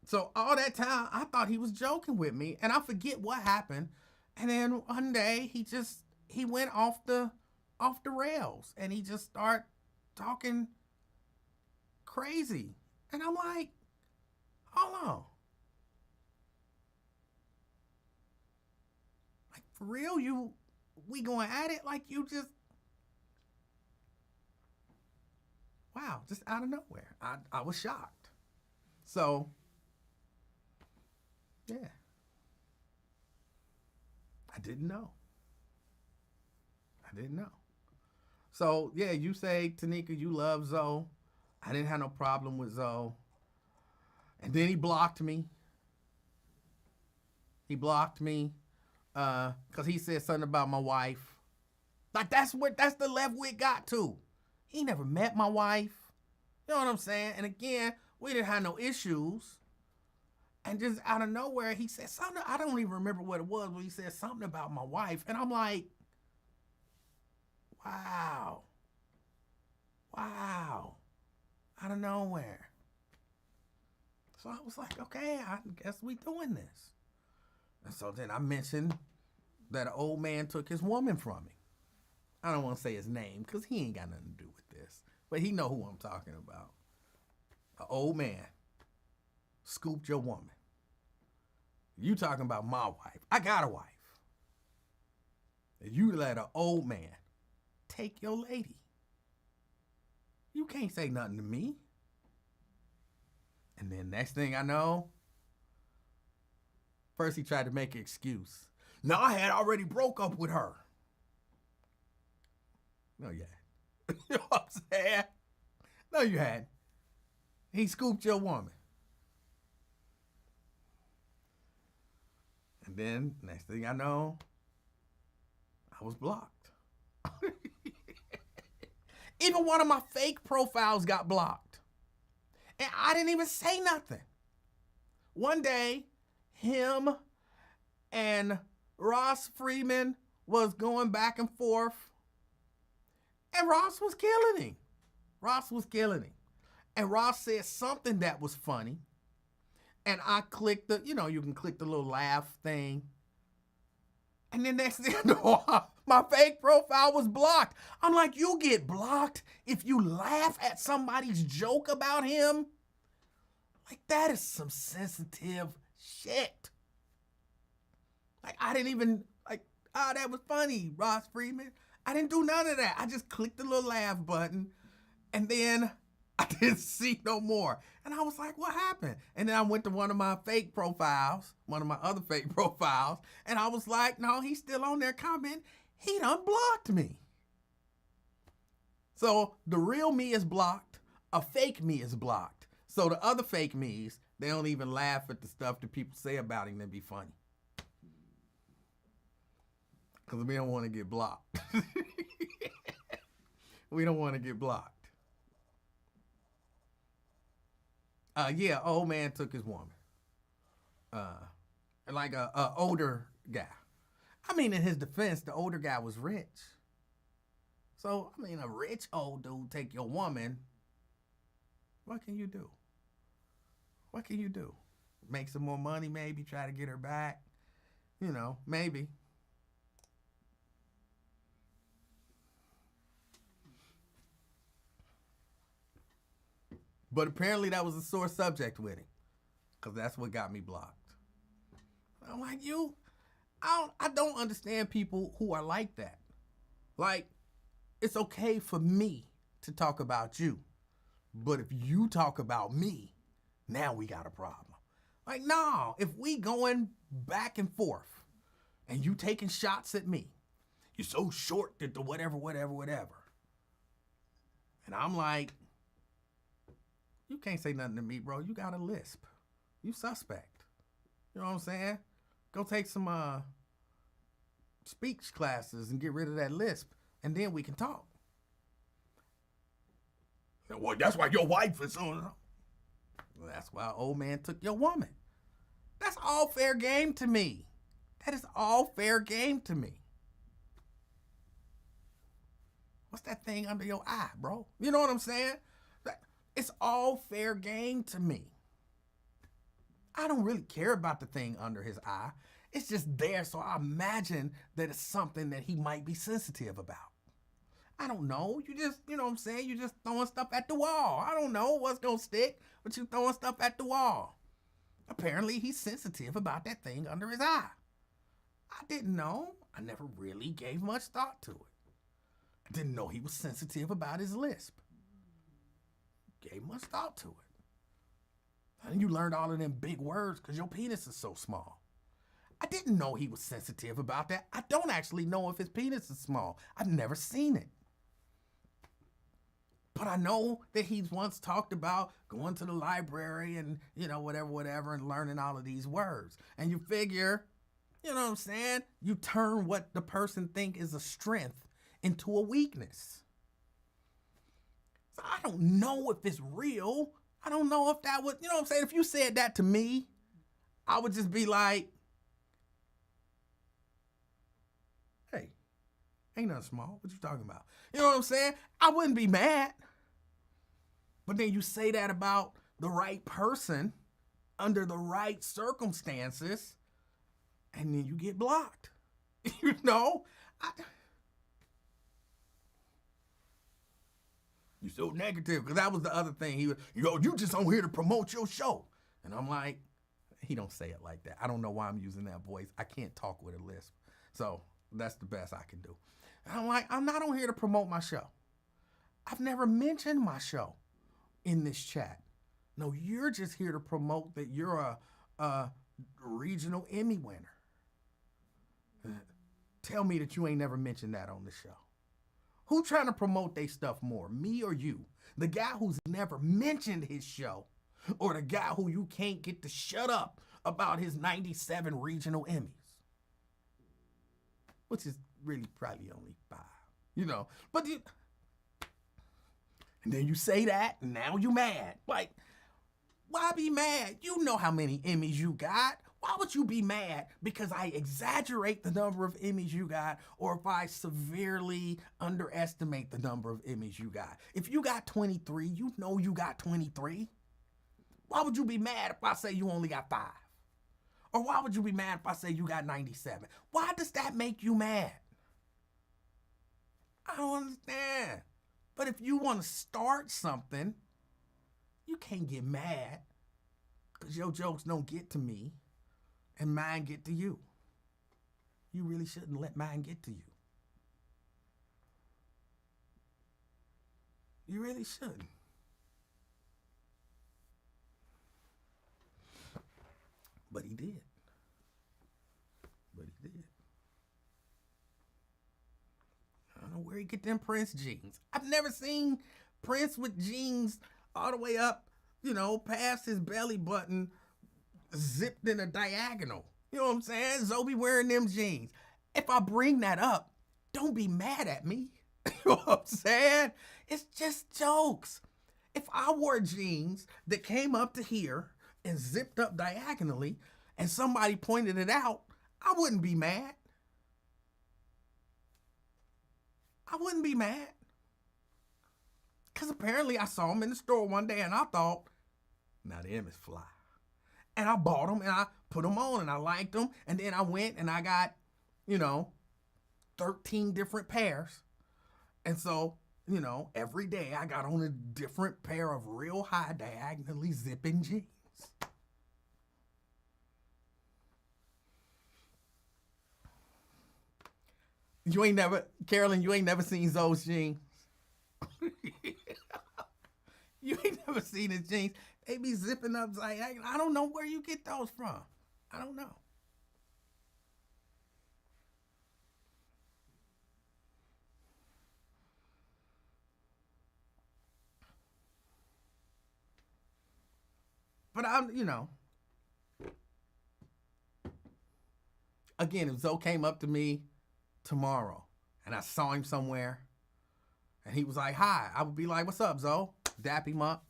So all that time, I thought he was joking with me, and I forget what happened. And then one day, he went off the rails, and he just started talking crazy. And I'm like, hold on. Like, for real, we going at it like you just, wow, just out of nowhere. I was shocked. So, yeah. I didn't know. So, yeah, you say, Tanika, you love Zoe. I didn't have no problem with Zoe. And then he blocked me. Because he said something about my wife. Like, that's the level it got to. He never met my wife. You know what I'm saying? And again, we didn't have no issues. And just out of nowhere, he said something. I don't even remember what it was, but he said something about my wife. And I'm like, wow. Out of nowhere. So I was like, okay, I guess we doing this. And so then I mentioned that an old man took his woman from me. I don't want to say his name because he ain't got nothing to do with this. But he know who I'm talking about. An old man scooped your woman. You talking about my wife. I got a wife. And you let an old man take your lady. You can't say nothing to me. And then next thing I know, first he tried to make an excuse. No, I had already broke up with her. No, you hadn't. You know what I'm saying? No, you hadn't. He scooped your woman. And then, next thing I know, I was blocked. Even one of my fake profiles got blocked. And I didn't even say nothing. One day, him and Ross Freeman was going back and forth. And Ross was killing him. And Ross said something that was funny. And I clicked you can click the little laugh thing. And then next thing I know, my fake profile was blocked. I'm like, you get blocked if you laugh at somebody's joke about him? Like, that is some sensitive shit. Like, I didn't even, that was funny, Ross Freeman. I didn't do none of that. I just clicked the little laugh button, and then I didn't see no more. And I was like, what happened? And then I went to one of my other fake profiles, and I was like, no, he's still on there commenting. He done blocked me. So the real me is blocked. A fake me is blocked. So the other fake me's, they don't even laugh at the stuff that people say about him that be funny. Because we don't want to get blocked. We don't want to get blocked. Old man took his woman. Like a older guy. I mean, in his defense, the older guy was rich. So, I mean, a rich old dude take your woman. What can you do? Make some more money, maybe, try to get her back. Maybe. But apparently that was a sore subject with him, because that's what got me blocked. I'm like, I don't understand people who are like that. Like, it's okay for me to talk about you, but if you talk about me, now we got a problem. Like, no, if we going back and forth and you taking shots at me, you're so short that the whatever. And I'm like, you can't say nothing to me, bro. You got a lisp. You suspect. You know what I'm saying? Go take some speech classes and get rid of that lisp, and then we can talk. Well, that's why your wife is on. That's why old man took your woman. That's all fair game to me. That is all fair game to me. What's that thing under your eye, bro? You know what I'm saying? It's all fair game to me. I don't really care about the thing under his eye. It's just there, so I imagine that it's something that he might be sensitive about. I don't know. You know what I'm saying? You just throwing stuff at the wall. I don't know what's going to stick, but you throwing stuff at the wall. Apparently, he's sensitive about that thing under his eye. I didn't know. I never really gave much thought to it. I didn't know he was sensitive about his lisp. Gave much thought to it. And you learned all of them big words because your penis is so small. I didn't know he was sensitive about that. I don't actually know if his penis is small. I've never seen it. But I know that he's once talked about going to the library and, whatever, and learning all of these words. And you figure, you know what I'm saying? You turn what the person think is a strength into a weakness. So I don't know if it's real. I don't know if that would, you know what I'm saying? If you said that to me, I would just be like, hey, ain't nothing small. What you talking about? You know what I'm saying? I wouldn't be mad. But then you say that about the right person under the right circumstances, and then you get blocked. You know? You so negative, because that was the other thing. He was, you just on here to promote your show. And I'm like, he don't say it like that. I don't know why I'm using that voice. I can't talk with a lisp. So that's the best I can do. And I'm like, I'm not on here to promote my show. I've never mentioned my show in this chat. No, you're just here to promote that you're a regional Emmy winner. Tell me that you ain't never mentioned that on the show. Who trying to promote their stuff more, me or you? The guy who's never mentioned his show, or the guy who you can't get to shut up about his 97 regional Emmys? Which is really probably only 5, But and then you say that, and now you mad. Like, why be mad? You know how many Emmys you got. Why would you be mad because I exaggerate the number of Emmys you got, or if I severely underestimate the number of Emmys you got? If you got 23, you know you got 23. Why would you be mad if I say you only got 5? Or why would you be mad if I say you got 97? Why does that make you mad? I don't understand. But if you want to start something, you can't get mad because your jokes don't get to me and mine get to you. You really shouldn't let mine get to you. You really shouldn't. But he did. I don't know where he get them Prince jeans. I've never seen Prince with jeans all the way up, past his belly button, zipped in a diagonal. You know what I'm saying? Zoe wearing them jeans. If I bring that up, don't be mad at me. You know what I'm saying? It's just jokes. If I wore jeans that came up to here and zipped up diagonally and somebody pointed it out, I wouldn't be mad. I wouldn't be mad. Because apparently I saw them in the store one day and I thought, now them is fly. And I bought them and I put them on and I liked them. And then I went and I got, 13 different pairs. And so, every day I got on a different pair of real high diagonally zipping jeans. Carolyn, you ain't never seen Zoe's jeans. You ain't never seen his jeans. They be zipping up. I don't know where you get those from. I don't know. But again, if Zoe came up to me tomorrow and I saw him somewhere and he was like, hi, I would be like, what's up, Zoe? Dap him up.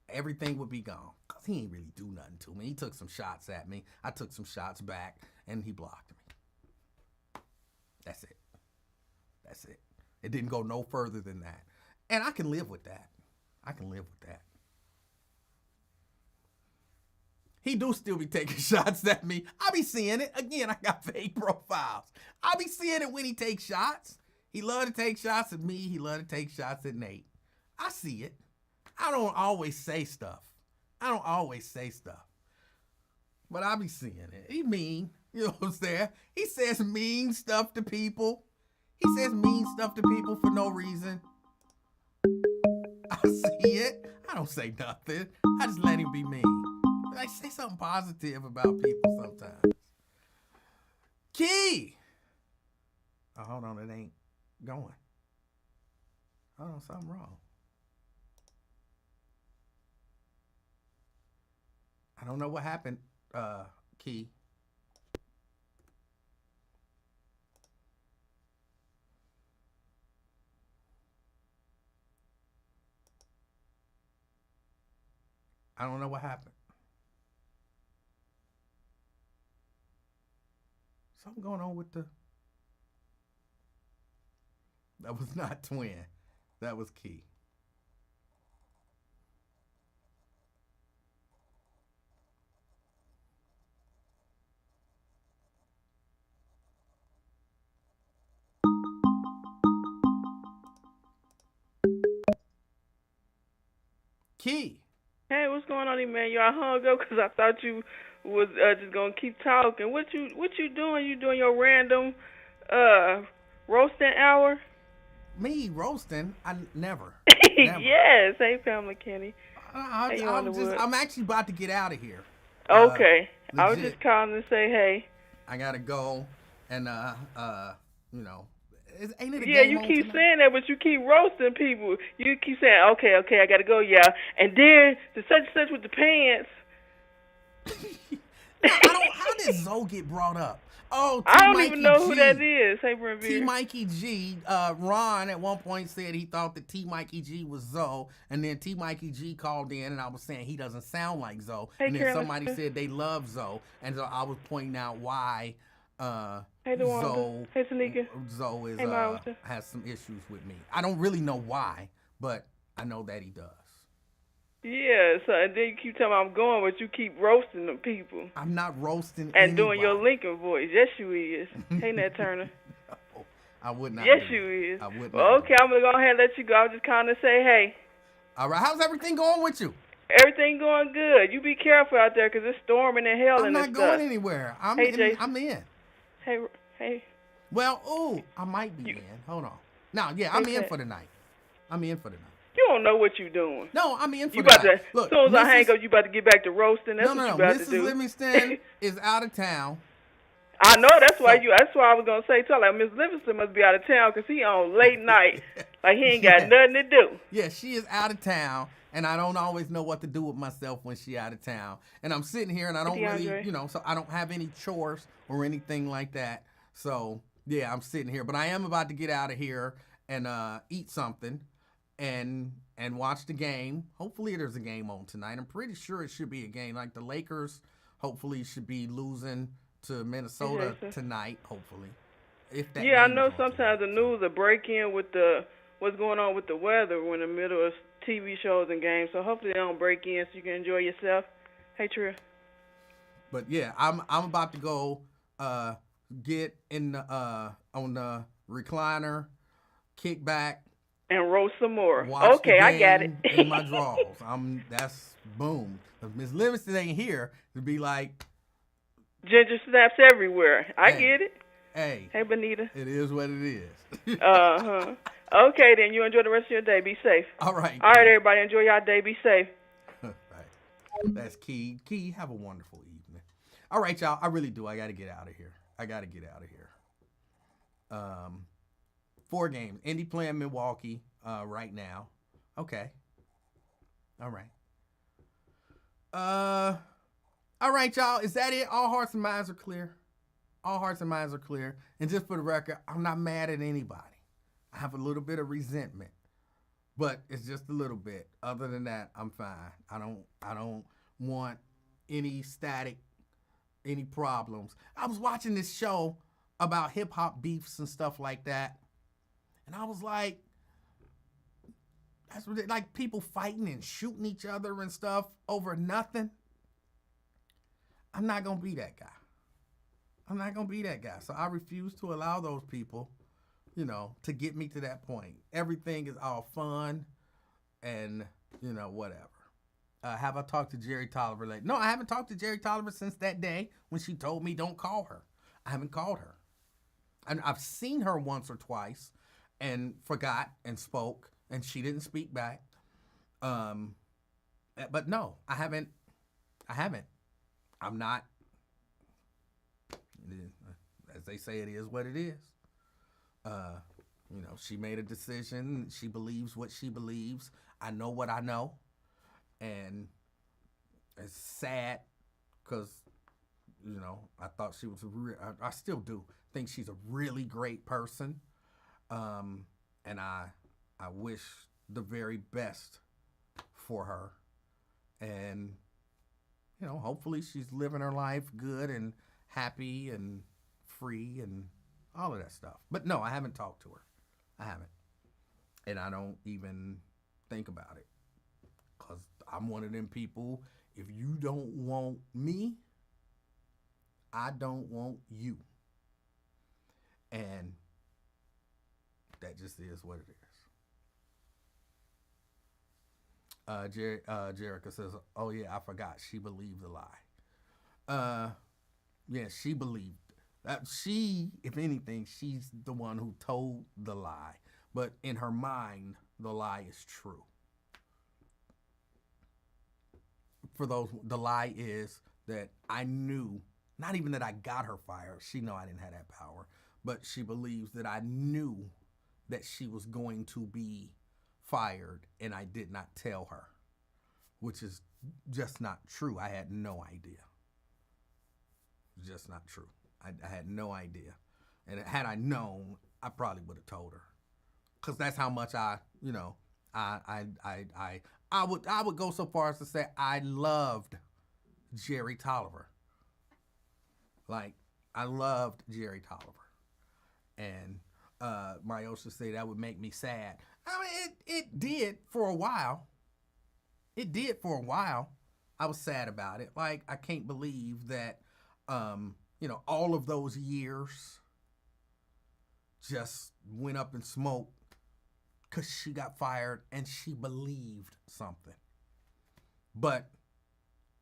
Everything would be gone. Because he ain't really do nothing to me. He took some shots at me. I took some shots back and he blocked me. That's it. That's it. It didn't go no further than that. And I can live with that. I can live with that. He do still be taking shots at me. I be seeing it. Again, I got fake profiles. I be seeing it when he takes shots. He love to take shots at me. He love to take shots at Nate. I see it. I don't always say stuff. But I be seeing it. He mean. You know what I'm saying? He says mean stuff to people. He says mean stuff to people for no reason. I see it. I don't say nothing. I just let him be mean. Like, say something positive about people sometimes. Key! Oh, hold on, it ain't going. Hold on, something wrong. I don't know what happened, Key. I don't know what happened. Something going on with the... That was not Twin. That was Key. Key. Hey, what's going on, Emanuel? I hung up because I thought you was just gonna keep talking. What you doing? You doing your random roasting hour? Me roasting? I never. Yes. Hey, Pamela Kenny. I'm actually about to get out of here. Okay. I was just calling to say hey. I gotta go, and ain't it a yeah, game you on keep tonight? saying that, but you keep roasting people. You keep saying, okay, I gotta go, yeah. And then the such and such with the pants. How did Zoe get brought up? Oh, I don't even know who that is. Hey, Brent Beard. T. Mikey G. Ron at one point said he thought that T. Mikey G was Zoe, and then T. Mikey G called in, and I was saying he doesn't sound like Zoe. Hey, and then Carolyn. somebody said they love Zoe, and so I was pointing out why Hey, Zoe, hey, Tanika. Zoe is, Hey, has some issues with me. I don't really know why, but I know that he does. Yeah, so and then you keep telling me I'm going, but you keep roasting them people. I'm not roasting And anybody. doing your Lincoln voice. Yes, you is. Hey, Nat Turner. No, I would not. Yes, do you that. is. I would not. Well, okay, I'm going to go ahead and let you go. I was just calling to say hey. All right. How's everything going with you? Everything going good. You be careful out there because it's storming and hell I'm and not going anywhere. I'm in. Hey. Well, I might be in. Hold on. No, yeah, I'm in for the night. You don't know what you're doing. No, I'm in for You the about night. to, as soon as I hang up, you about to get back to roasting. That's what you about to Mrs. do. Livingston is out of town. I know. That's why I was gonna say. Tell her Miss Livingston must be out of town because he on late night, like he ain't got nothing to do. Yeah, she is out of town, and I don't always know what to do with myself when she out of town. And I'm sitting here, and I don't really, so I don't have any chores or anything like that. So yeah, I'm sitting here, but I am about to get out of here and eat something, and watch the game. Hopefully, there's a game on tonight. I'm pretty sure it should be a game. Like the Lakers, hopefully, should be losing to Minnesota tonight, hopefully. Yeah, I know sometimes the news will break in with what's going on with the weather when in the middle of TV shows and games. So hopefully they don't break in so you can enjoy yourself. Hey, Trill. But yeah, I'm about to go get in on the recliner, kick back, And roast some more. Watch Okay, the I got it. game in my drawers. That's boom. If Miss Livingston ain't here, to be like, Ginger snaps everywhere. I Hey. get it. hey, Hey, Benita. it is what it is. Uh-huh. Okay, then. You enjoy the rest of your day. Be safe. All right. All right, everybody. Enjoy your day. Be safe. Right. That's Key. Key, have a wonderful evening. All right, y'all. I really do. I got to get out of here. 4 games. Indy playing Milwaukee right now. Okay. All right. All right, y'all. Is that it? All hearts and minds are clear. All hearts and minds are clear. And just for the record, I'm not mad at anybody. I have a little bit of resentment, but it's just a little bit. Other than that, I'm fine. I don't want any static, any problems. I was watching this show about hip hop beefs and stuff like that, and I was like, that's what like people fighting and shooting each other and stuff over nothing. I'm not gonna be that guy. I'm not gonna be that guy. So I refuse to allow those people, to get me to that point. Everything is all fun and, whatever. Have I talked to Jerry Tolliver lately? No, I haven't talked to Jerry Tolliver since that day when she told me don't call her. I haven't called her. And I've seen her once or twice and forgot and spoke, and she didn't speak back. But no, I haven't. I'm not. As they say, it is what it is. She made a decision. She believes what she believes. I know what I know. And it's sad because, I thought she was I still do think she's a really great person. And I wish the very best for her. And, hopefully she's living her life good and happy and free and all of that stuff. But no, I haven't talked to her. I haven't. And I don't even think about it. Because I'm one of them people, if you don't want me, I don't want you. And that just is what it is. Jerica says, oh yeah, I forgot. She believed the lie. Yeah, she believed. She, if anything, she's the one who told the lie. But in her mind, the lie is true. The lie is that I knew, not even that I got her fired. She know I didn't have that power. But she believes that I knew that she was going to be fired and I did not tell her, which is just not true. I had no idea. Just not true. I had no idea. And had I known, I probably would have told her. Because that's how much I would go so far as to say I loved Jerry Tolliver. Like, I loved Jerry Tolliver. And Myosha said that would make me sad. I mean, it did for a while. It did for a while. I was sad about it. Like, I can't believe that, all of those years just went up in smoke because she got fired and she believed something. But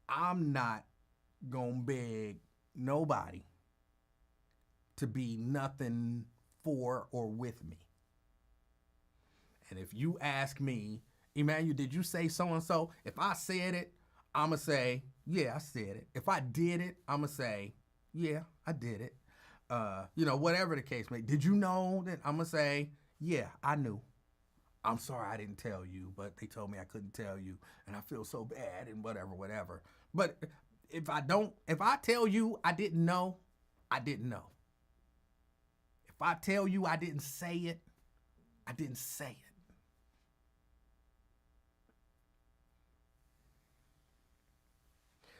I'm not going to beg nobody to be nothing for or with me. And if you ask me, Emanuel, did you say so-and-so? If I said it, I'm going to say, yeah, I said it. If I did it, I'm going to say, yeah, I did it. Whatever the case may be. Did you know that? I'm going to say, yeah, I knew. I'm sorry I didn't tell you, but they told me I couldn't tell you, and I feel so bad and whatever. But if I tell you I didn't know, I didn't know. If I tell you I didn't say it, I didn't say it.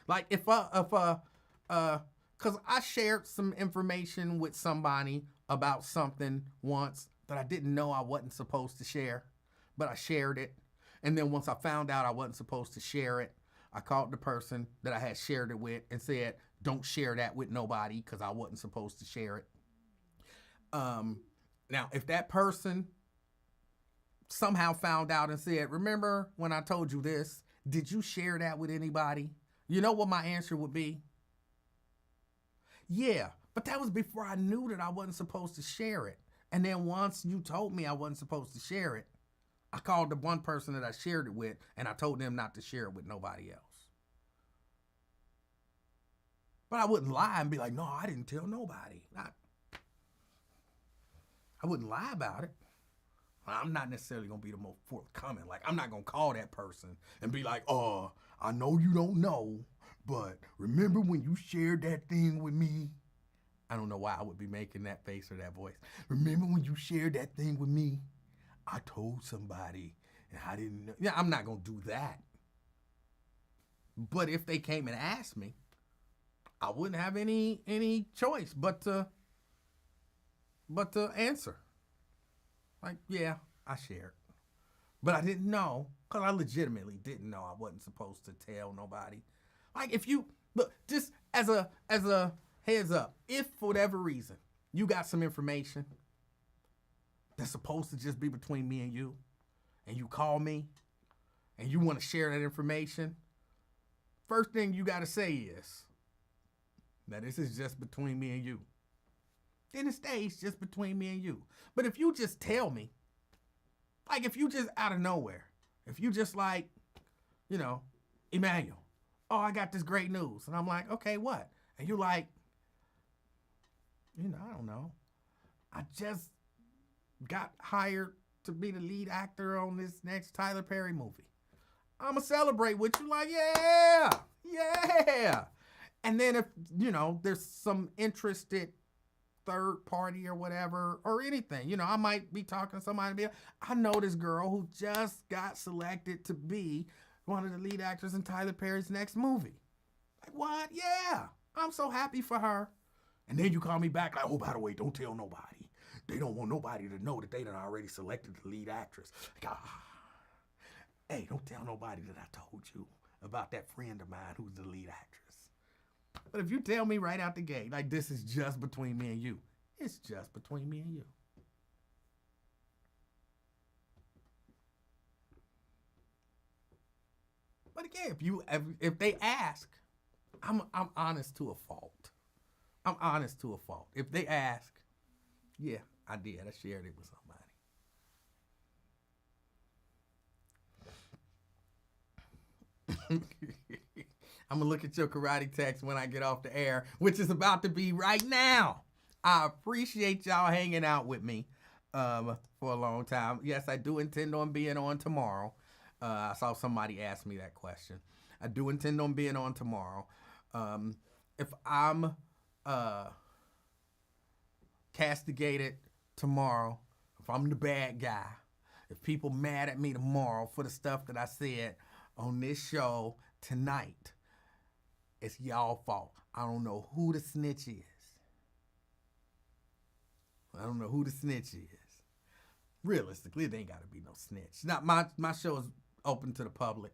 Like because I shared some information with somebody about something once that I didn't know I wasn't supposed to share, but I shared it. And then once I found out I wasn't supposed to share it, I called the person that I had shared it with and said, don't share that with nobody because I wasn't supposed to share it. Now, if that person somehow found out and said, remember when I told you this? Did you share that with anybody? You know what my answer would be? Yeah, but that was before I knew that I wasn't supposed to share it. And then once you told me I wasn't supposed to share it, I called the one person that I shared it with and I told them not to share it with nobody else. But I wouldn't lie and be like, no, I didn't tell nobody. I wouldn't lie about it. I'm not necessarily going to be the most forthcoming. Like, I'm not going to call that person and be like, I know you don't know, but remember when you shared that thing with me? I don't know why I would be making that face or that voice. Remember when you shared that thing with me? I told somebody and I didn't know. Yeah, I'm not going to do that. But if they came and asked me, I wouldn't have any choice but to answer. Like, yeah, I shared. But I didn't know, because I legitimately didn't know I wasn't supposed to tell nobody. Like, if you, look, just as a heads up, if for whatever reason you got some information that's supposed to just be between me and you call me, and you want to share that information, first thing you got to say is, now this is just between me and you. Then it stays just between me and you. But if you just tell me, like if you just out of nowhere, if you just like, Emanuel, I got this great news. And I'm like, okay, what? And you're like, I don't know. I just got hired to be the lead actor on this next Tyler Perry movie. I'm going to celebrate with you like, yeah. And then if, there's some interested third party or whatever, or anything, I might be talking to somebody and be like, I know this girl who just got selected to be one of the lead actors in Tyler Perry's next movie. Like, what? Yeah. I'm so happy for her. And then you call me back like, oh, by the way, don't tell nobody. They don't want nobody to know that they done already selected the lead actress. Like, hey, don't tell nobody that I told you about that friend of mine who's the lead actress. But if you tell me right out the gate, like this is just between me and you, it's just between me and you. But again, if they ask, I'm honest to a fault. I'm honest to a fault. If they ask, yeah, I did. I shared it with somebody. I'm going to look at your karate text when I get off the air, which is about to be right now. I appreciate y'all hanging out with me for a long time. Yes, I do intend on being on tomorrow. I saw somebody ask me that question. I do intend on being on tomorrow. If I'm castigated tomorrow, if I'm the bad guy, if people mad at me tomorrow for the stuff that I said on this show tonight, it's y'all fault. I don't know who the snitch is. Realistically, there ain't got to be no snitch. Not my show is open to the public.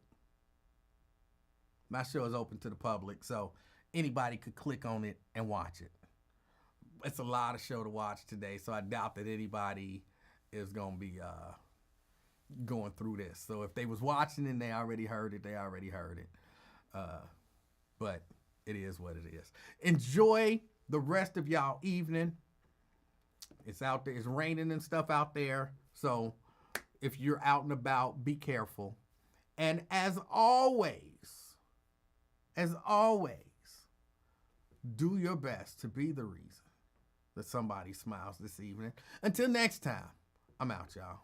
So anybody could click on it and watch it. It's a lot of show to watch today, so I doubt that anybody is going to be going through this. So if they was watching and they already heard it, but it is what it is. Enjoy the rest of y'all evening. It's out there. It's raining and stuff out there. So if you're out and about, be careful. And as always, do your best to be the reason that somebody smiles this evening. Until next time, I'm out, y'all.